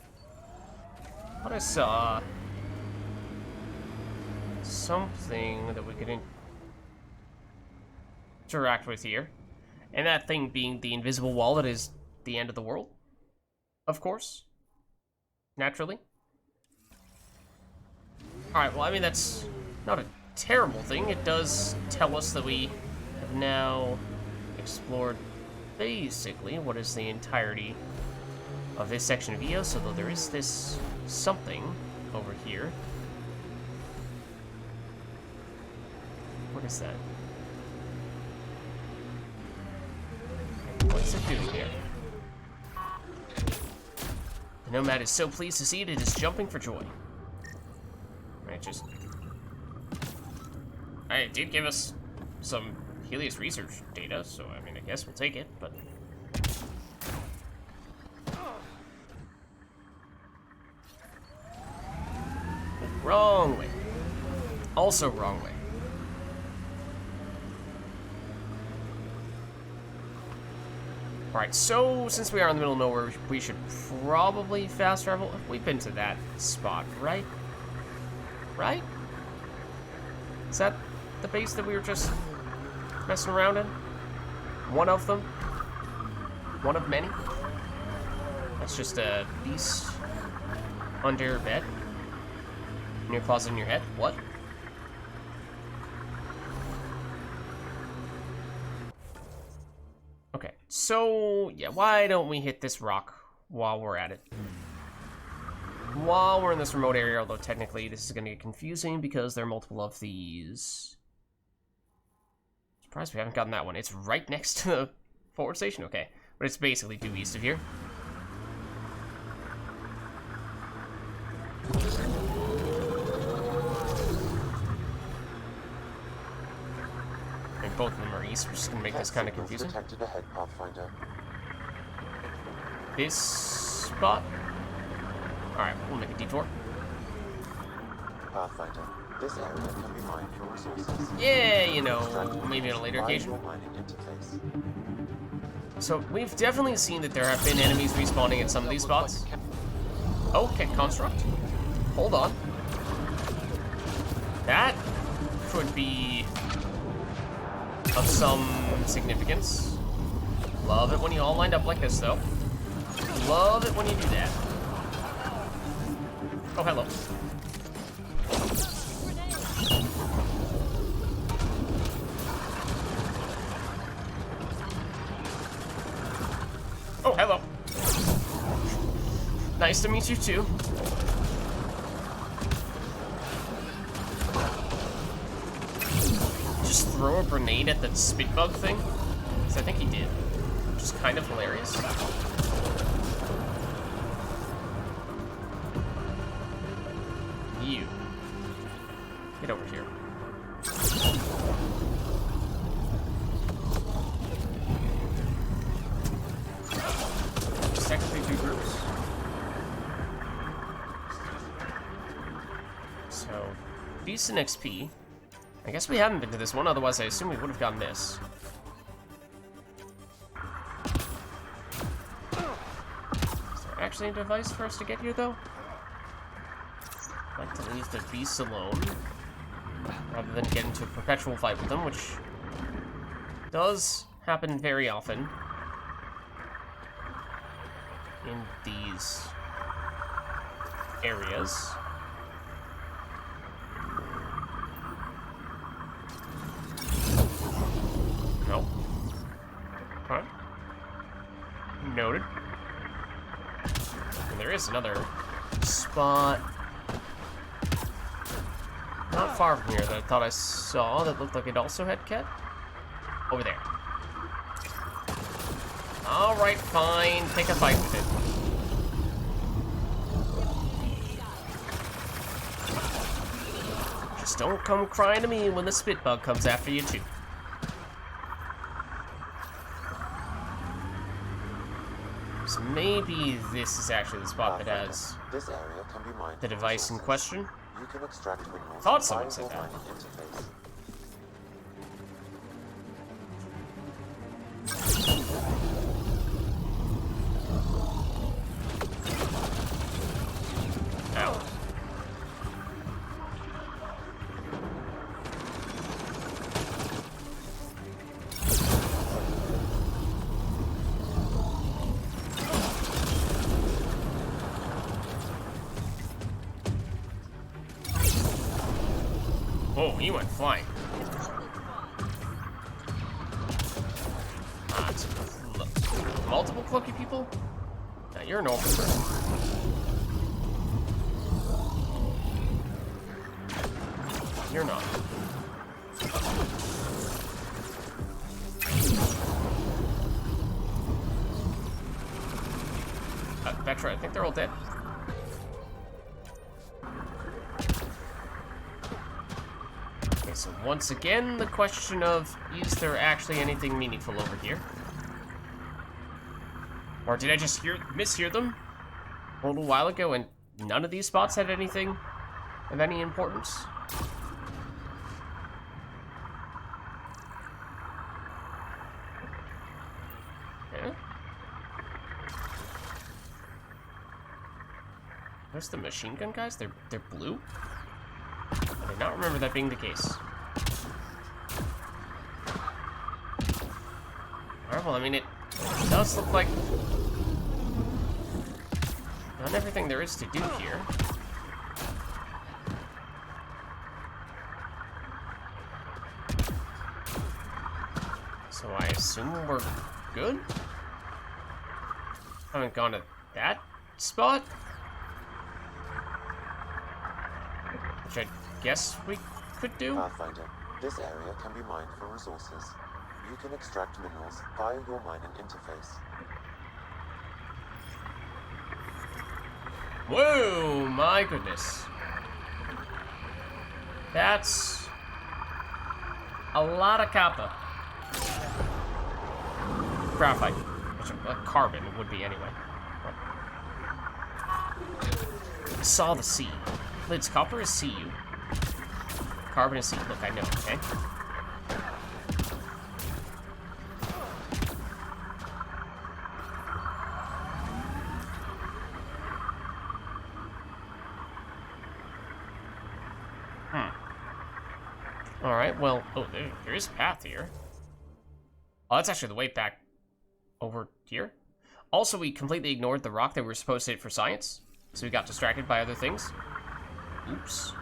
Thought I saw something that we could interact with here. And that thing being the invisible wall that is the end of the world. Of course. Naturally. Alright, well, I mean, that's not a terrible thing. It does tell us that we have now explored basically what is the entirety of this section of EOS, although there is this something over here. What is that? What's it doing here? The Nomad is so pleased to see it, it is jumping for joy. Right, just... It did give us some Helios research data, so I mean, I guess we'll take it, but... Wrong way. Also wrong way. Alright, so since we are in the middle of nowhere, we should probably fast travel. We've been to that spot, right? Right? Is that the base that we were just messing around in? One of them? One of many? That's just a beast under your bed? In your closet in your head? What? Okay, so, yeah, why don't we hit this rock while we're at it? While we're in this remote area, although technically this is going to get confusing because there are multiple of these. Surprised we haven't gotten that one. It's right next to the forward station? Okay, but it's basically due east of here. both of them are east, which is gonna make this kind of confusing. Detected ahead, Pathfinder. This spot. All right, we'll make a detour. Pathfinder, this area can be mined for resources. Yeah, you know, maybe on a later occasion. So we've definitely seen that there have been enemies respawning in some of these spots. Okay, construct. Hold on. That could be of some significance. Love it when you all lined up like this, though. Love it when you do that. Oh, hello. Oh, hello. Nice to meet you, too. Just throw a grenade at the spit bug thing? Because I think he did. Which is kind of hilarious. You. Get over here. Technically 2 groups. So, decent XP. I guess we haven't been to this one, otherwise I assume we would have gotten this. Is there actually a device for us to get here, though? I'd like to leave the beasts alone, rather than get into a perpetual fight with them, which does happen very often in these areas. Nope. Okay. Noted. And there is another spot not far from here that I thought I saw that looked like it also had cat. Over there. Alright, fine. Take a fight with it. Just don't come crying to me when the spit bug comes after you, too. So maybe this is actually the spot that has this area can be mined the device in question. You can extract minerals. Thought someone said that. Ow. Oh, he went flying. Multiple clunky people? Now you're an old person. You're not. Vectra, I think they're all dead. Okay, so once again, the question of, is there actually anything meaningful over here? Or did I just mishear them a little while ago and none of these spots had anything of any importance? Yeah? Where's the machine gun guys? They're blue? I did not remember that being the case. Alright, well, I mean, it does look like not everything there is to do here. So I assume we're good? Haven't gone to that spot? Which I guess we could do? Pathfinder, this area can be mined for resources. You can extract minerals via your mining interface. Whoa, my goodness. That's a lot of kappa. graphite. Which, carbon would be anyway. Saw the sea. Vids, copper is Cu. Carbon is C. Look, I know, okay? Alright, well, oh, there is a path here. Oh, that's actually the way back over here. Also, we completely ignored the rock that we were supposed to hit for science, so we got distracted by other things. Oops.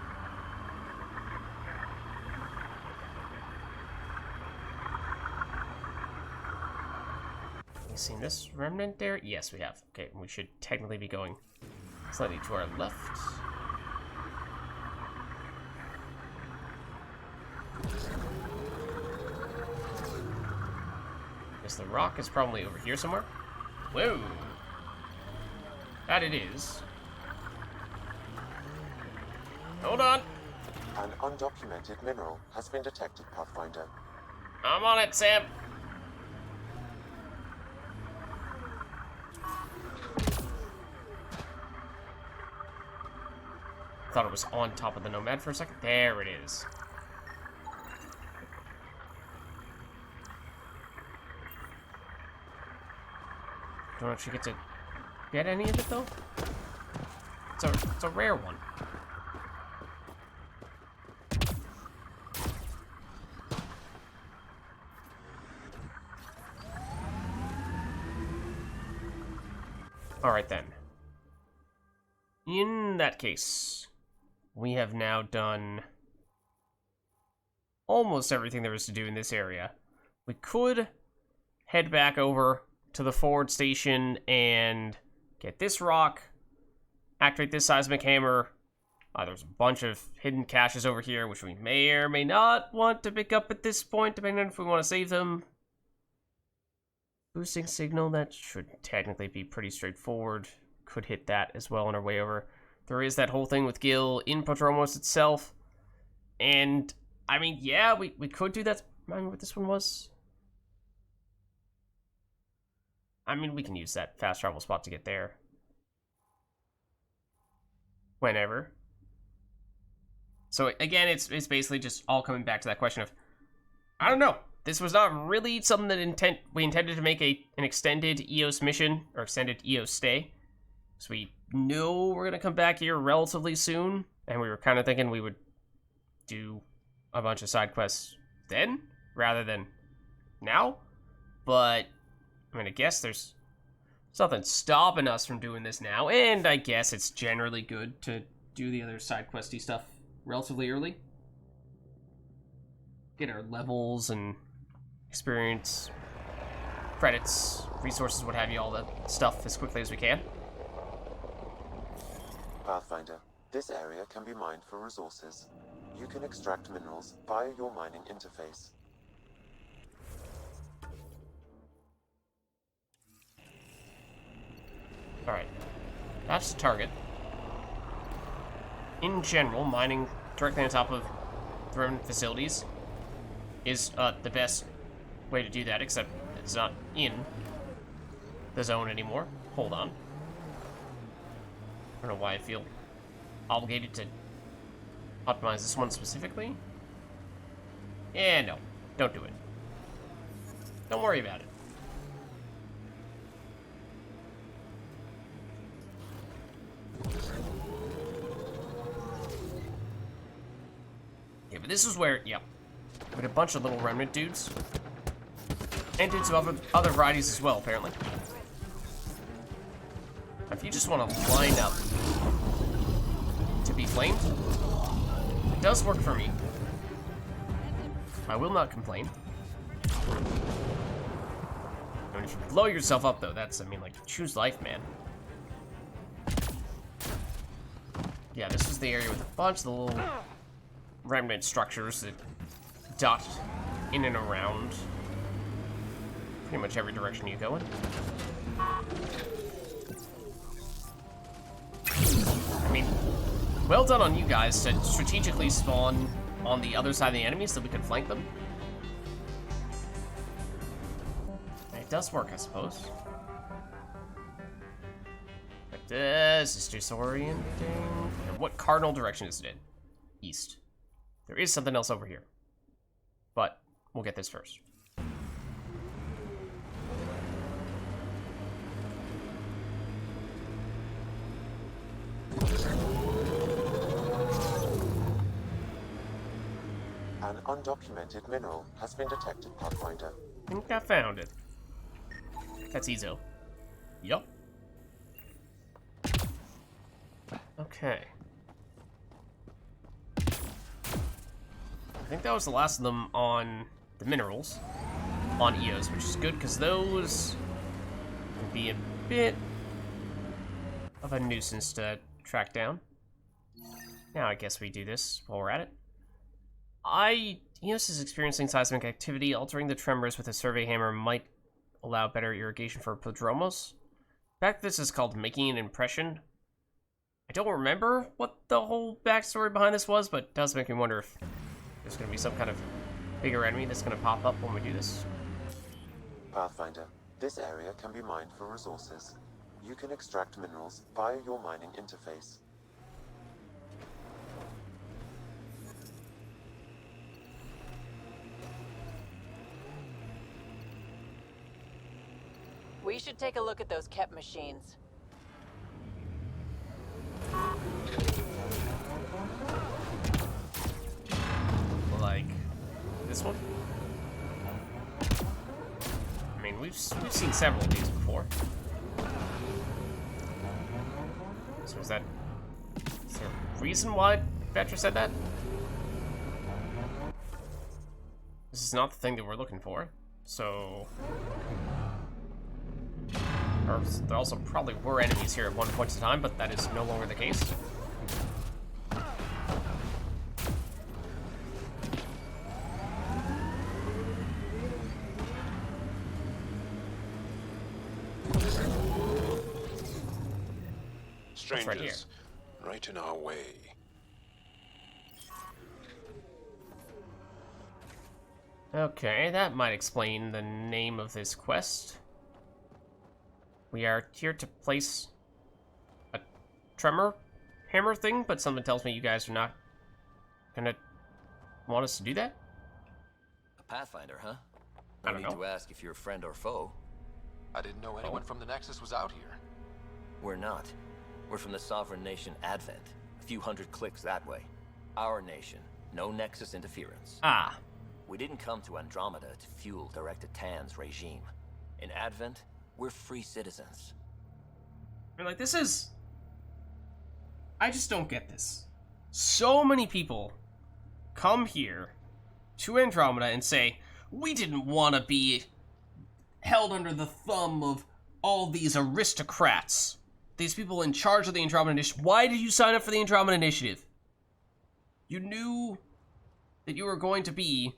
You seen this remnant there? Yes, we have. Okay, we should technically be going slightly to our left. The rock is probably over here somewhere. Whoa! That it is. Hold on. An undocumented mineral has been detected, Pathfinder. I'm on it, Sam. Thought it was on top of the Nomad for a second. There it is. Don't actually get to get any of it though. It's a rare one. All right then. In that case, we have now done almost everything there is to do in this area. We could head back over to the forward station and get this rock, activate this seismic hammer. There's a bunch of hidden caches over here, which we may or may not want to pick up at this point, depending on if we want to save them. Boosting signal, that should technically be pretty straightforward. Could hit that as well on our way over. There is that whole thing with Gil in Podromos itself. And, I mean, yeah, we could do that. Remind me what this one was. I mean, we can use that fast travel spot to get there. Whenever. So, again, it's basically just all coming back to that question of, I don't know. This was not really something that we intended to make an extended EOS mission, or extended EOS stay. So we know we're going to come back here relatively soon, and we were kind of thinking we would do a bunch of side quests then, rather than now. But, I mean, I guess there's something stopping us from doing this now, and I guess it's generally good to do the other side questy stuff relatively early. Get our levels and experience, credits, resources, what have you, all that stuff as quickly as we can. Pathfinder, this area can be mined for resources. You can extract minerals via your mining interface. Alright, that's the target. In general, mining directly on top of the remnant facilities is the best way to do that, except it's not in the zone anymore. Hold on. I don't know why I feel obligated to optimize this one specifically. Yeah, no. Don't do it. Don't worry about it. Yeah, but this is where, yep. With a bunch of little remnant dudes. And dudes of other varieties as well, apparently. If you just want to line up to be flamed, it does work for me. I will not complain. I mean, if you blow yourself up, though, that's, I mean, like, choose life, man. Yeah, this is the area with a bunch of the little remnant structures that dot in and around pretty much every direction you go in. I mean, well done on you guys to strategically spawn on the other side of the enemy so we could flank them. Right. It does work, I suppose. Like this is disorienting. And what cardinal direction is it in? East. There is something else over here. But we'll get this first. An undocumented mineral has been detected, Pathfinder. I think I found it. That's Ezo. Yup. Okay. I think that was the last of them on the minerals. On EOs, which is good, because those can be a bit of a nuisance to track down. Now I guess we do this while we're at it. EOS is experiencing seismic activity. Altering the tremors with a survey hammer might allow better irrigation for Prodromos. In fact, this is called making an impression. I don't remember what the whole backstory behind this was, but it does make me wonder if there's going to be some kind of bigger enemy that's going to pop up when we do this. Pathfinder, this area can be mined for resources. You can extract minerals via your mining interface. We should take a look at those KEP machines. Like this one? I mean, we've seen several of these before. So is there a reason why Vetra said that? This is not the thing that we're looking for, so... Or there also probably were enemies here at one point in time, but that is no longer the case. Strangers, right in our way. Okay, that might explain the name of this quest. We are here to place a tremor hammer thing, but something tells me you guys are not gonna want us to do that? A pathfinder, huh? I don't need know. to ask if you're friend or foe. I didn't know anyone from the Nexus was out here. We're not. We're from the sovereign nation Advent. A few hundred clicks that way. Our nation. No Nexus interference. Ah. We didn't come to Andromeda to fuel Director Tan's regime. In Advent, we're free citizens. I mean, like, this is... I just don't get this. So many people come here to Andromeda and say, we didn't want to be held under the thumb of all these aristocrats. These people in charge of the Andromeda Initiative. Why did you sign up for the Andromeda Initiative? You knew that you were going to be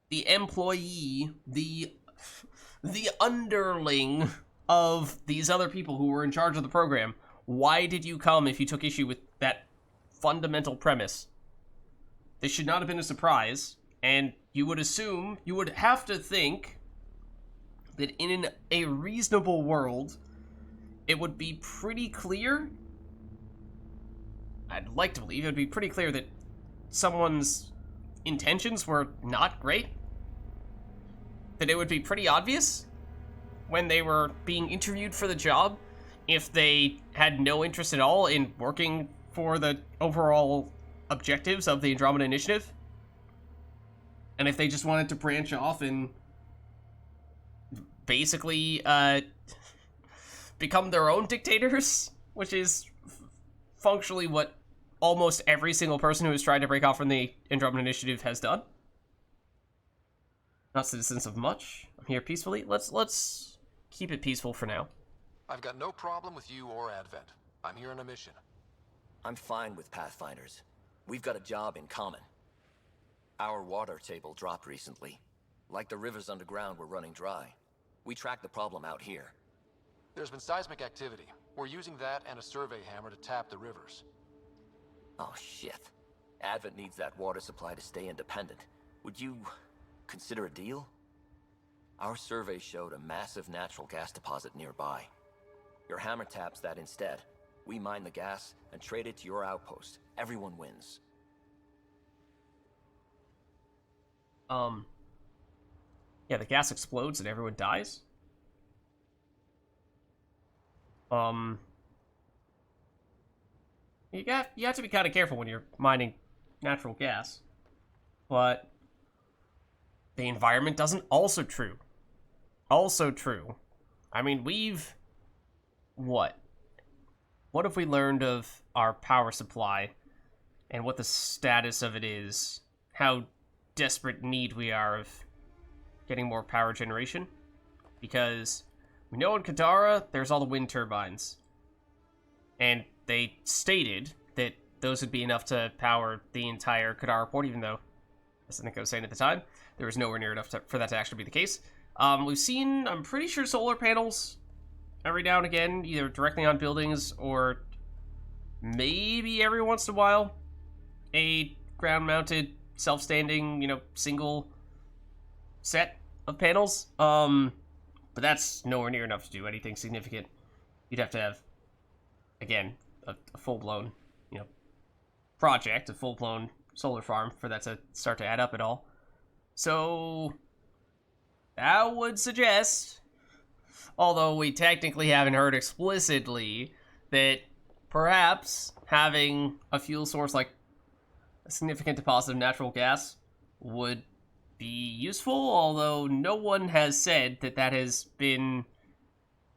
the employee, the underling of these other people who were in charge of the program. Why did you come if you took issue with that fundamental premise? This should not have been a surprise, and you would assume, you would have to think that in a reasonable world, it would be pretty clear, I'd like to believe it would be pretty clear that someone's intentions were not great. That it would be pretty obvious when they were being interviewed for the job if they had no interest at all in working for the overall objectives of the Andromeda Initiative. And if they just wanted to branch off and basically become their own dictators, which is functionally what almost every single person who has tried to break off from the Andromeda Initiative has done. Not citizens of much. I'm here peacefully. Let's keep it peaceful for now. I've got no problem with you or Advent. I'm here on a mission. I'm fine with Pathfinders. We've got a job in common. Our water table dropped recently. Like the rivers underground were running dry. We tracked the problem out here. There's been seismic activity. We're using that and a survey hammer to tap the rivers. Oh, shit. Advent needs that water supply to stay independent. Would you consider a deal? Our survey showed a massive natural gas deposit nearby. Your hammer taps that instead. We mine the gas and trade it to your outpost. Everyone wins. Yeah, the gas explodes and everyone dies? You have to be kind of careful when you're mining natural gas. But the environment doesn't. Also true. Also true. I mean, what have we learned of our power supply and what the status of it is? How desperate need we are of getting more power generation? Because we know in Kadara, there's all the wind turbines. And they stated that those would be enough to power the entire Kadara port, even though, as I think I was saying at the time, there was nowhere near enough for that to actually be the case. We've seen, I'm pretty sure, solar panels every now and again, either directly on buildings or maybe every once in a while, a ground-mounted, self-standing, single set of panels. But that's nowhere near enough to do anything significant. You'd have to have, again, a full-blown, project, a full-blown solar farm for that to start to add up at all. So that would suggest, although we technically haven't heard explicitly, that perhaps having a fuel source like a significant deposit of natural gas would be useful, although no one has said that that has been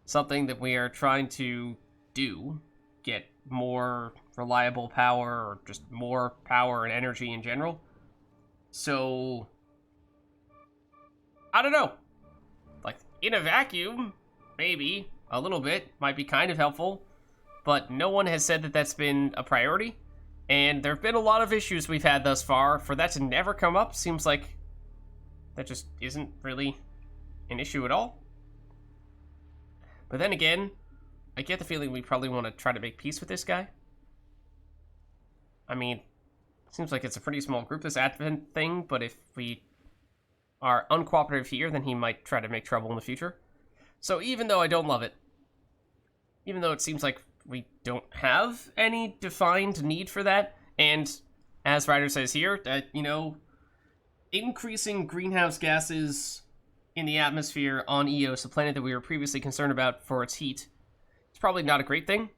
something that we are trying to do, get more reliable power or just more power and energy in general. So I don't know. Like, in a vacuum, maybe a little bit might be kind of helpful, but no one has said that that's been a priority. And there have been a lot of issues we've had thus far. For that to never come up seems like that just isn't really an issue at all. But then again, I get the feeling we probably want to try to make peace with this guy. I mean, seems like it's a pretty small group, this Advent thing, but if we are uncooperative here, then he might try to make trouble in the future. So even though I don't love it, even though it seems like we don't have any defined need for that, and as Ryder says here, that, increasing greenhouse gases in the atmosphere on Eos, the planet that we were previously concerned about for its heat, it's probably not a great thing.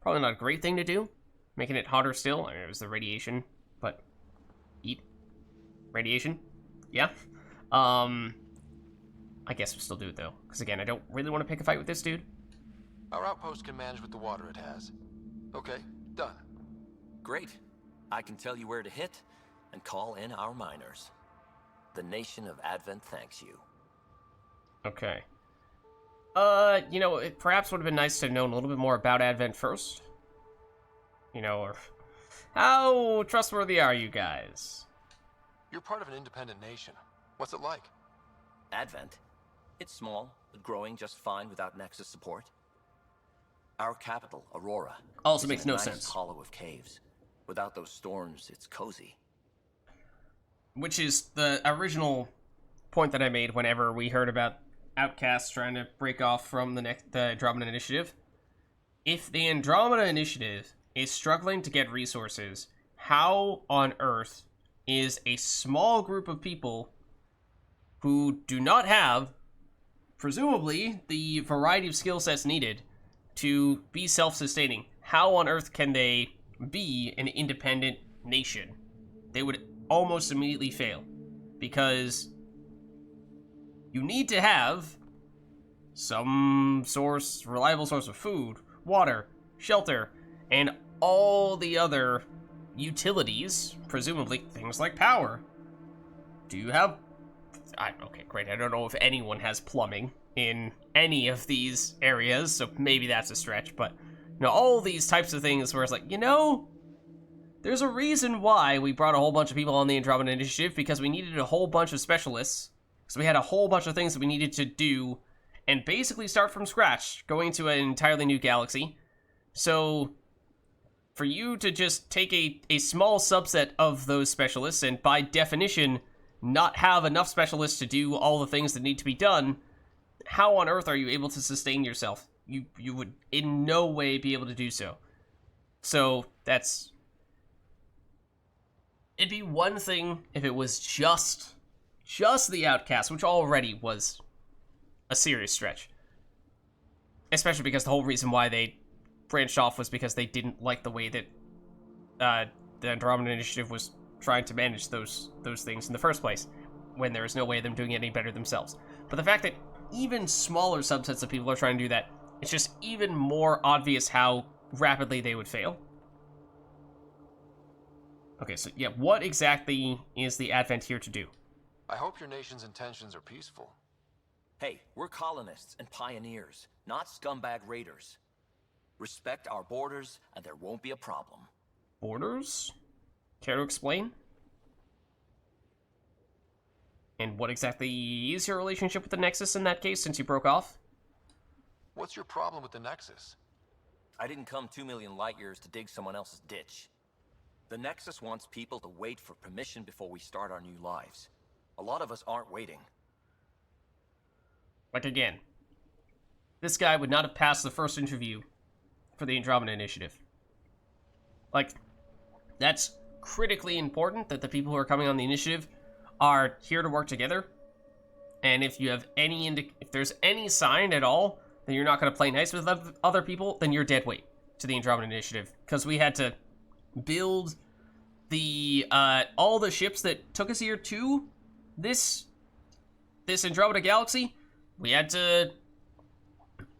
Probably not a great thing to do. Making it hotter still. I mean, it was the radiation, but heat, radiation, yeah. I guess we'll still do it though, because again, I don't really want to pick a fight with this dude. Our outpost can manage with the water it has. Okay, done. Great. I can tell you where to hit and call in our miners. The nation of Advent thanks you. Okay. It perhaps would have been nice to have known a little bit more about Advent first. Or how trustworthy are you guys? You're part of an independent nation. What's it like? Advent? It's small, but growing just fine without Nexus support. Our capital, Aurora, also is makes in a no nice sense. Hollow of caves. Without those storms, it's cozy. Which is the original point that I made whenever we heard about outcasts trying to break off from the Andromeda Initiative. If the Andromeda Initiative is struggling to get resources, how on earth is a small group of people who do not have, presumably, the variety of skill sets needed to be self-sustaining, how on earth can they be an independent nation? They would almost immediately fail, because you need to have some reliable source of food, water, shelter, and all the other utilities, presumably things like power. Do you have... okay, great. I don't know if anyone has plumbing in any of these areas, so maybe that's a stretch, but all these types of things where it's like, there's a reason why we brought a whole bunch of people on the Andromeda Initiative, because we needed a whole bunch of specialists, so we had a whole bunch of things that we needed to do and basically start from scratch, going to an entirely new galaxy. So for you to just take a small subset of those specialists and by definition not have enough specialists to do all the things that need to be done, how on earth are you able to sustain yourself? You would in no way be able to do so. So that's... It'd be one thing if it was just the Outcast, which already was a serious stretch. Especially because the whole reason why they branched off was because they didn't like the way that the Andromeda Initiative was trying to manage those things in the first place, when there was no way of them doing it any better themselves. But the fact that even smaller subsets of people are trying to do that, it's just even more obvious how rapidly they would fail. Okay, so yeah, what exactly is the Advent here to do? I hope your nation's intentions are peaceful. Hey, we're colonists and pioneers, not scumbag raiders. Respect our borders, and there won't be a problem. Borders? Care to explain? And what exactly is your relationship with the Nexus in that case, since you broke off? What's your problem with the Nexus? I didn't come 2 million light years to dig someone else's ditch. The Nexus wants people to wait for permission before we start our new lives. A lot of us aren't waiting. Like, again, this guy would not have passed the first interview for the Andromeda Initiative. Like, that's critically important that the people who are coming on the initiative are here to work together. And if you have if there's any sign at all that you're not going to play nice with other people, then you're dead weight to the Andromeda Initiative. Because we had to build the all the ships that took us here to this Andromeda galaxy. We had to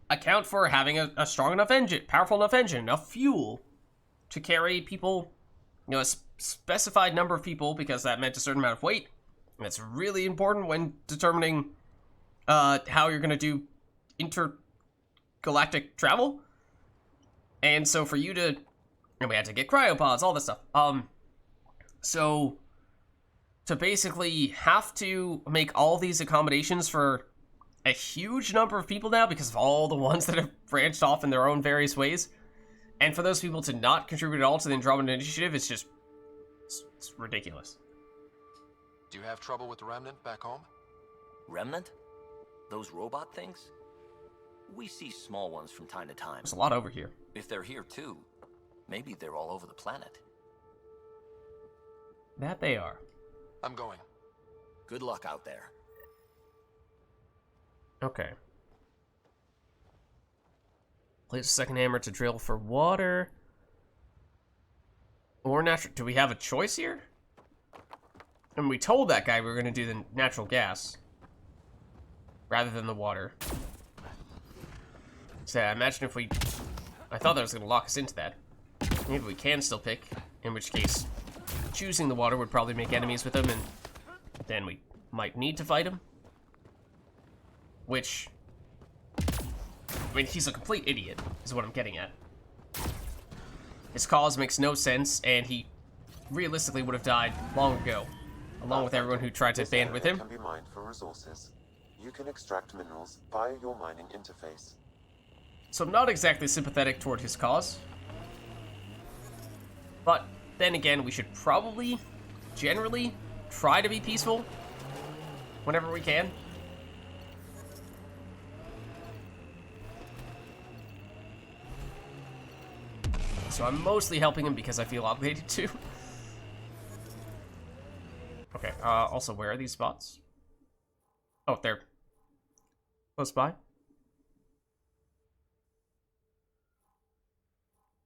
account for having a strong enough engine, powerful enough engine, enough fuel to carry people, you know, a specified number of people, because that meant a certain amount of weight. And that's really important when determining how you're going to do intergalactic travel. And so for you to... And we had to get cryopods, all this stuff. So to basically have to make all these accommodations for a huge number of people now, because of all the ones that have branched off in their own various ways, and for those people to not contribute at all to the Andromeda Initiative, it's just... It's ridiculous. Do you have trouble with the Remnant back home? Remnant? Those robot things? We see small ones from time to time. There's a lot over here. If they're here too, maybe they're all over the planet. That they are. I'm going. Good luck out there. Okay. Place a second hammer to drill for water. Or natural... Do we have a choice here? And we told that guy we were going to do the natural gas rather than the water. So I imagine if we... I thought that was going to lock us into that. Maybe we can still pick, in which case choosing the water would probably make enemies with him, and then we might need to fight him. Which... I mean, he's a complete idiot, is what I'm getting at. His cause makes no sense, and he realistically would have died long ago, along with everyone who tried to band with him. Can be mined for resources. You can extract minerals via your mining interface. So I'm not exactly sympathetic toward his cause. But then again, we should probably, generally, try to be peaceful whenever we can. So I'm mostly helping him because I feel obligated to. Okay, also, where are these spots? Oh, they're close by.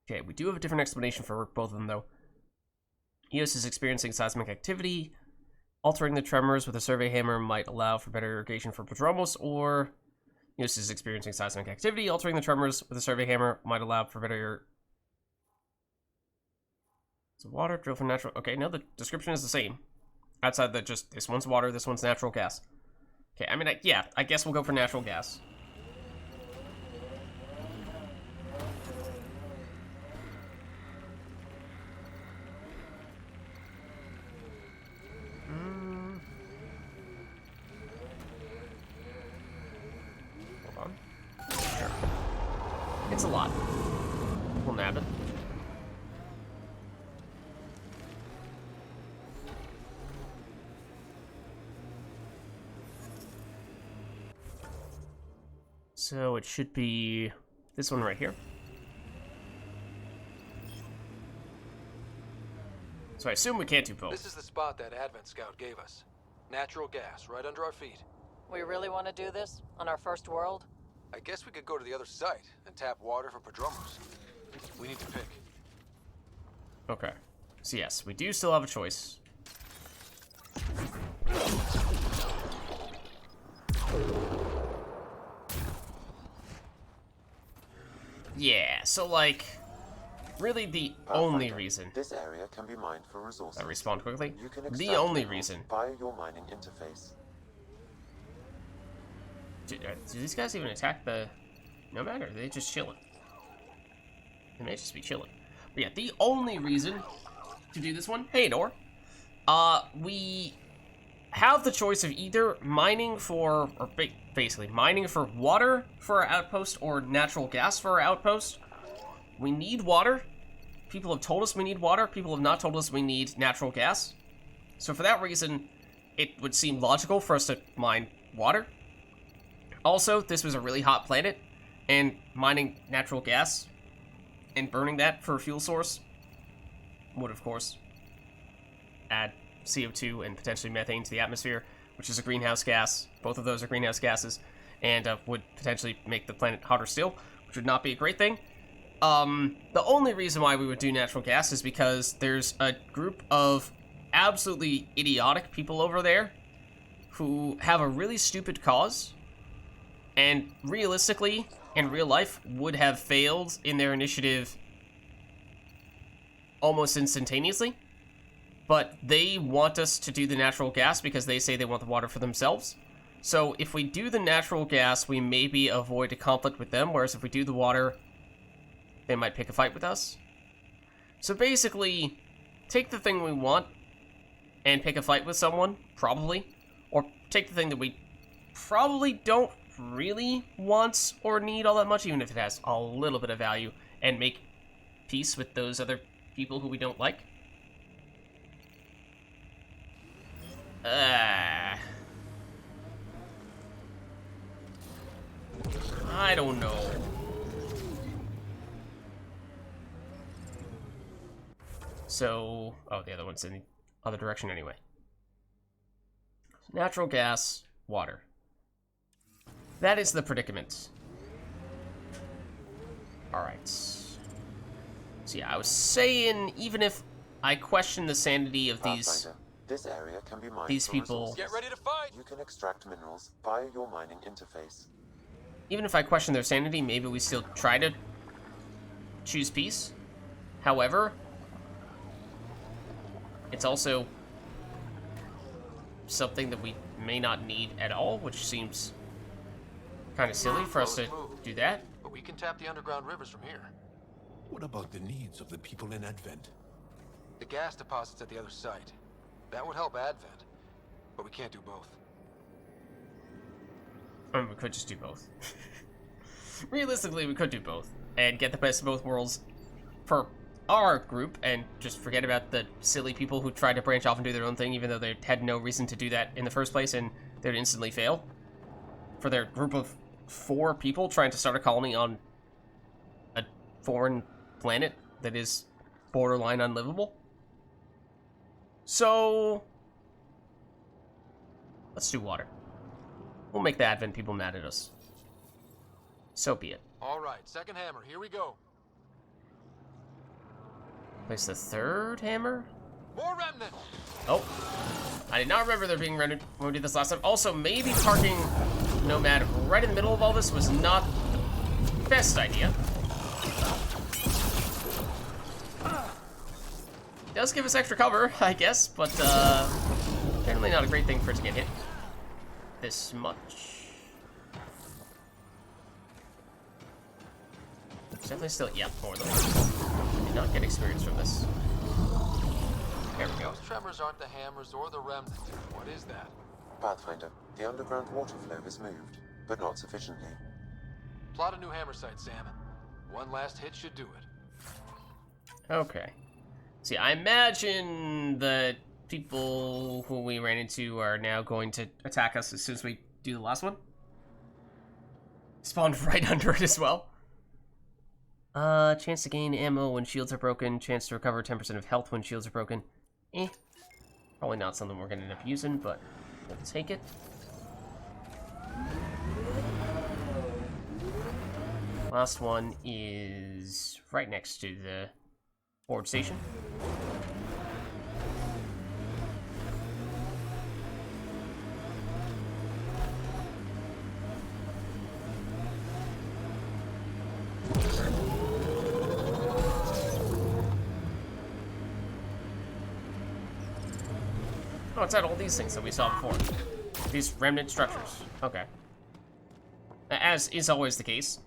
Okay, we do have a different explanation for both of them, though. EOS is experiencing seismic activity. Altering the tremors with a survey hammer might allow for better irrigation for Prodromos, or EOS is experiencing seismic activity. Altering the tremors with a survey hammer might allow for better... So water, drill for natural... Okay, no, the description is the same. Outside that, just this one's water, this one's natural gas. Okay, I mean, yeah, I guess we'll go for natural gas. Hold on. Sure. It's a lot. We'll nab it. So it should be this one right here. So I assume we can't do both. This is the spot that Advent Scout gave us. Natural gas, right under our feet. We really want to do this? On our first world? I guess we could go to the other site and tap water for Prodromos. We need to pick. Okay. So yes, we do still have a choice. Yeah, so like, really the only reason. This area can be mined for resources. I respawn quickly. You can The extract only minerals reason. via your mining interface. Do these guys even attack the Nomad, or are they just chilling? They may just be chilling. But yeah, the only reason to do this one, hey Nor, we have the choice of either mining for, or basically mining for water for our outpost or natural gas for our outpost. We need water. People have told us we need water. People have not told us we need natural gas. So for that reason, it would seem logical for us to mine water. Also, this was a really hot planet, and mining natural gas and burning that for a fuel source would, of course, add CO2 and potentially methane to the atmosphere, which is a greenhouse gas. Both of those are greenhouse gases, and would potentially make the planet hotter still, which would not be a great thing. The only reason why we would do natural gas is because there's a group of absolutely idiotic people over there who have a really stupid cause, and realistically, in real life, would have failed in their initiative almost instantaneously. But they want us to do the natural gas because they say they want the water for themselves. So if we do the natural gas, we maybe avoid a conflict with them, whereas if we do the water, they might pick a fight with us. So basically, take the thing we want and pick a fight with someone, probably. Or take the thing that we probably don't really want or need all that much, even if it has a little bit of value, and make peace with those other people who we don't like. I don't know. So, oh, the other one's in the other direction anyway. Natural gas, water. That is the predicament. Alright. So yeah, I was saying, even if I question the sanity of This area can be mined these for people. resources. Get ready to fight! You can extract minerals via your mining interface. Even if I question their sanity, maybe we still try to choose peace. However, it's also something that we may not need at all, which seems kind of silly for us to do that. But we can tap the underground rivers from here. What about the needs of the people in Advent? The gas deposits at the other site. That would help Advent, but we can't do both. I mean, we could just do both. Realistically, we could do both and get the best of both worlds for our group and just forget about the silly people who tried to branch off and do their own thing even though they had no reason to do that in the first place and they would instantly fail. For their group of 4 people trying to start a colony on a foreign planet that is borderline unlivable. So, let's do water. We'll make the Advent people mad at us. So be it. All right, second hammer, here we go. Place the 3rd hammer? More remnant! Oh. I did not remember there being remnant when we did this last time. Also, maybe parking Nomad right in the middle of all this was not the best idea. Does give us extra cover, I guess, but generally not a great thing for it to get hit this much. It's definitely still, yeah, more than one. Did not get experience from this. There we go. Those tremors aren't the hammers or the remnant. What is that? Pathfinder, the underground water flow is moved, but not sufficiently. Plot a new hammer site, Sam. One last hit should do it. Okay. See, I imagine the people who we ran into are now going to attack us as soon as we do the last one. Spawned right under it as well. Chance to gain ammo when shields are broken. Chance to recover 10% of health when shields are broken. Probably not something we're gonna end up using, but we'll take it. Last one is right next to the board station. Oh, it's at all these things that we saw before. These remnant structures. Okay. As is always the case,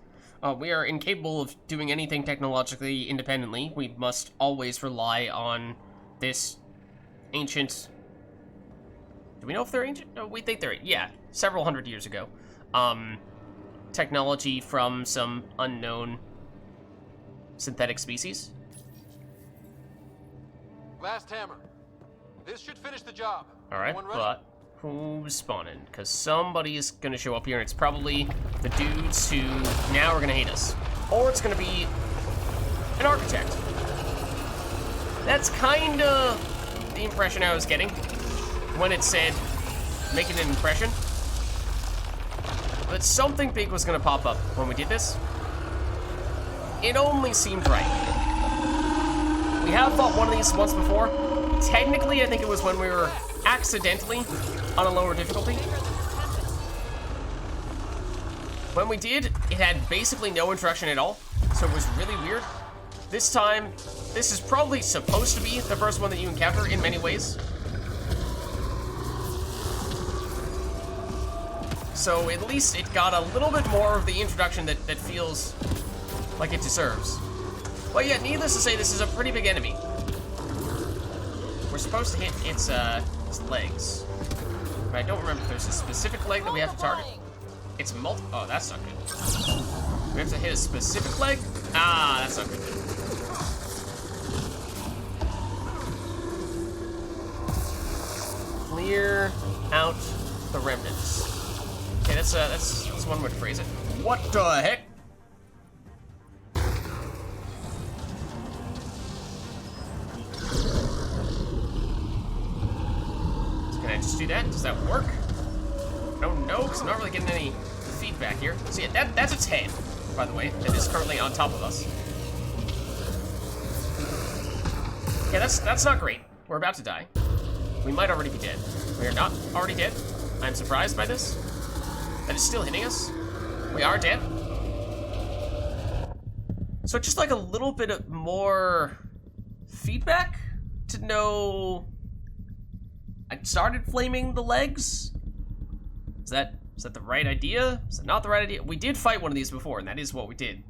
we are incapable of doing anything technologically independently. We must always rely on this ancient... Do we know if they're ancient? No, we think they're... Yeah, several hundred years ago. Technology from some unknown synthetic species. Last hammer. This should finish the job. Alright, but who's spawning? Because somebody's gonna show up here, and it's probably the dudes who now are gonna hate us. Or it's gonna be an architect. That's kinda the impression I was getting when it said making an impression. But something big was gonna pop up when we did this. It only seemed right. We have fought one of these once before. Technically, I think it was when we were accidentally on a lower difficulty. When we did, it had basically no introduction at all, so it was really weird. This time, this is probably supposed to be the first one that you encounter in many ways. So at least it got a little bit more of the introduction that feels like it deserves. But yet, needless to say, this is a pretty big enemy. We're supposed to hit its legs. But I don't remember if there's a specific leg that we have to target. It's oh, that's not good. We have to hit a specific leg? Ah, that's not good. Clear out the remnants. Okay, that's one way to phrase it. What the heck? Can I just do that? Does that work? I don't know, because I'm not really getting any feedback here. So yeah, that's its head, by the way, that is currently on top of us. Yeah, that's not great. We're about to die. We might already be dead. We are not already dead. I'm surprised by this. That is still hitting us. We are dead. So just like a little bit of more feedback to know I started flaming the legs. Is that the right idea? Is that not the right idea? We did fight one of these before, and that is what we did,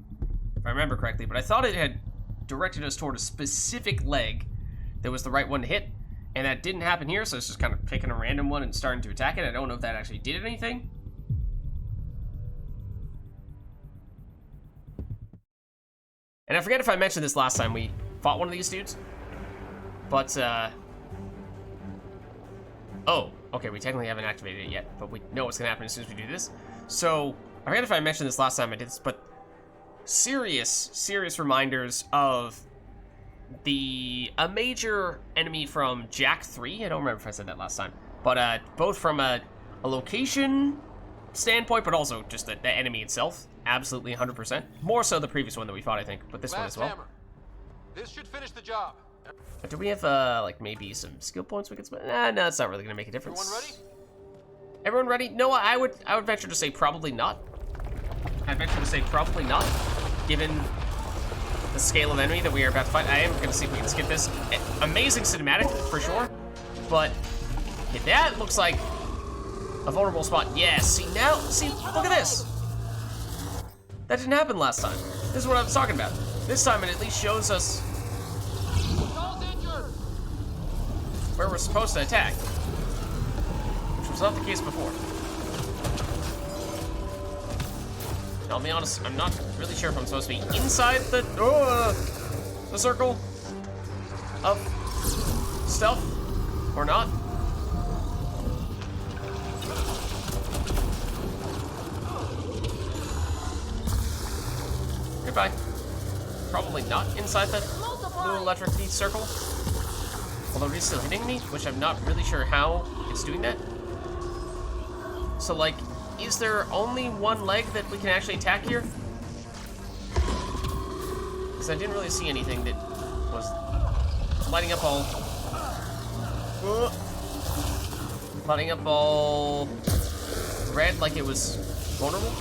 if I remember correctly, but I thought it had directed us toward a specific leg that was the right one to hit, and that didn't happen here, so it's just kind of picking a random one and starting to attack it. I don't know if that actually did anything. And I forget if I mentioned this last time we fought one of these dudes, but, oh, okay, we technically haven't activated it yet, but we know what's gonna happen as soon as we do this. So, I forget if I mentioned this last time I did this, but serious reminders of a major enemy from Jack 3. I don't remember if I said that last time, but both from a location standpoint, but also just the enemy itself. Absolutely 100%. More so the previous one that we fought, I think, but this one as well. Hammer. This should finish the job. But do we have, like, maybe some skill points we could spend? No, it's not really gonna make a difference. Everyone ready? Everyone ready? No, I would venture to say probably not. I'd venture to say probably not, given the scale of enemy that we are about to fight. I am gonna see if we can skip this. Amazing cinematic, for sure, but yeah, that looks like a vulnerable spot. Yeah, see, look at this. That didn't happen last time. This is what I was talking about. This time it at least shows us where we're supposed to attack, which was not the case before. And I'll be honest, I'm not really sure if I'm supposed to be inside the circle of stuff or not. nearby? Probably not inside the blue electric heat circle. Although it is still hitting me, which I'm not really sure how it's doing that. So, like, is there only one leg that we can actually attack here? Because I didn't really see anything that was lighting up all... lighting up all red like it was vulnerable.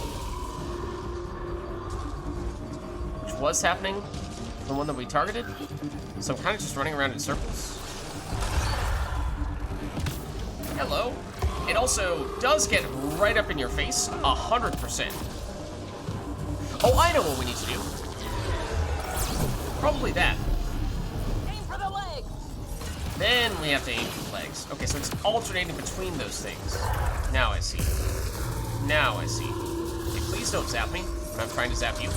Which was happening, the one that we targeted. So I'm kind of just running around in circles. Hello. It also does get right up in your face, 100%. Oh, I know what we need to do. Probably that. Aim for the legs. Then we have to aim for the legs. Okay, so it's alternating between those things. Now I see. Now I see. Okay, please don't zap me when I'm trying to zap you.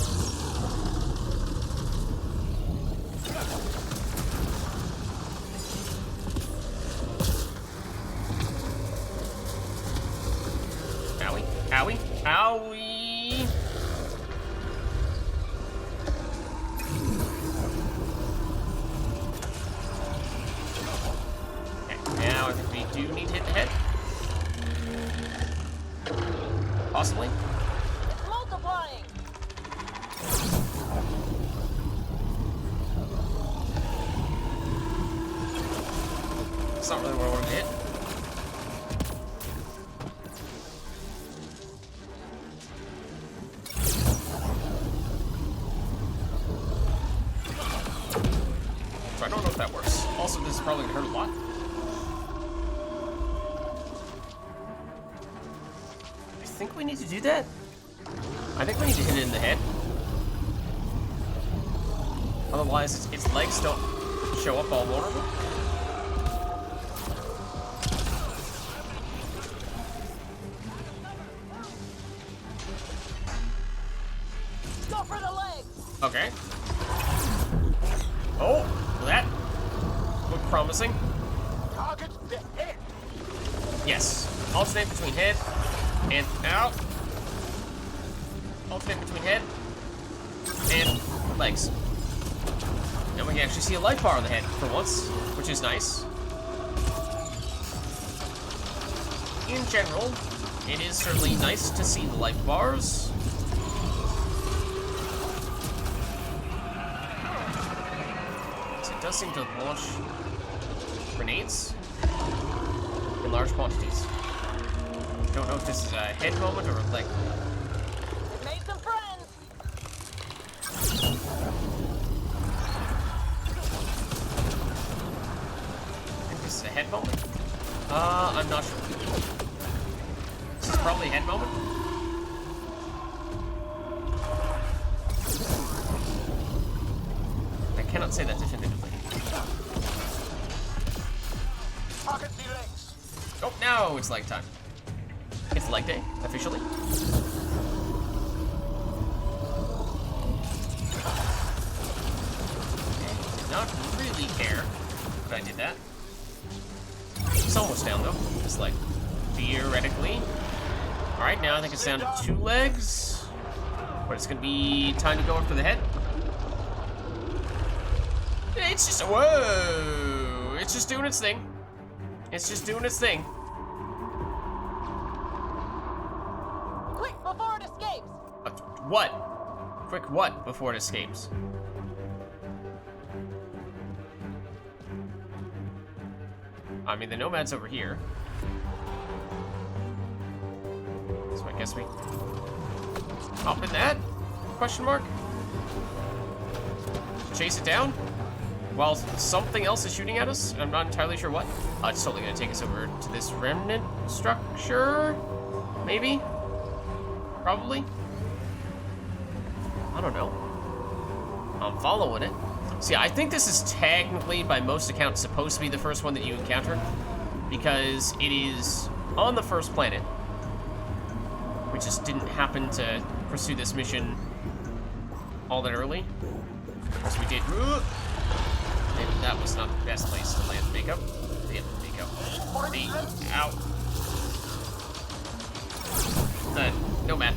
Owie. Owie. Owie. Okay, now I think we do need to hit the head. Possibly. It's multiplying. It's not really where I want to hit. So I don't know if that works. Also, this is probably gonna hurt a lot. I think we need to do that. I think we need to hit it in the head. Otherwise, its legs don't show up all vulnerable. Go for the legs. Okay. Oh, that looked promising. Target the head. Yes. Alternate between head and out. Alternate between head and legs. Now we can actually see a life bar on the head for once, which is nice. In general, it is certainly nice to see the life bars. So it does seem to launch grenades in large quantities. Don't know if this is a head moment or a leg. Made some friends. I think this is a head moment. I'm not sure. This is probably a head moment. I cannot say that definitively. Target the legs. Oh, now it's leg time. It's leg day, officially. Did not really care that I did that. It's almost down though. It's like theoretically. Alright, now I think it's down to 2 legs. But it's gonna be time to go for the head. It's just whoa! It's just doing its thing. It's just doing its thing. Quick before it escapes. What? Quick what before it escapes? I mean, the nomad's over here. So I guess we hop in that? Question mark? Chase it down? While something else is shooting at us? I'm not entirely sure what. It's totally gonna take us over to this remnant structure? Maybe? Probably? I don't know. I'm following it. See, I think this is technically, by most accounts, supposed to be the first one that you encounter, because it is on the first planet. We just didn't happen to pursue this mission all that early. As we did. Maybe that was not the best place to land Mako. Yeah, Mako. Ow. Nomad.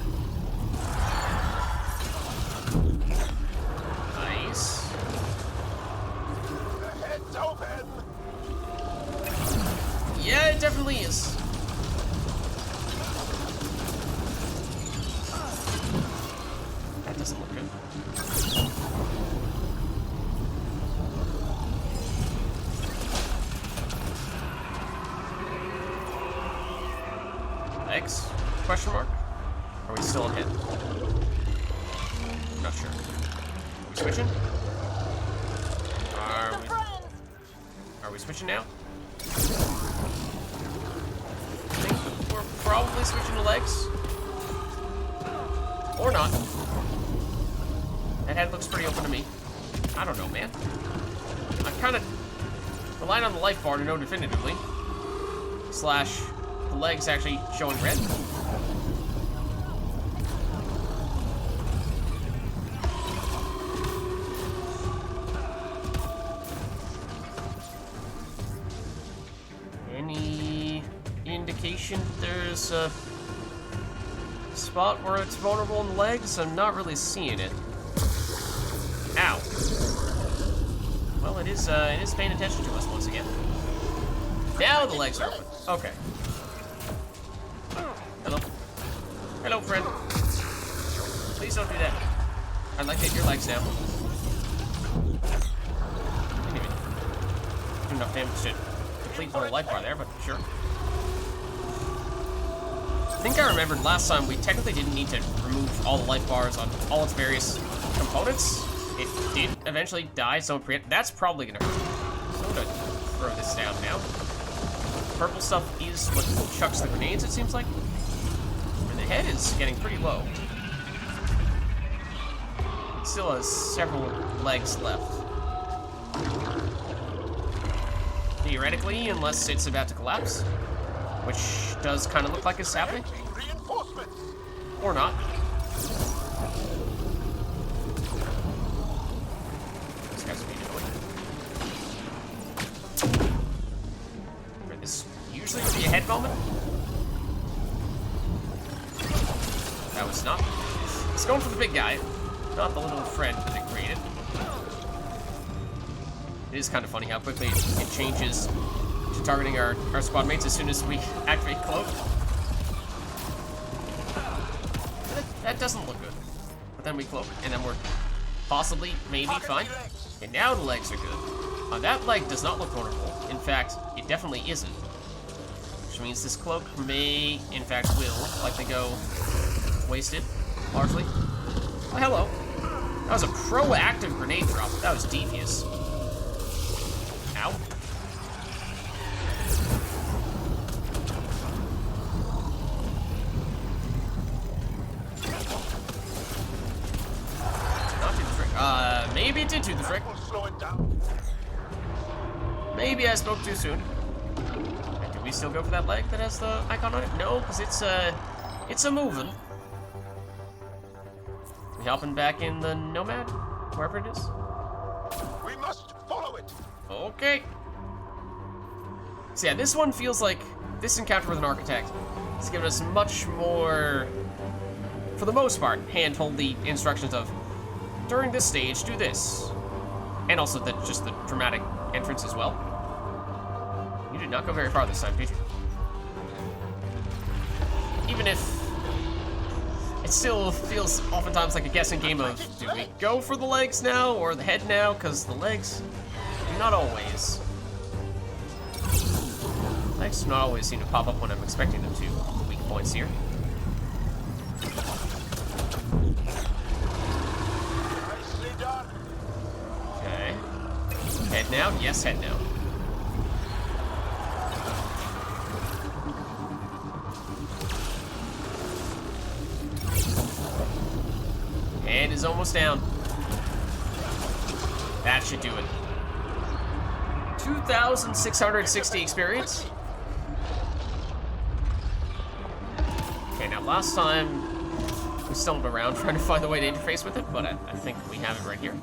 certainly is. That doesn't look good. Legs? Question mark? Are we still ahead? Not sure. Are we switching? Are we switching now? I think we're probably switching to legs. Or not. That head looks pretty open to me. I don't know, man. I'm kind of relying on the life bar to know definitively. Slash, the legs actually showing red. Any indication there's a spot where it's vulnerable in the legs? I'm not really seeing it. Ow. Well, it is paying attention to us once again. Now the legs are open. Okay. Hello. Hello, friend. Please don't do that. I'd like to hit your legs now. Didn't even do enough damage to complete the whole life bar there, but sure. I think I remembered last time we technically didn't need to remove all the life bars on all its various components. It did eventually die, so that's probably gonna hurt. So I'm gonna throw this down now. Purple stuff is what chucks the grenades, it seems like. And the head is getting pretty low. It still has several legs left. Theoretically, unless it's about to collapse. Which does kind of look like it's happening. Or not. These guys are being annoying. For this usually would be a head moment. That was not. It's going for the big guy, not the little friend that it created. It is kind of funny how quickly it changes to targeting our squad mates as soon as we activate cloak. That doesn't look good. But then we cloak, and then we're possibly, maybe, fine. And now the legs are good. That leg does not look vulnerable. In fact, it definitely isn't. Which means this cloak may, in fact, will likely go wasted, largely. Oh, hello. That was a proactive grenade drop. That was devious. Ow. Maybe it did do the trick. Maybe I spoke too soon. Do we still go for that leg that has the icon on it? No, because it's a moving. We hopping back in the Nomad, wherever it is. We must follow it. Okay. So yeah, this one feels like this encounter with an architect has given us much more, for the most part, handhold the instructions of, during this stage, do this. And also just the dramatic entrance as well. You did not go very far this time, did you? Even if it still feels oftentimes like a guessing game of, do we go for the legs now or the head now? Because the legs do not always. Legs do not always seem to pop up when I'm expecting them to. The weak points here. Okay. Head now? Yes, head now. Head is almost down. That should do it. 2,660 experience. Okay, now last time we stumbled around trying to find the way to interface with it, but I think we have it right here.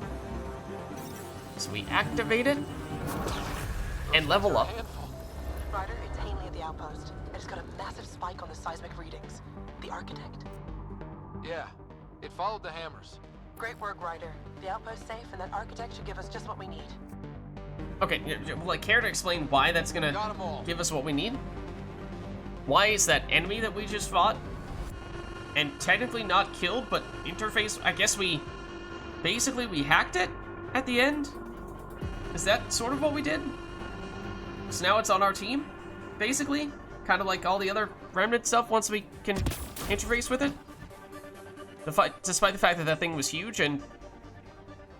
So we activate it and level up. Ryder, it's Hanley at the outpost. I just got a massive spike on the seismic readings. The architect? Yeah, it followed the hammers. Great work, Ryder. The outpost's safe, and that architect should give us just what we need. Okay, will I care to explain why that's gonna give us what we need? Why is that enemy that we just fought, and technically not killed, but interface, I guess we hacked it at the end? Is that sort of what we did? So now it's on our team, basically? Kind of like all the other Remnant stuff once we can interface with it? Despite the fact that that thing was huge, and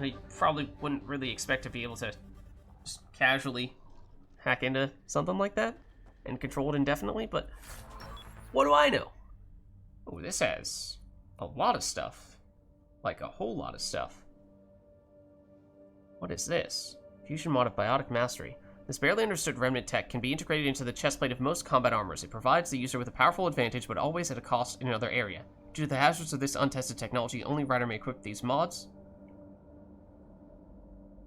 I probably wouldn't really expect to be able to just casually hack into something like that and control it indefinitely, but what do I know? Oh, this has a lot of stuff. Like a whole lot of stuff. What is this? Fusion mod of biotic mastery. This barely understood remnant tech can be integrated into the chestplate of most combat armors. It provides the user with a powerful advantage, but always at a cost in another area. Due to the hazards of this untested technology, only Ryder may equip these mods.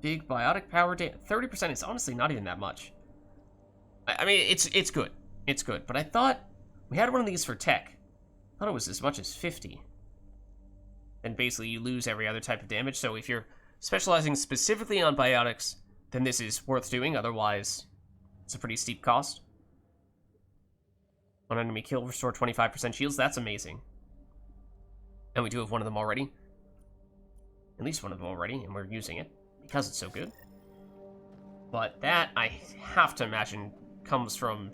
Big biotic power 30% is honestly not even that much. I mean, it's good. It's good, but I thought we had one of these for tech. I thought it was as much as 50. And basically you lose every other type of damage, so if you're specializing specifically on biotics, then this is worth doing, otherwise it's a pretty steep cost. On enemy kill, restore 25% shields, that's amazing. And we do have one of them already. At least one of them already, and we're using it, because it's so good. But that, I have to imagine, comes from...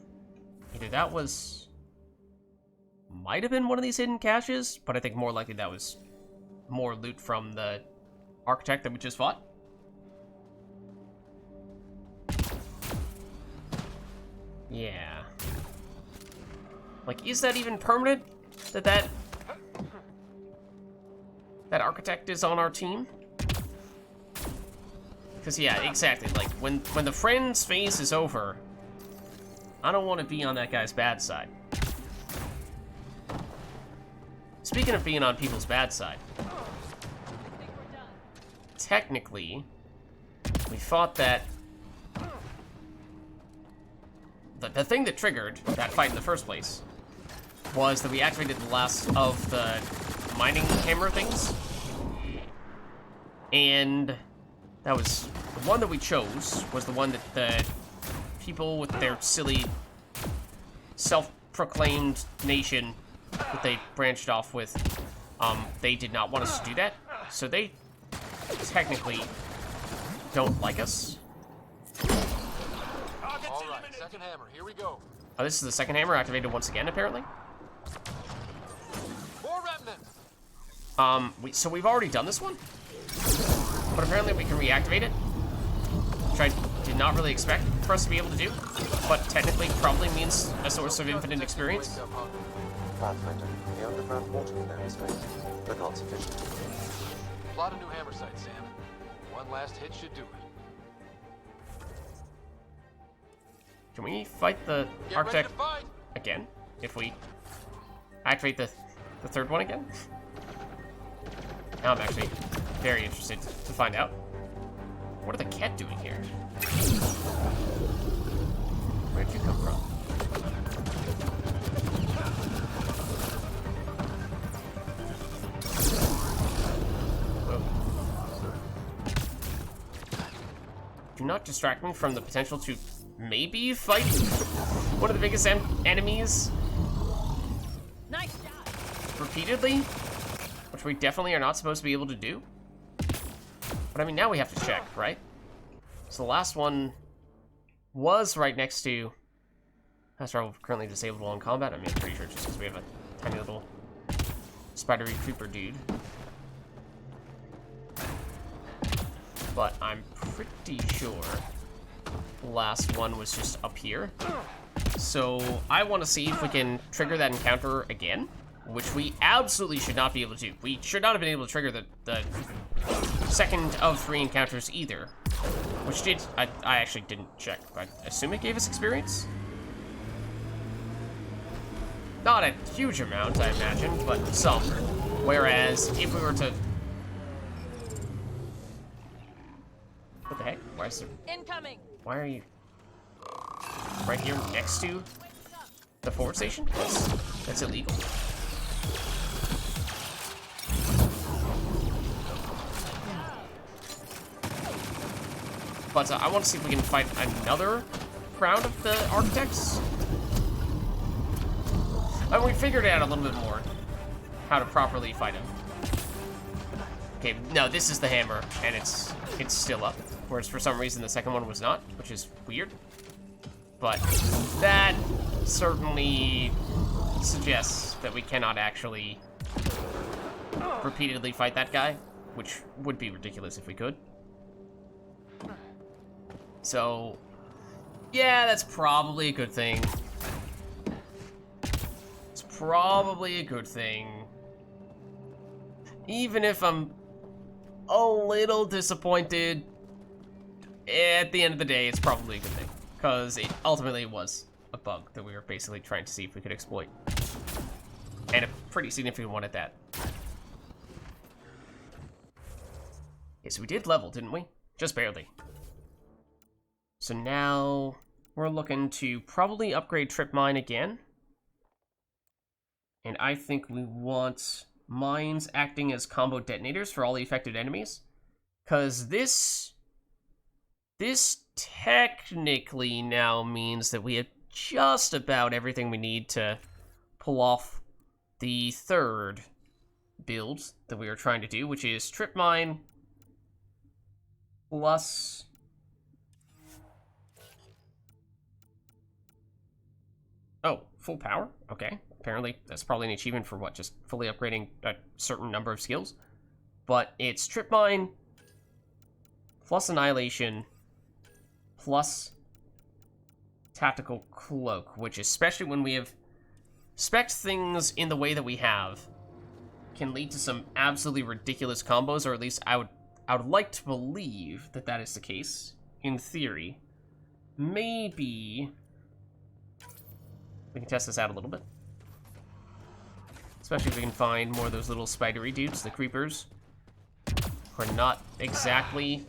either that was... might have been one of these hidden caches, but I think more likely that was more loot from the architect that we just fought. Yeah. Like, is that even permanent? That architect is on our team? Because, yeah, exactly. Like, when the friend's phase is over, I don't want to be on that guy's bad side. Speaking of being on people's bad side, technically, we fought that... The thing that triggered that fight in the first place was that we activated the last of the mining hammer things. And that was... the one that we chose was the one that the people with their silly self-proclaimed nation that they branched off with, they did not want us to do that. So they technically don't like us. Alright, second hammer, here we go. Oh, this is the second hammer activated once again, apparently. More remnant. So we've already done this one, but apparently we can reactivate it, which I did not really expect for us to be able to do, but technically probably means a source of infinite experience. Pathfinder, the underground water canal is fake, but not sufficient. Plot a new hammer site, Sam. One last hit should do it. Can we fight the architect again? If we activate the third one again? Now I'm actually very interested to find out. What are the cat doing here? Where did you come from? Do not distract me from the potential to maybe fight one of the biggest enemies Nice job. repeatedly, which we definitely are not supposed to be able to do. But I mean, now we have to check, right? So the last one was right next to Astral currently disabled while in combat. I mean, I'm pretty sure just because we have a tiny little spidery creeper dude. But I'm pretty sure the last one was just up here. So I want to see if we can trigger that encounter again, which we absolutely should not be able to do. We should not have been able to trigger the second of 3 encounters either, which did, I actually didn't check, but I assume it gave us experience? Not a huge amount, I imagine, but some. Whereas if we were to... What the heck? Why is there... Incoming. Why are you right here next to the forward station? That's illegal. But I want to see if we can fight another round of the architects. We figured out a little bit more how to properly fight him. Okay, no, this is the hammer, and it's still up. Whereas for some reason the second one was not, which is weird. But that certainly suggests that we cannot actually repeatedly fight that guy, which would be ridiculous if we could. So, yeah, that's probably a good thing. It's probably a good thing. Even if I'm a little disappointed, at the end of the day, it's probably a good thing. Because it ultimately was a bug that we were basically trying to see if we could exploit. And a pretty significant one at that. Okay, so we did level, didn't we? Just barely. So now we're looking to probably upgrade Trip Mine again. And I think we want mines acting as combo detonators for all the affected enemies. Because this technically now means that we have just about everything we need to pull off the third build that we were trying to do, which is Trip Mine plus... Oh, full power? Okay. Apparently, that's probably an achievement for what? Just fully upgrading a certain number of skills? But it's Trip Mine plus Annihilation plus Tactical Cloak, which especially when we have spec'd things in the way that we have, can lead to some absolutely ridiculous combos, or at least I would like to believe that that is the case, in theory. Maybe we can test this out a little bit. Especially if we can find more of those little spidery dudes, the creepers, who are not exactly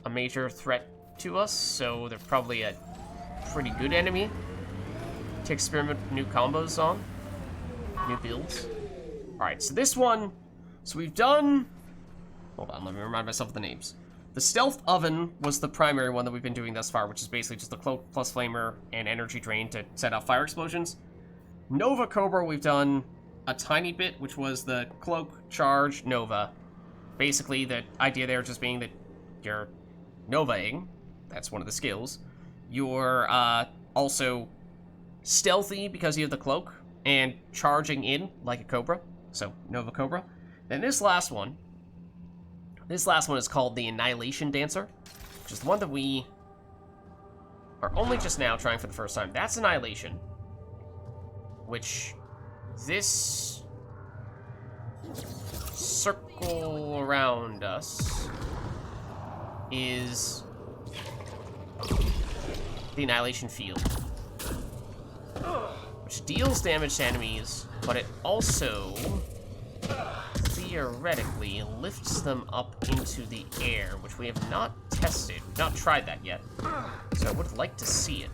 a major threat to us, so they're probably a pretty good enemy to experiment with new combos on, new builds. Alright, so this one, so we've done, hold on, let me remind myself of the names. The Stealth Oven was the primary one that we've been doing thus far, which is basically just the Cloak plus Flamer and Energy Drain to set off fire explosions. Nova Cobra we've done a tiny bit, which was the Cloak, Charge, Nova. Basically, the idea there just being that you're Novaing, that's one of the skills. You're also stealthy because you have the Cloak, and charging in like a Cobra, so Nova Cobra. Then this last one is called the Annihilation Dancer, which is the one that we are only just now trying for the first time. That's Annihilation, which this circle around us is the Annihilation Field, which deals damage to enemies, but it also theoretically lifts them up into the air, which we have not tested. We've not tried that yet. So I would like to see it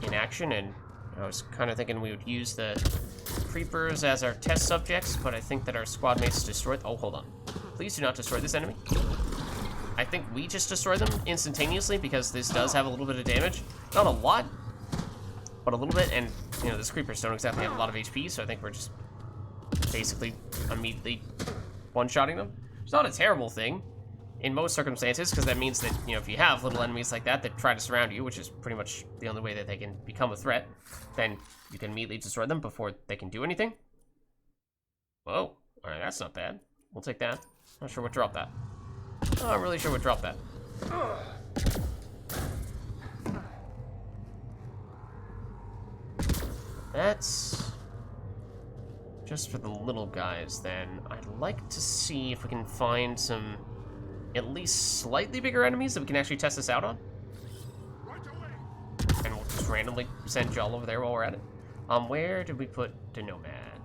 in action, and I was kind of thinking we would use the creepers as our test subjects, but I think that our squad mates destroyed... Oh, hold on. Please do not destroy this enemy. I think we just destroy them instantaneously because this does have a little bit of damage. Not a lot, but a little bit, and, you know, these creepers don't exactly have a lot of HP, so I think we're just basically immediately one-shotting them. It's not a terrible thing in most circumstances, because that means that, you know, if you have little enemies like that that try to surround you, which is pretty much the only way that they can become a threat, then you can immediately destroy them before they can do anything. Whoa, alright, that's not bad. We'll take that. Not sure what dropped that. Not really sure what dropped that. That's just for the little guys, then. I'd like to see if we can find some at least slightly bigger enemies that we can actually test this out on. And we'll just randomly send Jol over there while we're at it. Where did we put the Nomad?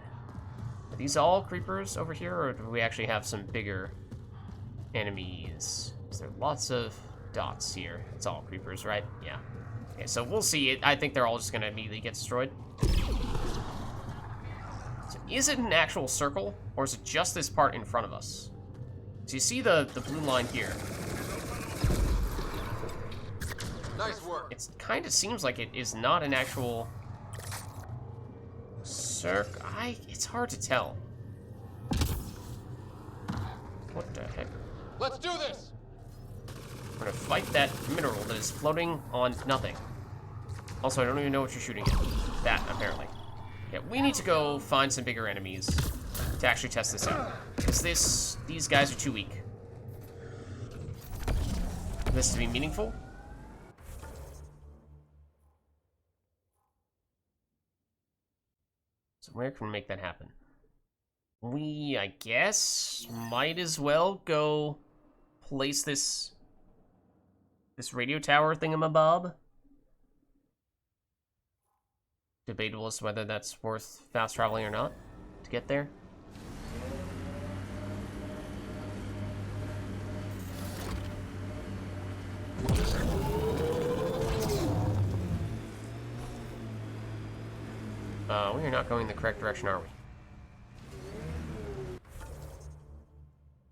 Are these all creepers over here, or do we actually have some bigger enemies? Is there lots of dots here? It's all creepers, right? Yeah. Okay, so we'll see. I think they're all just gonna immediately get destroyed. So is it an actual circle, or is it just this part in front of us? So you see the blue line here. Nice work. It kind of seems like it is not an actual It's hard to tell. What the heck? Let's do this! We're gonna fight that mineral that is floating on nothing. Also, I don't even know what you're shooting at. That, apparently. Yeah, we need to go find some bigger enemies to actually test this out. Because these guys are too weak. For this to be meaningful. So where can we make that happen? We, I guess, might as well go place this radio tower thingamabob. Debatable as to whether that's worth fast traveling or not to get there. We are not going the correct direction, are we?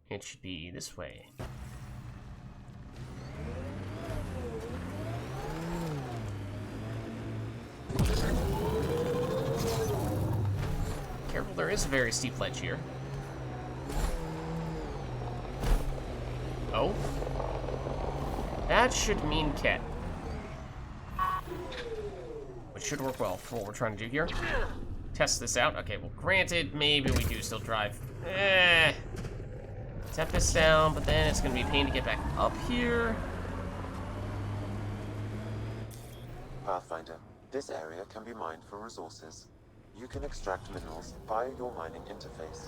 It should be this way. Careful, there is a very steep ledge here. Oh? That should mean Ket. Which should work well for what we're trying to do here. Test this out. Okay, well, granted, maybe we do still drive. Tap this down, but then it's going to be a pain to get back up here. Pathfinder, this area can be mined for resources. You can extract minerals via your mining interface.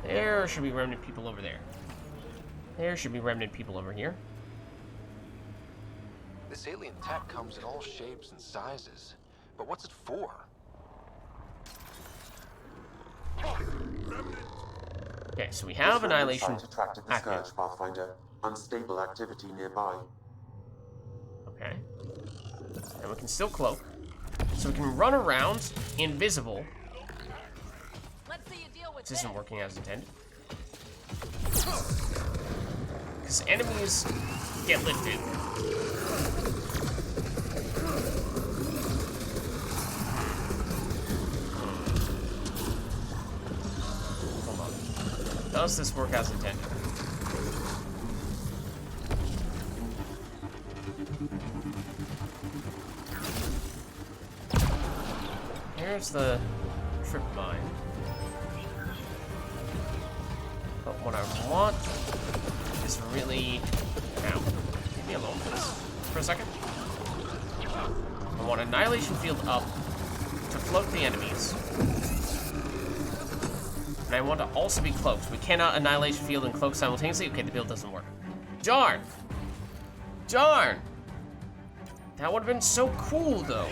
There should be remnant people over there. There should be remnant people over here. This alien tech comes in all shapes and sizes. But what's it for? Okay, so we have annihilation. Attracted the scourge, Pathfinder. Unstable activity nearby. Okay. And we can still cloak. So we can run around invisible. This isn't working as intended. Because enemies get lifted. Hold on. Does this work as intended? Here's the trip mine. But what I want is really... Now, leave me alone for a second. I want Annihilation Field up to float the enemies. And I want to also be cloaked. We cannot Annihilation Field and cloak simultaneously. Okay, the build doesn't work. Darn! Darn! That would have been so cool, though.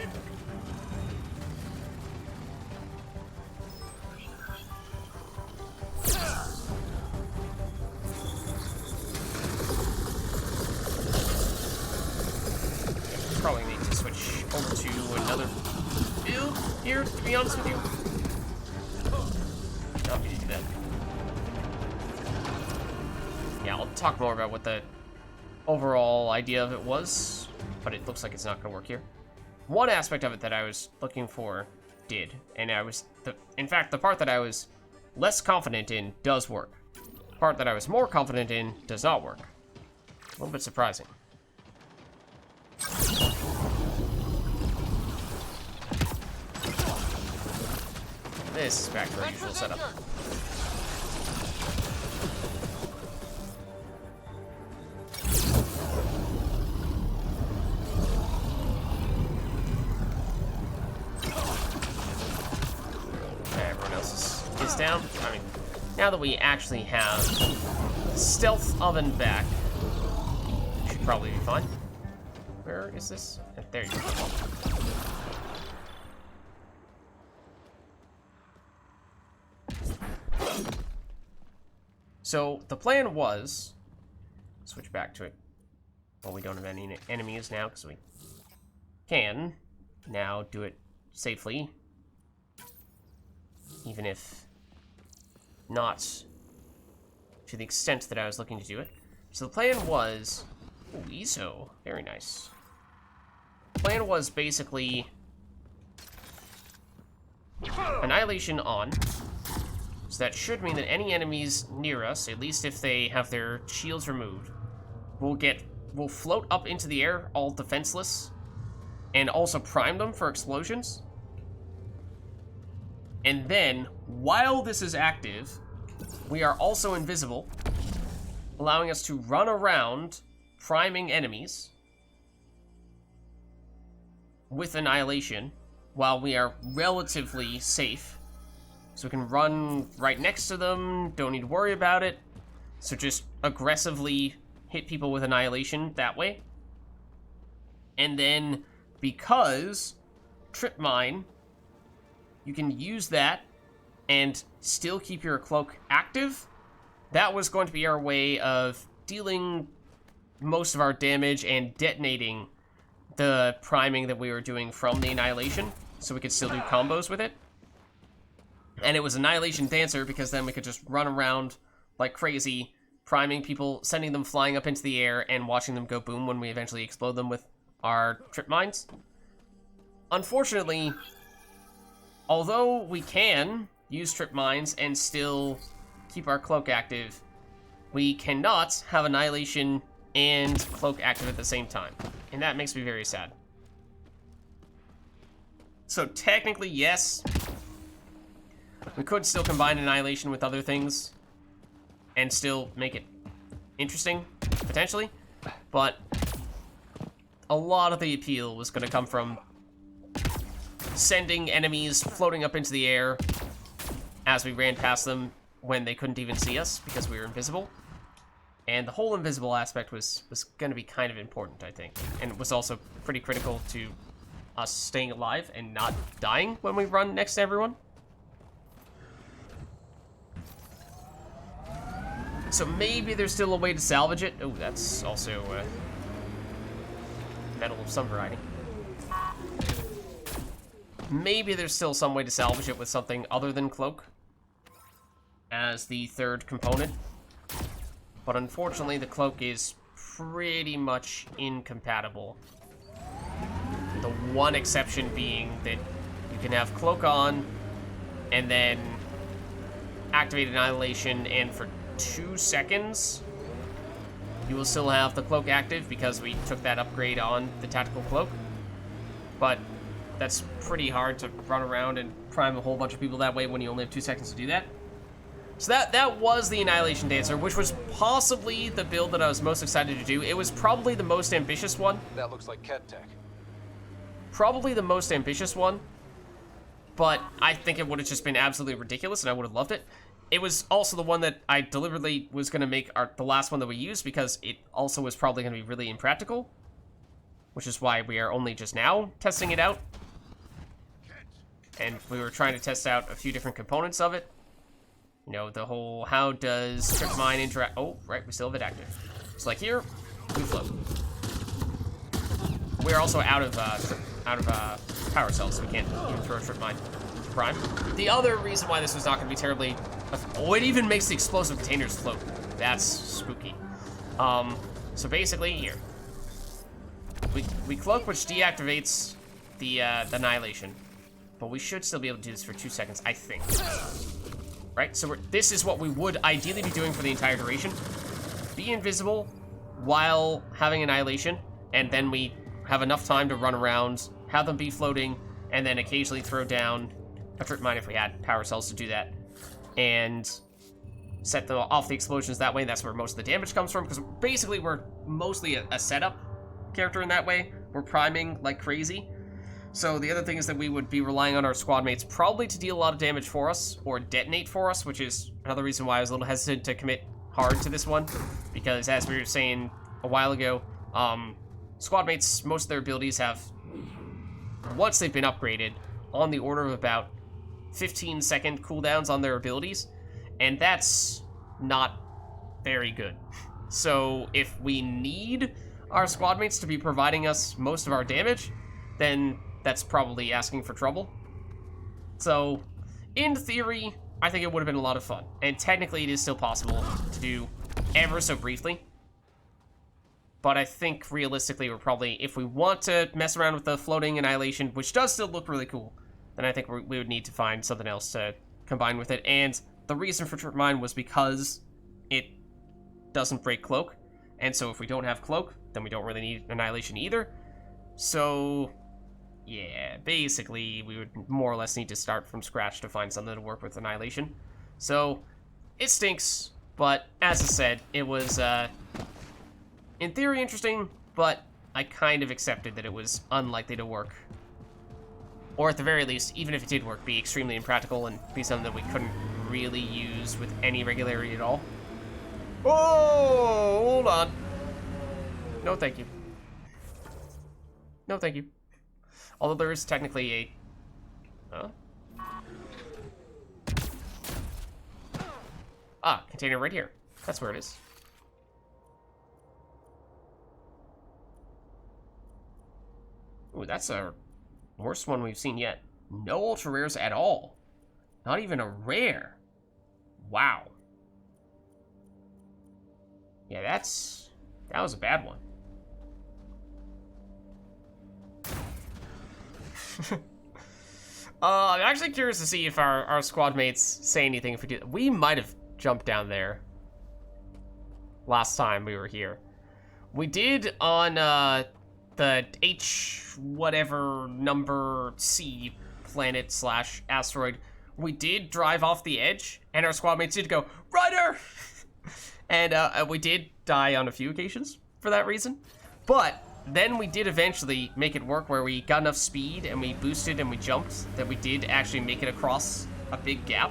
Probably need to switch over to another build here, to be honest with you. Not me to do that. Yeah, I'll talk more about what the overall idea of it was, but it looks like it's not going to work here. One aspect of it that I was looking for did, and in fact, the part that I was less confident in does work. The part that I was more confident in does not work. A little bit surprising. This is back to our usual setup. Everyone else is down. I mean, now that we actually have stealth oven back, we should probably be fine. Where is this? There you go. So the plan was, switch back to it. Well, we don't have any enemies now because we can now do it safely, even if not to the extent that I was looking to do it. So the plan was, ooh, ESO, very nice. plan was basically annihilation on. So that should mean that any enemies near us, at least if they have their shields removed, will float up into the air all defenseless and also prime them for explosions. And then, while this is active, we are also invisible, allowing us to run around priming enemies with annihilation while we are relatively safe. So we can run right next to them, don't need to worry about it. So just aggressively hit people with annihilation that way. And then, because trip mine, you can use that and still keep your cloak active. That was going to be our way of dealing most of our damage and detonating the priming that we were doing from the annihilation, so we could still do combos with it. And it was Annihilation Dancer because then we could just run around like crazy, priming people, sending them flying up into the air, and watching them go boom when we eventually explode them with our trip mines. Unfortunately, although we can use trip mines and still keep our cloak active, we cannot have Annihilation and cloak active at the same time. And that makes me very sad. So technically, yes, we could still combine Annihilation with other things and still make it interesting, potentially. But a lot of the appeal was going to come from sending enemies floating up into the air as we ran past them when they couldn't even see us because we were invisible. And the whole invisible aspect was going to be kind of important, I think. And it was also pretty critical to us staying alive and not dying when we run next to everyone. So maybe there's still a way to salvage it. Oh, that's also metal of some variety. Maybe there's still some way to salvage it with something other than cloak as the third component. But unfortunately, the cloak is pretty much incompatible. The one exception being that you can have cloak on and then activate Annihilation, and for 2 seconds you will still have the cloak active because we took that upgrade on the tactical cloak. But that's pretty hard to run around and prime a whole bunch of people that way when you only have 2 seconds to do that. So that was the Annihilation Dancer, which was possibly the build that I was most excited to do. It was probably the most ambitious one. That looks like Ket Tech. Probably the most ambitious one, but I think it would have just been absolutely ridiculous and I would have loved it. It was also the one that I deliberately was going to make the last one that we used because it also was probably going to be really impractical, which is why we are only just now testing it out. And we were trying to test out a few different components of it. You know, the whole, how does trip mine interact? Oh, right, we still have it active. So like here, we float. We're also out of power cells, so we can't even throw a trip mine to prime. The other reason why this was not going to be terribly... Oh, it even makes the explosive containers float. That's spooky. So basically, here. We cloak, which deactivates the Annihilation. But we should still be able to do this for 2 seconds, I think. Right? So this is what we would ideally be doing for the entire duration. Be invisible while having Annihilation, and then we have enough time to run around, have them be floating, and then occasionally throw down a trip mine if we had power cells to do that. And set them off the explosions that way, and that's where most of the damage comes from, because basically we're mostly a setup character in that way. We're priming like crazy. So the other thing is that we would be relying on our squad mates probably to deal a lot of damage for us, or detonate for us, which is another reason why I was a little hesitant to commit hard to this one, because as we were saying a while ago, squad mates, most of their abilities have, once they've been upgraded, on the order of about 15-second cooldowns on their abilities, and that's not very good. So if we need our squad mates to be providing us most of our damage, then that's probably asking for trouble. So, in theory, I think it would have been a lot of fun. And technically, it is still possible to do ever so briefly. but I think realistically we're probably, if we want to mess around with the floating annihilation, which does still look really cool, then I think we would need to find something else to combine with it. And the reason for Trip Mine was because it doesn't break Cloak, and so if we don't have Cloak, then we don't really need Annihilation either. So yeah, basically we would more or less need to start from scratch to find something to work with Annihilation. So it stinks, but as I said, it was in theory interesting, but I kind of accepted that it was unlikely to work. Or at the very least, even if it did work, be extremely impractical and be something that we couldn't really use with any regularity at all. Oh, hold on. No, thank you. No, thank you. Although there is technically a... Huh? Ah, container right here. That's where it is. Ooh, that's a worst one we've seen yet. No ultra rares at all. Not even a rare. Wow. Yeah, that was a bad one. I'm actually curious to see if our squad mates say anything if we do. We might have jumped down there last time we were here. We did on the H whatever number C planet / asteroid. We did drive off the edge, and our squad mates did go, Ryder! And we did die on a few occasions for that reason. But then we did eventually make it work where we got enough speed and we boosted and we jumped that we did actually make it across a big gap.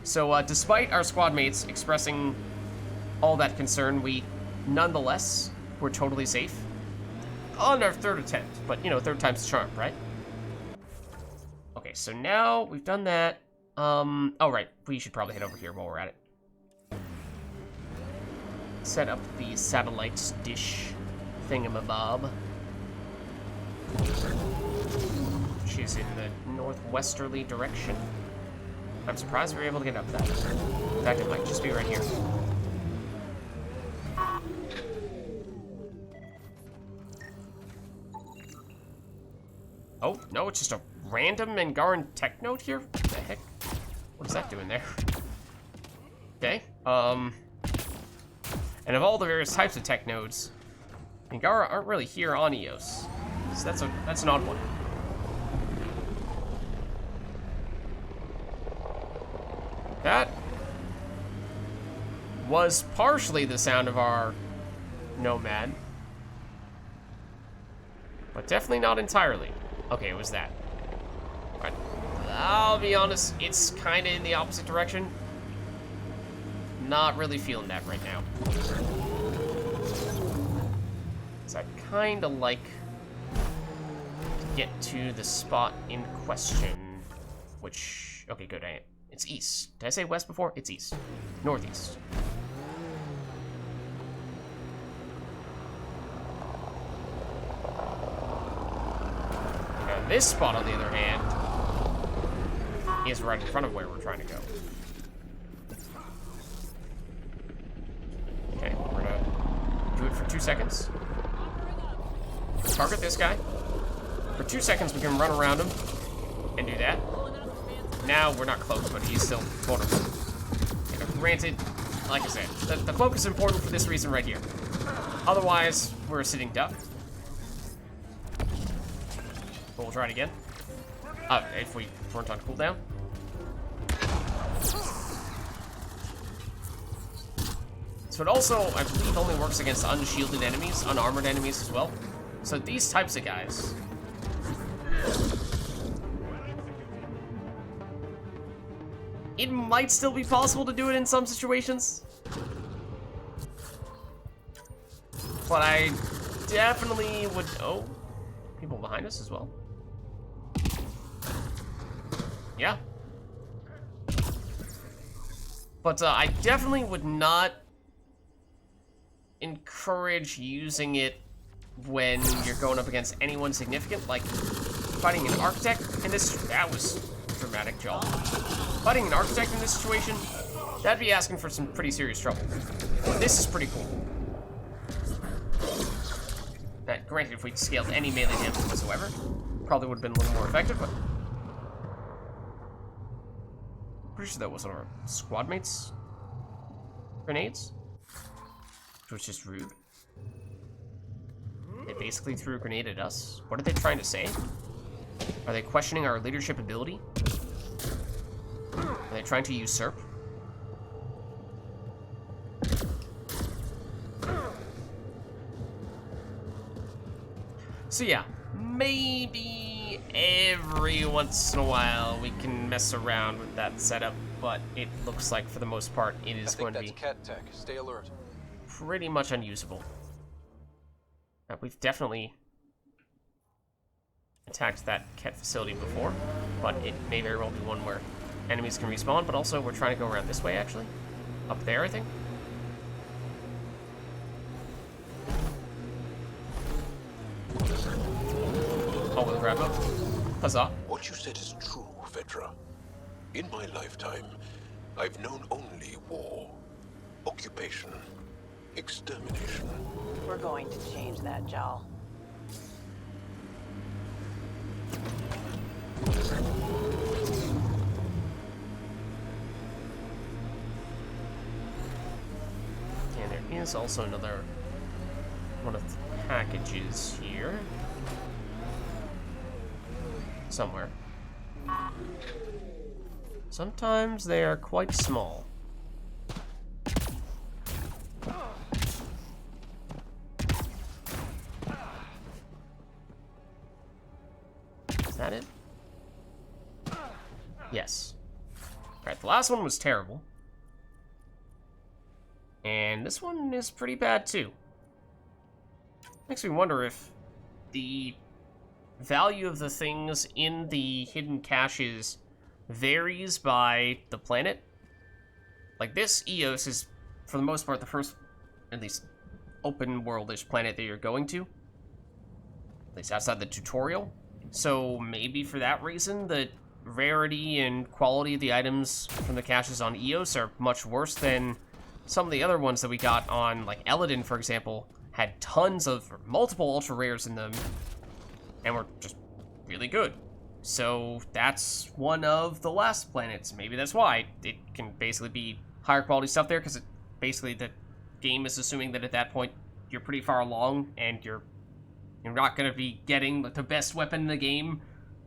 So despite our squad mates expressing all that concern, we nonetheless were totally safe on our third attempt. But, you know, third time's the charm, right? Okay, so now we've done that. Oh, right. We should probably head over here while we're at it. Set up the satellite dish thingamabob, which is in the northwesterly direction. I'm surprised we were able to get up that. In fact, it might just be right here. Oh, no, it's just a random Angaran tech node here? What the heck? What is that doing there? Okay, and of all the various types of tech nodes, Angara aren't really here on Eos. So that's an odd one. That was partially the sound of our Nomad, but definitely not entirely. Okay, it was that. But I'll be honest, it's kind of in the opposite direction. Not really feeling that right now. So I'd kind of like to get to the spot in question, which, okay, good, it's east. Did I say west before? It's east. Northeast. Now this spot, on the other hand, is right in front of where we're trying to go. Okay, we're gonna do it for 2 seconds. Target this guy. For 2 seconds, we can run around him and do that. Now, we're not cloaked, but he's still vulnerable. You know, granted, like I said, the cloak is important for this reason right here. Otherwise, we're a sitting duck. But we'll try it again. If we weren't on cooldown. So it also, I believe, only works against unshielded enemies, unarmored enemies as well. So these types of guys, it might still be possible to do it in some situations, but I definitely would. Oh, people behind us as well. Yeah, but I definitely would not encourage using it when you're going up against anyone significant, like fighting an architect in this. That was a dramatic job. Fighting an architect in this situation, that'd be asking for some pretty serious trouble. But this is pretty cool. Granted, if we'd scaled any melee damage whatsoever, probably would have been a little more effective, but... Pretty sure that was one of our squad mates' grenades. Which was just rude. They basically threw a grenade at us. What are they trying to say? Are they questioning our leadership ability? Are they trying to usurp? So yeah, maybe every once in a while we can mess around with that setup, but it looks like for the most part it is going to be Cat tech. Stay alert. pretty much unusable. We've definitely attacked that Ket facility before, but it may very well be one where enemies can respawn, but also we're trying to go around this way, actually. Up there, I think. Oh, we'll grab up. Huzzah. What you said is true, Vedra. In my lifetime, I've known only war, occupation, extermination. We're going to change that, Jal. And there is also another one of the packages here. Somewhere. Sometimes they are quite small. Is that it? Yes. Alright, the last one was terrible. And this one is pretty bad too. Makes me wonder if the value of the things in the hidden caches varies by the planet. Like, this Eos is, for the most part, the first, at least, open world-ish planet that you're going to. At least outside the tutorial. So maybe for that reason, the rarity and quality of the items from the caches on Eos are much worse than some of the other ones that we got on, like, Eladin, for example, had tons of, or multiple ultra rares in them, and were just really good. So that's one of the last planets. Maybe that's why it can basically be higher quality stuff there, because basically the game is assuming that at that point you're pretty far along and you're not going to be getting the best weapon in the game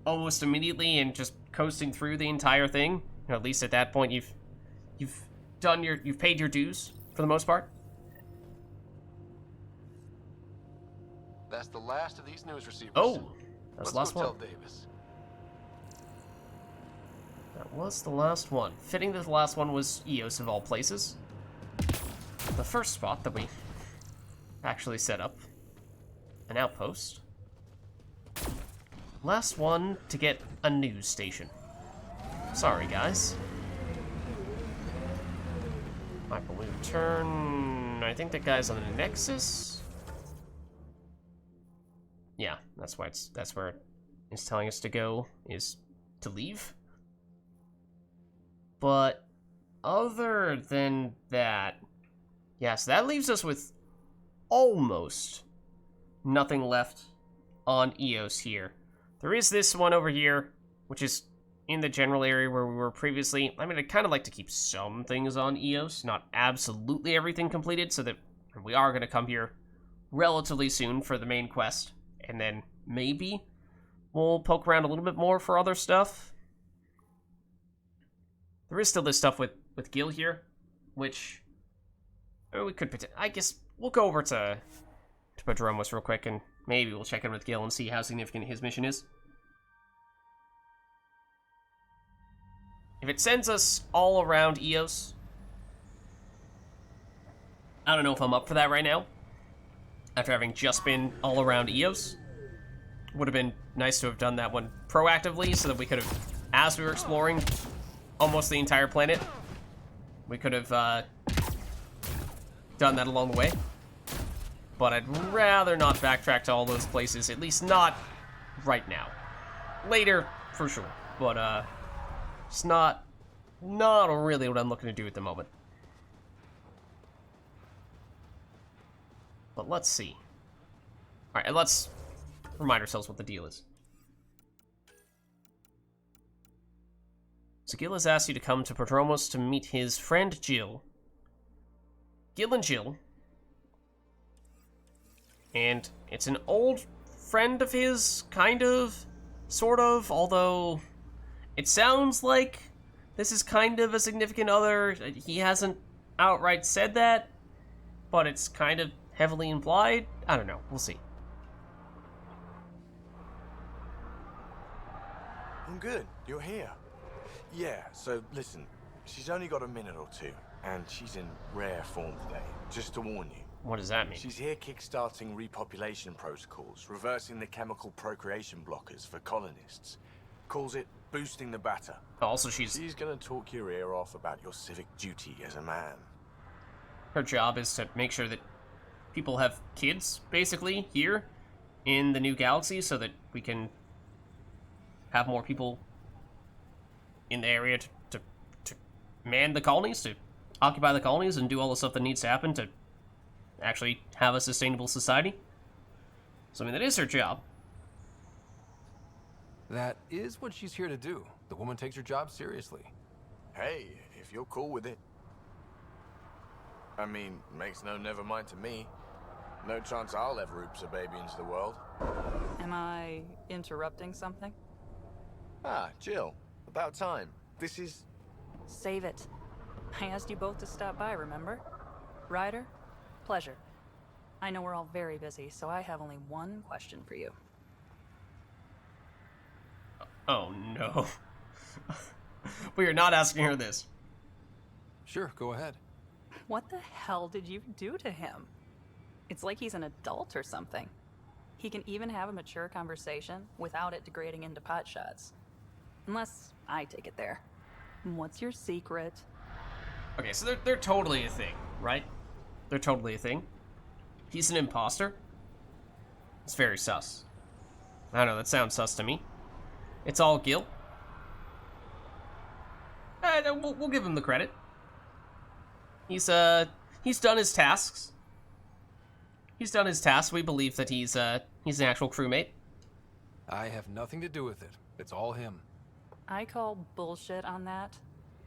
almost immediately and just coasting through the entire thing. You know, at least at that point you've paid your dues for the most part. That's the last of these news receivers. Oh, that's the last one. Tell Davis. That was the last one. Fitting that the last one was Eos of all places. The first spot that we actually set up. An outpost. Last one to get a news station. Sorry, guys. Michael, we return. I think that guy's on the Nexus. Yeah, that's where it's telling us to go, is to leave. But other than that, yeah, so that leaves us with almost nothing left on Eos here. There is this one over here, which is in the general area where we were previously. I mean, I'd kind of like to keep some things on Eos, not absolutely everything completed, so that we are going to come here relatively soon for the main quest. And then maybe we'll poke around a little bit more for other stuff. There is still this stuff with Gil here, which we could, I guess we'll go over to Padromos real quick, and maybe we'll check in with Gil and see how significant his mission is. If it sends us all around Eos, I don't know if I'm up for that right now. After having just been all around Eos. Would have been nice to have done that one proactively so that we could have, as we were exploring almost the entire planet, we could have done that along the way. But I'd rather not backtrack to all those places, at least not right now. Later, for sure. But it's not really what I'm looking to do at the moment. But let's see. Alright, and let's remind ourselves what the deal is. So Gil has asked you to come to Prodromos to meet his friend Jill. Gil and Jill. And it's an old friend of his, kind of, sort of, although it sounds like this is kind of a significant other. He hasn't outright said that, but it's kind of heavily implied. I don't know, we'll see. I'm good, you're here. Yeah, so listen, she's only got a minute or two, and she's in rare form today, just to warn you. What does that mean? She's here kickstarting repopulation protocols, reversing the chemical procreation blockers for colonists. Calls it boosting the batter. Also, she's gonna talk your ear off about your civic duty as a man. Her job is to make sure that people have kids, basically, here in the new galaxy, so that we can have more people in the area to man the colonies, to occupy the colonies, and do all the stuff that needs to happen to actually have a sustainable society. So, I mean, that is her job. That is what she's here to do. The woman takes her job seriously. Hey, if you're cool with it. I mean, makes no never mind to me. No chance I'll ever oops a baby into the world. Am I interrupting something? Ah, Jill. About time. This is... Save it. I asked you both to stop by, remember? Ryder, pleasure. I know we're all very busy, so I have only one question for you. Oh, no. We are not asking her this. Sure, go ahead. What the hell did you do to him? It's like he's an adult or something. He can even have a mature conversation without it degrading into pot shots. Unless I take it there. What's your secret? Okay, so they're totally a thing, right? They're totally a thing. He's an imposter? It's very sus. I don't know, that sounds sus to me. It's all Gil. We'll give him the credit. He's done his tasks. He's done his tasks. We believe that he's an actual crewmate. I have nothing to do with it. It's all him. I call bullshit on that.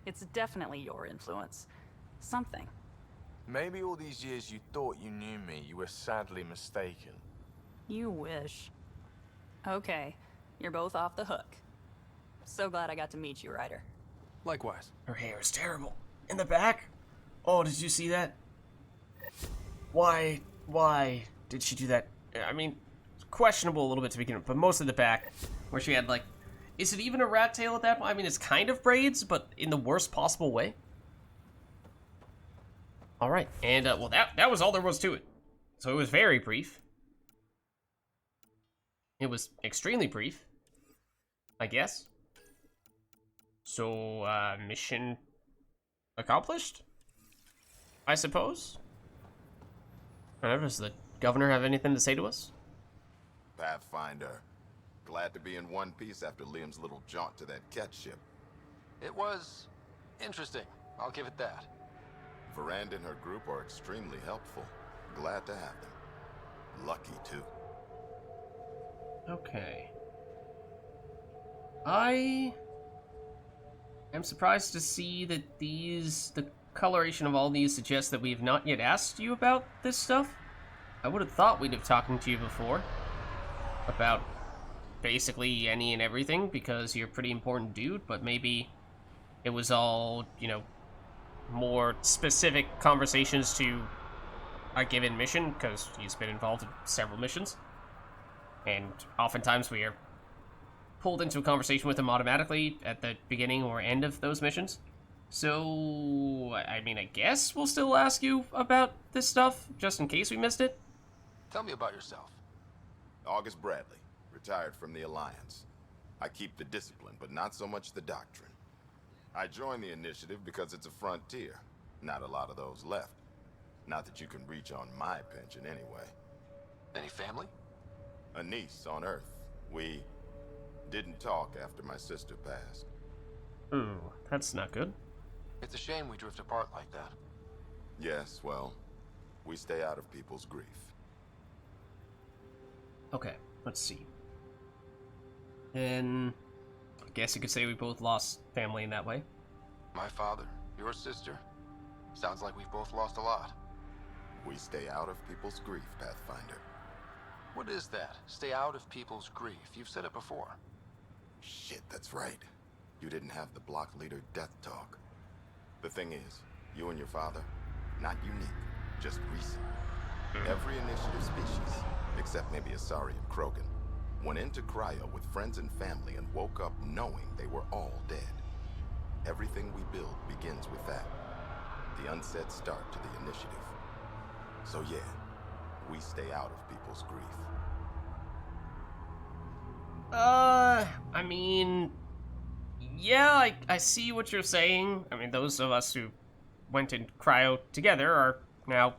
It's definitely your influence. Something. Maybe all these years you thought you knew me, you were sadly mistaken. You wish. Okay, you're both off the hook. So glad I got to meet you, Ryder. Likewise. Her hair is terrible. In the back? Oh, did you see that? Why did she do that? I mean, it's questionable a little bit to begin with, but mostly the back, where she had, like, is it even a rat tail at that point? I mean, it's kind of braids, but in the worst possible way. Alright, and, well, that was all there was to it. So it was very brief. It was extremely brief, I guess. So, mission accomplished? I suppose? Does the governor have anything to say to us? Pathfinder. Glad to be in one piece after Liam's little jaunt to that cat ship. It was interesting. I'll give it that. Veranda and her group are extremely helpful. Glad to have them. Lucky, too. Okay. I am surprised to see that the coloration of all these suggests that we have not yet asked you about this stuff. I would have thought we'd have talking to you before about basically any and everything, because you're a pretty important dude, but maybe it was all, you know, more specific conversations to a given mission, because he's been involved in several missions. And oftentimes we are pulled into a conversation with him automatically at the beginning or end of those missions. So, I mean, I guess we'll still ask you about this stuff, just in case we missed it. Tell me about yourself. August Bradley, retired from the Alliance. I keep the discipline, but not so much the doctrine. I joined the initiative because it's a frontier. Not a lot of those left. Not that you can reach on my pension anyway. Any family? A niece on Earth. We didn't talk after my sister passed. Ooh, that's not good. It's a shame we drift apart like that. Yes, well, we stay out of people's grief. Okay, let's see. And I guess you could say we both lost family in that way. My father, your sister. Sounds like we've both lost a lot. We stay out of people's grief, Pathfinder. What is that? Stay out of people's grief. You've said it before. Shit, that's right. You didn't have the block leader death talk. The thing is, you and your father, not unique, just recent. Every initiative species, except maybe Asari and Krogan, went into cryo with friends and family and woke up knowing they were all dead. Everything we build begins with that. The unsaid start to the initiative. So yeah, we stay out of people's grief. I mean, yeah, I see what you're saying. I mean, those of us who went in cryo together are now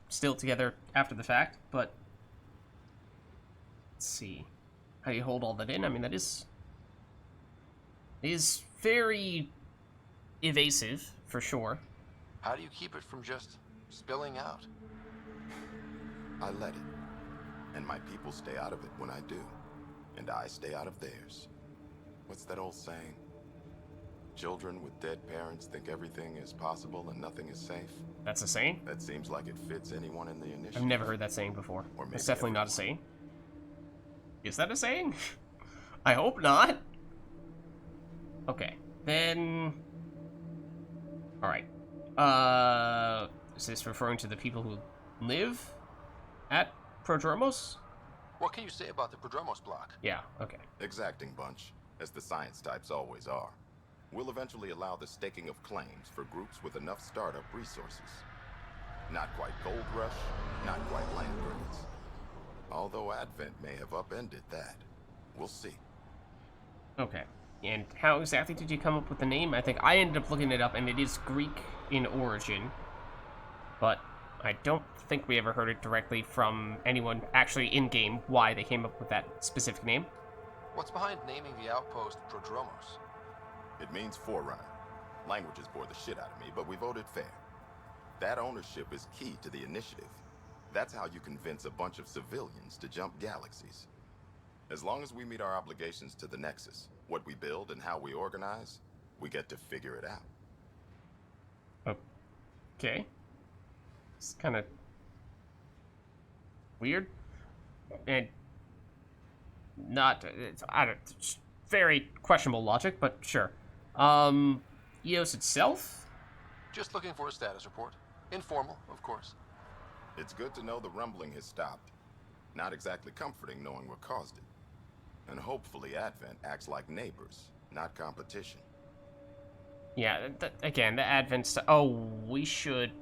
still together after the fact, but let's see. How do you hold all that in? I mean, that is very evasive, for sure. How do you keep it from just spilling out? I let it. And my people stay out of it when I do. And I stay out of theirs. What's that old saying? Children with dead parents think everything is possible and nothing is safe. That's a saying? That seems like it fits anyone in the initiative. I've never heard that saying before. Or maybe it's definitely everyone. not a saying. Is that a saying? I hope not. Okay, then... Alright. Is this referring to the people who live at Prodromos? What can you say about the Prodromos block? Yeah, okay. Exacting bunch, as the science types always are. We'll eventually allow the staking of claims for groups with enough startup resources. Not quite gold rush, not quite land grants. Although Advent may have upended that. We'll see. Okay. And how exactly did you come up with the name? I think I ended up looking it up, and it is Greek in origin. But I don't think we ever heard it directly from anyone actually in-game why they came up with that specific name. What's behind naming the outpost Prodromos? It means Forerunner. Languages bore the shit out of me, but we voted fair. That ownership is key to the initiative. That's how you convince a bunch of civilians to jump galaxies. As long as we meet our obligations to the Nexus, what we build and how we organize, we get to figure it out. Okay. It's kind of weird. And not, it's very questionable logic, but sure. EOS itself? Just looking for a status report. Informal, of course. It's good to know the rumbling has stopped. Not exactly comforting knowing what caused it. And hopefully Advent acts like neighbors, not competition. Yeah, again, the Advent stuff. Oh, we should...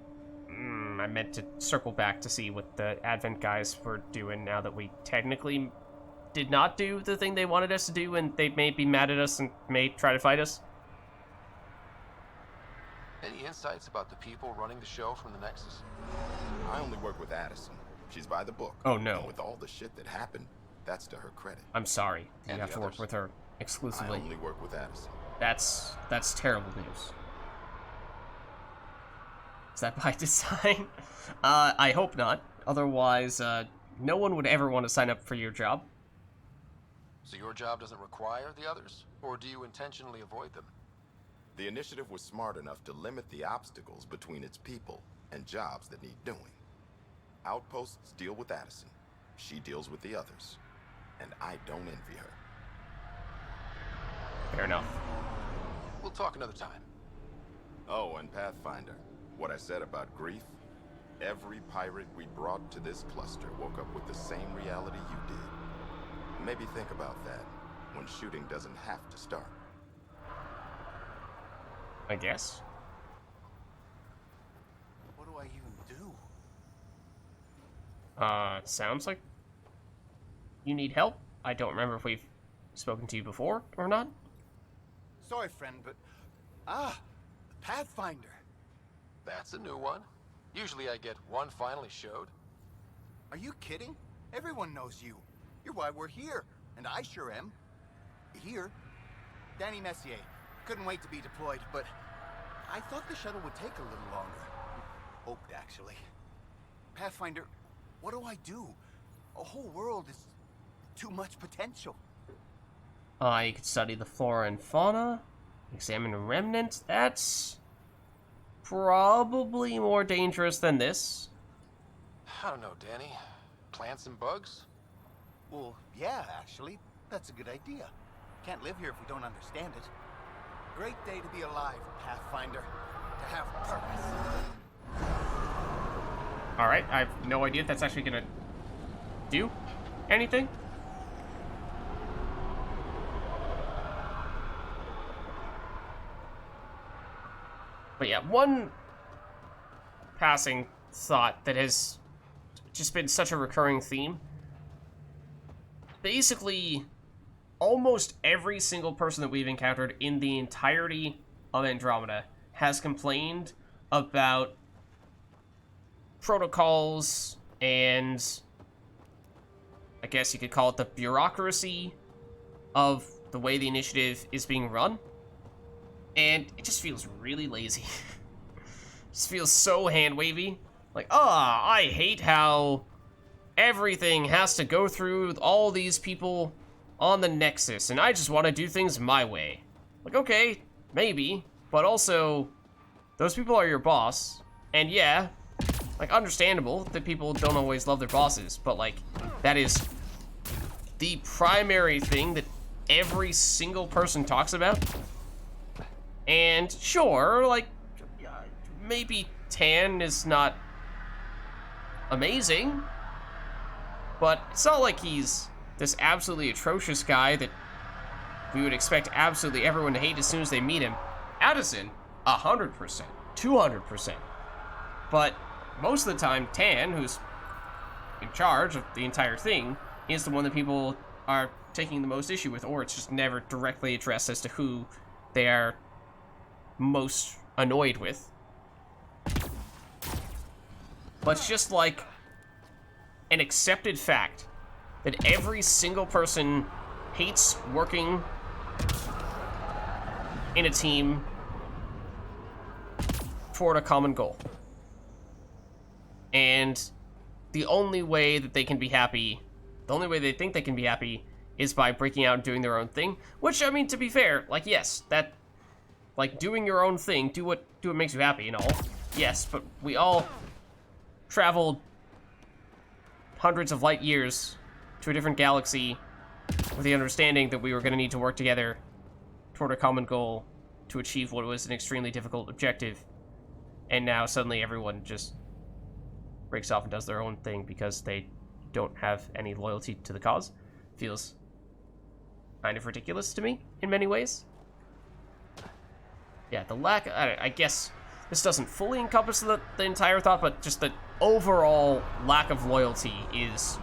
I meant to circle back to see what the Advent guys were doing now that we technically did not do the thing they wanted us to do, and they may be mad at us and may try to fight us. Any insights about the people running the show from the Nexus? I only work with Addison. She's by the book. Oh, no. And with all the shit that happened, that's to her credit. I'm sorry. You And have the to work others? with her exclusively. I only work with Addison. That's terrible news. Is that by design? I hope not. Otherwise, no one would ever want to sign up for your job. So your job doesn't require the others? Or do you intentionally avoid them? The initiative was smart enough to limit the obstacles between its people and jobs that need doing. Outposts deal with Addison. She deals with the others. And I don't envy her. Fair enough. We'll talk another time. Oh, and Pathfinder, what I said about grief? Every pirate we brought to this cluster woke up with the same reality you did. Maybe think about that when shooting doesn't have to start. I guess. What do I even do? Sounds like you need help. I don't remember if we've spoken to you before or not. Sorry, friend, but... Pathfinder. That's a new one. Usually I get one finally showed. Are you kidding? Everyone knows you. You're why we're here, and I sure am. Here, Danny Messier. Couldn't wait to be deployed, but I thought the shuttle would take a little longer. Hoped, actually. Pathfinder, what do I do? A whole world is too much potential. You could study the flora and fauna, examine remnants. That's probably more dangerous than this. I don't know, Danny. Plants and bugs? Well, yeah, actually. That's a good idea. Can't live here if we don't understand it. Great day to be alive, Pathfinder. To have purpose. Alright, I have no idea if that's actually gonna do anything. But yeah, one passing thought that has just been such a recurring theme. Basically, almost every single person that we've encountered in the entirety of Andromeda has complained about protocols and I guess you could call it the bureaucracy of the way the initiative is being run. And it just feels really lazy. Just feels so hand-wavy. Like, I hate how everything has to go through all these people on the Nexus, and I just want to do things my way. Like, okay, maybe, but also, those people are your boss, and yeah, like, understandable that people don't always love their bosses, but, like, that is the primary thing that every single person talks about. And sure, like, maybe Tan is not amazing, but it's not like he's this absolutely atrocious guy that we would expect absolutely everyone to hate as soon as they meet him. Addison, 100%, 200%. But most of the time, Tan, who's in charge of the entire thing, is the one that people are taking the most issue with, or it's just never directly addressed as to who they are most annoyed with. But it's just like an accepted fact that every single person hates working in a team toward a common goal. And the only way that they can be happy, the only way they think they can be happy, is by breaking out and doing their own thing. Which, I mean, to be fair, like, yes, that, like, doing your own thing, do what makes you happy and all. Yes, but we all traveled hundreds of light years to a different galaxy with the understanding that we were going to need to work together toward a common goal to achieve what was an extremely difficult objective. And now suddenly everyone just breaks off and does their own thing because they don't have any loyalty to the cause. Feels kind of ridiculous to me in many ways. Yeah, the lack, I guess this doesn't fully encompass the entire thought, but just the overall lack of loyalty is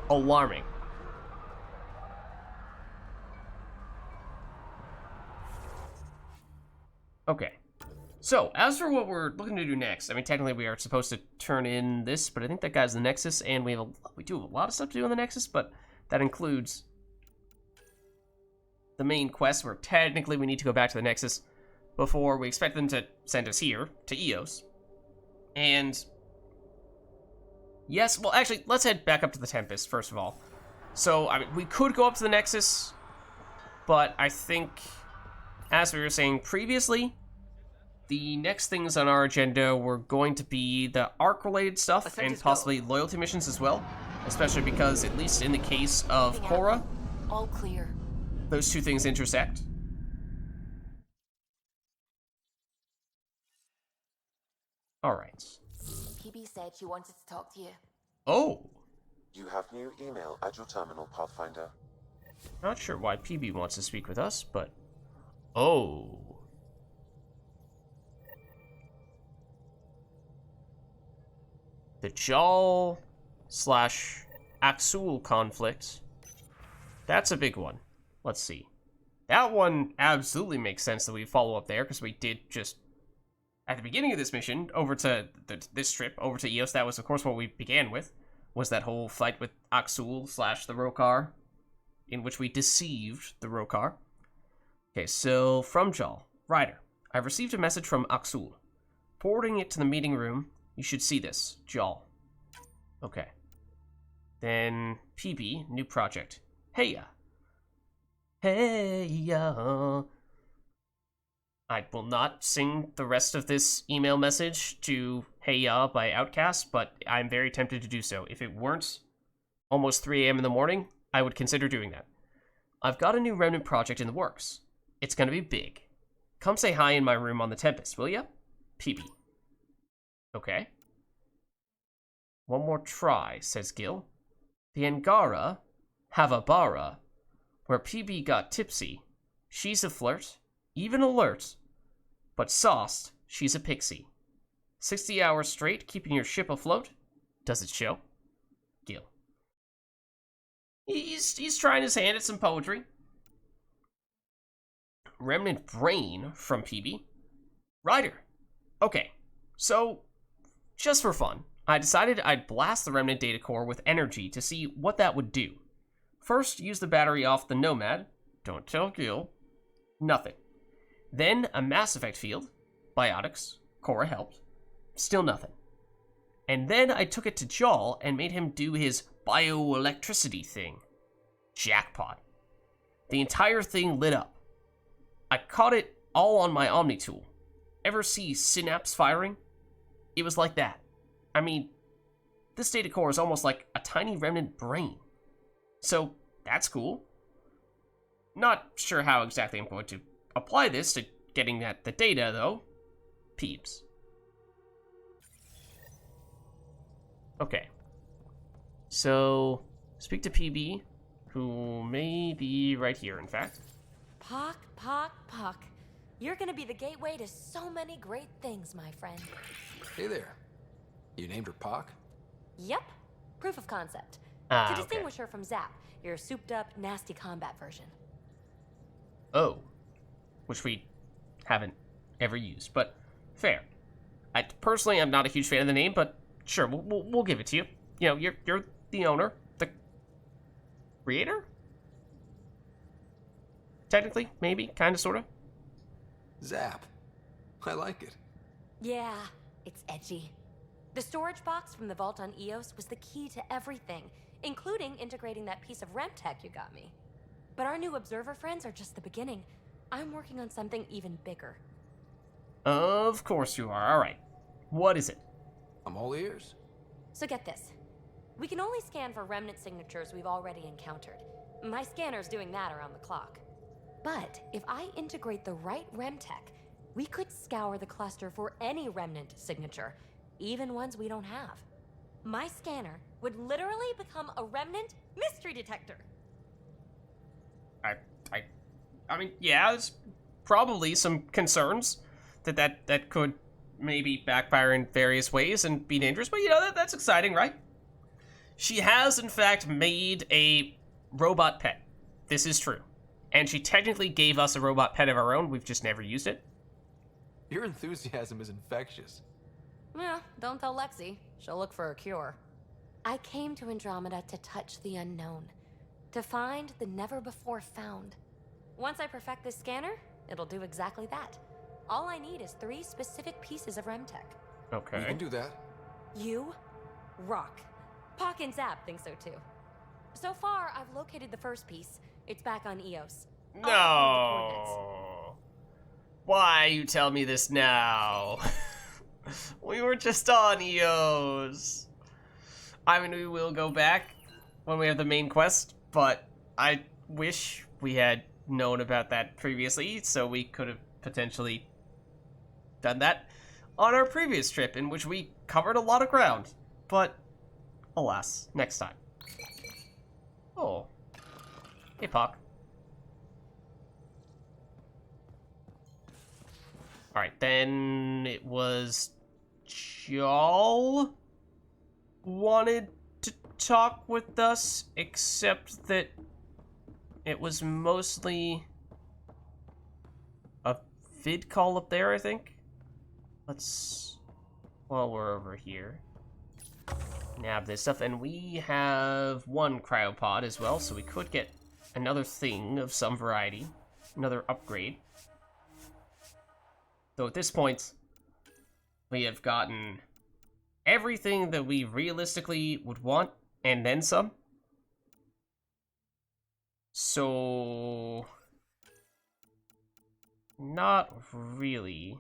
alarming. Okay. So, as for what we're looking to do next, I mean, technically we are supposed to turn in this, but I think that guy's the Nexus, and we do have a lot of stuff to do on the Nexus, but that includes the main quest, where technically we need to go back to the Nexus before we expect them to send us here, to Eos. And yes, well, actually, let's head back up to the Tempest, first of all. So, I mean, we could go up to the Nexus, but I think, as we were saying previously, the next things on our agenda were going to be the ARC-related stuff, and possibly loyalty missions as well. Especially because, at least in the case of Cora, all clear. Those two things intersect. Alright. PB said she wanted to talk to you. Oh! You have new email at your terminal, Pathfinder. Not sure why PB wants to speak with us, but... Oh. The Jal / Axul conflict. That's a big one. Let's see. That one absolutely makes sense that we follow up there, because we did just, at the beginning of this mission, over to this trip, over to Eos, that was, of course, what we began with, was that whole fight with Axul / the Rokar, in which we deceived the Rokar. Okay, so, from Jal. Ryder, I've received a message from Axul. Forwarding it to the meeting room. You should see this. Jal. Okay. Then PB, new project. Heya. Heya. I will not sing the rest of this email message to Heya by Outcast, but I'm very tempted to do so. If it weren't almost 3 a.m. in the morning, I would consider doing that. I've got a new Remnant project in the works. It's gonna be big. Come say hi in my room on the Tempest, will ya? PB. Okay. One more try, says Gil. The Angara have a bara, where PB got tipsy. She's a flirt, even alert, but sauced, she's a pixie. 60 hours straight, keeping your ship afloat. Does it show? Gil. He's trying his hand at some poetry. Remnant Brain from PB. Ryder. Okay, so, just for fun, I decided I'd blast the Remnant data core with energy to see what that would do. First, use the battery off the Nomad. Don't tell Gil. Nothing. Then, a Mass Effect field. Biotics. Cora helped. Still nothing. And then I took it to Jal and made him do his bioelectricity thing. Jackpot. The entire thing lit up. I caught it all on my Omni tool. Ever see synapse firing? It was like that. I mean, this data core is almost like a tiny remnant brain. So, that's cool. Not sure how exactly I'm going to apply this to getting at the data, though. Peeps. Okay. So, speak to PB, who may be right here, in fact. Pock. You're gonna be the gateway to so many great things, my friend. Hey there. You named her Pock? Yep. Proof of concept. To distinguish her from Zap, your souped-up, nasty combat version. Oh. Which we haven't ever used, but fair. I personally am not a huge fan of the name, but sure, we'll give it to you. You know, you're the owner, the creator? Technically, maybe, kinda, sorta. Zap. I like it. Yeah, it's edgy. The storage box from the vault on Eos was the key to everything, including integrating that piece of RemTech you got me. But our new observer friends are just the beginning. I'm working on something even bigger. Of course you are. Alright. What is it? I'm all ears. So get this. We can only scan for remnant signatures we've already encountered. My scanner's doing that around the clock. But if I integrate the right RemTech, we could scour the cluster for any remnant signature, even ones we don't have. My scanner would literally become a remnant mystery detector. I mean, yeah, there's probably some concerns that could maybe backfire in various ways and be dangerous, but you know, that's exciting, right? She has, in fact, made a robot pet. This is true. And she technically gave us a robot pet of our own, we've just never used it. Your enthusiasm is infectious. Yeah, don't tell Lexi. She'll look for a cure. I came to Andromeda to touch the unknown. To find the never-before-found. Once I perfect this scanner, it'll do exactly that. All I need is 3 specific pieces of RemTech. Okay. You can do that. You rock. Pock and Zap think so too. So far, I've located the first piece. It's back on Eos. No. Why you tell me this now? We were just on Eos. I mean, we will go back when we have the main quest, but I wish we had known about that previously, so we could have potentially done that on our previous trip, in which we covered a lot of ground. But, alas, next time. Oh. Hey, Pock. Alright, then it was Jal wanted to talk with us, except that it was mostly a vid call up there, I think. Let's, while we're over here, nab this stuff. And we have 1 cryopod as well, so we could get another thing of some variety, another upgrade. Though at this point, we have gotten everything that we realistically would want and then some. So, not really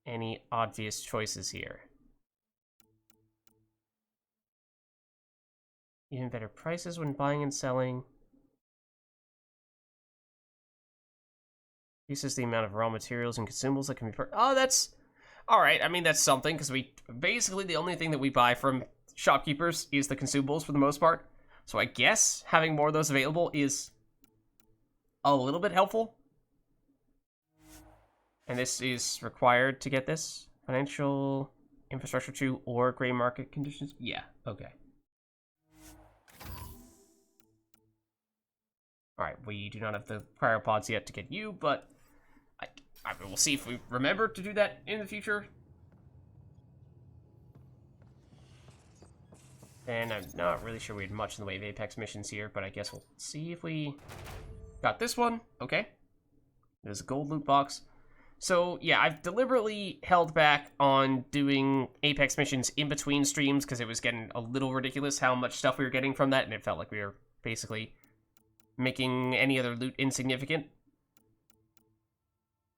any obvious choices here. Even better prices when buying and selling. Increases the amount of raw materials and consumables that can be oh, that's alright. I mean, that's something, because we basically the only thing that we buy from shopkeepers is the consumables for the most part. So I guess having more of those available is a little bit helpful. And this is required to get this. Financial infrastructure 2 or gray market conditions. Yeah, okay. Alright, we do not have the cryopods yet to get you, but I mean, we'll see if we remember to do that in the future. And I'm not really sure we had much in the way of Apex missions here, but I guess we'll see if we got this one. Okay. There's a gold loot box. So, yeah, I've deliberately held back on doing Apex missions in between streams because it was getting a little ridiculous how much stuff we were getting from that, and it felt like we were basically making any other loot insignificant.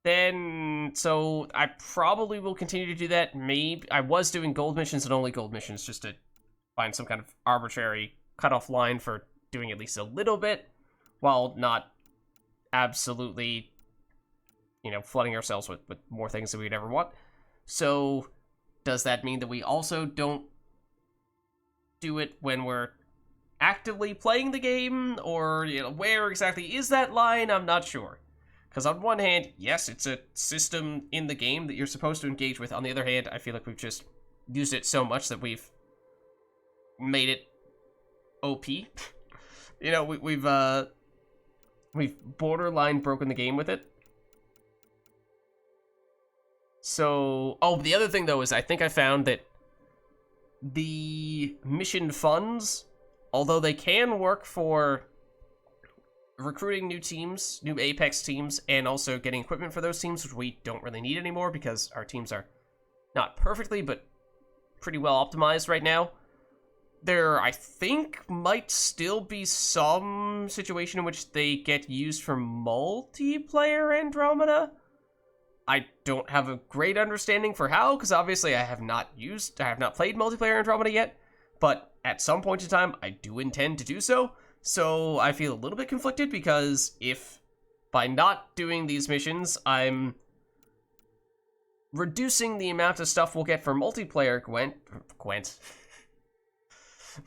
Then, so I probably will continue to do that. Maybe I was doing gold missions and only gold missions just to find some kind of arbitrary cutoff line for doing at least a little bit, while not absolutely, you know, flooding ourselves with more things than we'd ever want. So, does that mean that we also don't do it when we're actively playing the game? Or, you know, where exactly is that line? I'm not sure. Because on one hand, yes, it's a system in the game that you're supposed to engage with. On the other hand, I feel like we've just used it so much that we've made it OP. You know, we've borderline broken the game with it. So, oh, the other thing though is I think I found that the mission funds, although they can work for recruiting new teams, new Apex teams, and also getting equipment for those teams, which we don't really need anymore because our teams are not perfectly, but pretty well optimized right now. There, I think, might still be some situation in which they get used for multiplayer Andromeda. I don't have a great understanding for how, because obviously I have not played multiplayer Andromeda yet, but at some point in time, I do intend to do so. So I feel a little bit conflicted because if by not doing these missions, I'm reducing the amount of stuff we'll get for multiplayer Gwent.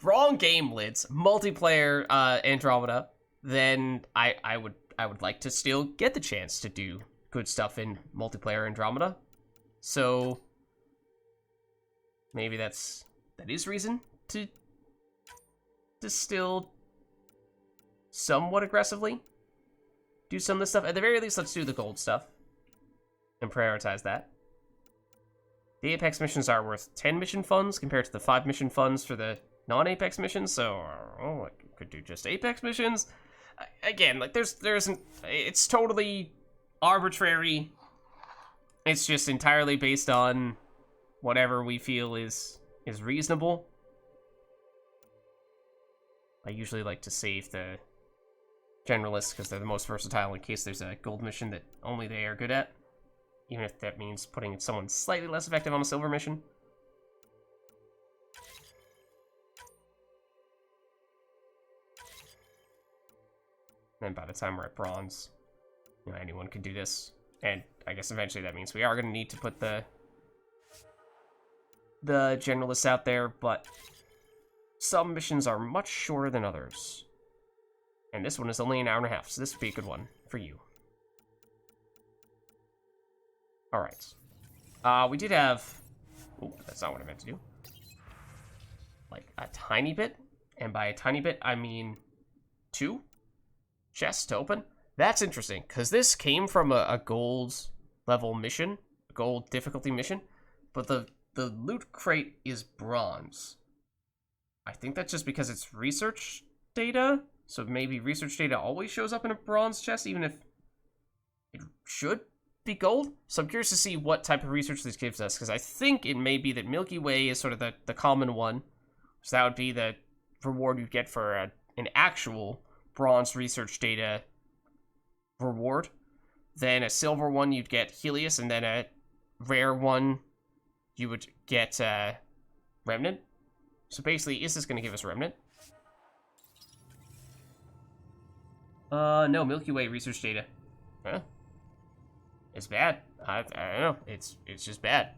Wrong game, Lids. Multiplayer Andromeda, then I would like to still get the chance to do good stuff in multiplayer Andromeda. So maybe that is reason to still somewhat aggressively do some of this stuff. At the very least, let's do the gold stuff and prioritize that. The Apex missions are worth 10 mission funds compared to the 5 mission funds for the non-Apex missions, so I could do just Apex missions. Again, like it's totally arbitrary. It's just entirely based on whatever we feel is reasonable. I usually like to save the generalists because they're the most versatile in case there's a gold mission that only they are good at, even if that means putting someone slightly less effective on a silver mission. And by the time we're at bronze, you know, anyone can do this. And I guess eventually that means we are going to need to put the generalists out there, but some missions are much shorter than others. And this one is only an hour and a half, so this would be a good one for you. Alright. We did have... Oh, that's not what I meant to do. Like, a tiny bit. And by a tiny bit, I mean 2 chests to open. That's interesting, because this came from a gold level mission. A gold difficulty mission. But the loot crate is bronze. I think that's just because it's research data. So maybe research data always shows up in a bronze chest, even if it should be gold. So I'm curious to see what type of research this gives us, because I think it may be that Milky Way is sort of the common one. So that would be the reward you get for an actual bronze research data reward. Then a silver one, you'd get Helios, and then a rare one, you would get Remnant. So basically, is this going to give us Remnant? No, Milky Way research data. Huh? It's bad. I don't know. It's just bad.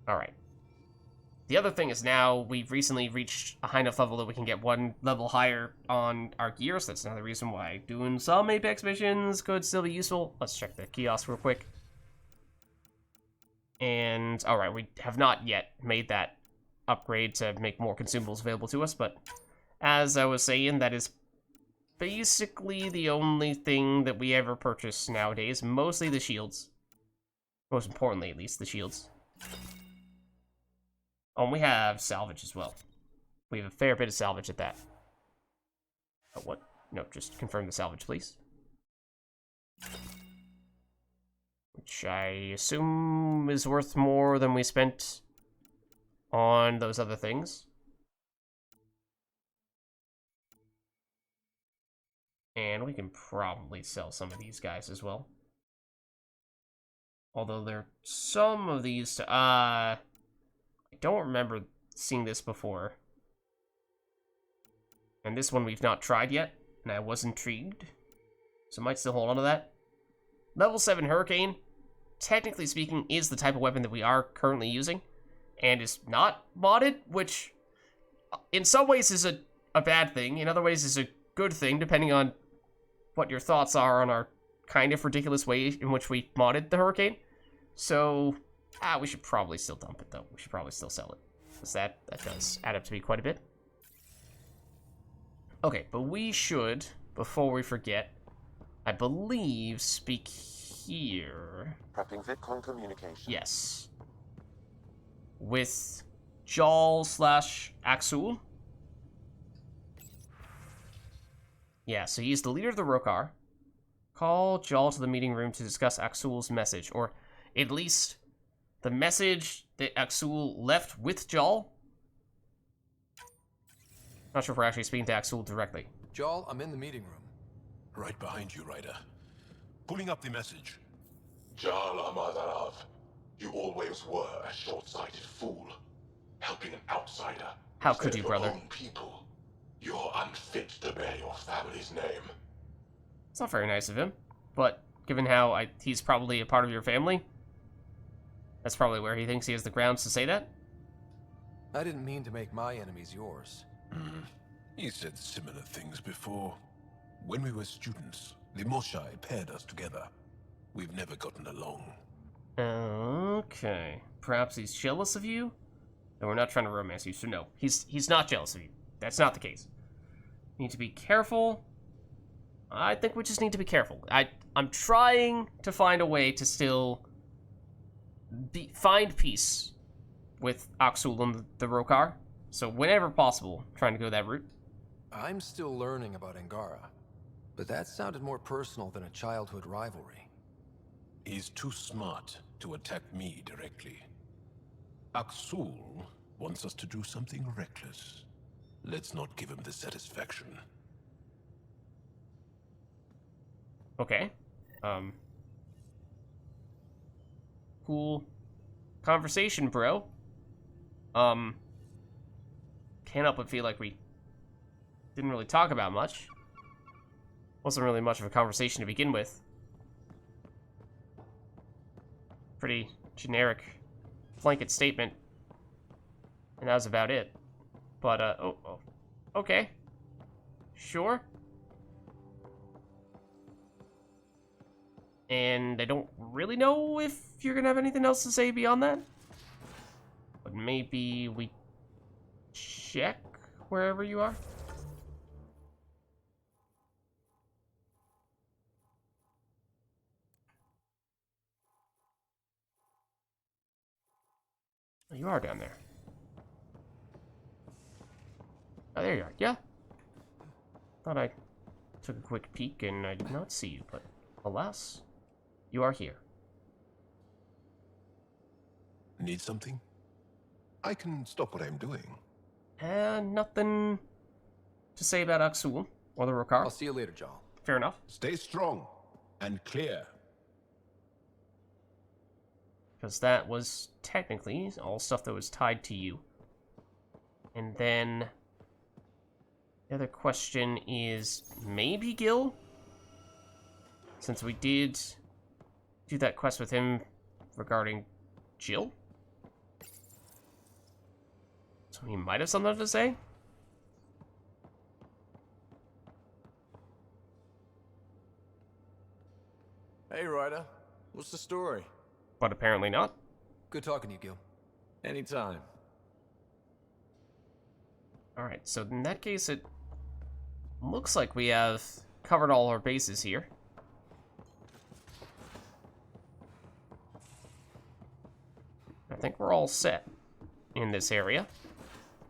Alright. The other thing is now we've recently reached a high enough level that we can get one level higher on our gear, so that's another reason why doing some Apex missions could still be useful. Let's check the kiosk real quick. And, alright, we have not yet made that upgrade to make more consumables available to us, but as I was saying, that is basically the only thing that we ever purchase nowadays. Mostly the shields. Most importantly, at least, the shields. Oh, and we have salvage as well. We have a fair bit of salvage at that. Oh, what? No, just confirm the salvage, please. Which I assume is worth more than we spent on those other things. And we can probably sell some of these guys as well. Although there are some of these to, I don't remember seeing this before. And this one we've not tried yet, and I was intrigued. So I might still hold on to that. Level 7 Hurricane, technically speaking, is the type of weapon that we are currently using. And is not modded, which in some ways is a bad thing. In other ways is a good thing, depending on what your thoughts are on our kind of ridiculous way in which we modded the Hurricane. So, we should probably still dump it, though. We should probably still sell it. Because that does add up to be quite a bit. Okay, but we should, before we forget, I believe, speak here. Prepping VidCon communication. Yes. With Jal/Axul. Yeah, so he's the leader of the Rokar. Call Jal to the meeting room to discuss Axul's message, or at least the message that Axul left with Jal. Not sure if we're actually speaking to Axul directly. Jal, I'm in the meeting room. Right behind you, Ryder. Pulling up the message. Jal Amadarav, you always were a short-sighted fool. Helping an outsider. How could you, brother? Your own people. You're unfit to bear your family's name. It's not very nice of him, but given how he's probably a part of your family, that's probably where he thinks he has the grounds to say that. I didn't mean to make my enemies yours. He said similar things before. When we were students, the Moshai paired us together. We've never gotten along. Okay. Perhaps he's jealous of you? And we're not trying to romance you, so no. He's not jealous of you. That's not the case. You need to be careful. I think we just need to be careful. I'm trying to find a way to still find peace with Axul and the Rokar. So whenever possible, trying to go that route. I'm still learning about Angara, but that sounded more personal than a childhood rivalry. He's too smart to attack me directly. Axul wants us to do something reckless. Let's not give him the satisfaction. Okay. Cool conversation, bro. Can't help but feel like we didn't really talk about much. Wasn't really much of a conversation to begin with. Pretty generic blanket statement. And that was about it. But, okay. Sure. And I don't really know if you're gonna have anything else to say beyond that. But maybe we check wherever you are. Oh, you are down there. Oh, there you are. Yeah. Thought I took a quick peek and I did not see you, but alas, you are here. Need something? I can stop what I'm doing. And nothing to say about Aksul or the Rokar. I'll see you later, Jarl. Fair enough. Stay strong and clear. Because that was technically all stuff that was tied to you. And then the other question is maybe Gil? Since we did do that quest with him regarding Jill? So he might have something to say? Hey, Ryder. What's the story? But apparently not. Good talking to you, Gil. Anytime. Alright, so in that case, it looks like we have covered all our bases here. I think we're all set in this area.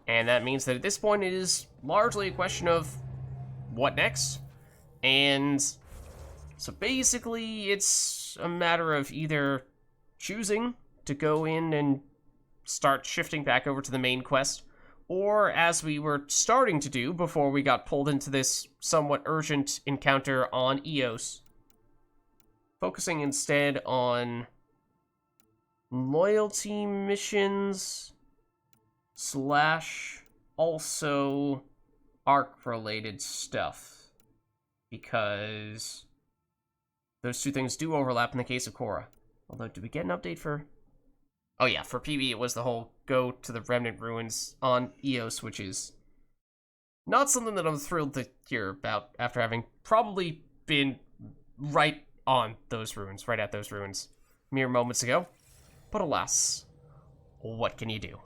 And that means that at this point it is largely a question of what next. And so basically it's a matter of either choosing to go in and start shifting back over to the main quest, or as we were starting to do before we got pulled into this somewhat urgent encounter on Eos, focusing instead on loyalty missions / also arc-related stuff, because those two things do overlap in the case of Korra. Although, did we get an update for... Oh yeah, for PB it was the whole go to the Remnant Ruins on Eos, which is not something that I'm thrilled to hear about after having probably been right on those ruins, right at those ruins, mere moments ago. But alas, what can you do?